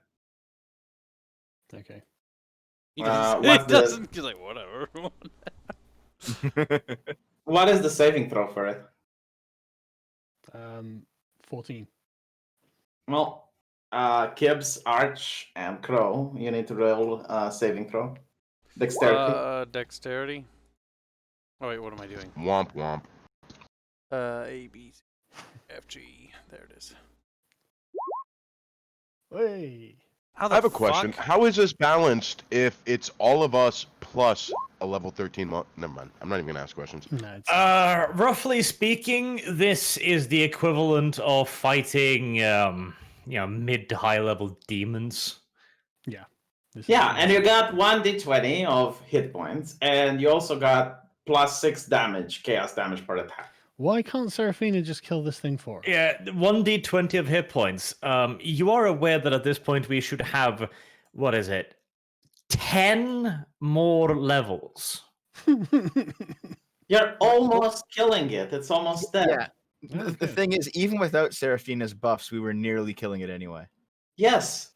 Okay. He what's doesn't. the- He doesn't. He's like, whatever. What is the saving throw for it? 14. Well, Kibbs, Arch, and Crow, you need to roll saving throw. Dexterity. Dexterity. Oh wait, what am I doing? Womp womp. A B C F G. There it is. Hey. How the I have a question. fuck? How is this balanced if it's all of us plus a level 13 Never mind. I'm not even going to ask questions. No, it's Roughly speaking, this is the equivalent of fighting, mid to high level demons. this is- Yeah, and you got 1d20 of hit points, and you also got plus 6 damage, chaos damage per attack. Why can't Sarafina just kill this thing for us? Yeah, 1d20 of hit points. You are aware that at this point we should have, 10 more levels. You're almost killing it. It's almost dead. Yeah. The thing is, even without Serafina's buffs, we were nearly killing it anyway. Yes.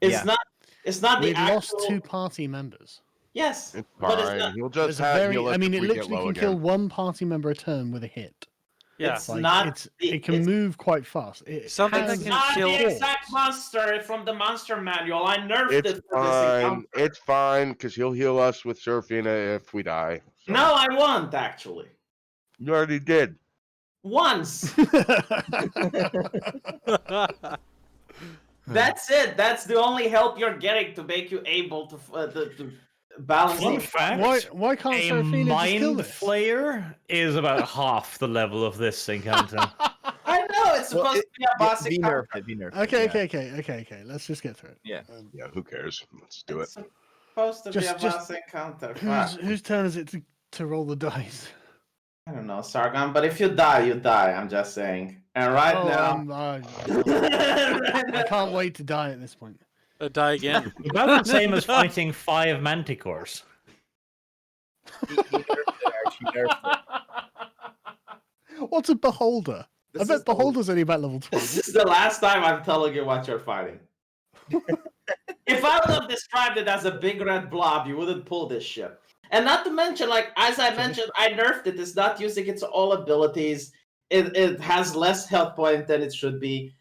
It's Yeah. not. It's not the We've lost actual... 2 party members. Yes, It's but it's fine. not. He'll There's just a have very, heal us I mean, if it we get literally low can again. kill 1 party member a turn with a hit. It's Yeah. Like, not. it can it's move quite fast. It Something has that can not kill- the exact monster from the monster manual. I nerfed It's it for this fine. encounter. It's fine because he'll heal us with Serafina if we die. So. No, I won't actually. You already did. Once. That's it. That's the only help you're getting to make you able to balance. Fun the fact, Why can't a Sarafina just kill mind this? flayer is about half the level of this encounter. I know it's Well, supposed to be a boss Be encounter. nerfed it. Be nerfed Okay, it. okay. Let's just get through it. Yeah. Yeah, who cares? Let's do it. It's supposed to be a Just- boss encounter. Whose turn is it to roll the dice? I don't know, Sargon, but if you die, you die. I'm just saying. And right now, I can't wait to die at this point. Die again. About the same as fighting 5 manticores. He nerfed it, Arch. He nerfed it. What's a beholder? I This bet is the- beholder's only about level 12. this is the last time I'm telling you what you're fighting. If I would have described it as a big red blob, you wouldn't pull this shit. And not to mention, like as I mentioned, I nerfed it. It's not using its all abilities. It has less health point than it should be.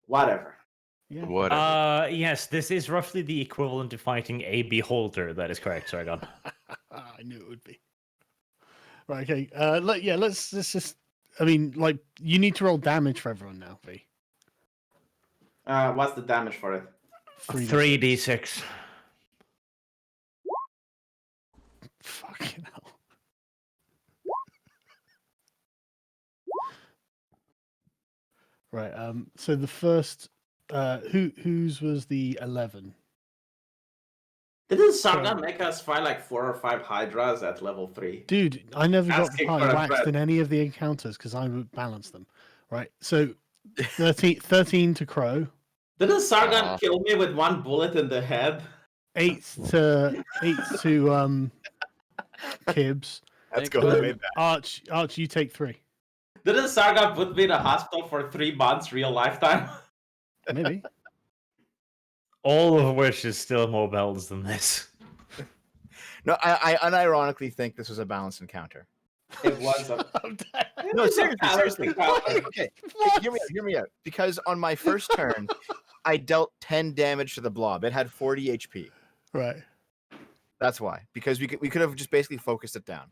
Whatever. Yeah. Whatever. Yes, this is roughly the equivalent to fighting a beholder. That is correct, Sargon. I knew it would be. Right, okay. Let's just. I mean, like, you need to roll damage for everyone now, V. What's the damage for it? 3d6. Fucking hell. Right. So the first, whose was the 11? Didn't Sargon make us fight like 4 or 5 hydras at level 3? Dude, I never got the Asking party for a waxed friend. in any of the encounters because I would balance them. Right. So 13 to Crow, Didn't Sargon kill me with 1 bullet in the head? 8 to Kibbs. That's Thank good. you. I made that. Arch, you take 3. Didn't Sargon put me in a hospital for 3 months real lifetime? Maybe. All of which is still more bells than this. No, I unironically think this was a balanced encounter. It was a No, seriously, balanced seriously. encounter. Okay, hear me out. Because on my first turn, I dealt 10 damage to the blob. It had 40 HP. Right. That's why. Because we could have just basically focused it down.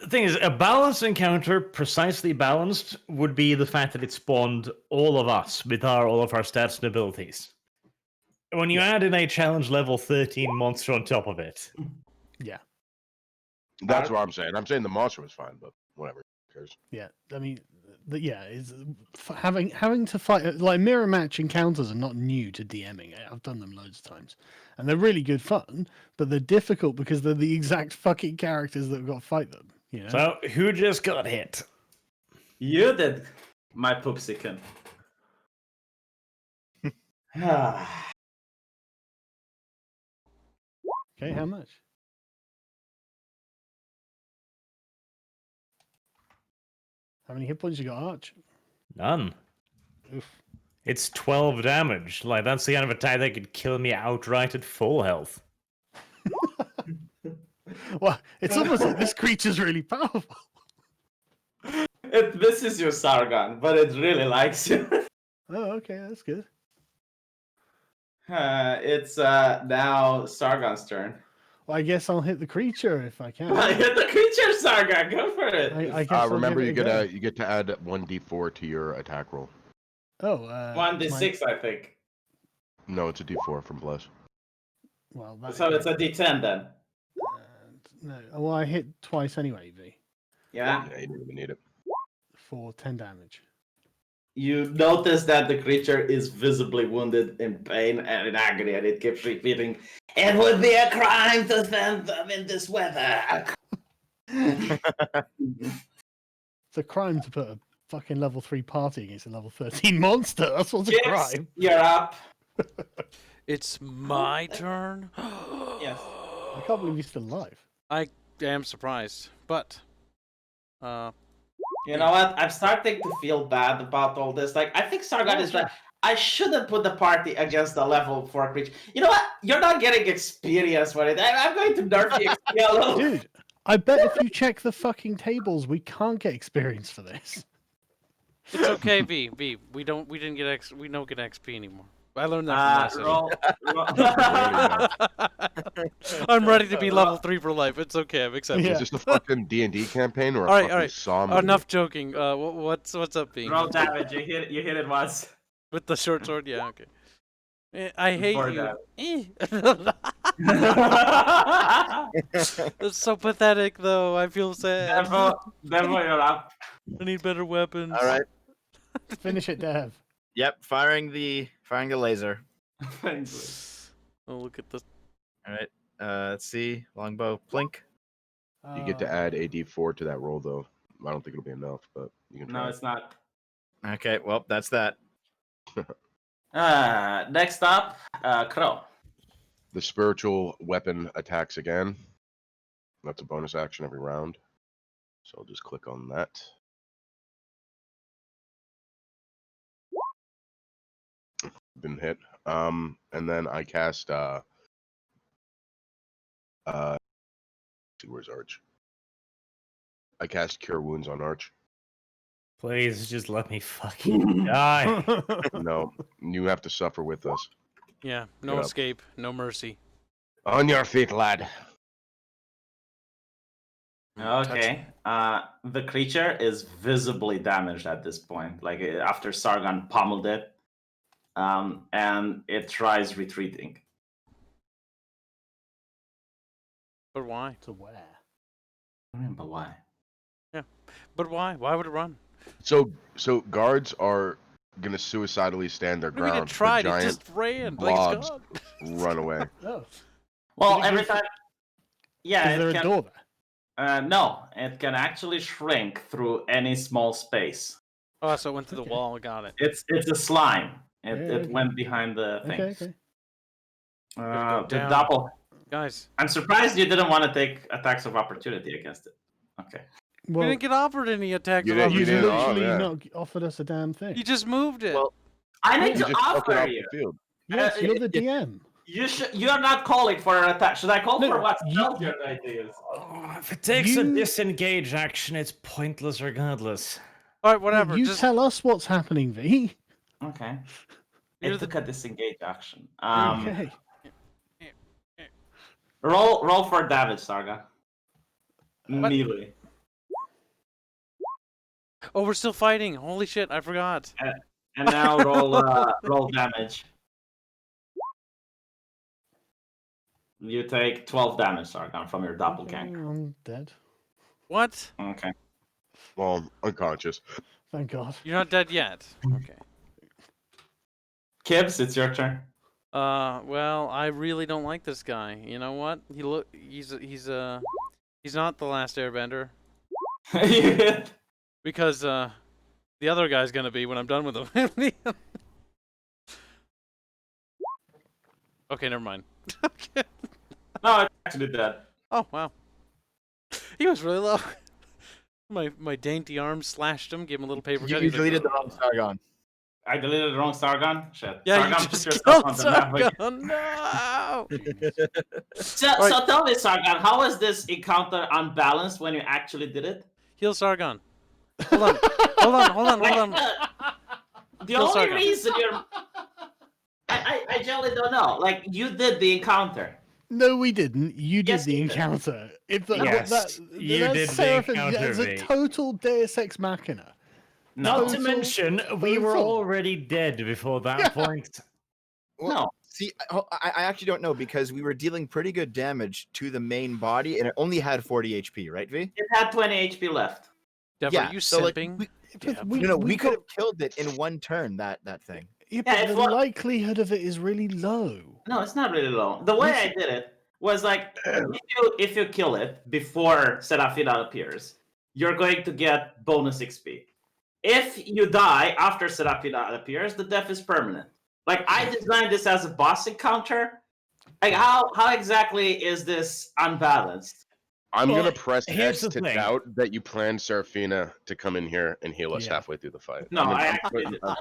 The thing is, a balanced encounter, precisely balanced, would be the fact that it spawned all of us with all of our stats and abilities. When you add in a challenge level 13 monster on top of it, Yeah. That's what I'm saying. I'm saying the monster was fine, but whatever. Who cares? Yeah. I mean, is having to fight like mirror match encounters are not new to DMing. I've done them loads of times, and they're really good fun. But they're difficult because they're the exact fucking characters that have got to fight them. You know. so who just got hit? You did, my poopsican. Okay, how much? How many hit points you got, Arch? None. Oof. It's 12 damage. Like, that's the kind of attack that could kill me outright at full health. Well, it's almost like this creature's really powerful. It misses you, Sargon, but it really likes you. Oh, okay, that's good. It's now Sargon's turn. Well, I guess I'll hit the creature if I can. Hit the creature, Sargon. Go for it. I guess I'll Remember, give you it a get you get to add 1d4 to your attack roll. go. 1d6, I think. No, it's a d4 from Bless. Well, that So it's a d10 then. no. Well, I hit twice anyway, V, Yeah. Yeah, you don't even need it. for 10 damage. You notice that the creature is visibly wounded, in pain, and in agony, and it keeps repeating, "It would be a crime to send them in this weather." It's a crime to put a fucking level 3 party against a level 13 monster. That's what's a Yes, crime. you're up. It's my turn. Yes. I can't believe he's still alive. I am surprised, but You know what? I'm starting to feel bad about all this. Like, I think Sargon is right. I shouldn't put the party against the level 4 creature. You know what? You're not getting experience for it. I'm going to nerf the XP a little. Dude, I bet if you check the fucking tables, we can't get experience for this. it's okay. V. We don't get XP anymore. I learned that from my Roll. I'm ready to be level 3 for life. It's okay. I'm accepting. Yeah. Is this a fucking D&D campaign or a All right, fucking all right. Saw movie? Enough joking. What's up, Bean? Roll damage. You hit it once. With the short sword? Yeah, okay. I hate For you. damage. That's so pathetic, though. I feel sad. Devo, you're up. I need better weapons. All right. Finish it, Dev. Yep. Firing the laser. Oh, look at this. All right. Let's see. Longbow. Plink. You get to add a D4 to that roll, though. I don't think it'll be enough, but you can try. No, it's not. Okay. Well, that's that. Next up, Crow. The spiritual weapon attacks again. That's a bonus action every round. So I'll just click on that. Been hit. And then I cast where's Arch? I cast Cure Wounds on Arch. Please just let me fucking die. No, you have to suffer with us. Yeah, no Get up. escape, no mercy. On your feet, lad. Okay. The creature is visibly damaged at this point. Like after Sargon pummeled it, and it tries retreating. But why? To where? But why? But why? Why would it run? So guards are gonna suicidally stand their What do you mean ground. it tried? The It giant just ran. blobs Like it's gone. run away. Oh. Well, Did it every go time. Yeah, Is there it a can. door there? No, it can actually shrink through any small space. Oh, so it went to the Okay. wall. Got it. It's a slime. It Yeah, okay. went behind the thing. Okay. go The down. double. Guys, I'm surprised you didn't want to take attacks of opportunity against it. Okay. we Well, didn't get offered any attacks You of didn't- you did. opportunity. literally yeah. not offered us a damn thing. You just moved it. Well, I need You to just took it offer off you. the field. Yes, you're the DM. You're not calling for an attack. Should I call No, for what you- spell your ideas? Oh, if it takes a You- disengage action, it's pointless regardless. All right, whatever. You just tell us what's happening, V. Okay. You're It took a disengage action. Okay. Roll for damage, Sarga. Melee. Oh, we're still fighting. Holy shit, I forgot. And now roll damage. You take 12 damage, Sargon, from your doppelganger. I'm dead. What? Okay. Well, unconscious. Thank God. You're not dead yet. Okay. Kibbs, it's your turn. Well, I really don't like this guy. You know what? He's not the last airbender because the other guy's gonna be when I'm done with him. Okay, never mind. Okay. No, it's actually dead. Oh wow. He was really low. My dainty arm slashed him, gave him a little paper cut. You He's like, deleted the wrong Sargon. I deleted the wrong Sargon. Shit. yeah, Sargon, you put just yourself killed on the map again. Sargon. No. So tell me, Sargon, how was this encounter unbalanced when you actually did it? Heal Sargon. Hold on. Hold on. The Kill only Sargon. reason you're... I generally don't know. Like, you did the encounter. No, we didn't. You did Yes, the you did. encounter. If the, Yes, you that's did the Seraphin, encounter, That's a V. total Deus Ex Machina. Not to Total mention, we were total. already dead before that point. No. See, I actually don't know because we were dealing pretty good damage to the main body, and it only had 40 HP, right, V? It had 20 HP left. Dev, Yeah, are you so, like, simping? But We could got- have killed it in one turn. That thing. Yeah, Yeah, but it the wa- likelihood of it is really low. No, it's not really low. The way I did it was like, if you kill it before Serafina appears, you're going to get bonus XP. If you die after Serafina appears, the death is permanent. Like, I designed this as a boss encounter. Like, how exactly is this unbalanced? I'm Well, gonna press here's S the to thing. doubt that you planned Serafina to come in here and heal us Yeah. halfway through the fight. No, I'm I gonna, actually did. No.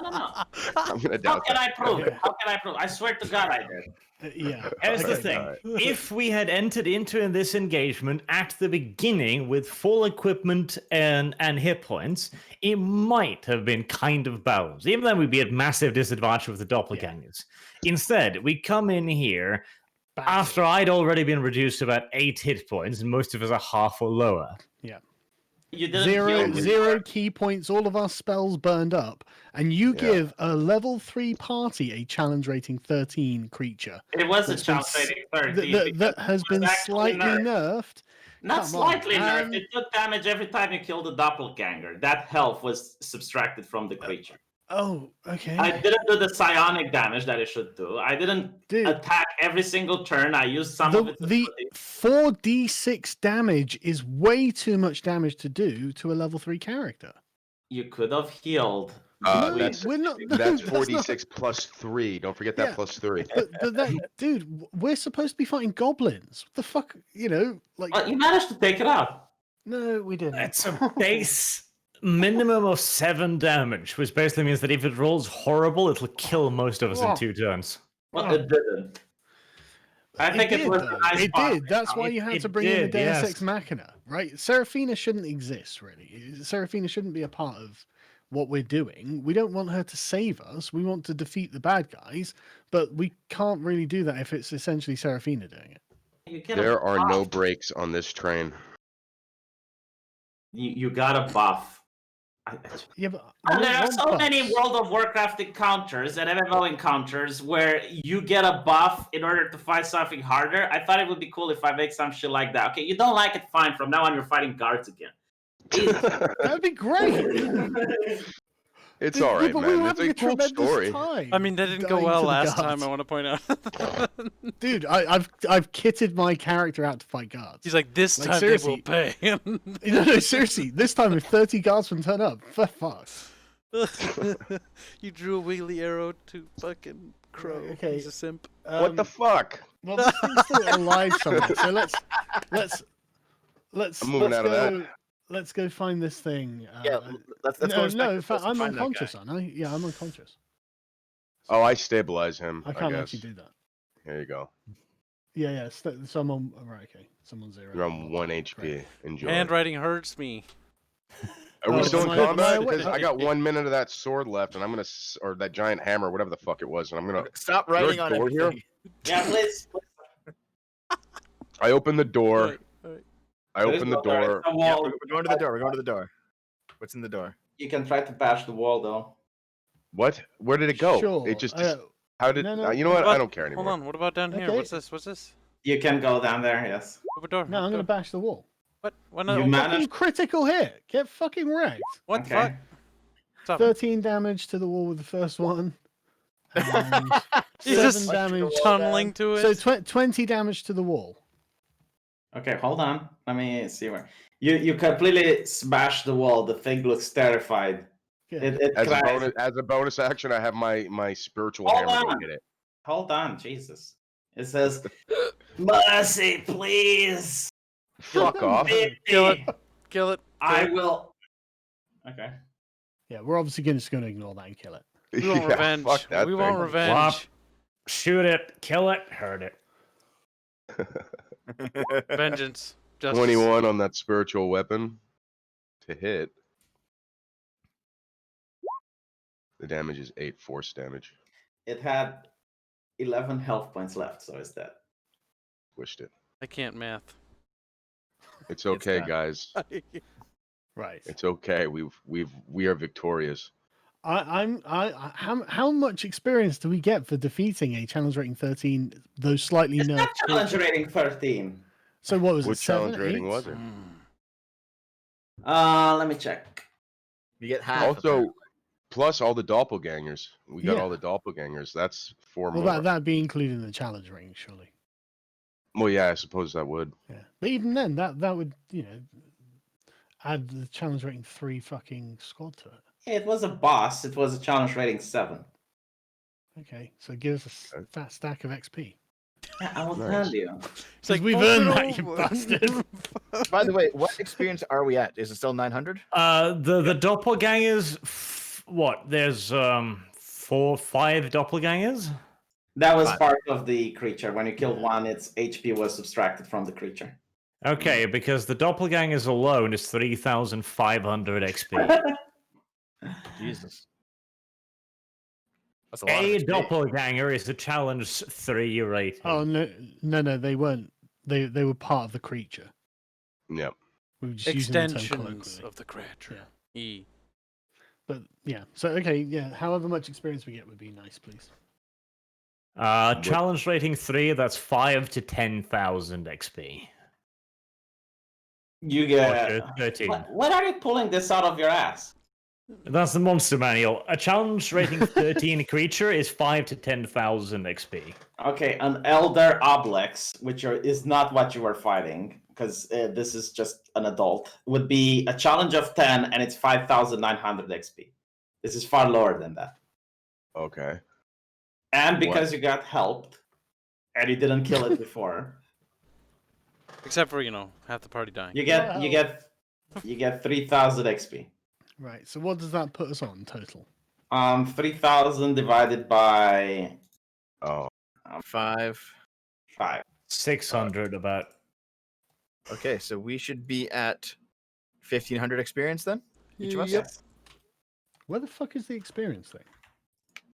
I'm gonna How doubt can that. I prove it? Yeah. How can I prove? I swear to God, I did. Yeah. Here's the Okay. thing. Alright. If we had entered into this engagement at the beginning with full equipment and hit points, it might have been kind of balanced, even though we'd be at massive disadvantage with the doppelgangers. Instead, we come in here Back after I'd already been reduced to about 8 hit points, and most of us are half or lower. You didn't heal Zero, me. zero key points, all of our spells burned up, and you Yeah. give a level 3 party a challenge rating 13 creature It was a that's been challenge s- rating 13. that because has it been was actually slightly nerfed. Not Come on, slightly nerfed. man. It took damage every time you killed a doppelganger. That health was subtracted from the creature. Oh, okay. I didn't do the psionic damage that it should do. I didn't Dude, attack every single turn. I used some of it to the put it. 4d6 damage is way too much damage to do to a level 3 character. You could have healed. No, That's we're not. that's not- 46 plus 3. Don't forget that Yeah. plus 3. But that, dude, we're supposed to be fighting goblins. What the fuck, like? Well, you managed to take it out. No, we didn't. That's a base minimum of 7 damage, which basically means that if it rolls horrible, it'll kill most of us in Oh. 2 turns. Well, it didn't. I think it did, was though. a nice It boss. did. That's why you had to it bring in the did, Deus yes. Ex Machina, right? Serafina shouldn't exist, really. Serafina shouldn't be a part of what we're doing. We don't want her to save us. We want to defeat the bad guys, but we can't really do that if it's essentially Serafina doing it. You get There a are buff. no brakes on this train. You got a buff. Yeah, but And there are want so buffs. many World of Warcraft encounters and MMO encounters where you get a buff in order to fight something harder. I thought it would be cool if I make some shit like that. Okay, you don't like it, fine. From now on, you're fighting guards again. That'd be great. It's Dude, all right, but we were man. It's having a cool tremendous story. time. I mean, that didn't go dying well to the last guards. time. I want to point out. Dude, I've kitted my character out to fight guards. He's like, this Like, time they will seriously. pay. No, seriously. This time, if 30 guards can turn up, for fuck. You drew a wiggly arrow to fucking Crow. Okay. He's a simp. What the fuck? Well, this thing's still alive somewhere. So let's I'm moving let's out of that. go. Let's go find this thing. Yeah, let's go. no, inspect in this fact, place and I'm find that guy. unconscious, aren't I? Yeah, I'm unconscious. Oh, I stabilize him. I can't guess. actually do that. Here you go. Yeah. Someone. Right. Okay. Someone's 0. You're on 1 HP. Great. Enjoy. Handwriting hurts me. Are we Oh, still in am I combat? awake? Because I got 1 minute of that sword left, and I'm gonna, or that giant hammer, whatever the fuck it was, and I'm gonna. Stop writing a on door here? everything. Yeah, please. I open the door. Right, right. I open the door. Yeah, we're going to the door. We're going to the door. What's in the door? You can try to bash the wall, though. What? Where did it go? Sure. It just. uh, How did? no, you know what? What? I don't care anymore. Hold on. What about down here? Okay. What's this? What's this? You can go down there, yes. Open door. no, I'm open gonna door. bash the wall. What? Why You not? managed- Fucking critical hit. Get fucking wrecked. What the Okay. fuck? Stop. 13 damage to the wall with the first one. And He's 7 just damage. tunneling to it. So 20 damage to the wall. Okay, hold on. Let me see where. You completely smashed the wall. The thing looks terrified. Good. It cries. As a bonus action, I have my spiritual Hold hammer on. to hit it. Hold on, Jesus. It says, "Mercy, please." Fuck off. Pity. Kill it. Kill it. I will. Okay. Yeah, we're obviously just going to ignore that and kill it. We want Yeah, revenge. fuck that We want thing. revenge. Flop. Shoot it, kill it, hurt it. Vengeance. Justice. 21 on that spiritual weapon to hit. The damage is 8 force damage. It had 11 health points left, so it's dead. Wished it. I can't math. It's okay, done. guys. Right. It's okay. We are victorious. How much experience do we get for defeating a challenge rating 13, those slightly It's nerfed? not challenge rating 13. So what was What it? 7, challenge rating 8? was it? Let me check. You get half. Also, plus all the doppelgangers. We got Yeah. all the doppelgangers. That's 4 Well, more. that'd be included in the challenge rating, surely. Well, yeah, I suppose that would. Yeah. But even then, that would, add the challenge rating 3 fucking squad to it. It was a boss. It was a challenge rating 7. Okay, so give us a fat stack of XP. Yeah, I will Nice. tell you. It's like we've "Bump earned it that, you over." bastard. By the way, what experience are we at? Is it still 900? The doppelgangers. What? There's 5 doppelgangers. That was Fine. part of the creature. When you killed one, its HP was subtracted from the creature. Okay, because the doppelgangers alone is 3,500 XP. Jesus. That's a lot of A XP. doppelganger is a challenge 3 rating. Oh no, they weren't. They were part of the creature. Yep. We were just using the term Extensions colloquially. of the creature. Yeah. E. But yeah, so okay, yeah. However much experience we get would be nice, please. Challenge rating 3, that's 5 to 10,000 XP. You Or get 13. What are you pulling this out of your ass? That's the monster manual. A challenge rating 13 creature is 5 to 10,000 XP. Okay, an elder oblex, which is not what you were fighting, because this is just an adult, would be a challenge of 10, and it's 5,900 XP. This is far lower than that. Okay. And because you got helped, and you didn't kill it before, Except for, half the party dying. you get 3,000 XP. Right. So what does that put us on total? 3,000 divided by Oh. 5. 5. 600 about. Okay, so we should be at 1,500 experience then? Each of us? Yep. Where the fuck is the experience thing?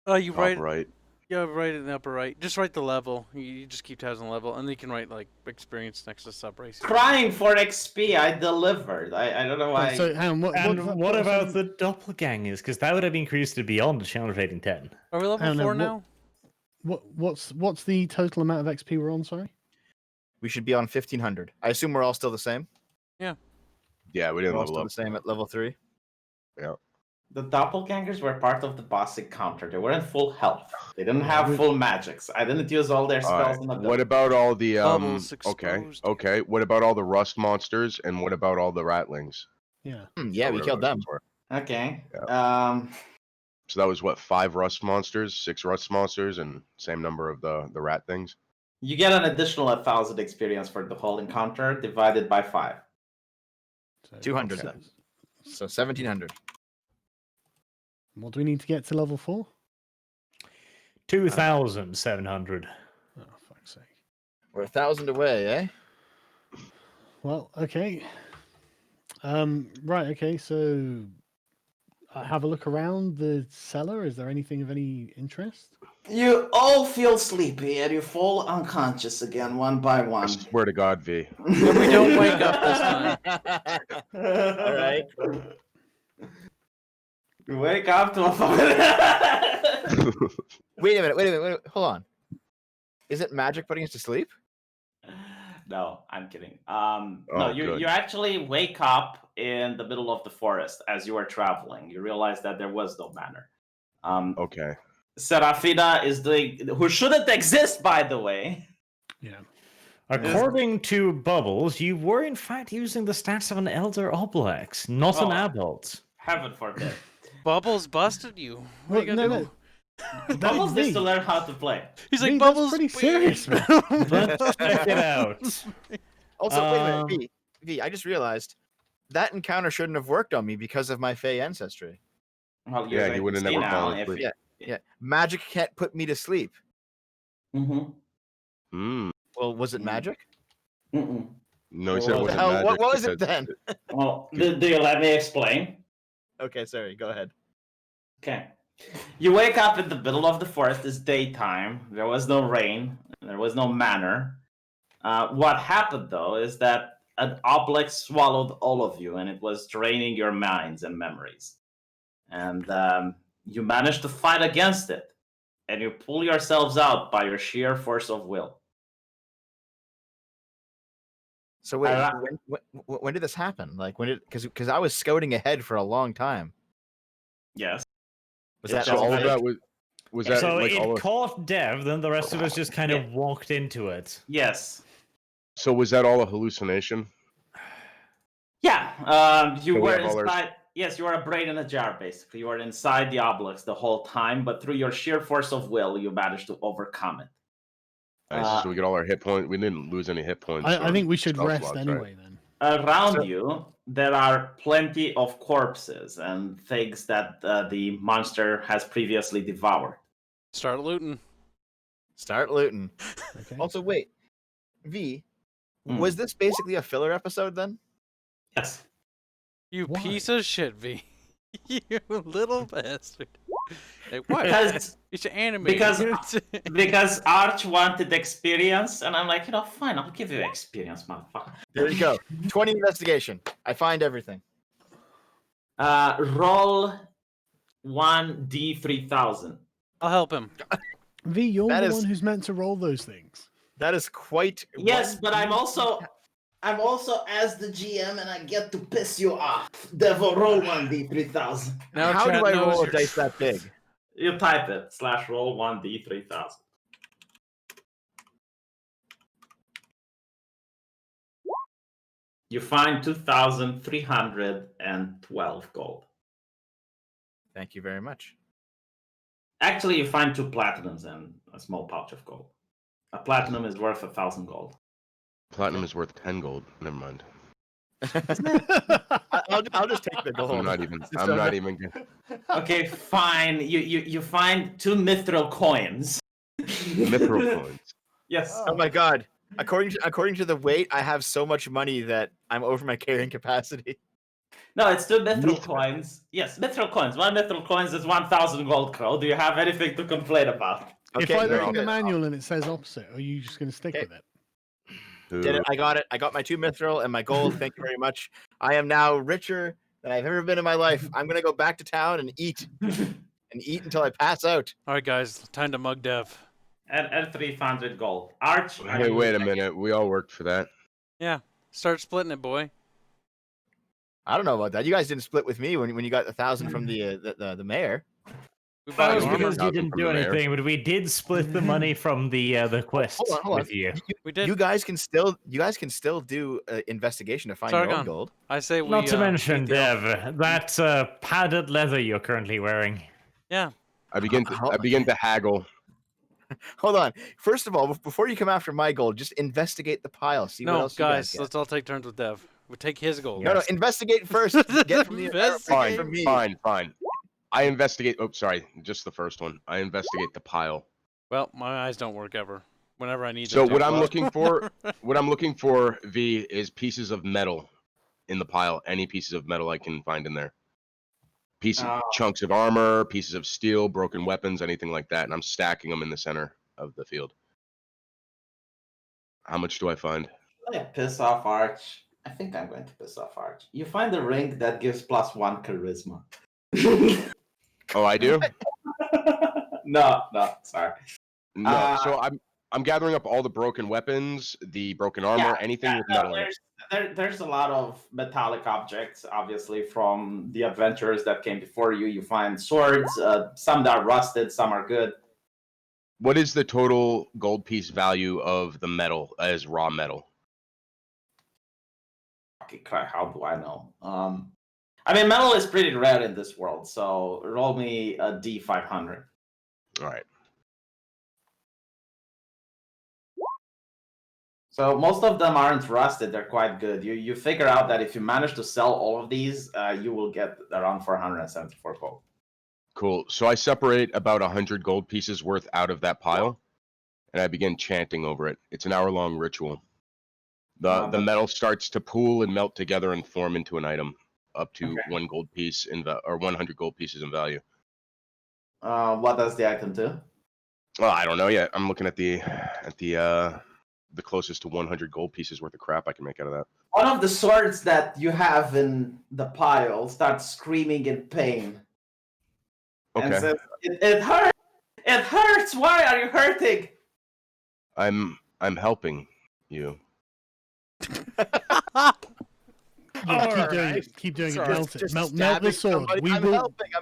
Oh, you Top write. right. Yeah, right in the upper right. Just write the level. You just keep tabs on the level, and then you can write experience next to sub race. Crying for XP, I delivered. I don't know why. So, hang on, what And does that what put us about on? the doppelgangers? Because that would have increased to beyond the challenge rating 10. Are we I level don't know, 4 what- now? What's the total amount of XP we're on? Sorry. We should be on 1,500. I assume we're all still the same? Yeah, we We're didn't all level still up. the same at level 3? The doppelgangers were part of the boss encounter. They weren't full health. They didn't have full magics. I didn't use all their spells Alright, and abilities. what about all the Bubbles okay, exposed. okay. What about all the rust monsters and what about all the ratlings? Yeah. Yeah, Or we whatever killed those them. were. Okay. So that was what, 5 rust monsters, 6 rust monsters, and same number of the rat things? You get an additional 1,000 experience for the whole encounter divided by 5. So, 200 then. So 1,700. What do we need to get to level 4? 2,700. Oh, fuck's sake. We're 1,000 away, eh? Well, okay. Right. Okay. So, have a look around the cellar. Is there anything of any interest? You all feel sleepy and you fall unconscious again one by I one. swear to God, V. And we don't wake up this time. All right. You wake up to a Wait a minute. Hold on. Is it magic putting us to sleep? No, I'm kidding. Oh, No, you good. you actually wake up in the middle of the forest as you are traveling. You realize that there was no manor. Okay. Sarafina is who shouldn't exist, by the way. Yeah. According to Bubbles, you were in fact using the stats of an elder oblex, not an Oh. adult. Heaven forbid. Bubbles busted you. What are you Well, gonna no, do? Bubbles needs V. to learn how to play. He's V, like, that's Bubbles. pretty please." serious, man. Let's check it out. Also, wait a Um, minute, V, I just realized that encounter shouldn't have worked on me because of my Fey ancestry. Well, Yeah, he would have never fallen if asleep. Yeah, magic can't put me to sleep. Mm-hmm. Mm. Well, was it Mm. magic? Mm-mm. No, he Well, said it what the wasn't hell- magic. what was he it said- then? Well, do you let me explain? Okay, sorry, go ahead. Okay. You wake up in the middle of the forest. It's daytime. There was no rain. There was no manor. What happened, though, is that an oblex swallowed all of you, and it was draining your minds and memories. And you managed to fight against it, and you pull yourselves out by your sheer force of will. So wait, I- when did this happen? Like when did? Because I was scouting ahead for a long time. Yes. Was Yeah, that So all of magic? that was that So like it all of, caught Dev, then the rest of us just kind of walked into it. Yes. so was that all a hallucination? Yeah. You So we were have all our- inside. Yes, you were a brain in a jar, basically. You were inside the obelisk the whole time, but through your sheer force of will, you managed to overcome it. Nice, so we get all our hit points. We didn't lose any hit points. I or think we should spell rest slots, right? anyway. Then. Around you, there are plenty of corpses and things that the monster has previously devoured. Start looting. Start looting. Okay. Also, wait, V, Hmm. was this basically a filler episode then? Yes. You Why? piece of shit, V. You little bastard. Like, what? Because It's an anime. because Arch wanted experience, and I'm like, fine, I'll give you experience, motherfucker. There you go. 20 investigation. I find everything. Roll 1d3000. I'll help him. V, you're That the is- one who's meant to roll those things. That is quite. Yes, but I'm also as the GM, and I get to piss you off. Devil, roll 1d3000. Now How do chat I knows roll a you're- dice that big? You type it /roll 1d3000. You find 2,312 gold. Thank you very much. Actually, you find 2 platinums and a small pouch of gold. A platinum is worth 1,000 gold. Platinum is worth 10 gold. Never mind. I'll just take the gold. I'm not even. Just I'm don't not know. even. Okay, fine. You find 2 mithril coins. Mithril coins. Yes. Oh my god! According to the weight, I have so much money that I'm over my carrying capacity. No, it's 2 mithril coins. Yes, mithril coins. 1 mithril coins is 1,000 gold crow. Do you have anything to complain about? If Okay, I very look in the good. manual and it says opposite, are you just going to stick Okay. with it? Did it? I got it. I got my 2 mithril and my gold. Thank you very much. I am now richer than I've ever been in my life. I'm gonna go back to town and eat until I pass out. All right, guys, time to mug Dev. And 300 gold. Arch. are Hey, you- wait a minute. We all worked for that. Yeah, start splitting it, boy. I don't know about that. You guys didn't split with me when you got 1,000 from the mayor. We That bought was you Armor. because you Nothing didn't from do the mayor. anything, but we did split the money from the quest Hold on. with you. We did. You guys can still do investigation to find your Sargon. own gold. I say we. Not to mention, eat the elf. Dev, that padded leather you're currently wearing. Yeah. I begin to haggle. Hold on. First of all, before you come after my gold, just investigate the pile. See what No, else you guys, guys get. let's all take turns with Dev. We take his gold. No, investigate first. Get from the Investigate. from me. Fine. I investigate. Oh, sorry, just the first one. I investigate the pile. Well, my eyes don't work ever. Whenever I need So them to. what I'm looking for, V, is pieces of metal in the pile. Any pieces of metal I can find in there. Chunks of armor, pieces of steel, broken weapons, anything like that, and I'm stacking them in the center of the field. How much do I find? I'm gonna piss off Arch. I think I'm going to piss off Arch. You find a ring that gives +1 charisma. Oh, I do. No, sorry. No, so I'm gathering up all the broken weapons, the broken armor, anything with metal in it. There's a lot of metallic objects, obviously, from the adventurers that came before you. You find swords, some that are rusted, some are good. What is the total gold piece value of the metal as raw metal? Okay, crap, how do I know? I mean, metal is pretty rare in this world, so roll me a D500. All right. So most of them aren't rusted; they're quite good. You figure out that if you manage to sell all of these, you will get around 474 gold. Cool. So I separate about 100 gold pieces worth out of that pile, and I begin chanting over it. It's an hour-long ritual. The metal starts to pool and melt together and form into an item, up to 1 gold piece or 100 gold pieces in value. What does the item do? Well, I don't know yet. I'm looking at the closest to 100 gold pieces worth of crap I can make out of that. One of the swords that you have in the pile starts screaming in pain. And Okay. says, it hurts! It hurts! Why are you hurting? I'm helping you. Yeah, keep doing it. Keep doing it. Sorry. Melt it. Just Melt stabbing the sword. somebody. I'm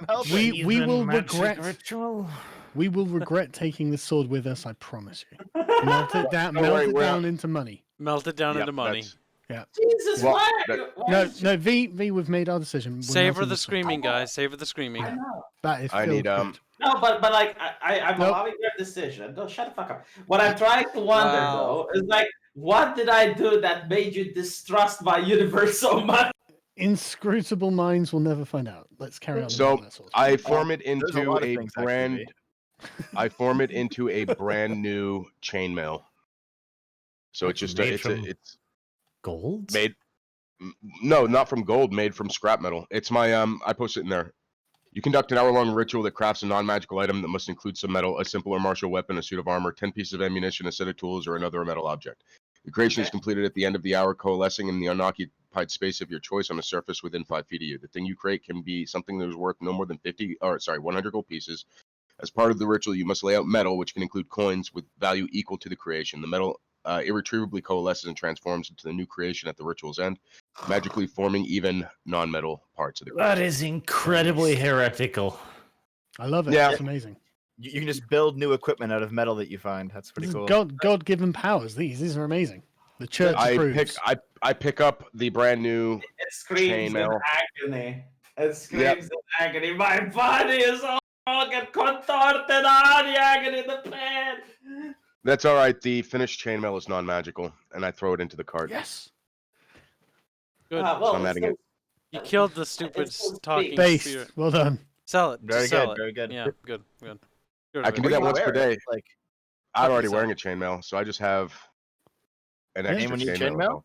helping. We will Magic regret. ritual. We will regret taking this sword with us. I promise you. Melt it down. Don't Melt worry, it we're down into money. Melt it down Yep, into money. that's- Jesus, Well, why are that- you... why No, is- no. V, we've made our decision. We're Savor melting the sword. screaming, guys. Savor the screaming. I know. That is. I feel need, good. No, but like I'm Nope. allowing your decision. Go shut the fuck up. What I'm trying to wonder Wow. though is like What did I do that made you distrust my universe so much? Inscrutable minds will never find out. Let's carry on. So That's all. I form it There's a into lot of a things that could brand. be. I form it into a brand new chainmail. So it's just Made it's from it's gold. made. No, not from gold. Made from scrap metal. It's my I post it in there. You conduct an hour-long ritual that crafts a non-magical item that must include some metal, a simple or martial weapon, a suit of armor, 10 pieces of ammunition, a set of tools, or another metal object. The creation is completed at the end of the hour, coalescing in the unoccupied space of your choice on a surface within 5 feet of you. The thing you create can be something that is worth no more than 100 gold pieces. As part of the ritual, you must lay out metal, which can include coins with value equal to the creation. The metal irretrievably coalesces and transforms into the new creation at the ritual's end, magically forming even non-metal parts of the creation. That is incredibly heretical. I love it. Yeah. It's amazing. You can just build new equipment out of metal that you find. That's pretty This cool. is God-given powers. These are amazing. The church I approves. pick up the brand new It screams in chainmail. agony. It screams in agony. My body is all get contorted on the agony in the pain. That's all right. The finished chainmail is non-magical, and I throw it into the cart. Yes. Good. Well, I'm it's adding still- it. You killed the stupid It still talking Based. spirit. Well done. Sell it. Very Just sell good, it. very good. Yeah, good. Good. I can do that once per day. Like, I'm fucking already sell. wearing a chainmail, so I just have an Yeah. extra Anyone need chainmail. chainmail?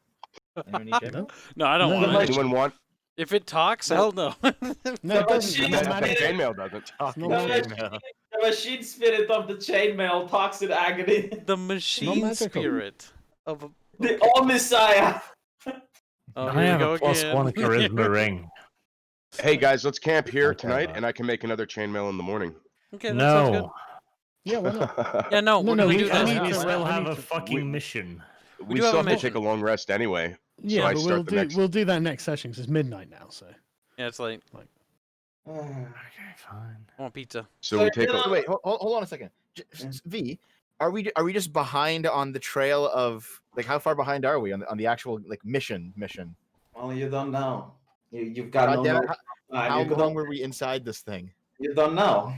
as well. anyone need chainmail? No, I don't No, want no, it. Anyone want? If it talks, hell no. No, The it doesn't. machine It's is not The magic. made- chainmail doesn't. Talking not chainmail. The machine spirit of the chainmail talks in agony. The machine magical. spirit of a... The all Messiah. Oh, I here we have go a +1 again. charisma ring. Hey guys, let's camp here Okay, tonight, bye. and I can make another chainmail in the morning. Okay, that sounds good. No, Yeah, why not? Yeah, no, No, we're no, gonna we- do I because need that. to- we I still have need a to- fucking mission. we do have still a have to take a mission. long rest anyway. Yeah, I but start the next. we'll do that next session because it's midnight now. So Yeah, it's late. Okay, fine. I want pizza. So we take. So- A, Wait, hold on a second. V, are we just behind on the trail of like how far behind are we on the actual like mission? Well, you don't know. You've got God no damn it, knowledge. how You long don't- were we inside this thing? You don't know.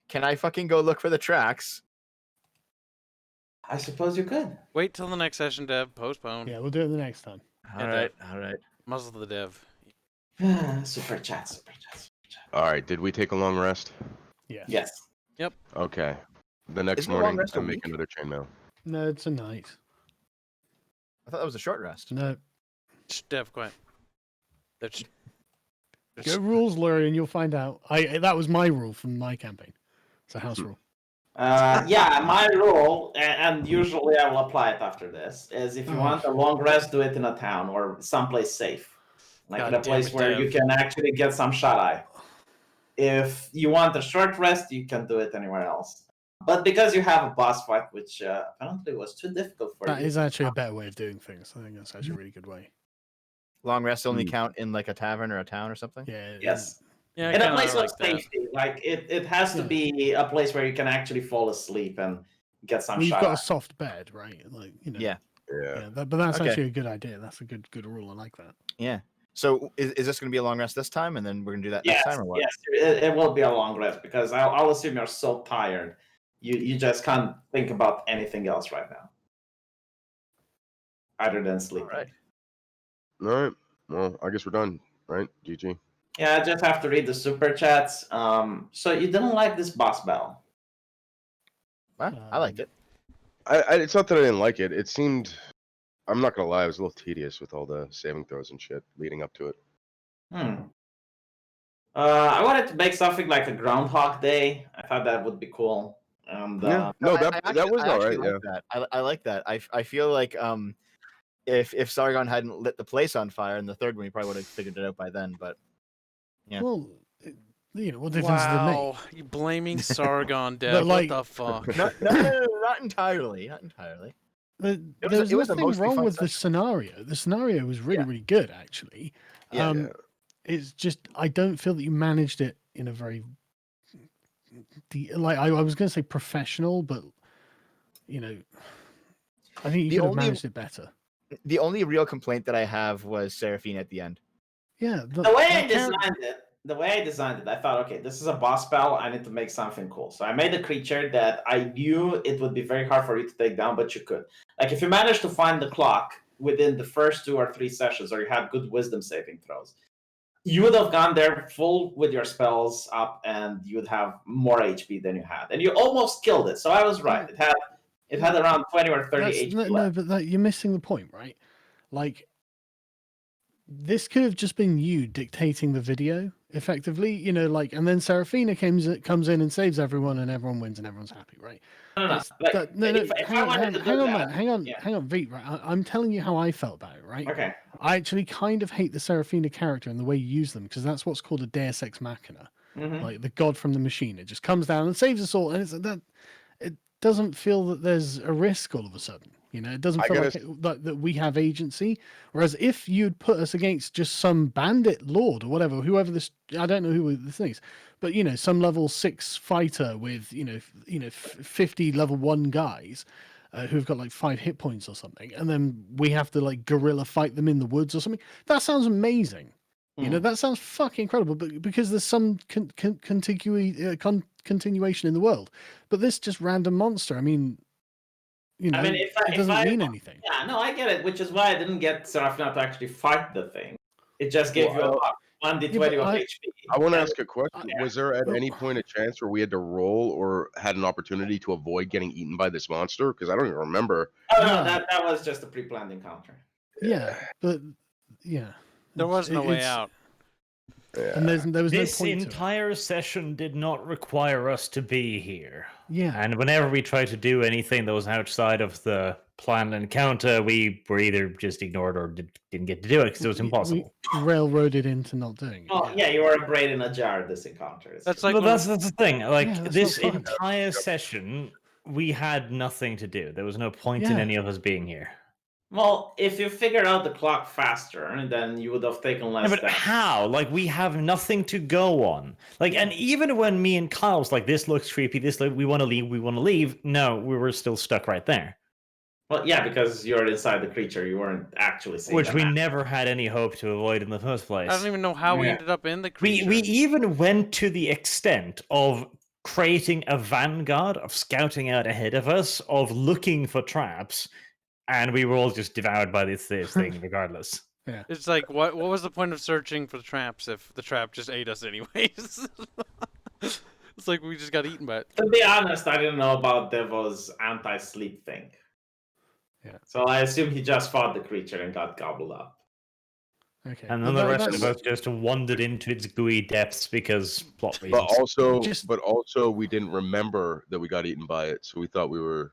Can I fucking go look for the tracks? I suppose you could. Wait till the next session, Dev. Postpone. yeah, we'll do it the next time. All right, all right. Muzzle the Dev. Super chat, super chat. all right. Did we take a long rest? Yeah. Yes. Okay. The next Isn't a long morning, rest I a make week? another chainmail. No, it's a night. I thought that was a short rest. No. Shh, Dev, quiet. That's... Go rules, Lurie, and you'll find out. That was my rule from my campaign. It's a house rule. Yeah, my rule, and usually I will apply it after this, is if you want a long rest, do it in a town or someplace safe. Like God in a damn place it, where Dev. you can actually get some shut-eye. If you want a short rest, you can do it anywhere else. But because you have a boss fight, which apparently was too difficult for That you. is actually a better way of doing things. I think that's actually a really good way. Long rests only Hmm. count in like a tavern or a town or something. Yeah. Yes. Yeah, I In a kinda place like of that. safety. Like it has to Yeah. be a place where you can actually fall asleep and get some Well, you've shut got a soft bed, right? Like Yeah. Yeah. But that's Okay. actually a good idea. That's a good rule. I like that. Yeah. So is this going to be a long rest this time, and then we're going to do that Yes, next time, or what? yes, it will be a long rest because I'll assume you're so tired, you just can't think about anything else right now, other than sleeping. All right. All right. Well, I guess we're done, right? GG. Yeah, I just have to read the super chats. So you didn't like this boss battle? Well, I liked it. It's not that I didn't like it. It seemed. I'm not gonna lie. It was a little tedious with all the saving throws and shit leading up to it. I wanted to make something like a Groundhog Day. I thought that would be cool. And Yeah. No, I that actually- was I all actually right. Yeah. like that. I like that. I feel like if Sargon hadn't lit the place on fire in the third one, he probably would have figured it out by then. But Yeah. Well, what difference does it make? Wow, you blaming Sargon, Dev? like- What the fuck? not entirely, not entirely. There's it was a nothing mostly wrong fun with the scenario. The scenario was really, Yeah. really good, actually. Yeah. Yeah. It's just I don't feel that you managed it in a very I was going to say professional, but I think you The could have only- managed it better. The only real complaint that I have was Sarafina at the end. Yeah, the way I that character- designed it, I thought, okay, this is a boss battle. I need to make something cool. So I made a creature that I knew it would be very hard for you to take down, but you could. Like if you manage to find the clock within the first 2 or 3 sessions, or you had good wisdom saving throws, you would have gone there full with your spells up, and you would have more HP than you had, and you almost killed it. So I was right. It had around 20 or 30 HP left. No, but you're missing the point, right? Like, this could have just been you dictating the video effectively, you know, like, and then Sarafina comes in and saves everyone, and everyone wins, and everyone's happy, right? No. Hang on, V. Right, I'm telling you how I felt about it, right? Okay. I actually kind of hate the Sarafina character and the way you use them, because that's what's called a Deus Ex Machina, like the god from the machine. It just comes down and saves us all, and it's that. It doesn't feel that there's a risk all of a sudden. You know, it doesn't feel like that we have agency. Whereas if you'd put us against just some bandit lord or whatever, whoever this, I don't know who this thing is, but you know, some level 6 fighter with 50 level 1 guys who've got like 5 hit points or something, and then we have to like guerrilla fight them in the woods or something. That sounds amazing. You know, that sounds fucking incredible, but because there's some continuation in the world. But this just random monster, I mean, you know, it doesn't mean anything. Yeah, no, I get it, which is why I didn't get Sarafina to actually fight the thing. It just gave you a 1d20 of HP. I want to ask a question. Was there at any point a chance where we had to roll or had an opportunity to avoid getting eaten by this monster? Because I don't even remember. Oh, no, that was just a pre-planned encounter. Yeah, but yeah. There was no way out. Yeah. And there was this no point entire session did not require us to be here. Yeah. And whenever we tried to do anything that was outside of the planned encounter, we were either just ignored or didn't get to do it because it was impossible. We railroaded into not doing it. Oh, yeah, you were a brain in a jar this encounter. That's like that's the thing. Like, Yeah, that's this not fun. entire session, we had nothing to do. There was no point in Yeah. any of us being here. Well, if you figured out the clock faster, then you would have taken less Yeah, but damage. how? Like, we have nothing to go on. Like, and even when me and Kyle was like, this looks creepy, we want to leave, no, we were still stuck right there. Well, yeah, because you're inside the creature. You weren't actually seeing Which the we map. never had any hope to avoid in the first place. I don't even know how we ended up in the creature. We even went to the extent of creating a vanguard, of scouting out ahead of us, of looking for traps, and we were all just devoured by this thing regardless. Yeah. It's like, what was the point of searching for the traps if the trap just ate us anyways? It's like we just got eaten by it. To be honest, I didn't know about Devo's anti-sleep thing. Yeah. So I assume he just fought the creature and got gobbled up. Okay. And then the rest of us just wandered into its gooey depths because plot reasons. But also we didn't remember that we got eaten by it, so we thought we were.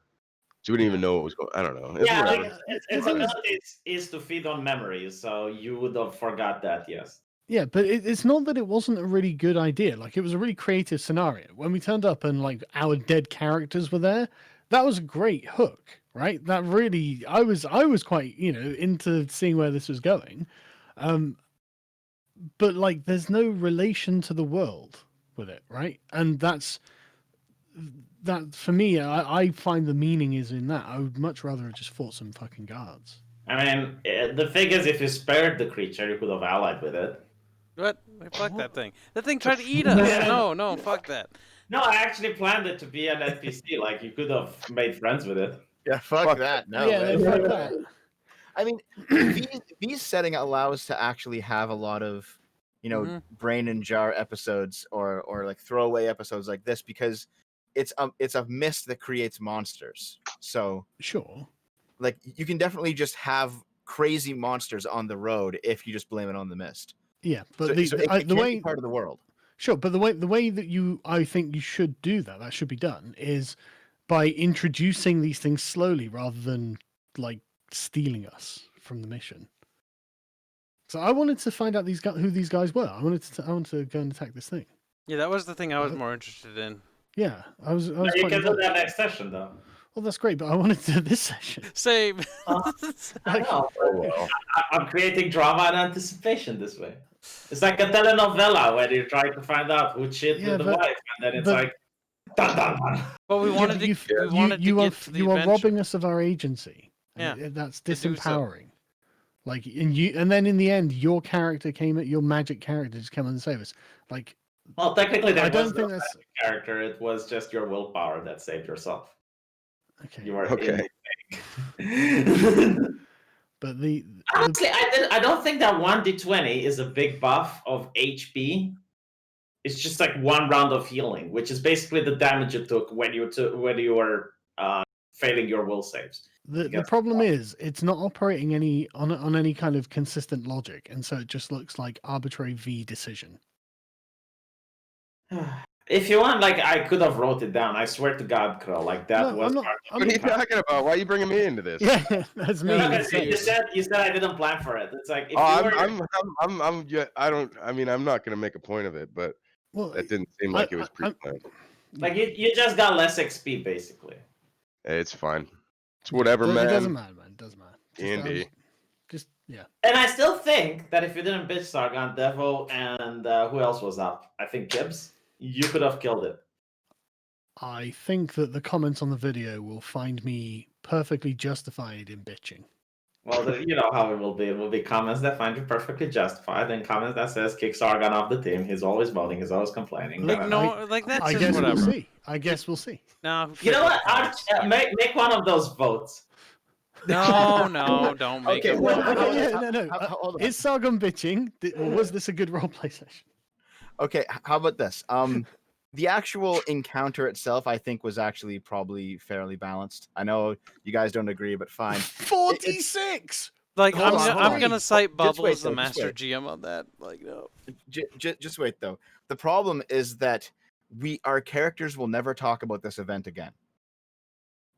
So we didn't even know what was going. I don't know. Yeah, whatever. like, its ability is to feed on memories, so you would have forgot that. Yes. Yeah, but it's not that it wasn't a really good idea. Like, it was a really creative scenario. When we turned up and like our dead characters were there, that was a great hook, right? That really, I was quite, into seeing where this was going. But like, there's no relation to the world with it, right? And that for me, I find the meaning is in that. I would much rather have just fought some fucking guards. I mean, the thing is, if you spared the creature, you could have allied with it. What? Fuck that thing. That thing tried to eat us. No, fuck that. No, I actually planned it to be an NPC. Like, you could have made friends with it. Yeah, fuck that. No, yeah, man. fuck that. I mean, V's setting allows to actually have a lot of, brain in jar episodes or like throwaway episodes like this because it's a mist that creates monsters. So Sure. like you can definitely just have crazy monsters on the road if you just blame it on the mist. Yeah, but So it the can't way be part of the world. Sure, but the way that I think you should do that should be done is by introducing these things slowly rather than like stealing us from the mission. So I wanted to find out who these guys were. I wanted to go and attack this thing. Yeah, that was the thing I was more interested in. Yeah, I was You quite can do involved. that next session, though. Well, that's great, but I wanted to do this session. Same. I know. Oh, well. I'm creating drama and anticipation this way. It's like a telenovela where you try to find out who cheated Yeah, the but- wife, and then it's but- like, dun dun dun. But we wanted Yeah, to. We wanted to you get to the are adventure. robbing us of our agency. Yeah, And that's to do so. disempowering. Like, and then in the end, your magic character just came and saved us. Like, Well, technically, there I don't was think no that's character. It was just your willpower that saved yourself. okay. You were Okay. in But the Honestly, I don't think that 1d20 is a big buff of HP. It's just like one round of healing, which is basically the damage you took when you were failing your will saves. the problem is it's not operating on any kind of consistent logic, and so it just looks like arbitrary V decision. If you want, like, I could have wrote it down. I swear to God, Crow, like that No, was. I'm not. What are you talking about? Why are you bringing me into this? Yeah, that's me. No, It's you like- said I didn't plan for it. It's like if Oh, you were. I'm not gonna make a point of it, but well, that didn't seem like it was pre-planned. Like you just got less XP basically. Hey, it's fine. It's whatever, It doesn't man. matter, man. It doesn't matter. D&D. Just yeah. And I still think that if you didn't bitch Sargon, Devo, and who else was up? I think Gibbs. You could have killed it. I think that the comments on the video will find me perfectly justified in bitching. Well, you know how it will be. It will be comments that find you perfectly justified, and comments that says kick Sargon off the team. He's always voting. He's always complaining. Like, Blah, blah, blah. no, like that's I just guess whatever. we'll see. I guess we'll see. No, You know what? Make one of those votes. no, don't make Okay, it. well, work. No. Hold on. Is Sargon bitching? Or was this a good roleplay session? Okay, how about this? The actual encounter itself, I think, was actually probably fairly balanced. I know you guys don't agree, but fine. 46. Like Hold on, hold I'm on. gonna cite Just Bubble wait, as the though, just master wait. GM on that. Like no. Just wait, though. The problem is that our characters will never talk about this event again.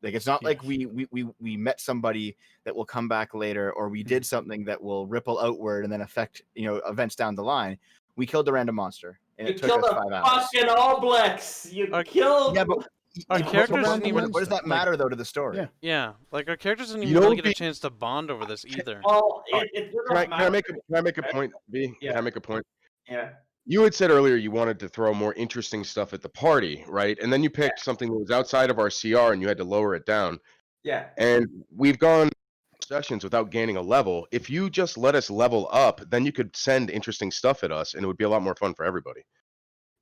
Like it's not like Yes. we met somebody that will come back later, or we did something that will ripple outward and then affect events down the line. We killed a random monster, and You it took killed us a 5 hours. fucking All Blacks. You killed. Yeah, but Our but characters what, didn't even- what does that like- matter though to the story? Yeah. Yeah, like our characters didn't You even know really what get a would be- chance to bond over this either. Well, it Can I make a point, B? Yeah. Can I make a point? Yeah. You had said earlier you wanted to throw more interesting stuff at the party, right? And then you picked something that was outside of our CR and you had to lower it down. Yeah. And we've gone sessions without gaining a level. If you just let us level up, then you could send interesting stuff at us and it would be a lot more fun for everybody.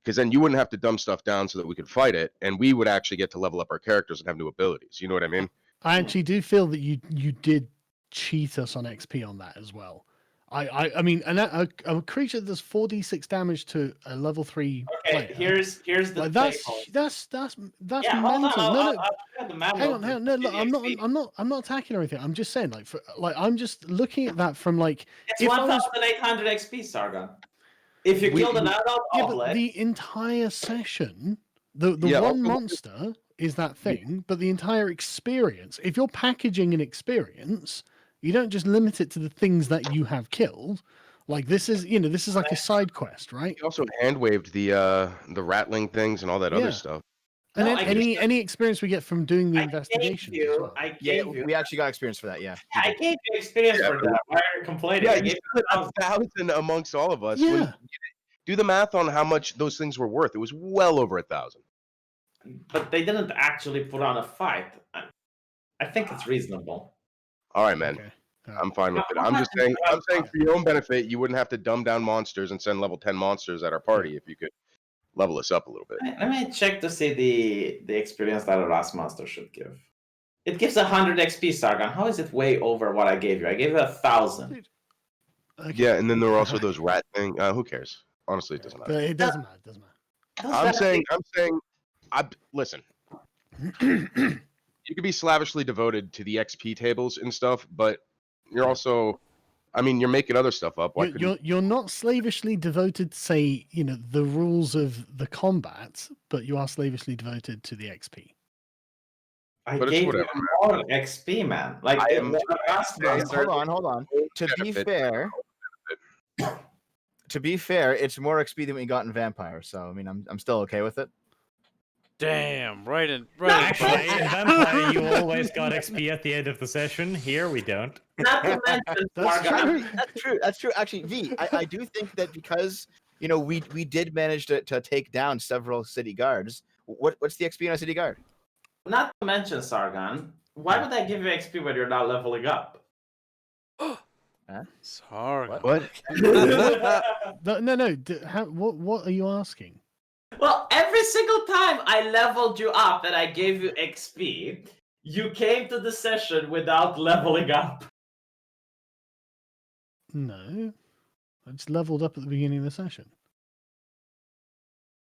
Because then you wouldn't have to dumb stuff down so that we could fight it, and we would actually get to level up our characters and have new abilities. You know what I mean? I actually do feel that you did cheat us on XP on that as well. I mean, a creature that does 4d6 damage to a level 3 Okay. player. Here's the Like, thing. that's Yeah, hold mental. on. No, I'll no, have the map hang up on, to hang on. No, see look, the I'm XP. not attacking or anything. I'm just saying, I'm just looking at that from like It's if I was 1,800 XP, Sargon. If you killed an adult yeah, but obelisk, the entire session, the Yeah, one okay. monster is that thing, but the entire experience. If you're packaging an experience, you don't just limit it to the things that you have killed. Like this is like a side quest, right? He also hand waved the rattling things and all that Yeah. other stuff. And No, then I guess- any experience we get from doing the I gave investigations as you. well. I Yeah, gave you. we actually got experience for that. Yeah. Yeah, I gave you experience Yeah, for that. Why are you complaining? Yeah, I you gave split you 1,000 amongst all of us. Yeah. When do the math on how much those things were worth. It was well over 1,000. but they didn't actually put on a fight. I think it's reasonable. All right, man. Okay. I'm fine with it. I'm saying for your own benefit, you wouldn't have to dumb down monsters and send level 10 monsters at our party if you could level us up a little bit. Let me check to see the experience that a Ras monster should give. It gives 100 XP, Sargon. How is it way over what I gave you? I gave you 1,000. Okay. Yeah, and then there were also those rat thing. Who cares? Honestly, it doesn't But matter. it doesn't matter. It doesn't matter. I'm saying, listen. You could be slavishly devoted to the XP tables and stuff, but you're also, I mean, you're making other stuff up. Why couldn't You're not slavishly devoted to, say, the rules of the combat, but you are slavishly devoted to the XP. I But it's gave you whatever, more XP, man. Like, I am- Hold on. To be fair, it's more XP than we got in Vampire. So I mean, I'm still okay with it. Damn, right in. Actually, in Vampire, you always got XP at the end of the session. Here, we don't. Not to mention, That's Sargon. true. That's true. Actually, V, I do think that because we did manage to take down several city guards. What's the XP on a city guard? Not to mention, Sargon. Why would I give you XP when you're not leveling up? Sorry. What? No. What are you asking? Well, every single time I leveled you up and I gave you XP, You came to the session without leveling up. No, I just leveled up at the beginning of the session.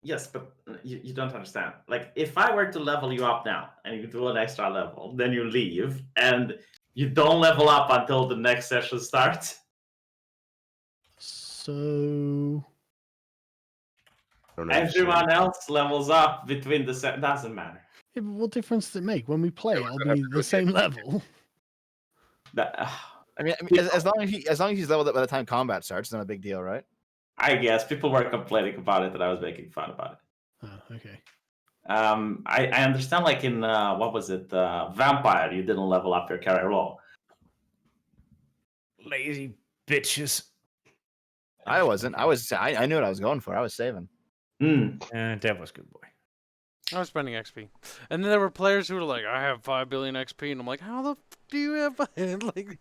Yes, but you don't understand. Like, if I were to level you up now and you do an extra level, then you leave and you don't level up until the next session starts. So Don't Everyone understand. else levels up between the doesn't matter. yeah, but what difference does it make when we play? Yeah, I'll what does that be have to do the with same level. That, I mean, as long as he's leveled up by the time combat starts, it's not a big deal, right? I guess people were complaining about it, and I was making fun about it. Oh, okay. I understand, like in what was it, Vampire? You didn't level up your character at all. Lazy bitches. I wasn't. I knew what I was going for. I was saving. Dev was good boy. I was spending XP, and then there were players who were like, "I have 5 billion XP," and I'm like, "How the f- do you have like?"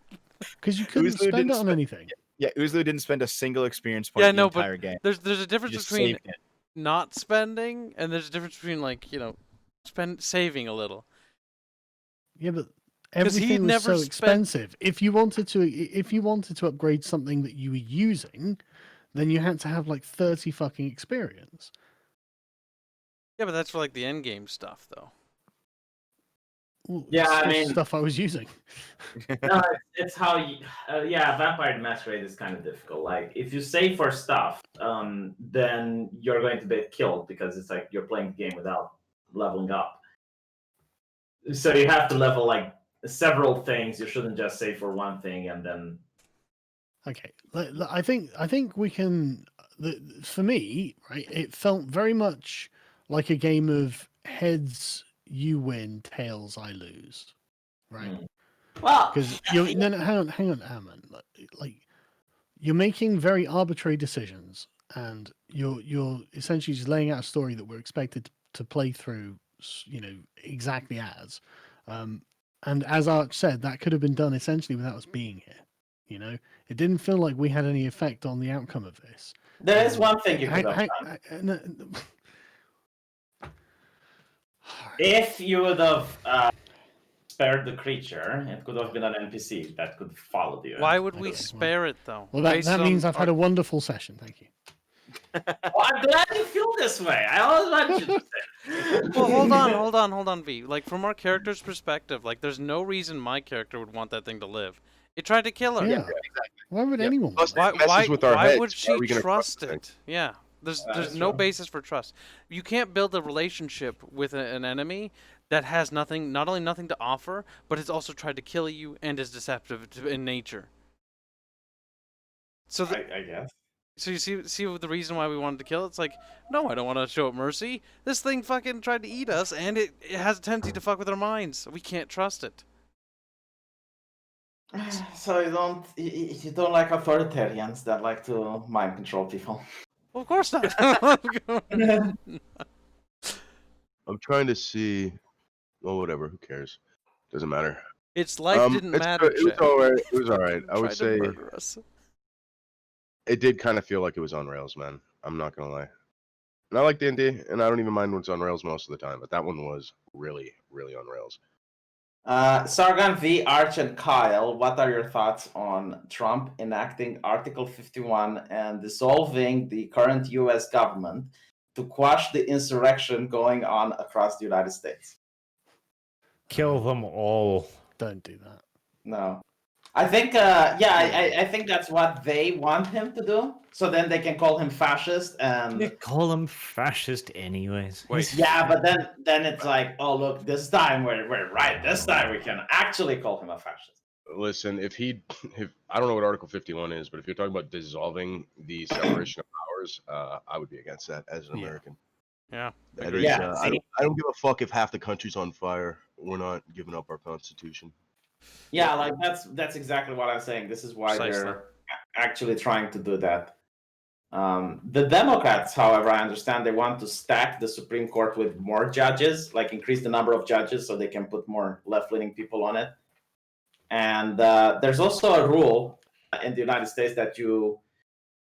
Because you couldn't Uzlu spend didn't it on spend- anything. Yeah, Uzlu didn't spend a single experience point Yeah, the no, but entire game. There's a difference Just between saved it. not spending and there's a difference between like saving a little. Yeah, but 'Cause he'd everything was never so spent- expensive. If you wanted to upgrade something that you were using, then you had to have like 30 fucking experience. Yeah, but that's for like the end game stuff, though. Well, Yeah, it's I just mean- stuff I was using. No, it's how you. Yeah, Vampire Masquerade is kind of difficult. Like, if you save for stuff, then you're going to get killed because it's like you're playing the game without leveling up. So you have to level like several things. You shouldn't just save for one thing and then. Okay, I think we can. For me, right, it felt very much like a game of heads you win, tails I lose, right? Mm. Well, Because you no, hang on, Ammon. Like you're making very arbitrary decisions, and you're essentially just laying out a story that we're expected to play through, exactly as. And as Arch said, that could have been done essentially without us being here. It didn't feel like we had any effect on the outcome of this. there is one thing you could have done. No. If you would have spared the creature, it could have been an NPC that could follow you. Why would we Okay, well- spare it though? Well, that Based means on I've had a wonderful session. Thank you. Well, I'm glad you feel this way. I always want you to say. Well, hold on, V. Like from our character's perspective, like there's no reason my character would want that thing to live. It tried to kill her. Yeah. Why would anyone? Plus, want it that? messes with our why heads. would Why she are we gonna trust the thing? it? Yeah. There's That's no true. basis for trust. You can't build a relationship with an enemy that has nothing, not only nothing to offer, but has also tried to kill you and is deceptive in nature. So I guess. So you see the reason why we wanted to kill it? It's like, no, I don't want to show it mercy. This thing fucking tried to eat us, and it has a tendency to fuck with our minds. We can't trust it. So you don't like authoritarians that like to mind control people. Well, of course not. I'm trying to see. Well, whatever. Who cares? Doesn't matter. Its life didn't matter. It was Chet. all right. It was all right. I Tried would to say murder us. it did kind of feel like it was on rails, man. I'm not gonna lie. And I like D&D, and I don't even mind when it's on rails most of the time, but that one was really, really on rails. Sargon V, Arch, and Kyle, what are your thoughts on Trump enacting Article 51 and dissolving the current U.S. government to quash the insurrection going on across the United States? Kill them all. Don't do that. No. I think, I think that's what they want him to do. So then they can call him fascist and... They call him fascist anyways. Wait. Yeah, but then it's like, oh, look, this time we're right. This time we can actually call him a fascist. Listen, if I don't know what Article 51 is, but if you're talking about dissolving the separation of powers, I would be against that as an Yeah. American. Yeah. That Agreed. is, Yeah, I don't give a fuck if half the country's on fire. We're not giving up our constitution. Yeah, like that's exactly what I'm saying. This is why Precisely. they're actually trying to do that. The Democrats, however, I understand they want to stack the Supreme Court with more judges, like increase the number of judges so they can put more left-leaning people on it. And there's also a rule in the United States that you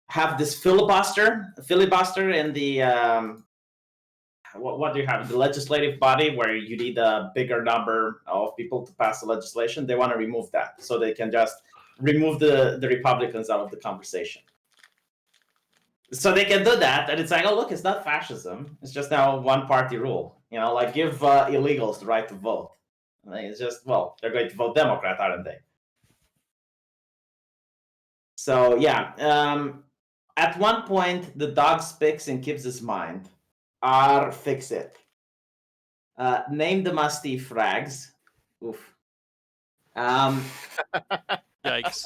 have this filibuster in the what do you have? The legislative body where you need a bigger number of people to pass the legislation. They want to remove that so they can just remove the Republicans out of the conversation. So they can do that, and it's like, oh look, it's not fascism. It's just now one party rule. Like give illegals the right to vote. It's just, well, they're going to vote Democrat, aren't they? So yeah, at one point, the dog speaks in Gibbs's mind. Fix it. Name the musty frags. Oof. Yikes.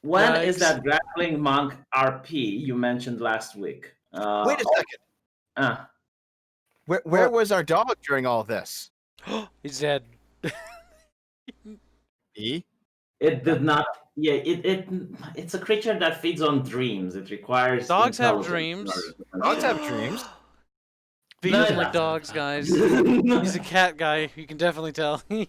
When is Yikes. that grappling monk RP you mentioned last week? Wait a second. Where was our dog during all this? He's dead. E? It did not. Yeah, it's a creature that feeds on dreams. It requires Dogs have intelligence dreams. in order to Dogs have dreams. Feeds No, like no. dogs, guys. He's a cat guy. You can definitely tell. The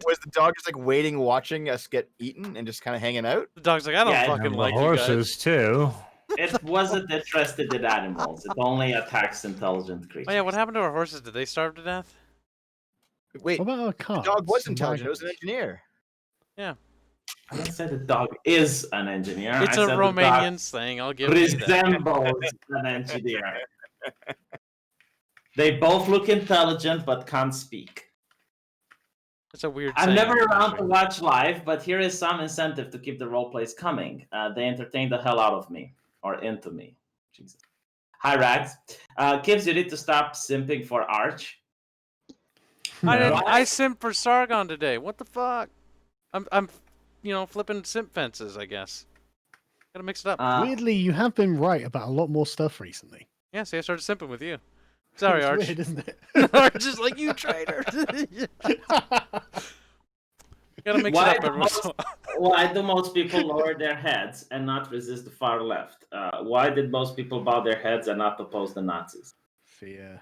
Was the dog just like waiting, watching us get eaten, and just kind of hanging out? dog's like, I don't Yeah, fucking And the like you guys. horses too. It wasn't interested in animals. It only attacks intelligent creatures. Oh yeah, what happened to our horses? Did they starve to death? Wait, What about our the cars? dog was and intelligent. It was an wagons? engineer. I didn't say the dog is an engineer. It's I a said Romanian saying. I'll the give dog you that. resembles an engineer. They both look intelligent but can't speak. It's a weird. I'm saying never in the around to country. watch live, but here is some incentive to keep the role plays coming. They entertain the hell out of me, or into me. Jesus. Hi, Rags. Kibbs, you need to stop simping for Arch. I simped for Sargon today. What the fuck? I'm flipping simp fences. I guess. Gotta mix it up. Weirdly, you have been right about a lot more stuff recently. Yeah, see, I started simping with you. Sorry, It's Arch. weird, isn't it? Arch is like, you traitor. Gotta mix Why it up every once in a while. Why do most people lower their heads and not resist the far left? Why did most people bow their heads and not oppose the Nazis? Fear.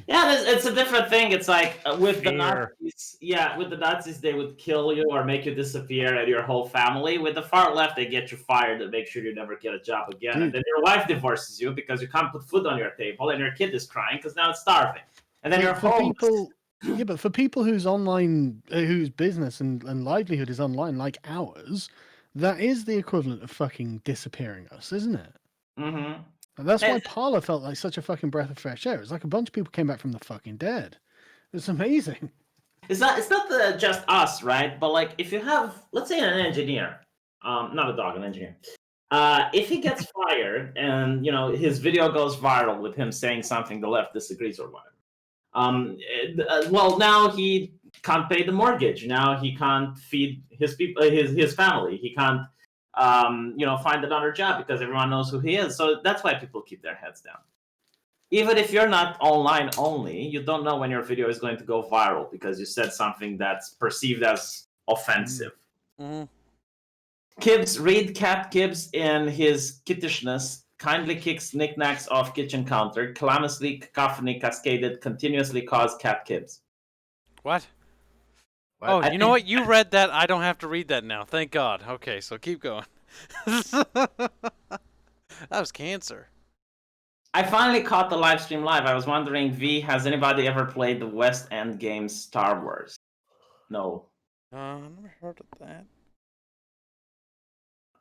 Yeah, it's a different thing. It's like with the Fear. Nazis. Yeah, with the Nazis, they would kill you or make you disappear and your whole family. With the far left, they get you fired and make sure you never get a job again. And then your wife divorces you because you can't put food on your table, and your kid is crying because now it's starving. And then Yeah, you're for homeless. people, yeah, but for people whose online, whose business and livelihood is online, like ours, that is the equivalent of fucking disappearing us, isn't it? Mm-hmm. And that's why And- Parler felt like such a fucking breath of fresh air. It's like a bunch of people came back from the fucking dead. It's amazing. It's not just us, right? But like, if you have, let's say, an engineer, not a dog, an engineer. If he gets fired and his video goes viral with him saying something the left disagrees or whatever, well, now he can't pay the mortgage. Now he can't feed his people, his family. He can't, find another job because everyone knows who he is. So that's why people keep their heads down. Even if you're not online only, you don't know when your video is going to go viral because you said something that's perceived as offensive. Mhm. Kibbs, read Cat Kibbs in his kittishness, kindly kicks knickknacks off kitchen counter, calamitously cacophony cascaded, continuously caused Cat Kibbs. What? What? Oh, I you know think- what? You read that. I don't have to read that now. Thank God. Okay, so keep going. That was cancer. I finally caught the live stream live. I was wondering, V, has anybody ever played the West End games Star Wars? No. I've never heard of that.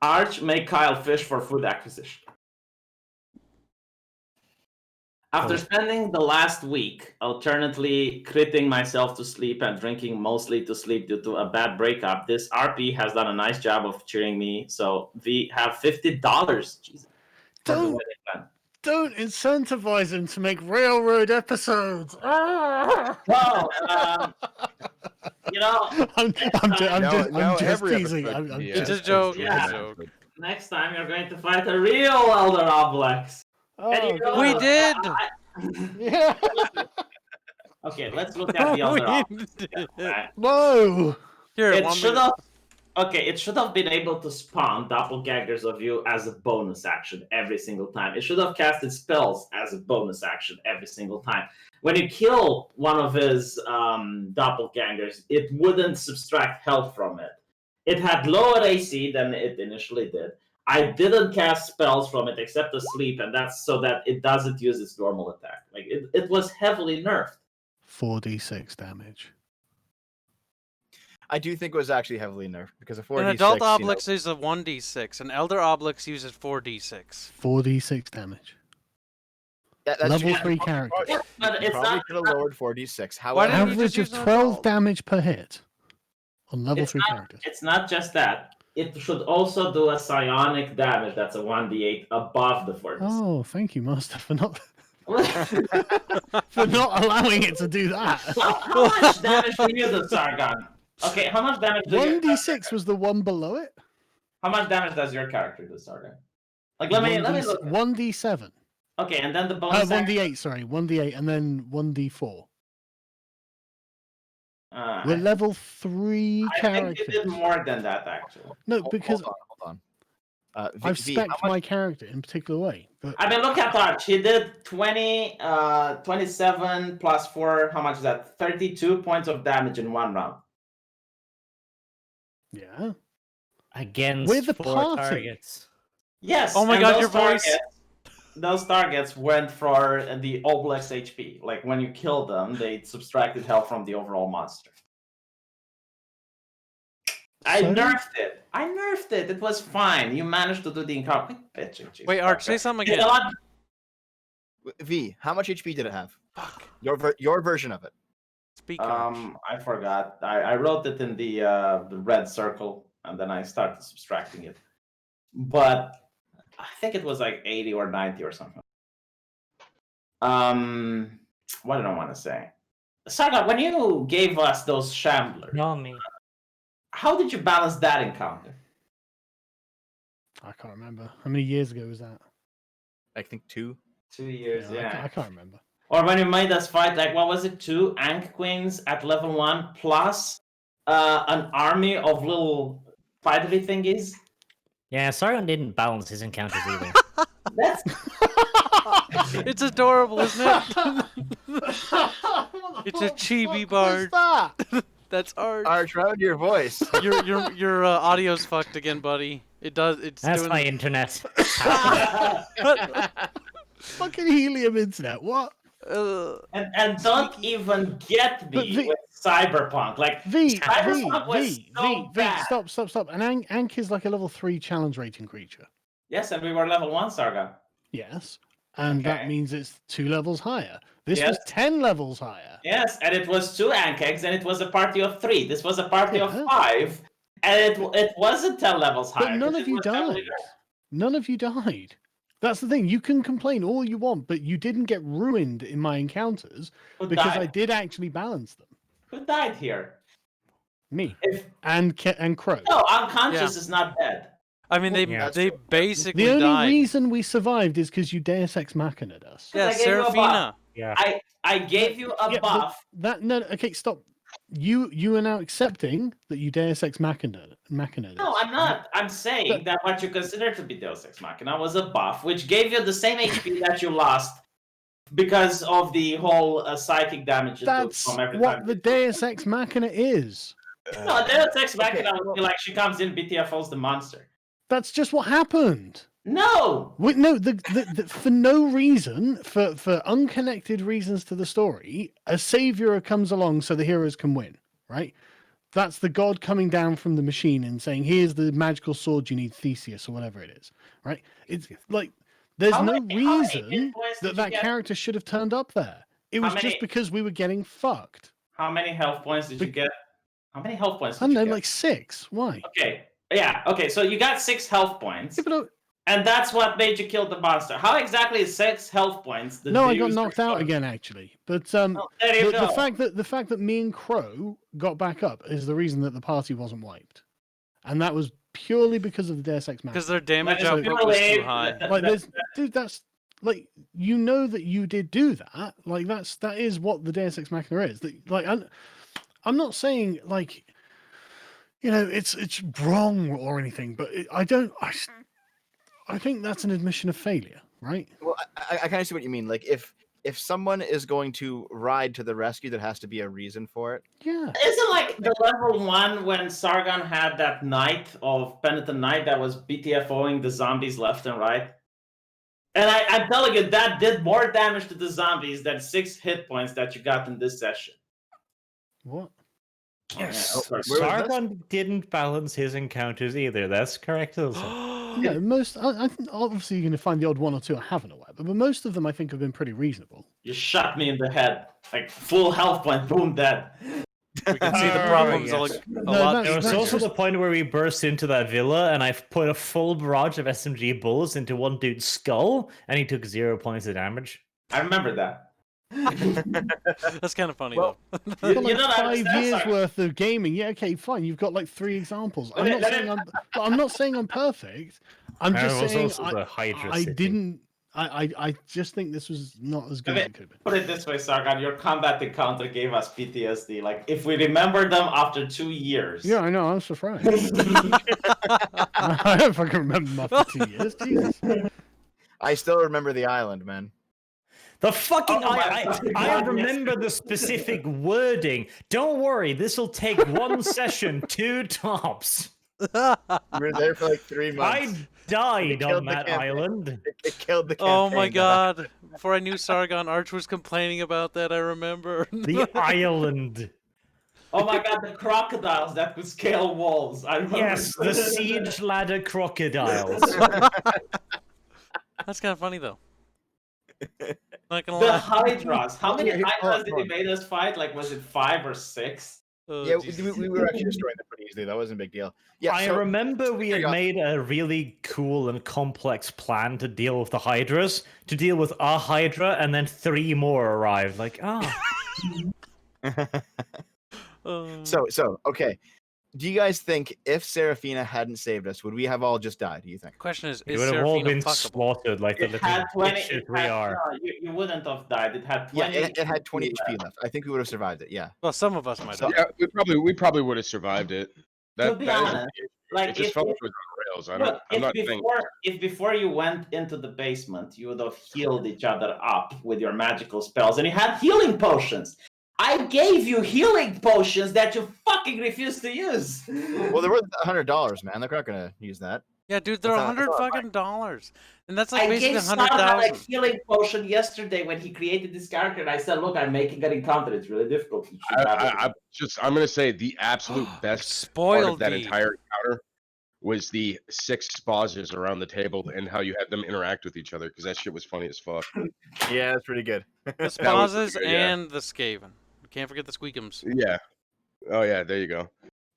Arch, make Kyle fish for food acquisition. After spending the last week alternately critting myself to sleep and drinking mostly to sleep due to a bad breakup, this RP has done a nice job of cheering me. So V, have $50. Jesus. for the Don't- wedding plan. Don't incentivize him to make railroad episodes. Ah! Well, I'm Now just every teasing. episode I'm can be It's a just joke. teasing. Yeah. It's a joke. next time you're going to fight a real Elder Oblex. Oh, And you know, God. We did. Yeah. Okay, let's look at the Elder We Oblex. did. Right? Whoa. Here, It one should minute. have. Okay, it should have been able to spawn doppelgangers of you as a bonus action every single time. It should have casted spells as a bonus action every single time. When you kill one of his doppelgangers, it wouldn't subtract health from it. It had lower AC than it initially did. I didn't cast spells from it except asleep, and that's so that it doesn't use its normal attack. Like it was heavily nerfed. 4d6 damage. I do think it was actually heavily nerfed because a 4d6. An adult you know, Obelix is a 1d6. An elder Obelix uses 4d6. 4d6 damage. yeah, that's Level true. 3 characters. But You it's probably not. could have lowered 4d6. Why However, didn't you Average just of use an 12 adult? damage per hit on level It's 3 not, characters. it's not just that. It should also do a psionic damage that's a 1d8 above the 4d6. Oh, thank you, Master, for not for not allowing it to do that. How much damage do you do, Sargon? Okay, how much damage do you 1d6 was the one below it. How much damage does your character do, Sargon? Like let me look. 1d7. Okay, and then the bonus. 1d8, sorry. 1d8 and then 1d4. Uh, We're level 3 I think characters. you did more than that, actually. No, hold because on. I've V, spec'd how much- my character in a particular way. But I mean, look at Arch. He did 27 plus 4. How much is that? 32 points of damage in one round. yeah. Against With the 4 party. targets. Yes. Oh my and God, those your voice. Those targets went for the Obelix HP. Like when you killed them, they subtracted health from the overall monster. I So? nerfed it. It was fine. You managed to do the encounter. Wait, Arch, say something It's a again. lot. V, how much HP did it have? Fuck. Your version of it. Speak, Arch. I forgot. I wrote it in the red circle, and then I started subtracting it. But I think it was like 80 or 90 or something. What did I want to say? Saga, when you gave us those shamblers, No, me. how did you balance that encounter? I can't remember. How many years ago was that? I think 2. 2 years, I can't remember. Or when you made us fight, like, what was it? 2 Ankh Queens at level 1 plus an army of little fighterly thingies? Yeah, Sargon didn't balance his encounters either. That's It's adorable, isn't it? It's a chibi bard. That? That's Arch. Arch, round your voice. Your audio's fucked again, buddy. It does. It's That's doing. my internet. Fucking helium internet. What? and don't even get But me the- with Cyberpunk. Like, Cyberpunk was so bad. Stop. And Ankh is like a level 3 challenge rating creature. Yes, and we were level 1, Sargon. Yes. And that Okay. means it's 2 levels higher. This Yes. was 10 levels higher. Yes, and it was 2 Ankh eggs, and it was a party of 3. This was a party of Yeah. 5, and it wasn't 10 levels higher. But none 'cause of it you was heavily died. nerfed. None of you died. That's the thing. You can complain all you want, but you didn't get ruined in my encounters Who because died? I did actually balance them. Who died here? Me If and Crow. no, unconscious is not dead. I mean, Yeah. they basically The only died. reason we survived is because you Deus Ex Machina'd us. Yeah, I gave you a Serafina. Yeah. I gave you a Yeah, but buff. okay, stop. You are now accepting that you Deus Ex Machina'd us. No, I'm not. I'm saying that what you consider to be Deus Ex Machina was a buff, which gave you the same HP that you lost because of the whole psychic damage. it took That's from every what time the you- Deus Ex Machina is. No, Deus Ex Machina would be like she comes in, BTFOs the monster. That's just what happened. No, No, for no reason, for unconnected reasons to the story, a savior comes along so the heroes can win, right? That's the god coming down from the machine and saying, "Here's the magical sword you need, Theseus," or whatever it is, right? It's like there's How no many hit reason points that did you that get? character should have turned up there. It was How just many- because we were getting fucked. How many health points did you get? How many health points I did don't you know, get? like 6. Why? Okay. Yeah, okay, so you got 6 health points, Yeah, but and that's what made you kill the monster. How exactly is 6 health points? no, I got knocked out again, actually. But Oh, there you go. the fact that me and Crow got back up is the reason that the party wasn't wiped, and that was purely because of the Deus Ex Machina. Because their damage That is output was too purely- high. Like, dude, that's like that you did do that. Like that is what the Deus Ex Machina is. Like I'm not saying like it's wrong or anything, but I think that's an admission of failure, right? Well, I kind of see what you mean. Like, if if someone is going to ride to the rescue, there has to be a reason for it. Yeah. Isn't like the level 1 when Sargon had that knight of Penitent Knight that was BTFOing the zombies left and right? And I'm telling you, that did more damage to the zombies than 6 hit points that you got in this session. What? Yes. Oh, yeah. Sargon didn't balance his encounters either. That's correct also. No, most. I think obviously you're going to find the odd one or two I haven't aware, but most of them I think have been pretty reasonable. You shot me in the head. Like, full health point, boom, dead. We can see the problems yes. a No, lot. There was that's also just- the point where we burst into that villa and I put a full barrage of SMG bullets into one dude's skull and he took 0 points of damage. I remember that. That's kind of funny Well, though. You've got You like don't 5 understand, years Sargon. worth of gaming. Yeah, okay, fine. You've got like 3 examples. I'm not saying I'm not saying I'm perfect. I'm There just was saying also the Hydra I City. didn't. I just think this was not as good as it could have been. Put it this way, Sargon, your combat encounter gave us PTSD. Like, if we remember them after 2 years. Yeah, I know. I'm surprised. I don't fucking remember them after 2 years. Jesus. I still remember the island, man. The fucking Oh my I fucking God, remember the specific wording. Don't worry, this will take 1 session, 2 tops. We were there for like 3 months. I died killed on the that campaign. island. It killed the campaign. Oh my god. Before I knew Sargon, Arch was complaining about that, I remember. The island. Oh my god, the crocodiles that could scale walls. I remember. Yes, the siege ladder crocodiles. That's kind of funny though. Not gonna The lie. hydras. How many Here, hydras did hold he made us fight? Like, was it 5 or 6? Oh, Yeah, Jesus. we were actually destroying them pretty easily. That wasn't a big deal. Yeah, I so- remember we had made a really cool and complex plan to deal with the hydras, to deal with a hydra, and then 3 more arrived. Like, Oh. So okay. Do you guys think if Sarafina hadn't saved us, would we have all just died? Do you think? Question is we would have all Serafina been fuckable? slaughtered like the It little had 20. bitches It we had, are. no, you wouldn't have died. It had Yeah, 20. it had 20 HP left. I think we would have survived it. Yeah. Well, some of us might have. Yeah, we probably would have survived it. To be That isn't honest, the issue. like, It just if- felt if- like it was on rails. Look, I'm not saying. if before you went into the basement, you would have healed each other up with your magical spells, and you had healing potions. I gave you healing potions that you fucking refused to use. Well, they're worth $100, man. They're not gonna use that. Yeah, dude, they're That's not- $100 that's not fucking dollars, and that's like I basically gave Sargon a 100,000. healing potion yesterday when he created this character, and I said, "Look, I'm making an encounter. It's really difficult." You should have it." I'm gonna say the absolute best part Spoiled of that me. entire encounter was the 6 spauses around the table and how you had them interact with each other, because that shit was funny as fuck. Yeah, that's pretty good. The was Spazes pretty good, yeah. and the Skaven. Can't forget the Squeakums. Yeah. Oh yeah, there you go.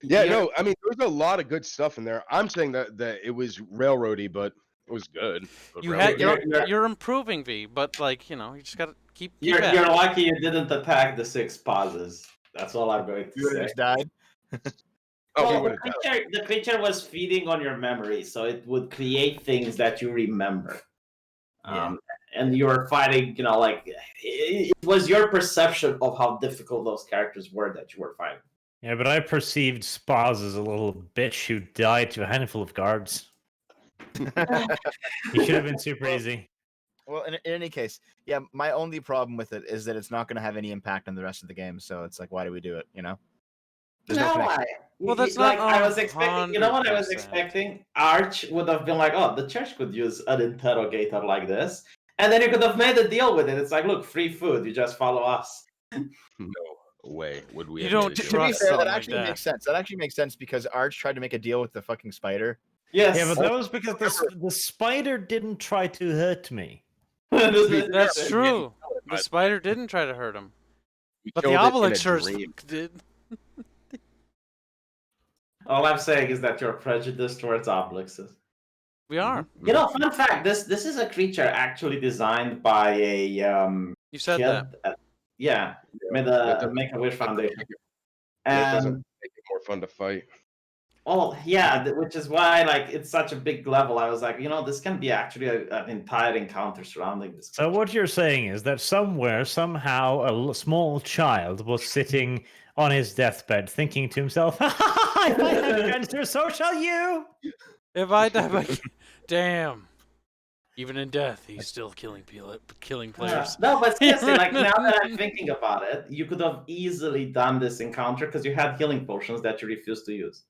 Yeah, Yeah. no, I mean there was a lot of good stuff in there. I'm saying that it was railroady, but it was good. But You had railroady. you're improving, V, but like you just gotta keep You're at it. lucky you didn't attack the 6 pauses. That's all I'm going You would to have say. just died. Oh, we Well, would've the creature was feeding on your memory, so it would create things that you remember. Yeah. And you were fighting, like it was your perception of how difficult those characters were that you were fighting. Yeah, but I perceived Spaz as a little bitch who died to a handful of guards. He should have been super easy. Well, in any case, yeah, my only problem with it is that it's not going to have any impact on the rest of the game. So it's like, why do we do it? There's no connection. Well, that's like not I was expecting. You know what I was 100%. expecting? Arch would have been like, "Oh, the church could use an interrogator like this," and then you could have made a deal with it. It's like, look, free food. You just follow us. No way would we. You have made don't a deal. To be trust fair, something that like actually that. makes sense. That actually makes sense because Arch tried to make a deal with the fucking spider. Yes. Yeah, but that was because the spider didn't try to hurt me. That's true. The spider didn't try to hurt him, We but the killed it in a obelisk sure as dream. fuck did. All I'm saying is that you're prejudiced towards obelisks. We are. You know, fun fact: this is a creature actually designed by a You said kid that. at- yeah, made That a doesn't- Make-A-Wish Foundation. That doesn't And make it more fun to fight. which is why like it's such a big level. I was like, this can be actually an entire encounter surrounding this. So what you're saying is that somewhere, somehow, small child was sitting on his deathbed, thinking to himself, "If I have cancer, so shall you." If I die, by... damn. Even in death, he's still killing players. No, but seriously, like now that I'm thinking about it, you could have easily done this encounter because you had healing potions that you refused to use.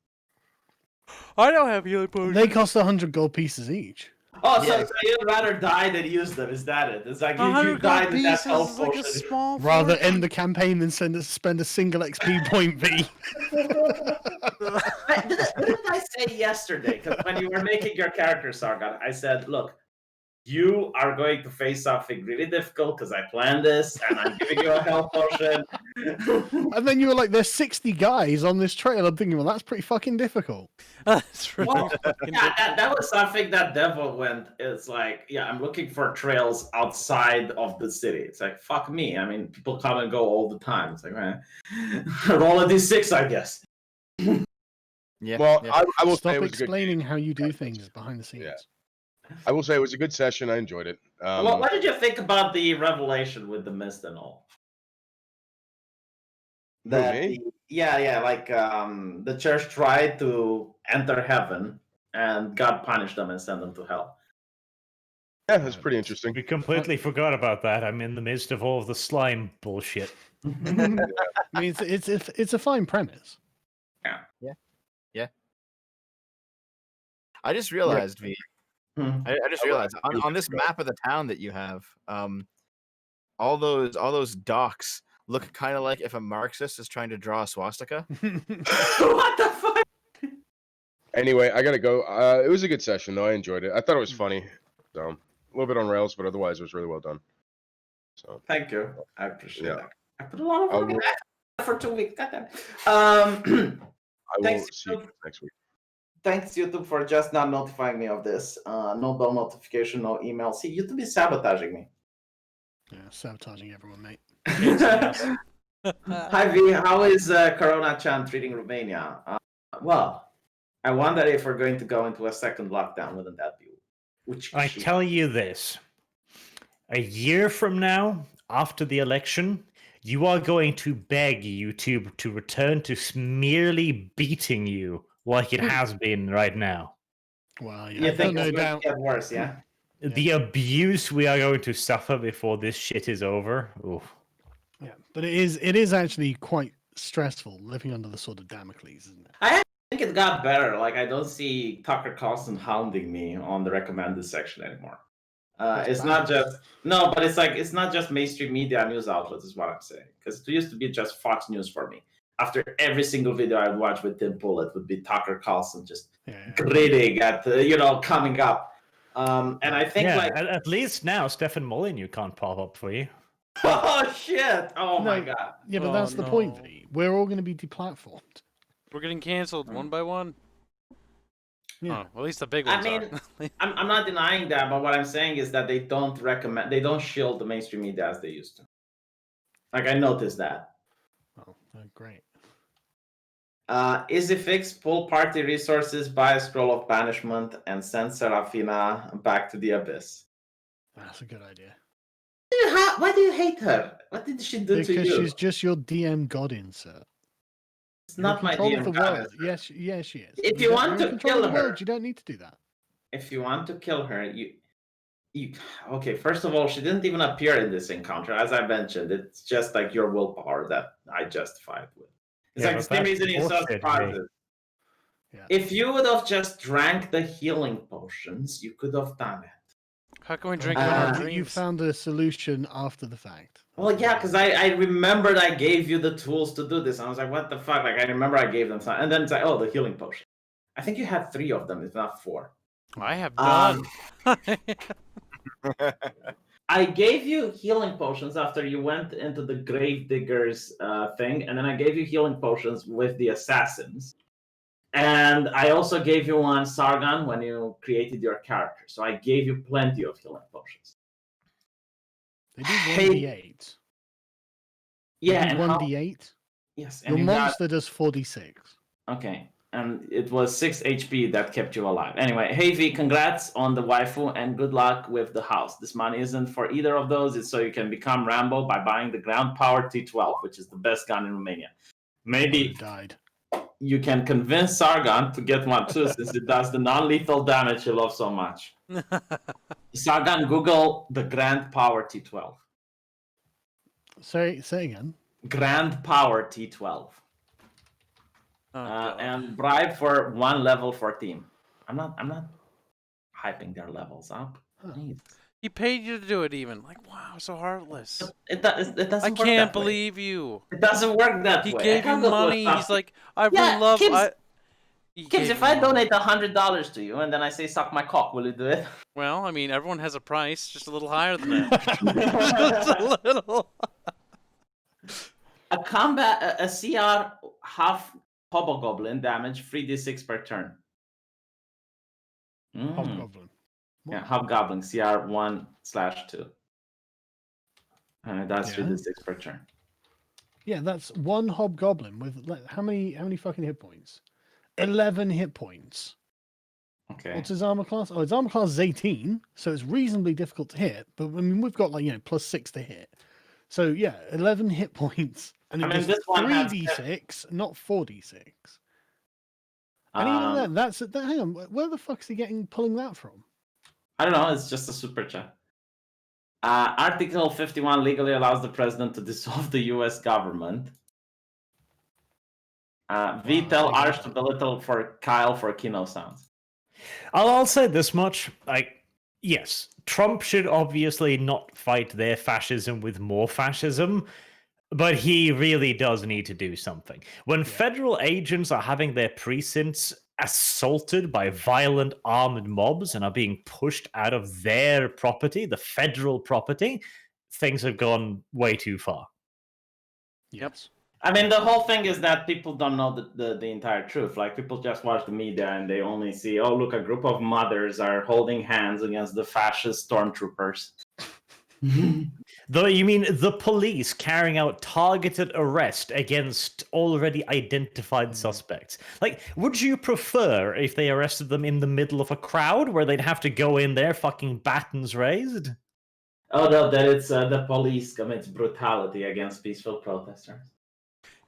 I don't have healing potions. They cost 100 gold pieces each. Oh, Yeah. so you'd rather die than use them? Is that it? It's like you 100 died gold with that pieces health is like a potion. small. Rather fortune. end the campaign than spend a single XP point V. Didn't I say yesterday? Because when you were making your character, Sargon, I said, "Look, you are going to face something really difficult because I planned this, and I'm giving you a health potion." And then you were like, "There's 60 guys on this trail." I'm thinking, well, that's pretty fucking difficult. That's really Well, fucking yeah, that was something that Devil went. It's like, yeah, I'm looking for trails outside of the city. It's like, fuck me. I mean, people come and go all the time. It's like, man, roll a d6, I guess. Yeah. Well, yeah. I will say Stop it was a good explaining how you do things behind the scenes. Yeah. I will say it was a good session. I enjoyed it. What did you think about the revelation with the mist and all? Me? Like the church tried to enter heaven and God punished them and sent them to hell. Yeah, it was pretty interesting. We completely forgot about that. I'm in the midst of all of the slime bullshit. I mean, it's a fine premise. I just realized, V. Hmm. I just realized on this map of the town that you have, all those docks look kind of like if a Marxist is trying to draw a swastika. What the fuck? Anyway, I gotta go. It was a good session, though. I enjoyed it. I thought it was funny. So a little bit on rails, but otherwise it was really well done. So Thank you. I appreciate Yeah. that. I put a lot of I work in will- that for 2 weeks. Goddamn. I will Thanks, see you next week. Thanks, YouTube, for just not notifying me of this. No bell notification, no email. See, YouTube is sabotaging me. Yeah, sabotaging everyone, mate. Hi, V. How is Corona-chan treating Romania? Well, I wonder if we're going to go into a second lockdown. Wouldn't that be? I tell you this. A year from now, after the election, you are going to beg YouTube to return to merely beating you like it has been right now. Well, You yeah, think no it's going doubt. to get worse, yeah? The abuse we are going to suffer before this shit is over. Oof. Yeah, but it is actually quite stressful living under the sword of Damocles, isn't it? I think it got better. Like, I don't see Tucker Carlson hounding me on the recommended section anymore. It's not just but it's not just mainstream media news outlets, is what I'm saying. Because it used to be just Fox News for me. After every single video I'd watch with Tim Pool, it would be Tucker Carlson just gritting at coming up. And I think at least now Stefan Molyneux can't pop up for you. oh shit! Oh my No. god! Yeah, but Oh, that's the point, no. V. We're all going to be deplatformed. We're getting canceled one by one. Yeah. Oh, at least the big I ones mean, are. I'm not denying that, but what I'm saying is that they don't shield the mainstream media as they used to. Like, I noticed that. Oh, great. Easy fix, pull party resources, buy a scroll of banishment, and send Sarafina back to the abyss. That's a good idea. Why do you hate her? What did she do to Because you? she's just your DM god insert. It's not my control DM of the goddess. world. Yes, she is. If you want you're to in control kill of the her- world, you don't need to do that. If you want to kill her, you okay. First of all, she didn't even appear in this encounter. As I mentioned, it's just like your willpower that I justified with. It's like the same reason you saw surprises. Yeah. If you would have just drank the healing potions, you could have done it. How can we drink Uh, in our You dreams? found a solution after the fact. Well, yeah, because I remembered I gave you the tools to do this. And I was like, what the fuck? Like, I remember I gave them some. And then it's like, oh, the healing potion. I think you had 3 of them, if not 4. I have none. I gave you healing potions after you went into the Gravediggers thing. And then I gave you healing potions with the assassins. And I also gave you one, Sargon, when you created your character. So I gave you plenty of healing potions. They do Hey. 1d8. Yeah, and how- 1d8. yes, and Your you got- monster does 4d6. Okay, and it was 6 HP that kept you alive. Anyway, hey V, congrats on the waifu and good luck with the house. This money isn't for either of those. It's so you can become Rambo by buying the ground power T12, which is the best gun in Romania. Would've Maybe, died. you can convince Sargon to get one too, since it does the non-lethal damage you love so much. Sargon, Google the Grand Power T12. Say again. Grand Power T12. God. And bribe for 1 level for team. I'm not hyping their levels up. Jeez. He paid you to do it even. Like, wow, so heartless. It doesn't I work can't that way. believe you. It doesn't work that He way. gave you money. He's like, I really love. Kids, if I donate $100 to you and then I say suck my cock, will you do it? Well, I mean, everyone has a price, just a little higher than that. Just a little. A combat, a CR half hobgoblin damage, 3d6 per turn. Hobgoblin. Yeah, hobgoblin, CR 1/2. And that's 3d6 per turn. Yeah, that's one hobgoblin with how many fucking hit points? 11 hit points. Okay. What's his armor class? Oh, his armor class is 18, so it's reasonably difficult to hit. But I mean, we've got like +6 to hit. So yeah, 11 hit points, and it this one has 3d6, not 4d6. And even then, hang on, where the fuck is he pulling that from? I don't know. It's just a super chat. Article 51 legally allows the president to dissolve the U.S. government. Tell Arch to belittle for Kyle for Kino sounds. I'll say this much. Yes, Trump should obviously not fight their fascism with more fascism, but he really does need to do something. When federal agents are having their precincts assaulted by violent armed mobs and are being pushed out of their property, the federal property, things have gone way too far. Yes. I mean, the whole thing is that people don't know the entire truth. Like, people just watch the media and they only see, oh, look, a group of mothers are holding hands against the fascist stormtroopers. Though you mean the police carrying out targeted arrest against already identified suspects? Like, would you prefer if they arrested them in the middle of a crowd where they'd have to go in there fucking batons raised? Oh, no, that it's the police commits brutality against peaceful protesters.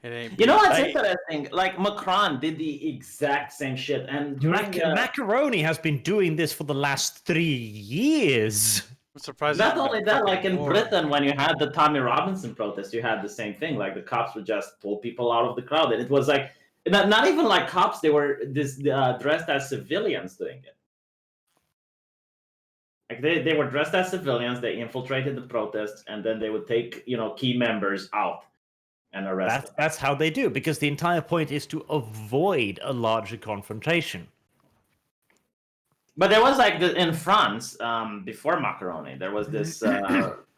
You know what's interesting? Like, Macron did the exact same shit. And Macaroni has been doing this for the last 3 years. I'm surprised. Not only that, like in Britain, when you had the Tommy Robinson protest, you had the same thing. Like, the cops would just pull people out of the crowd. And it was like, not even like cops, they were dressed as civilians doing it. Like, they were dressed as civilians, they infiltrated the protests, and then they would take, key members out. And arrest them. That's how they do, because the entire point is to avoid a larger confrontation. But there was like in France, before Macaroni, there was this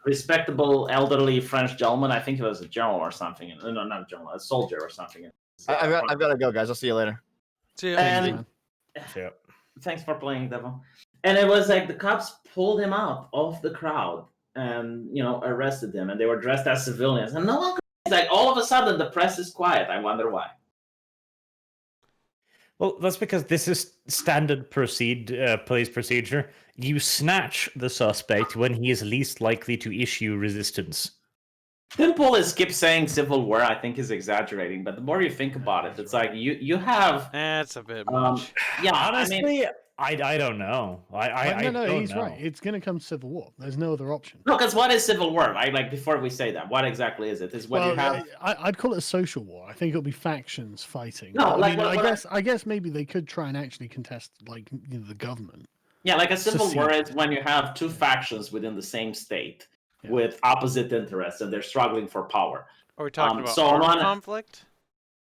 respectable elderly French gentleman. I think he was a general or something. No, not a general, a soldier or something. I've got to go, guys. I'll see you later. See you. And thanks for playing, Devil. And it was like the cops pulled him out of the crowd and arrested him, and they were dressed as civilians, and no one. Like, all of a sudden, the press is quiet. I wonder why. Well, that's because this is standard police procedure. You snatch the suspect when he is least likely to issue resistance. Tim Polis keeps saying civil war. I think is exaggerating, but the more you think about it, it's like you have. That's a bit much. Yeah, honestly, I don't know. I no, don't he's know. right. It's going to come civil war. There's no other option. No, because what is civil war? Right? Like, before we say that, what exactly is it? Is when you have. I'd call it a social war. I think it'll be factions fighting. No, I mean, I guess maybe they could try and actually contest like the government. Yeah, like a civil war is when you have two factions within the same state with opposite interests, and they're struggling for power. Are we talking about armed conflict?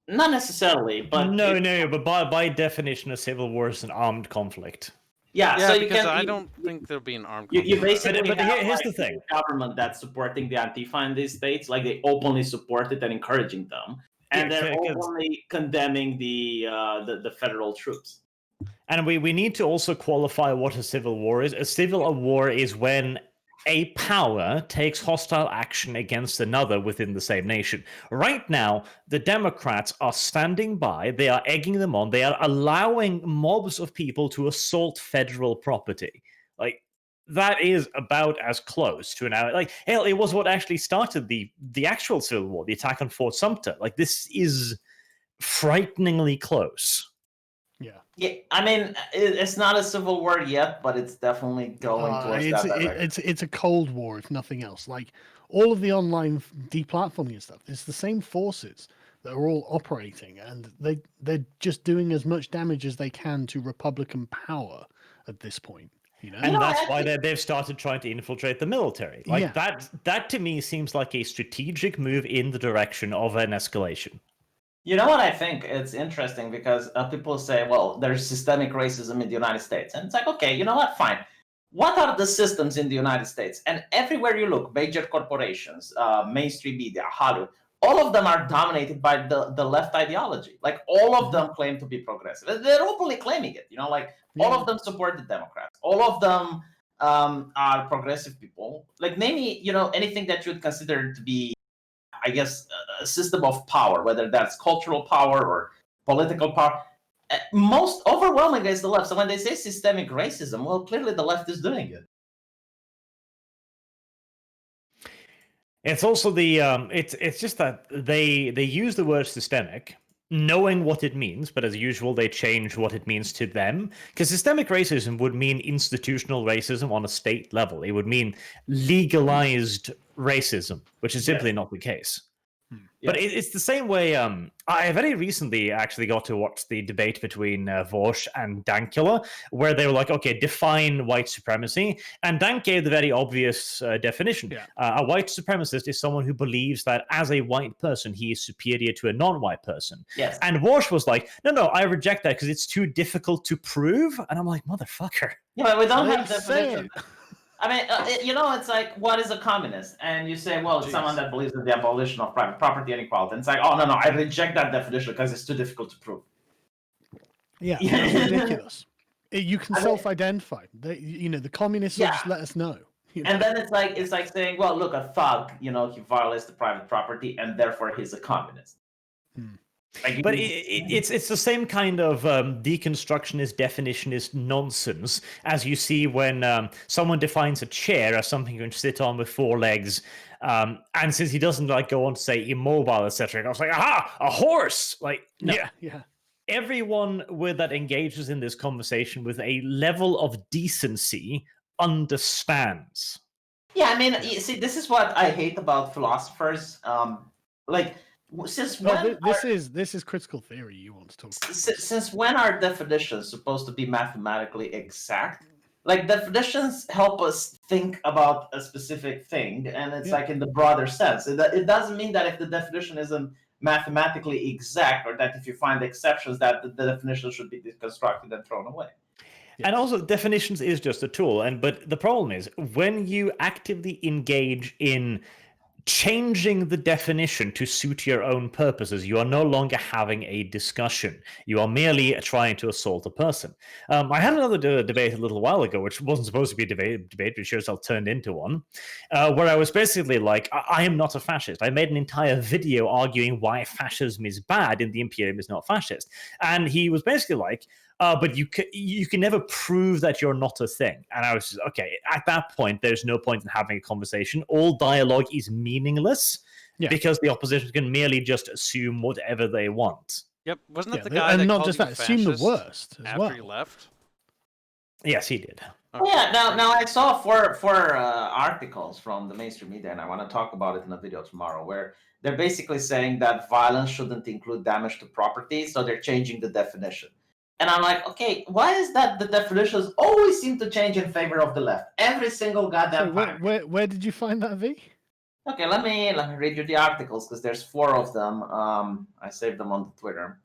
Not necessarily, but but by definition, a civil war is an armed conflict. Yeah, so because I don't think there'll be an armed conflict. You basically but here's the thing: government that's supporting the Antifa in these states, like they openly support it and encouraging them, and they're openly condemning the federal troops. And we need to also qualify what a civil war is. A civil war is when a power takes hostile action against another within the same nation. Right now, the Democrats are standing by, they are egging them on, they are allowing mobs of people to assault federal property. Like, that is about as close to an hour. Like, hell, it was what actually started the actual Civil War, the attack on Fort Sumter. Like, this is frighteningly close. Yeah. Yeah, I mean, it's not a civil war yet, but it's definitely going towards that direction. It's a cold war, if nothing else. Like all of the online deplatforming and stuff, it's the same forces that are all operating, and they're just doing as much damage as they can to Republican power at this point. You know, And know, that's I why think- they've started trying to infiltrate the military. Like Yeah. that to me seems like a strategic move in the direction of an escalation. You know what I think? It's interesting because people say, well, there's systemic racism in the United States. And it's like, okay, you know what? Fine. What are the systems in the United States? And everywhere you look, major corporations, mainstream media, Hollywood, all of them are dominated by the left ideology. Like all of them claim to be progressive. They're openly claiming it. You know, like all of them support the Democrats. All of them are progressive people. Like name me, you know, anything that you would consider to be, I guess, a system of power, whether that's cultural power or political power. Most overwhelmingly is the left. So when they say systemic racism, well, clearly the left is doing it. It's also the it's just that they use the word systemic, knowing what it means, but as usual they change what it means to them. Because systemic racism would mean institutional racism on a state level. It would mean legalized racism, which is simply not the case. But it's the same way. I very recently actually got to watch the debate between Vosh and Dankula, where they were like, okay, define white supremacy. And Dank gave the very obvious definition. Yeah. A white supremacist is someone who believes that as a white person, he is superior to a non-white person. Yes. And Vosh was like, no, I reject that because it's too difficult to prove. And I'm like, motherfucker. Yeah, but we don't They have say definition. it. I mean, you know, it's like, what is a communist? And you say, well, it's someone that believes in the abolition of private property and equality. And it's like, oh, no, I reject that definition because it's too difficult to prove. Yeah, that's ridiculous. You can I mean- self-identify. You know, the communists will just let us know. You know? And then it's like saying, well, look, a thug, you know, he violates the private property and therefore he's a communist. Like, But it's the same kind of deconstructionist definitionist nonsense as you see when someone defines a chair as something you can sit on with four legs. And since he doesn't like go on to say immobile, etc., I was like, aha, a horse! Like, no. Yeah. Everyone that engages in this conversation with a level of decency understands. Yeah, I mean, you see, this is what I hate about philosophers. Like, since when This is critical theory you want to talk about. since when are definitions supposed to be mathematically exact? Like, definitions help us think about a specific thing, and it's like in the broader sense. It doesn't mean that if the definition isn't mathematically exact, or that if you find exceptions, that the definition should be deconstructed and thrown away. And also, definitions is just a tool. But the problem is when you actively engage in changing the definition to suit your own purposes, you are no longer having a discussion. You are merely trying to assault a person. I had another debate a little while ago, which wasn't supposed to be a debate, but sure as hell turned into one, where I was basically like, I am not a fascist. I made an entire video arguing why fascism is bad and the imperium is not fascist. And he was basically like, but you can never prove that you're not a thing. And I was just, okay, at that point, there's no point in having a conversation. All dialogue is meaningless because the opposition can merely just assume whatever they want. Yep, wasn't that the they- guy and that not called just you that, assume the fascist worst as after well. he left? Yes, he did. Okay. Yeah, now I saw four articles from the mainstream media, and I want to talk about it in a video tomorrow, where they're basically saying that violence shouldn't include damage to property, so they're changing the definition. And I'm like, okay, why is that the definitions always seem to change in favor of the left? Every single goddamn So time. where did you find that, V? Okay, let me read you the articles, because there's four of them. I saved them on the Twitter.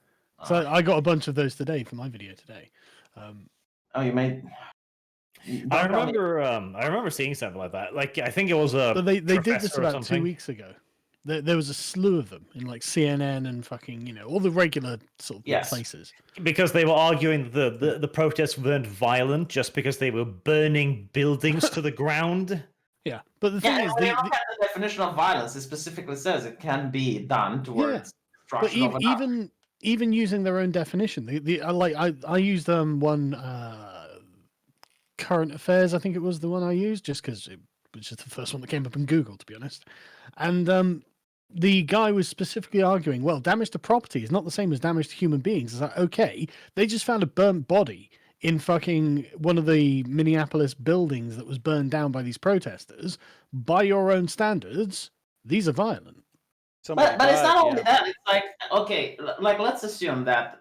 So I got a bunch of those today for my video today. Oh, you made... I remember seeing something like that. Like, I think it was a But they did this professor or about 2 something. weeks ago. There was a slew of them in like CNN and fucking, you know, all the regular sort of Yes. places. Because they were arguing the protests weren't violent just because they were burning buildings to the ground. Yeah, but the thing Yeah, is, when you look at the definition of violence, it specifically says it can be done towards but destruction of another. even using their own definition, I used one current affairs. I think it was the one I used just because it was just the first one that came up in Google, to be honest. And the guy was specifically arguing, well, damage to property is not the same as damage to human beings. It's like, okay, they just found a burnt body in fucking one of the Minneapolis buildings that was burned down by these protesters. By your own standards, these are violent. But it's not only that. It's like, okay, like let's assume that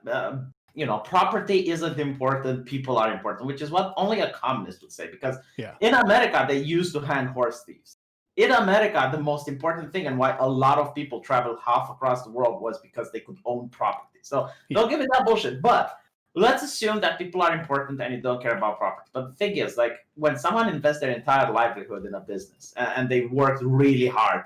property isn't important, people are important, which is what only a communist would say. Because in America, they used to hang horse thieves. In America, the most important thing and why a lot of people traveled half across the world was because they could own property. So don't give me that bullshit. But let's assume that people are important and you don't care about property. But the thing is, like, when someone invests their entire livelihood in a business and they worked really hard,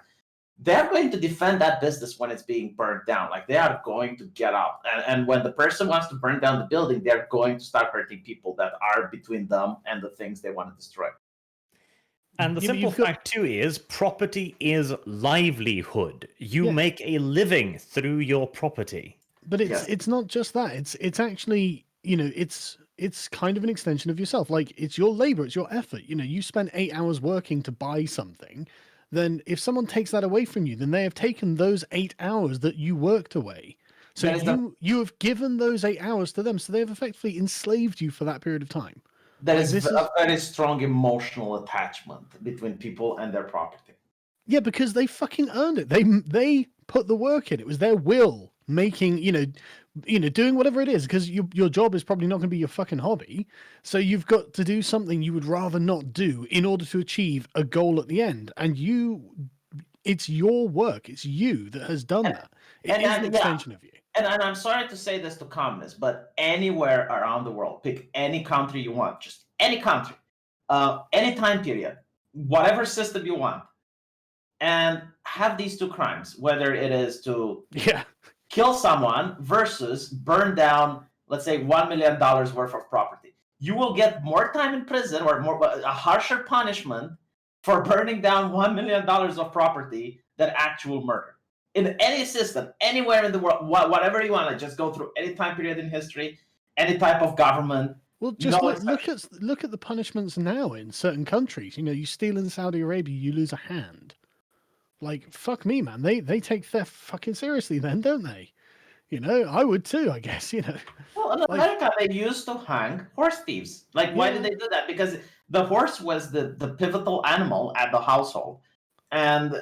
they're going to defend that business when it's being burned down. Like, they are going to get up. And when the person wants to burn down the building, they're going to start hurting people that are between them and the things they want to destroy. And the simple fact, too, is property is livelihood. You make a living through your property. But it's not just that. It's actually, it's kind of an extension of yourself. Like, it's your labor, it's your effort. You spend 8 hours working to buy something. Then if someone takes that away from you, then they have taken those 8 hours that you worked away. So you have given those 8 hours to them. So they have effectively enslaved you for that period of time. There is a very strong emotional attachment between people and their property. Yeah, because they fucking earned it. They put the work in. It was their will making, doing whatever it is, because your job is probably not going to be your fucking hobby. So you've got to do something you would rather not do in order to achieve a goal at the end. And it's your work. It's you that has done that. It is an extension of you. And I'm sorry to say this to communists, but anywhere around the world, pick any country you want, just any country, any time period, whatever system you want, and have these two crimes, whether it is to kill someone versus burn down, let's say, $1 million worth of property. You will get more time in prison or a harsher punishment for burning down $1 million of property than actual murder. In any system, anywhere in the world, whatever you want to just go through any time period in history, any type of government. Well, just look at the punishments now in certain countries. You steal in Saudi Arabia, you lose a hand. Like, fuck me, man. They take theft fucking seriously then, don't they? I would too, I guess, Well, in America, they used to hang horse thieves. Like, why did they do that? Because the horse was the pivotal animal at the household. And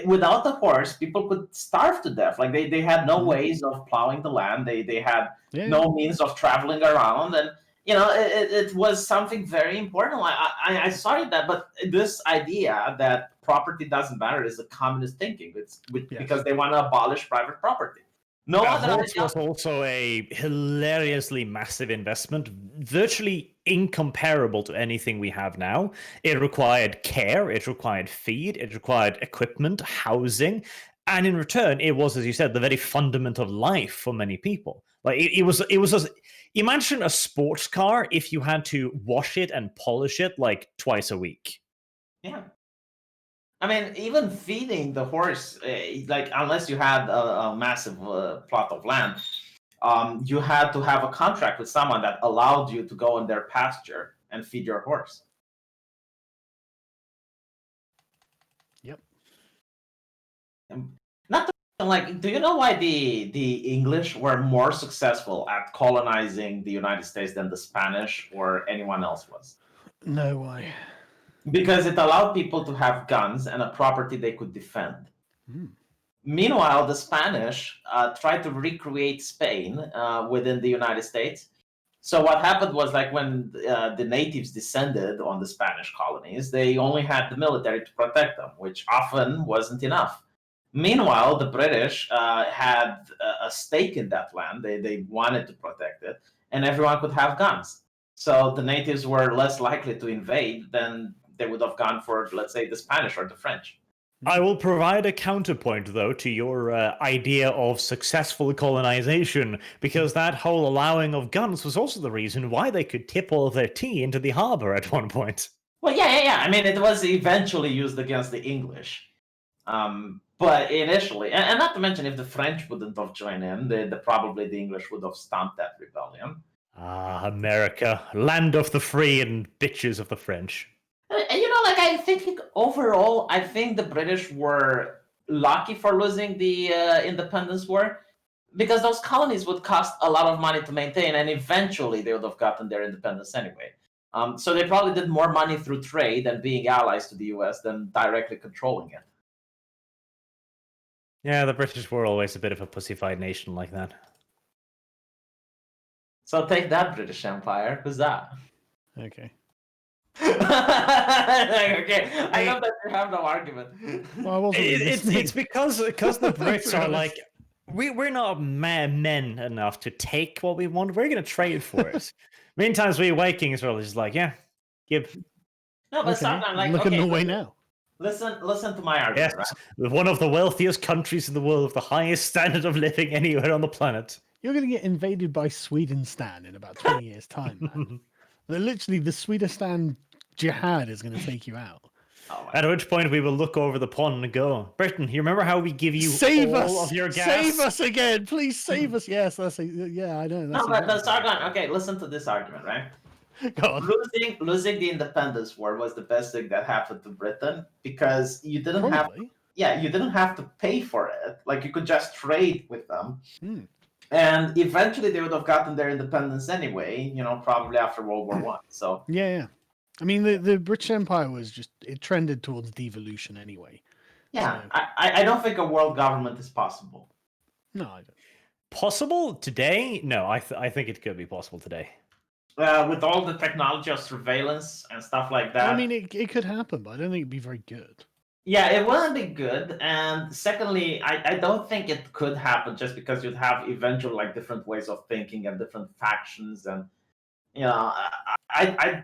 without the horse, people could starve to death. Like, they had no ways of plowing the land. They had no means of traveling around. And, it was something very important. Like, I started that, but this idea that property doesn't matter is a communist thinking. It's because they want to abolish private property. No other horse was also a hilariously massive investment, virtually incomparable to anything we have now. It required care, it required feed, it required equipment, housing, and in return, it was, as you said, the very fundament of life for many people. Like, it was imagine a sports car if you had to wash it and polish it like twice a week. Yeah. I mean, even feeding the horse, like, unless you had a massive plot of land, you had to have a contract with someone that allowed you to go in their pasture and feed your horse. Yep. Not to, like, do you know why the English were more successful at colonizing the United States than the Spanish or anyone else was? No, why? Because it allowed people to have guns and a property they could defend. Meanwhile, the Spanish tried to recreate Spain within the United States. So what happened was, like, when the natives descended on the Spanish colonies, they only had the military to protect them, which often wasn't enough. Meanwhile, the British had a stake in that land. They wanted to protect it, and everyone could have guns. So the natives were less likely to invade than they would have gone for, let's say, the Spanish or the French. I will provide a counterpoint, though, to your idea of successful colonization, because that whole allowing of guns was also the reason why they could tip all of their tea into the harbor at one point. Well, yeah. I mean, it was eventually used against the English. But initially, and not to mention, if the French wouldn't have joined in, probably the English would have stopped that rebellion. Ah, America, land of the free and bitches of the French. Like, I think overall, I think the British were lucky for losing the independence war, because those colonies would cost a lot of money to maintain, and eventually they would have gotten their independence anyway. So they probably did more money through trade and being allies to the US than directly controlling it. Yeah, the British were always a bit of a pussified nation like that. So take that, British Empire. Huzzah. Okay. Okay, I know that you have no argument. Well, I wasn't really It's listening. because the Brits are like, we're not men enough to take what we want. We're going to trade for it. Meantime, we Vikings are just like, yeah, give. No, but Okay. sometimes, like, Look okay, at Norway now. listen to my argument, Yes, right? one of the wealthiest countries in the world with the highest standard of living anywhere on the planet. You're going to get invaded by Swedenstan in about 20 years' time, man. Literally, the Swedenstan jihad is going to take you out. Oh my At which point we will look over the pond and go, Britain, you remember how we give you Save all us! of your gas? Save us again! Please save us! Yes, yeah, I know. No, but that's argument. Okay, listen to this argument, right? Go on. Losing the independence war was the best thing that happened to Britain, because you didn't Probably. you didn't have to pay for it. Like, you could just trade with them. Hmm. And eventually they would have gotten their independence anyway, probably after World War One. So Yeah. I mean, the British Empire it trended towards devolution anyway. yeah, So- I don't think a world government is possible. No, I don't. Possible today? No, I think it could be possible today. With all the technology of surveillance and stuff like that. I mean, it could happen, but I don't think it'd be very good. Yeah, it wouldn't be good. And secondly, I don't think it could happen, just because you'd have eventually, like, different ways of thinking and different factions. And, I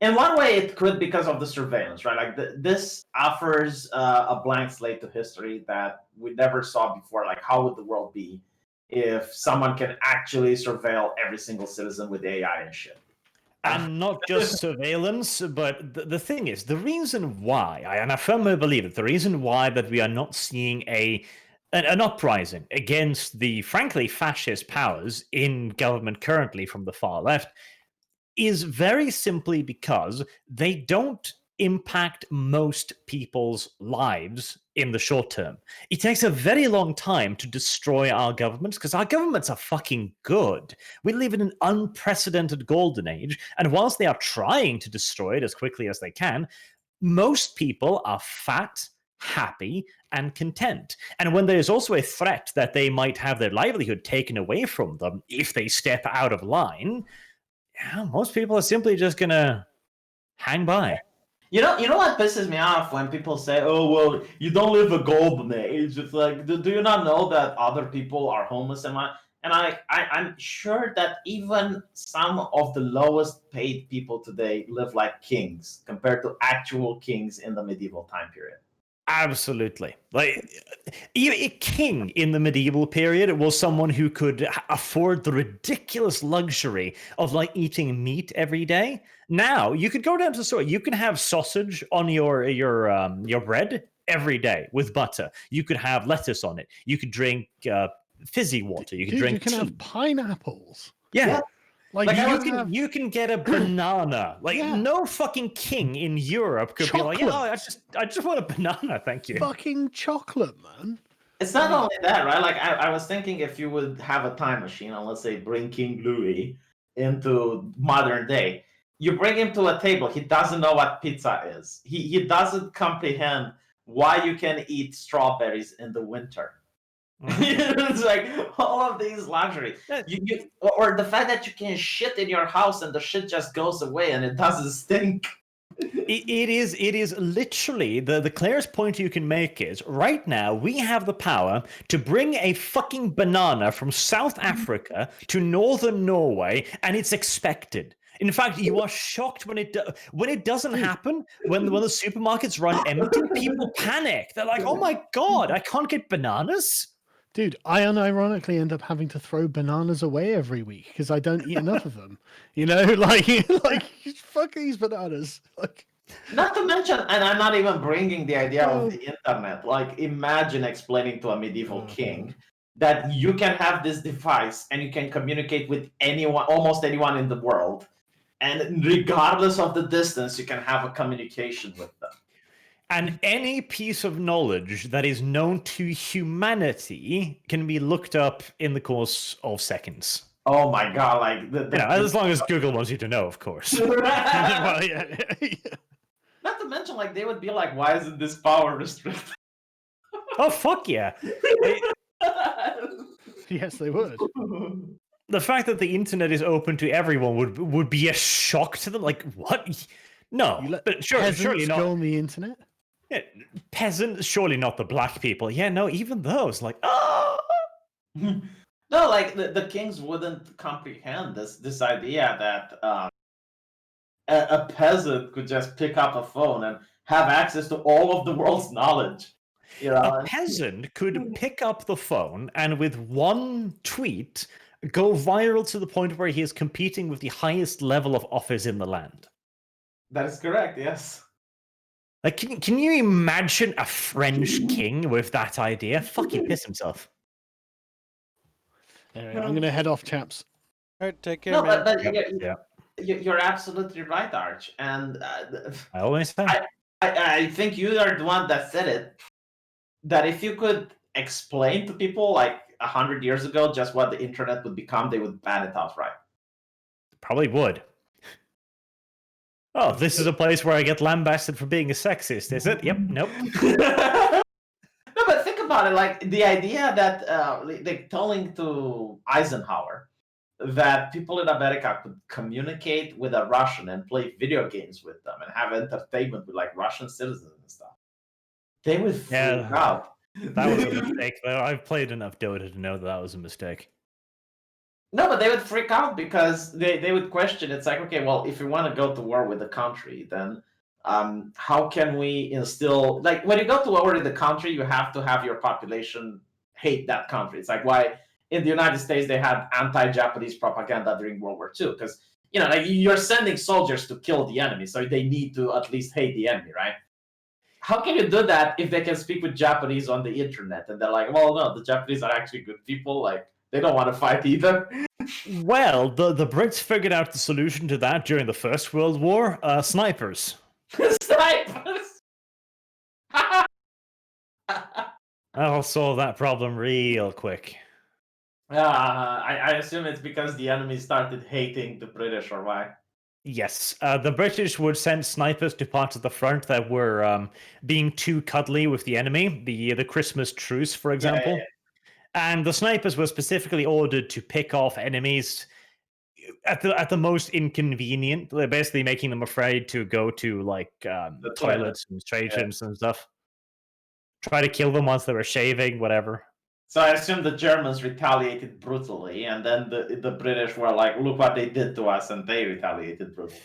in one way it could, because of the surveillance, right? Like, this offers a blank slate to history that we never saw before. Like, how would the world be if someone can actually surveil every single citizen with AI and shit? And not just surveillance, but the thing is, the reason why, and I firmly believe it, the reason why that we are not seeing an uprising against the, frankly, fascist powers in government currently from the far left is very simply because they don't impact most people's lives in the short term. It takes a very long time to destroy our governments, because our governments are fucking good. We live in an unprecedented golden age, and whilst they are trying to destroy it as quickly as they can, most people are fat, happy, and content. And when there's also a threat that they might have their livelihood taken away from them if they step out of line, yeah, most people are simply just gonna hang by. You know what pisses me off when people say, "Oh, well, you don't live a golden age." It's like, do you not know that other people are homeless and I'm sure that even some of the lowest paid people today live like kings compared to actual kings in the medieval time period. Absolutely. Like, a king in the medieval period was someone who could afford the ridiculous luxury of, like, eating meat every day. Now you could go down to the store. You can have sausage on your bread every day with butter. You could have lettuce on it. You could drink fizzy water. You could Dude, drink you can tea. have pineapples. Yeah. Like, Like, You can get a banana. Like, Yeah. no fucking king in Europe could be like, yeah, Chocolate. I just want a banana, thank you. fucking chocolate, man. It's not only that, right? Like, I was thinking, if you would have a time machine and, let's say, bring King Louis into modern day, you bring him to a table, he doesn't know what pizza is. He doesn't comprehend why you can eat strawberries in the winter. It's like all of these luxury. Or the fact that you can shit in your house and the shit just goes away and it doesn't stink. It is literally the clearest point you can make is right now we have the power to bring a fucking banana from South Africa to northern Norway, and it's expected. In fact, you are shocked when it doesn't happen. When the supermarkets run empty, people panic. They're like, "Oh my god, I can't get bananas." Dude, I unironically end up having to throw bananas away every week because I don't eat enough of them. You know, like fuck these bananas. Like, Not to mention, and I'm not even bringing the idea of the internet. Like, imagine explaining to a medieval king that you can have this device and you can communicate with anyone, almost anyone in the world, and regardless of the distance, you can have a communication with them. And any piece of knowledge that is known to humanity can be looked up in the course of seconds. Oh my god! Like As long as Google wants you to know, of course. Well, yeah. Not to mention, like they would be like, "Why isn't this power restricted?" Oh fuck yeah! Yes, they would. The fact that the internet is open to everyone would be a shock to them. Like what? No, You let but surely peasants not. go on the internet? Yeah, peasants, surely not the black people. Yeah, no, even those. Like, oh. No, like the kings wouldn't comprehend this idea that a peasant could just pick up a phone and have access to all of the world's knowledge. You know, A peasant could pick up the phone and with one tweet go viral to the point where he is competing with the highest level of office in the land. that is correct. Yes. Like, can you imagine a French king with that idea? Fuck, he'd piss himself. Anyway, I'm going to head off, chaps. All right, take care, No, man. but Yeah, you're absolutely right, Arch. And I always say. I think you are the one that said it. That if you could explain to people like 100 years ago just what the internet would become, they would ban it outright. Probably would. Oh, this is a place where I get lambasted for being a sexist, is it? Yep, nope. No, but think about it. Like the idea that like telling to Eisenhower that people in America could communicate with a Russian and play video games with them and have entertainment with like Russian citizens and stuff, they would freak out. That was a mistake, though. I've played enough Dota to know that was a mistake. No, but they would freak out because they would question. It's like, okay, well, if you want to go to war with the country, then how can we instill, like, when you go to war in the country, you have to have your population hate that country. It's like why in the United States they had anti-Japanese propaganda during World War II, because like you're sending soldiers to kill the enemy, so they need to at least hate the enemy, right? How can you do that if they can speak with Japanese on the internet and they're like, well, no, the Japanese are actually good people, like they don't want to fight either. Well, the Brits figured out the solution to that during the First World War. Snipers. Snipers. That'll solve that problem real quick. I assume it's because the enemy started hating the British, or why? Yes, the British would send snipers to parts of the front that were being too cuddly with the enemy. The Christmas truce, for example. Yeah. And the snipers were specifically ordered to pick off enemies at the most inconvenient. They're basically making them afraid to go to like toilets and stations and stuff. Try to kill them once they were shaving, whatever. So I assume the Germans retaliated brutally, and then the British were like, "Look what they did to us," and they retaliated brutally.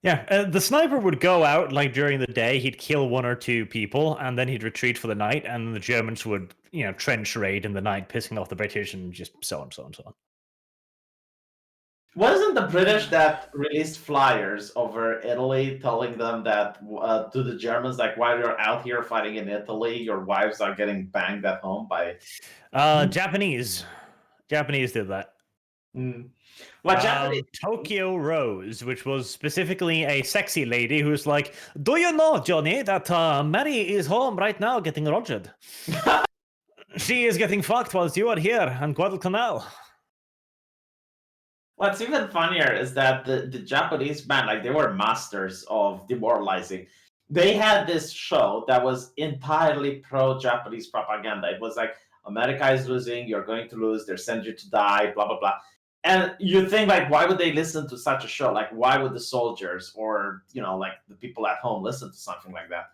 Yeah, the sniper would go out like during the day. He'd kill one or two people, and then he'd retreat for the night. And the Germans would, trench raid in the night, pissing off the British, and just so on, so on, so on. Wasn't the British that released flyers over Italy telling them that to the Germans, like, while you're out here fighting in Italy, your wives are getting banged at home by... Japanese did that. What Japanese? Tokyo Rose, which was specifically a sexy lady who's like, do you know, Johnny, that Mary is home right now getting rogered? She is getting fucked whilst you are here on Guadalcanal. What's even funnier is that the Japanese man, like, they were masters of demoralizing. They had this show that was entirely pro-Japanese propaganda. It was like, America is losing, you're going to lose, they're sending you to die, blah, blah, blah. And you think, like, why would they listen to such a show? Like, why would the soldiers or, like, the people at home listen to something like that?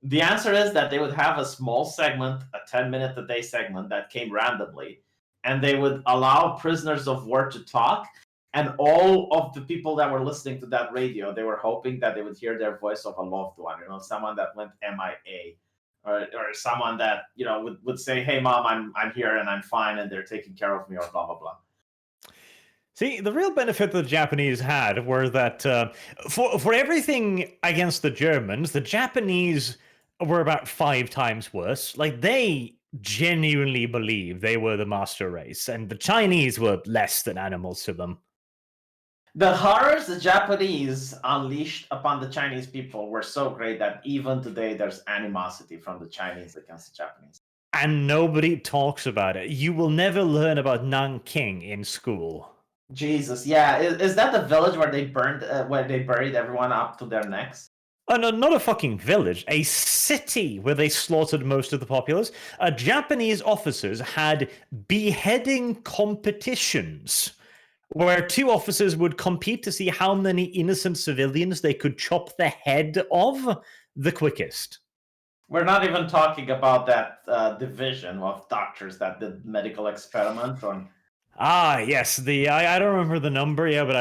The answer is that they would have a small segment, a 10-minute-a-day segment that came randomly, and they would allow prisoners of war to talk. And all of the people that were listening to that radio, they were hoping that they would hear their voice of a loved one, someone that went MIA, or someone that would say, "Hey, mom, I'm here and I'm fine, and they're taking care of me," or blah blah blah. See, the real benefit the Japanese had were that for everything against the Germans, the Japanese were about 5 times worse. Like, they genuinely believed they were the master race, and the Chinese were less than animals to them. The horrors the Japanese unleashed upon the Chinese people were so great that even today there's animosity from the Chinese against the Japanese. And nobody talks about it. You will never learn about Nanking in school. Jesus, yeah, is that the village where they where they buried everyone up to their necks? Oh, no, not a fucking village, a city where they slaughtered most of the populace. Japanese officers had beheading competitions where two officers would compete to see how many innocent civilians they could chop the head of the quickest. We're not even talking about that division of doctors that did medical experiments on. Ah, yes, I don't remember the number, yeah, but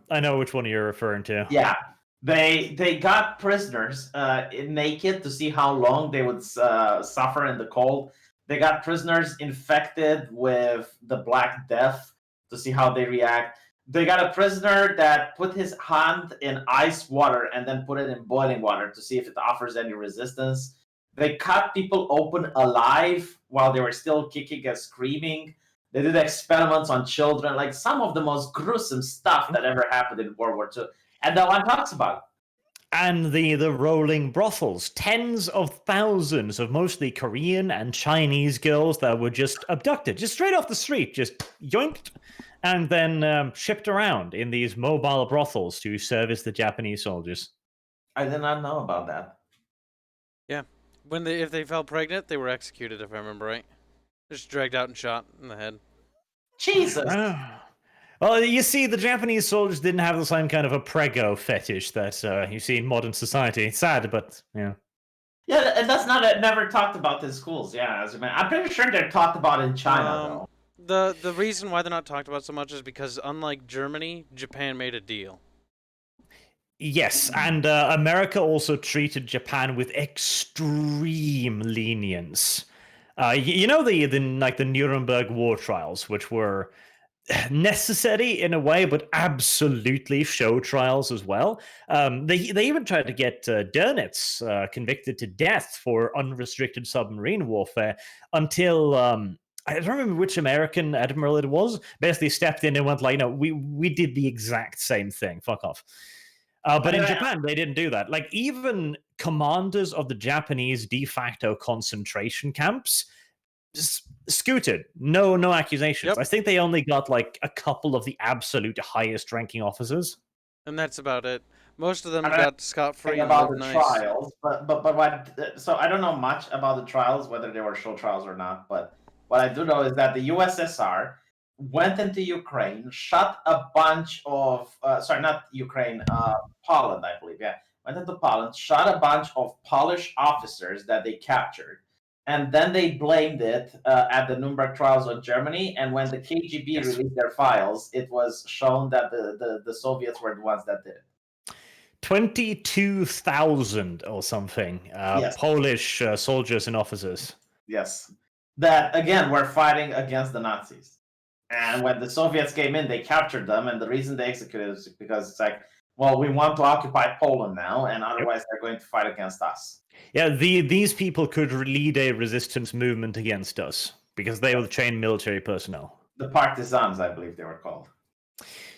I know which one you're referring to. Yeah, they got prisoners naked to see how long they would suffer in the cold. They got prisoners infected with the Black Death to see how they react. They got a prisoner that put his hand in ice water and then put it in boiling water to see if it offers any resistance. They cut people open alive while they were still kicking and screaming. They did experiments on children, like some of the most gruesome stuff that ever happened in World War II. And no one talks about it. And the rolling brothels, tens of thousands of mostly Korean and Chinese girls that were just abducted, just straight off the street, just yoinked, and then shipped around in these mobile brothels to service the Japanese soldiers. I did not know about that. Yeah, if they fell pregnant, they were executed. If I remember right, just dragged out and shot in the head. Jesus. Well, you see, the Japanese soldiers didn't have the same kind of a prego fetish that you see in modern society. It's sad, but yeah. Yeah, and that's never talked about in schools. Yeah, I'm pretty sure they're talked about in China though. The reason why they're not talked about so much is because unlike Germany, Japan made a deal. Yes, and America also treated Japan with extreme lenience. You know the Nuremberg war trials, which were necessary in a way, but absolutely show trials as well. They even tried to get Dönitz convicted to death for unrestricted submarine warfare until I don't remember which American admiral it was. Basically, stepped in and went like, "No, we did the exact same thing. Fuck off." But in Japan, they didn't do that. Like even commanders of the Japanese de facto concentration camps scooted. No accusations. Yep. I think they only got like a couple of the absolute highest ranking officers. And that's about it. Most of them got scot-free and about lived the nice. trials, but what? So I don't know much about the trials, whether they were show trials or not. But what I do know is that the USSR went into Ukraine, shot a bunch of not Ukraine, Poland, I believe. Yeah, went into Poland, shot a bunch of Polish officers that they captured. And then they blamed it at the Nuremberg trials on Germany. And when the KGB released their files, it was shown that the Soviets were the ones that did it. 22,000 or something Polish soldiers and officers. Yes. That, again, were fighting against the Nazis. And when the Soviets came in, they captured them. And the reason they executed it is because it's like, well, we want to occupy Poland now, and otherwise they're going to fight against us. Yeah, these people could lead a resistance movement against us because they were trained military personnel. The partisans, I believe they were called.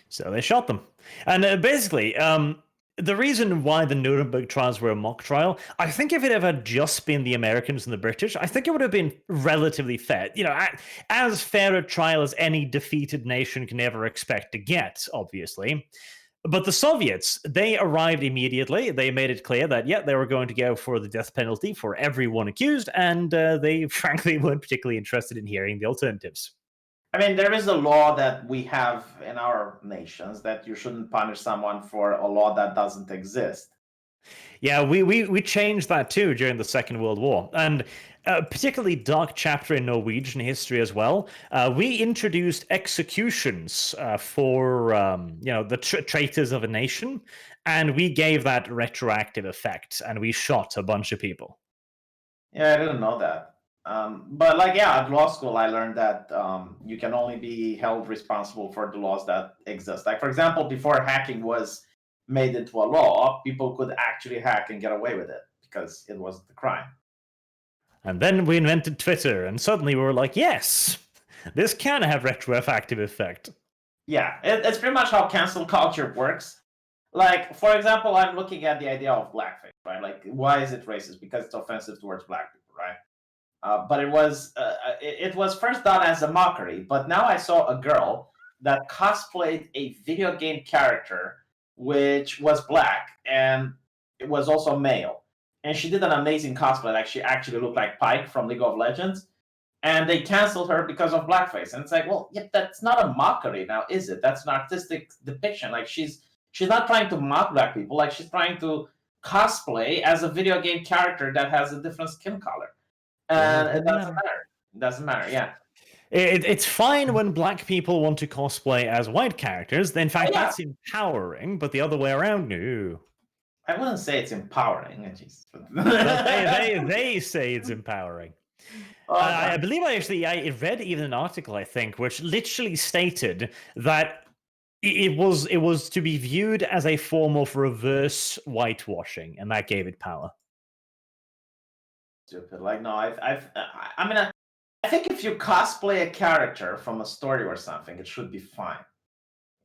So they shot them. And basically, the reason why the Nuremberg trials were a mock trial, I think if it had just been the Americans and the British, I think it would have been relatively fair. You know, as fair a trial as any defeated nation can ever expect to get, obviously. But the Soviets, they arrived immediately. They made it clear that, they were going to go for the death penalty for everyone accused, and they frankly weren't particularly interested in hearing the alternatives. I mean, there is a law that we have in our nations that you shouldn't punish someone for a law that doesn't exist. Yeah, we changed that too during the Second World War. And a particularly dark chapter in Norwegian history as well. We introduced executions for the traitors of a nation, and we gave that retroactive effect, and we shot a bunch of people. Yeah, I didn't know that. But at law school, I learned that you can only be held responsible for the laws that exist. Like, for example, before hacking was made into a law, people could actually hack and get away with it because it wasn't a crime. And then we invented Twitter, and suddenly we were like, yes, this can have retroactive effect. Yeah, it's pretty much how cancel culture works. Like, for example, I'm looking at the idea of blackface, right? Like, why is it racist? Because it's offensive towards black people, right? But it was first done as a mockery. But now I saw a girl that cosplayed a video game character which was black and it was also male, and she did an amazing cosplay. Like, she actually looked like Pike from League of Legends, and they canceled her because of blackface. And it's like, well, yeah, that's not a mockery now, is it? That's an artistic depiction. Like, she's not trying to mock black people. Like, she's trying to cosplay as a video game character that has a different skin color, and it doesn't matter. It doesn't matter. Yeah. It's fine when black people want to cosplay as white characters. In fact, yeah. that's empowering. But the other way around, no. I wouldn't say it's empowering. They say it's empowering. Oh, I believe I read even an article, I think, which literally stated that it was to be viewed as a form of reverse whitewashing, and that gave it power. Stupid. Like, no, I mean, I think if you cosplay a character from a story or something, it should be fine.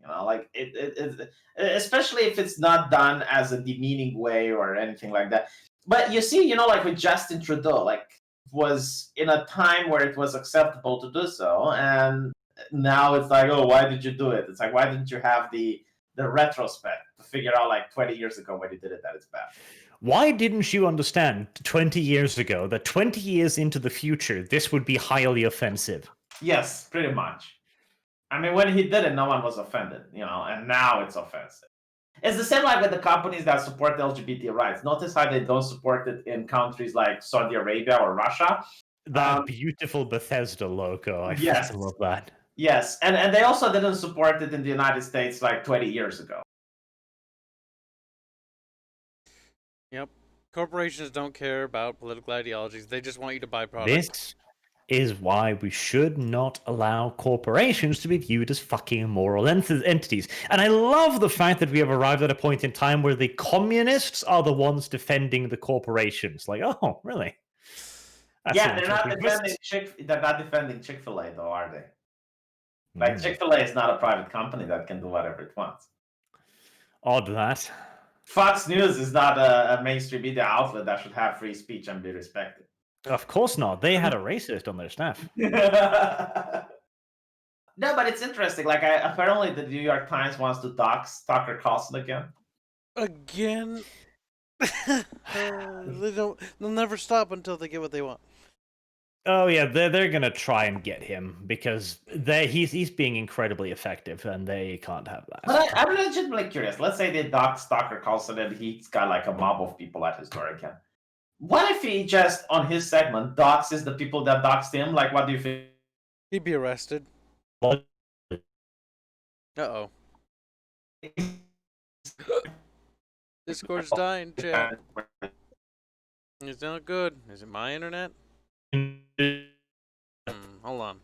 You know, like it especially if it's not done as a demeaning way or anything like that. But you see, like with Justin Trudeau, like, was in a time where it was acceptable to do so, and now it's like, oh, why did you do it? It's like, why didn't you have the retrospect to figure out, like, 20 years ago when you did it, that it's bad? Why didn't you understand 20 years ago that 20 years into the future, this would be highly offensive? Yes, pretty much. I mean, when he did it, no one was offended, and now it's offensive. It's the same like with the companies that support LGBT rights. Notice how they don't support it in countries like Saudi Arabia or Russia. That beautiful Bethesda logo. I fucking love that. Yes, and they also didn't support it in the United States like 20 years ago. Yep. Corporations don't care about political ideologies. They just want you to buy products. This is why we should not allow corporations to be viewed as fucking moral entities. And I love the fact that we have arrived at a point in time where the communists are the ones defending the corporations. Like, oh, really? That's they're not defending Chick-fil-A, though, are they? Like, Chick-fil-A is not a private company that can do whatever it wants. Odd that. Fox News is not a mainstream media outlet that should have free speech and be respected. Of course not. They had a racist on their staff. No, but it's interesting. Like, apparently the New York Times wants to dox Tucker Carlson again. Again? They'll never stop until they get what they want. Oh yeah, they're gonna try and get him because he's being incredibly effective, and they can't have that. But I'm legitimately curious. Let's say they dox Tucker Carlson and he's got like a mob of people at his door again. What if he just, on his segment, doxes the people that doxed him? Like, what do you think? He'd be arrested. Uh-oh. Discord's dying, chat. It's not good. Is it my internet? Hold on.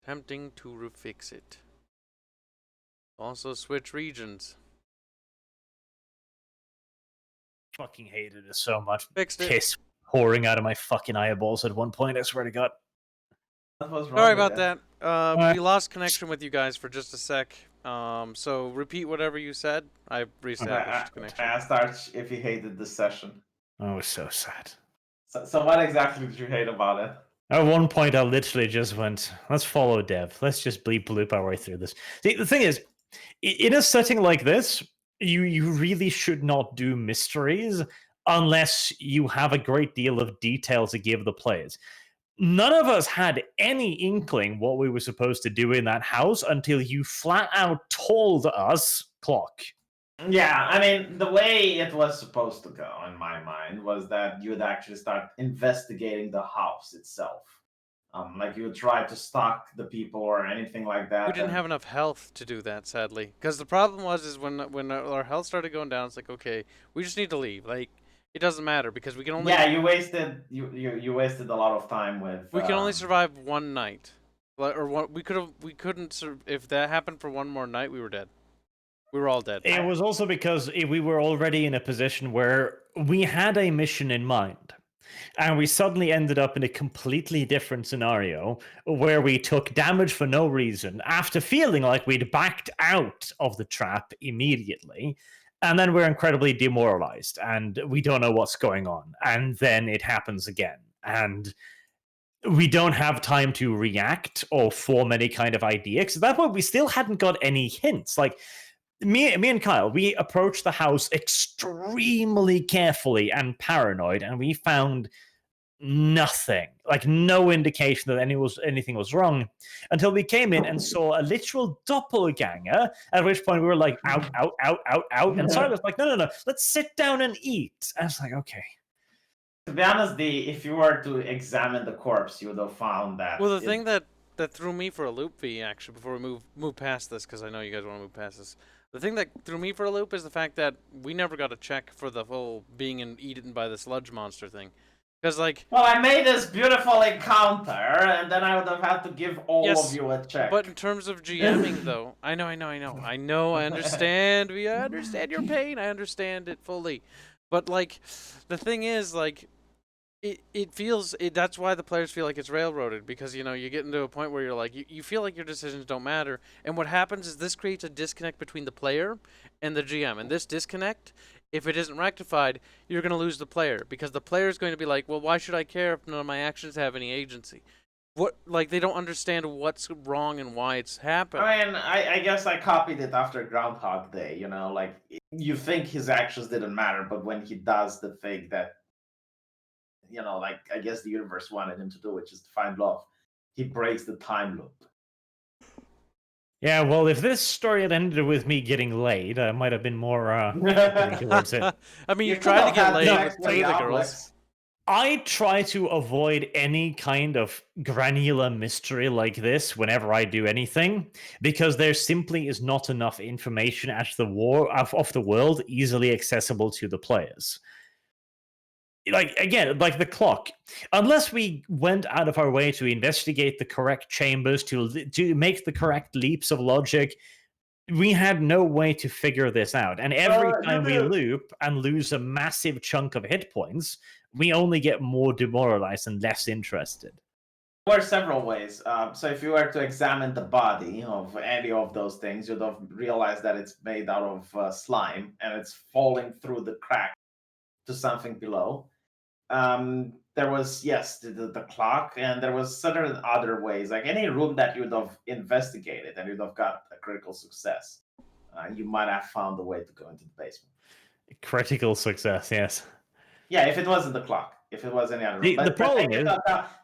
Attempting to refix it. Also switch regions. Fucking hated it so much. Fixed it. Piss pouring out of my fucking eyeballs at one point, I swear to God. Sorry about that. We lost connection with you guys for just a sec. So repeat whatever you said. I reestablished connection. I asked Arch if he hated this session. Oh, it was so sad. So what exactly did you hate about it? At one point, I literally just went, let's follow Dev. Let's just bloop our way through this. See, the thing is, in a setting like this, you really should not do mysteries unless you have a great deal of detail to give the players. None of us had any inkling what we were supposed to do in that house until you flat out told us, Clock. Yeah, I mean, the way it was supposed to go, in my mind, was that you would actually start investigating the house itself. Like, you would try to stalk the people or anything like that. We didn't have enough health to do that, sadly. Because the problem was when our health started going down, it's like, okay, we just need to leave. Like, it doesn't matter because we can only. Yeah, you wasted a lot of time with. We can only survive one night, or one. We couldn't. If that happened for one more night, we were dead. We were all dead. It was also because we were already in a position where we had a mission in mind. And we suddenly ended up in a completely different scenario where we took damage for no reason after feeling like we'd backed out of the trap immediately. And then we're incredibly demoralized and we don't know what's going on. And then it happens again. And we don't have time to react or form any kind of idea. Because at that point, we still hadn't got any hints. Like, me and Kyle, we approached the house extremely carefully and paranoid, and we found nothing, like no indication that anything was wrong, until we came in and saw a literal doppelganger. At which point we were like, out, out, out, out, out, and Sarah was like, no, let's sit down and eat. And I was like, okay. To be honest, if you were to examine the corpse, you would have found that. Well, the thing that threw me for a loop, V, actually, before we move past this, because I know you guys want to move past this. The thing that threw me for a loop is the fact that we never got a check for the whole being eaten by the sludge monster thing. Because, like... Well, I made this beautiful encounter, and then I would have had to give all of you a check. But in terms of GMing, though, I understand. I understand your pain. I understand it fully. But, like, the thing is, like... That's why the players feel like it's railroaded, because, you know, you get into a point where you're like, you feel like your decisions don't matter, and what happens is this creates a disconnect between the player and the GM, and this disconnect, if it isn't rectified, you're going to lose the player, because the player is going to be like, well, why should I care if none of my actions have any agency? Like, they don't understand what's wrong and why it's happened. I mean, I guess I copied it after Groundhog Day, you know, like, you think his actions didn't matter, but when he does the thing that, you know, like, I guess the universe wanted him to do, which is to find love, he breaks the time loop. Yeah, well, if this story had ended with me getting laid, I might have been more towards it. I mean, you tried to get laid with two of the girls. I try to avoid any kind of granular mystery like this whenever I do anything, because there simply is not enough information of the world easily accessible to the players. Like, again, like the clock, unless we went out of our way to investigate the correct chambers, to make the correct leaps of logic, we had no way to figure this out. And every time we loop and lose a massive chunk of hit points, we only get more demoralized and less interested. There were several ways. So if you were to examine the body of any of those things, you'd have realized that it's made out of slime, and it's falling through the crack to something below. There was, yes, the clock, and there was certain other ways, like any room that you'd have investigated and you'd have got a critical success, you might have found a way to go into the basement. Critical success, yes. Yeah, if it wasn't the clock, if it was any other room. The problem is,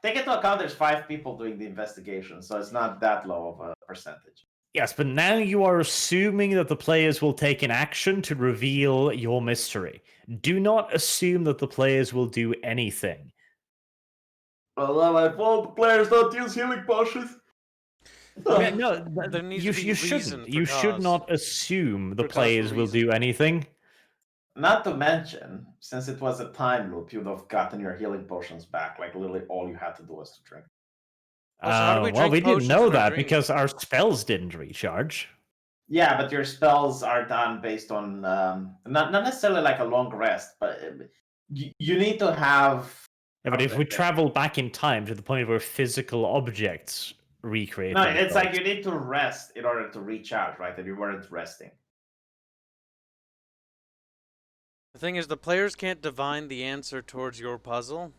take into account there's 5 people doing the investigation, so it's not that low of a percentage. yes, but now you are assuming that the players will take an action to reveal your mystery. Do not assume that the players will do anything. Well, I told the players don't use healing potions. Yeah, no, There needs you to be reason shouldn't. for You should cause. not assume the For cause players for will reason. do anything. Not to mention, since it was a time loop, you'd have gotten your healing potions back. Like, literally all you had to do was to drink. Also, how do we Well, drink we didn't potions know for that dreams? because our spells didn't recharge. Yeah, but your spells are done based on not necessarily like a long rest, but you need to have. Yeah, but if we travel back in time to the point where physical objects recreate. No, it's like themselves- you need to rest in order to recharge, right? And you weren't resting. The thing is, the players can't divine the answer towards your puzzle,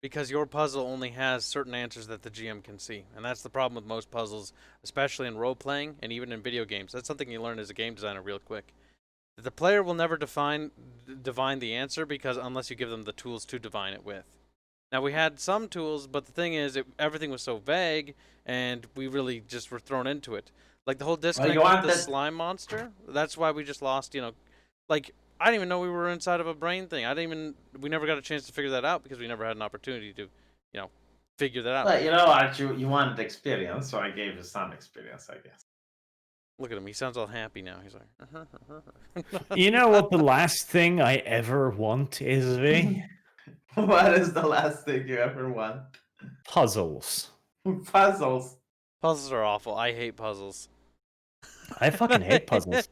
because your puzzle only has certain answers that the GM can see. And that's the problem with most puzzles, especially in role-playing and even in video games. That's something you learn as a game designer real quick. The player will never divine the answer, because unless you give them the tools to divine it with. Now, we had some tools, but the thing is, everything was so vague, and we really just were thrown into it. Like the whole disconnect with the slime monster, that's why we just lost, you know, like, I didn't even know we were inside of a brain thing. We never got a chance to figure that out because we never had an opportunity to, you know, figure that out. But you know what, you wanted experience, so I gave you some experience, I guess. Look at him, he sounds all happy now. He's like, You know what the last thing I ever want is, V? What is the last thing you ever want? Puzzles. Puzzles. Puzzles are awful. I hate puzzles. I fucking hate puzzles.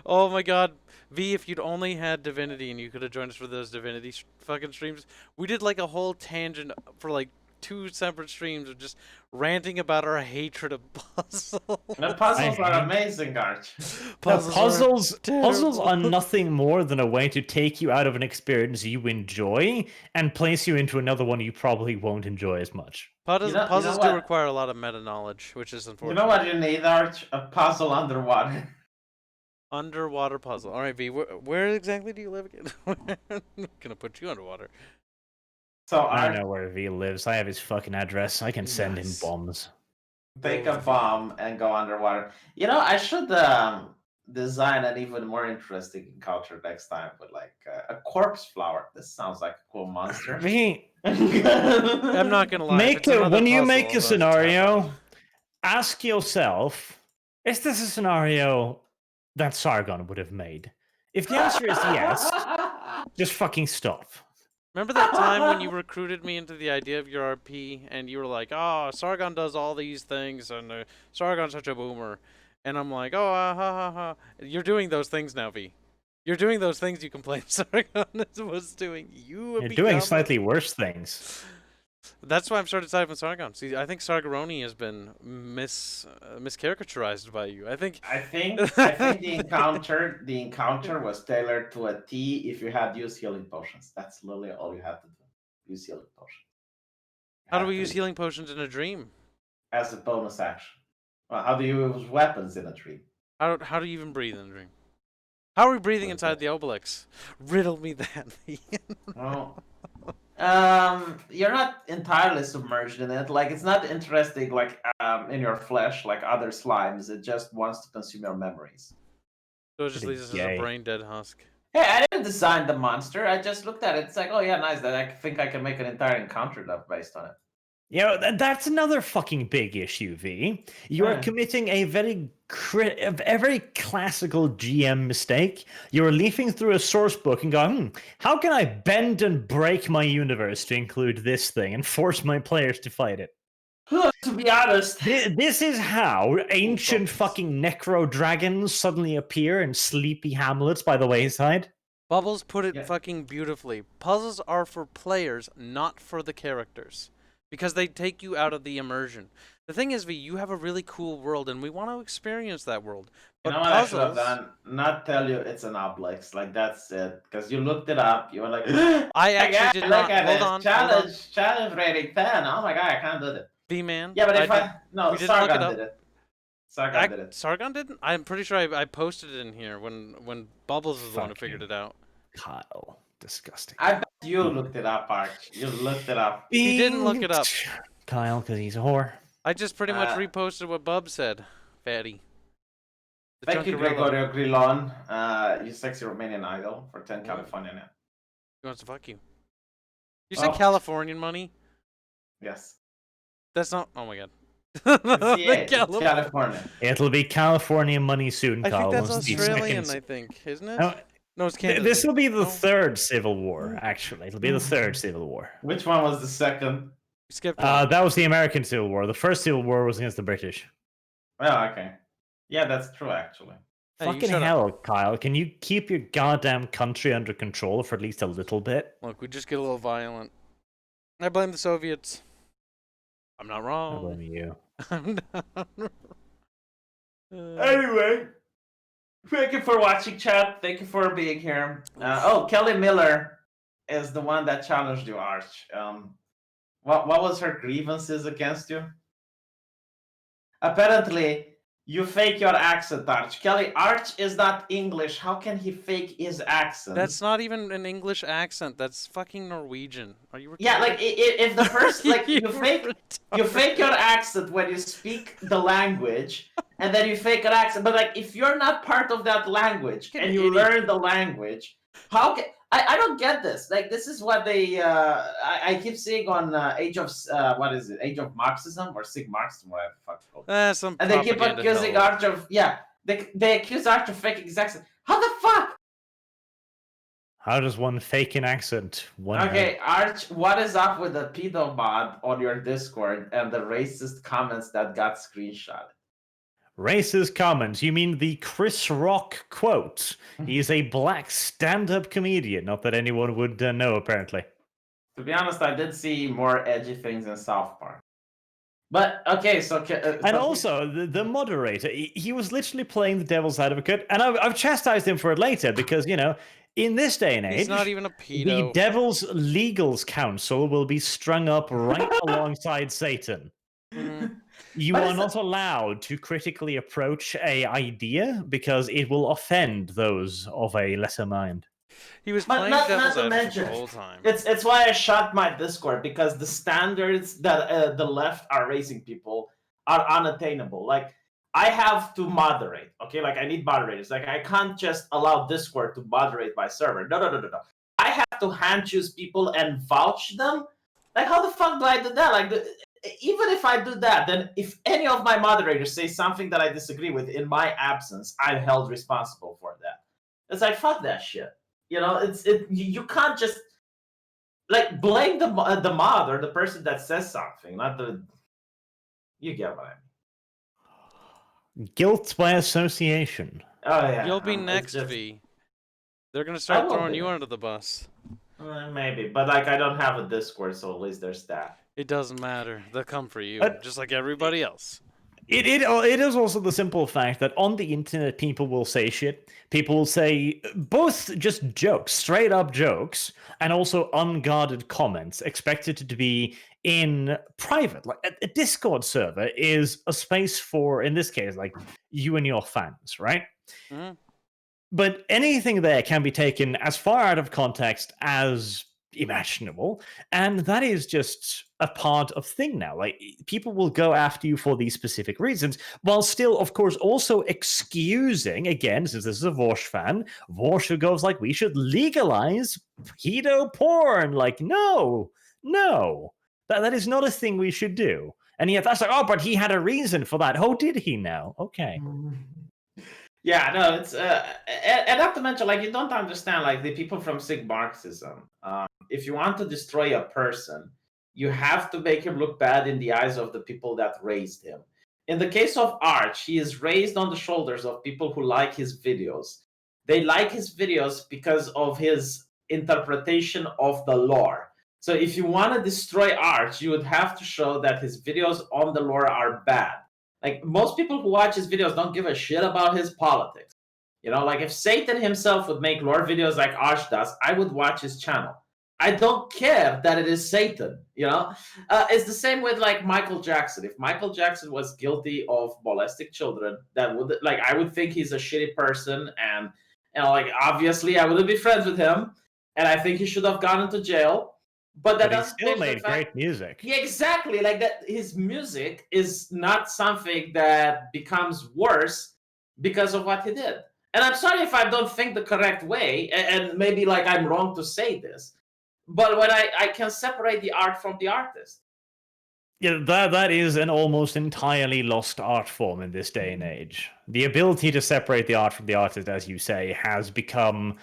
Oh my god. V, if you'd only had Divinity and you could have joined us for those Divinity fucking streams, we did like a whole tangent for like 2 separate streams of just ranting about our hatred of puzzles. The puzzles are hate- amazing, Arch. Puzzles terrible. are nothing more than a way to take you out of an experience you enjoy and place you into another one you probably won't enjoy as much. Puzzles, You know puzzles do what? require a lot of meta knowledge, which is You unfortunate. know what you need, Arch? A puzzle underwater. Underwater puzzle. All right, V, where exactly do you live again? I'm gonna put you underwater. So I Arch, know where V lives. I have his fucking address. I can send him Nice. bombs. take a bomb and go underwater. You know, I should design an even more interesting encounter next time with like a corpse flower. This sounds like a cool monster. V, I'm not gonna lie. if make it's it another when you puzzle, make I'm a gonna tap scenario. out. Ask yourself: is this a scenario that Sargon would have made? If the answer is yes, just fucking stop. Remember that time when you recruited me into the idea of your RP, and you were like, "Oh, Sargon does all these things, and Sargon's such a boomer," and I'm like, "Oh, ha ha ha." You're doing those things now, V. You're doing those things you complained Sargon was doing. You You're doing slightly worse things. That's why I'm starting to side with Sargon. See, I think Sargaroni has been mischaracterized by you. I think I think the encounter was tailored to a T if you had used healing potions. That's literally all you had to do. Use healing potions. How do we use healing potions in a dream? As a bonus action? Well, how do you use weapons in a dream? How do you even breathe in a dream? How are we breathing What's inside that? the Obelix? Riddle me that. Well, you're not entirely submerged in it. Like, it's not interesting, like, in your flesh, like other slimes. It just wants to consume your memories. So it just Pretty leaves us as a gay. brain dead husk. Hey, I didn't design the monster. I just looked at it. It's like, oh yeah, nice. That I think I can make an entire encounter up based on it. You know, that's another fucking big issue, V. You are Yeah. committing a very classical GM mistake. You're leafing through a source book and going, how can I bend and break my universe to include this thing and force my players to fight it? To be honest, This is how ancient focus. fucking necro dragons suddenly appear in sleepy hamlets by the wayside. Bubbles put it Yeah. fucking beautifully. Puzzles are for players, not for the characters. Because they take you out of the immersion. The thing is, V, you have a really cool world, and we want to experience that world. you But know what I should have puzzles, done? Not tell you it's an obelix. Like, that's it. Because you looked it up. You were like, I actually did not. Look at Hold it. on. Challenge rating 10. Oh my god, I can't do it. V man. Yeah, but if did- no, we didn't look it Sargon up. did it. Sargon did it. Sargon didn't? I'm pretty sure I posted it in here when Bubbles was the one who figured it out. Kyle, disgusting. I bet you looked it up, Arch. You looked it up. He didn't look it up. Kyle, because he's a whore. I just pretty much Uh, reposted what Bub said. Fatty. The Thank you, Chunkarilla. Gregorio Grilon. You sexy Romanian idol for 10 Ooh. California now. He wants to fuck you. You said Oh. Californian money? Yes. That's not. Oh my god. It's California. California. It'll be California money soon, I Kyle. think that's once these Australian, seconds- I think, isn't it? No, No, it's Canada. this will be the No. third Civil War, actually. It'll be the third Civil War. Which one was the second? Skip one. That was the American Civil War. The first Civil War was against the British. Oh, okay. Yeah, that's true, actually. Hey, you Fucking shut up. hell, Kyle. Can you keep your goddamn country under control for at least a little bit? Look, we just get a little violent. I blame the Soviets. I'm not I wrong. blame you. I'm not wrong. Anyway, thank you for watching, chat. Thank you for being here. Kelly Miller is the one that challenged you, Arch. What was her grievances against you? Apparently, you fake your accent, Arch. Kelly, Arch is not English. How can he fake his accent? That's not even an English accent. That's fucking Norwegian. Are you? Yeah, like if the first like you retarded. fake your accent when you speak the language, and then you fake an accent. But like, if you're not part of that language and you learn the language, how can I don't get this? Like, this is what they I keep seeing on Age of what is it? Age of Marxism or Sig Marxism, whatever the fuck it's called. Some And they keep propaganda accusing hell. Arch of they accuse Arch of faking his accent. How the fuck? How does one fake an accent? Okay, Arch, what is up with the pedo mod on your Discord and the racist comments that got screenshotted? Racist comment. You mean the Chris Rock quote? He's a black stand-up comedian. Not that anyone would know, apparently. To be honest, I did see more edgy things in South Park. But okay, so And also, the moderator, he was literally playing the devil's advocate, and I've chastised him for it later because, you know, in this day and age, He's not even a the pedo. Devil's Legals Council will be strung up right alongside Satan. Mhm. You But are it's not allowed to critically approach a idea because it will offend those of a lesser mind. He was But playing not devil's to advocate mention, the whole time. it's why I shut my Discord, because the standards that the left are raising people are unattainable. Like, I have to moderate, okay? Like, I need moderators. Like, I can't just allow Discord to moderate my server. No. I have to hand choose people and vouch them. Like, how the fuck do I do that? Like, even if I do that, then if any of my moderators say something that I disagree with in my absence, I'm held responsible for that. It's like, fuck that shit. You know, you can't just like blame the mod or the person that says something, not the. You get what I mean? Guilt by association. Oh yeah, You'll be it's next, just- V. They're gonna start will throwing be you next. under the bus. Maybe, but like I don't have a Discord, so at least there's that. It doesn't matter. They'll come for you, But- just like everybody else. It is also the simple fact that on the internet, people will say shit. People will say both just jokes, straight up jokes, and also unguarded comments expected to be in private. Like a Discord server is a space for, in this case, like you and your fans, right? Mhm. But anything there can be taken as far out of context as imaginable, and that is just a part of thing now. Like, people will go after you for these specific reasons, while still, of course, also excusing, again, since this is a Vorsh fan, Vorsh who goes like, we should legalize pedo porn. Like, no, that is not a thing we should do. And yet that's like, oh, but he had a reason for that. Oh, did he now? Okay. Yeah, no, it's and not to mention, like, you don't understand, like, the people from Sig Marxism. If you want to destroy a person, you have to make him look bad in the eyes of the people that raised him. In the case of Arch, he is raised on the shoulders of people who like his videos. They like his videos because of his interpretation of the lore. So if you want to destroy Arch, you would have to show that his videos on the lore are bad. Like, most people who watch his videos don't give a shit about his politics. You know, like, if Satan himself would make lore videos like Arch does, I would watch his channel. I don't care that it is Satan, you know? It's the same with, like, Michael Jackson. If Michael Jackson was guilty of molesting children, that would, like, I would think he's a shitty person, and, you know, like, obviously I wouldn't be friends with him, and I think he should have gone into jail. But that But he doesn't still change the made fact- great music. Yeah, exactly. Like that, his music is not something that becomes worse because of what he did. And I'm sorry if I don't think the correct way, and maybe like I'm wrong to say this, but when I can separate the art from the artist. Yeah, that is an almost entirely lost art form in this day and age. The ability to separate the art from the artist, as you say, has become.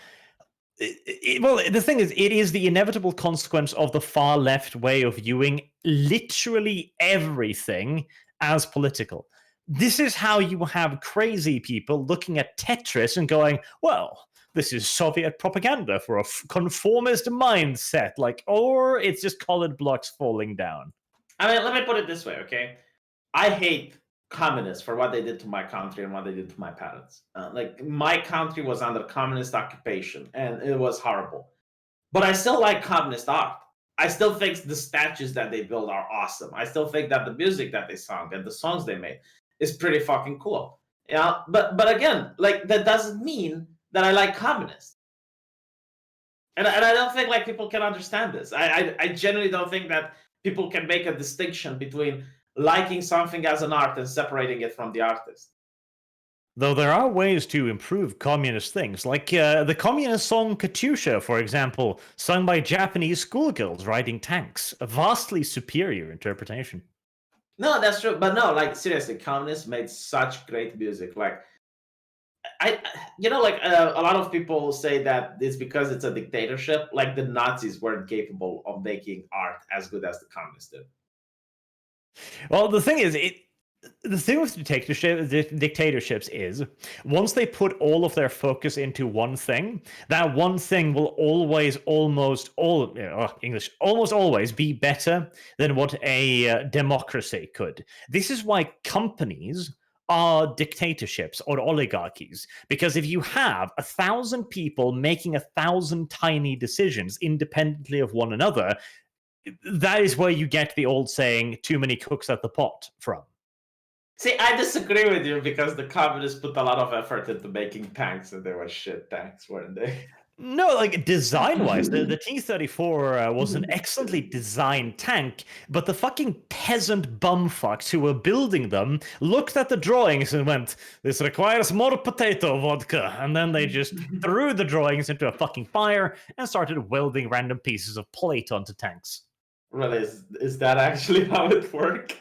Well, the thing is, it is the inevitable consequence of the far left way of viewing literally everything as political. This is how you have crazy people looking at Tetris and going, well, this is Soviet propaganda for a conformist mindset, like, or it's just colored blocks falling down. I mean, let me put it this way, okay? I hate communists for what they did to my country and what they did to my parents. Like, my country was under communist occupation, and it was horrible. But I still like communist art. I still think the statues that they build are awesome. I still think that the music that they sung and the songs they made is pretty fucking cool. You know? But again, like, that doesn't mean that I like communists. And I don't think like people can understand this. I genuinely don't think that people can make a distinction between liking something as an art and separating it from the artist. Though there are ways to improve communist things, like the communist song Katyusha, for example, sung by Japanese schoolgirls riding tanks. A vastly superior interpretation. No, that's true. But no, like, seriously, communists made such great music. Like, you know, like a lot of people say that it's because it's a dictatorship. Like, the Nazis weren't capable of making art as good as the communists did. Well, the thing is, the thing with dictatorships is once they put all of their focus into one thing, that one thing will always, almost always be better than what a democracy could. This is why companies are dictatorships or oligarchies, because if you have 1,000 people making 1,000 tiny decisions independently of one another, that is where you get the old saying, too many cooks at the pot from. See, I disagree with you because the communists put a lot of effort into making tanks, and they were shit tanks, weren't they? No, like design-wise, the T-34 was an excellently designed tank, but the fucking peasant bumfucks who were building them looked at the drawings and went, "This requires more potato vodka," and then they just threw the drawings into a fucking fire and started welding random pieces of plate onto tanks. Really, is that actually how it worked?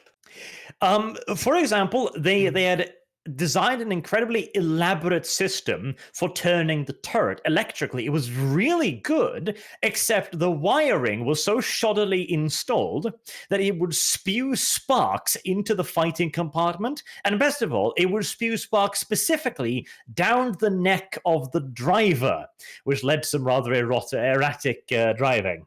For example, they had designed an incredibly elaborate system for turning the turret electrically. It was really good, except the wiring was so shoddily installed that it would spew sparks into the fighting compartment. And best of all, it would spew sparks specifically down the neck of the driver, which led to some rather erratic driving.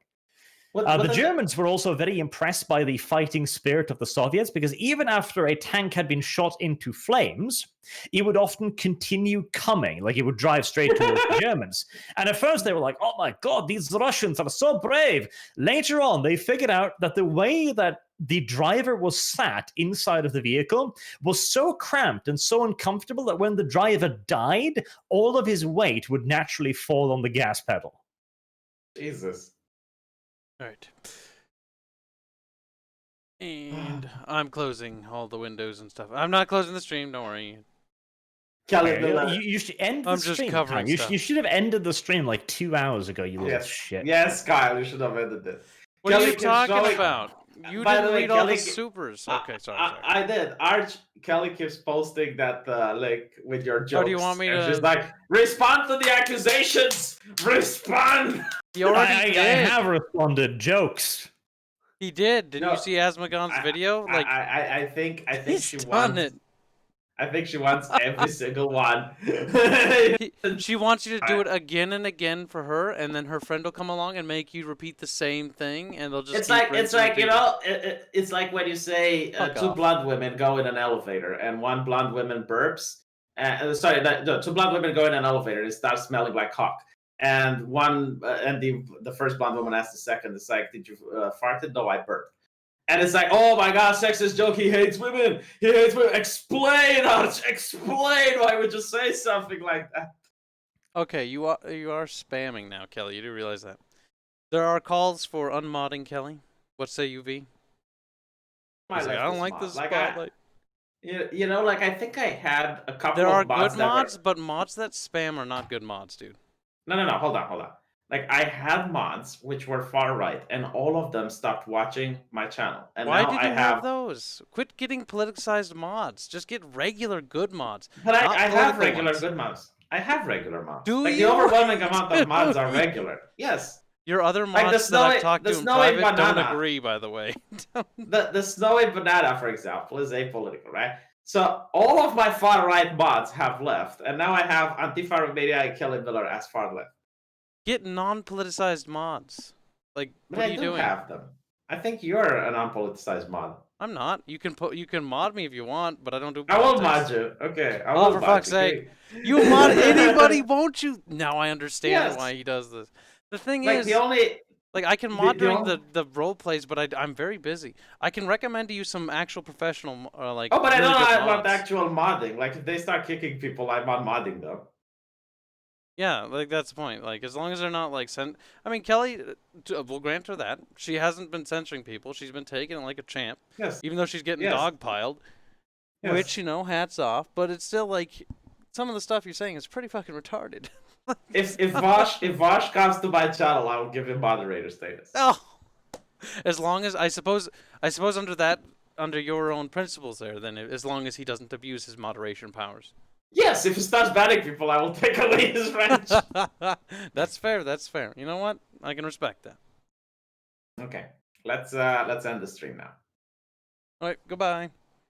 The Germans were also very impressed by the fighting spirit of the Soviets, because even after a tank had been shot into flames, it would often continue coming, like it would drive straight towards the Germans. And at first they were like, "Oh my God, these Russians are so brave." Later on, they figured out that the way that the driver was sat inside of the vehicle was so cramped and so uncomfortable that when the driver died, all of his weight would naturally fall on the gas pedal. Jesus. All right. And I'm closing all the windows and stuff. I'm not closing the stream, don't worry. Kelly, You should end the I'm just stream. covering You stuff. should have ended the stream like 2 hours ago, you little yes, shit. yes, Kyle, you should have ended it. What Kelly, are you can show talking it- about? You By didn't the way, read all the Kelly, supers. Okay, sorry. I did. Kelly keeps posting that link with your jokes. Oh, do you want me and to- she's like, respond to the accusations! Respond! He already did. I have responded. Jokes. He did. Didn't No, you see Asmagon's video? Like, I think he's she done wants it. I think she wants every single one. She wants you to do it again and again for her, and then her friend will come along and make you repeat the same thing, and they'll just. It's like you know, it's like when you say Fuck two off. blonde women go in an elevator and one blonde woman burps. Two blonde women go in an elevator. It starts smelling like cock. And the first blonde woman asks the second, it's like, "Did you fart it?" "No, I burped." And it's like, "Oh my God, sexist joke. He hates women. He hates women." Explain, Arch. Explain why would you say something like that? Okay, you are spamming now, Kelly. You do realize that. There are calls for unmodding Kelly. What say you, V? He's like, I don't like this spotlight. You know, like I think I had a couple There of are mods good that were- mods, but mods that spam are not good mods, dude. No, hold on. Like I had mods which were far right, and all of them stopped watching my channel. And Why now did I you have those? Quit getting politicized mods. Just get regular good mods. But not I have political regular ones. good mods. I have regular mods. Do like you? the overwhelming amount of mods are regular. Yes. Your other Like the mods that I've snowy- talked the to in snowy private don't banana. agree, by the way. The snowy banana, for example, is apolitical, right? So all of my far right mods have left, and now I have Antifa Media and Kelly Miller as far left. Get non-politicized mods. Like, But what I are you do doing? have them. I think you're an unpoliticized mod. I'm not. You can mod me if you want, but I don't do I will politics. mod you. Okay. I Oh, will for mod fuck's you. sake. You mod anybody, won't you? Now I understand Yes. why he does this. The thing Like is, the only like I can mod during only- the role plays, but I'm very busy. I can recommend to you some actual professional, like. Oh, but I really don't good know about mods. actual modding. Like if they start kicking people, I'm not modding them. Yeah, like that's the point. Like as long as they're not like I mean, Kelly, we'll grant her that she hasn't been censoring people. She's been taking it like a champ, Yes. even though she's getting Yes. dogpiled. Yes. Which, you know, hats off. But it's still like some of the stuff you're saying is pretty fucking retarded. If Vosh comes to my channel, I will give him moderator status. Oh, as long as I suppose under your own principles there, then as long as he doesn't abuse his moderation powers. Yes, if he starts banning people, I will take away his wrench. That's fair. That's fair. You know what? I can respect that. Okay, let's end the stream now. All right. Goodbye.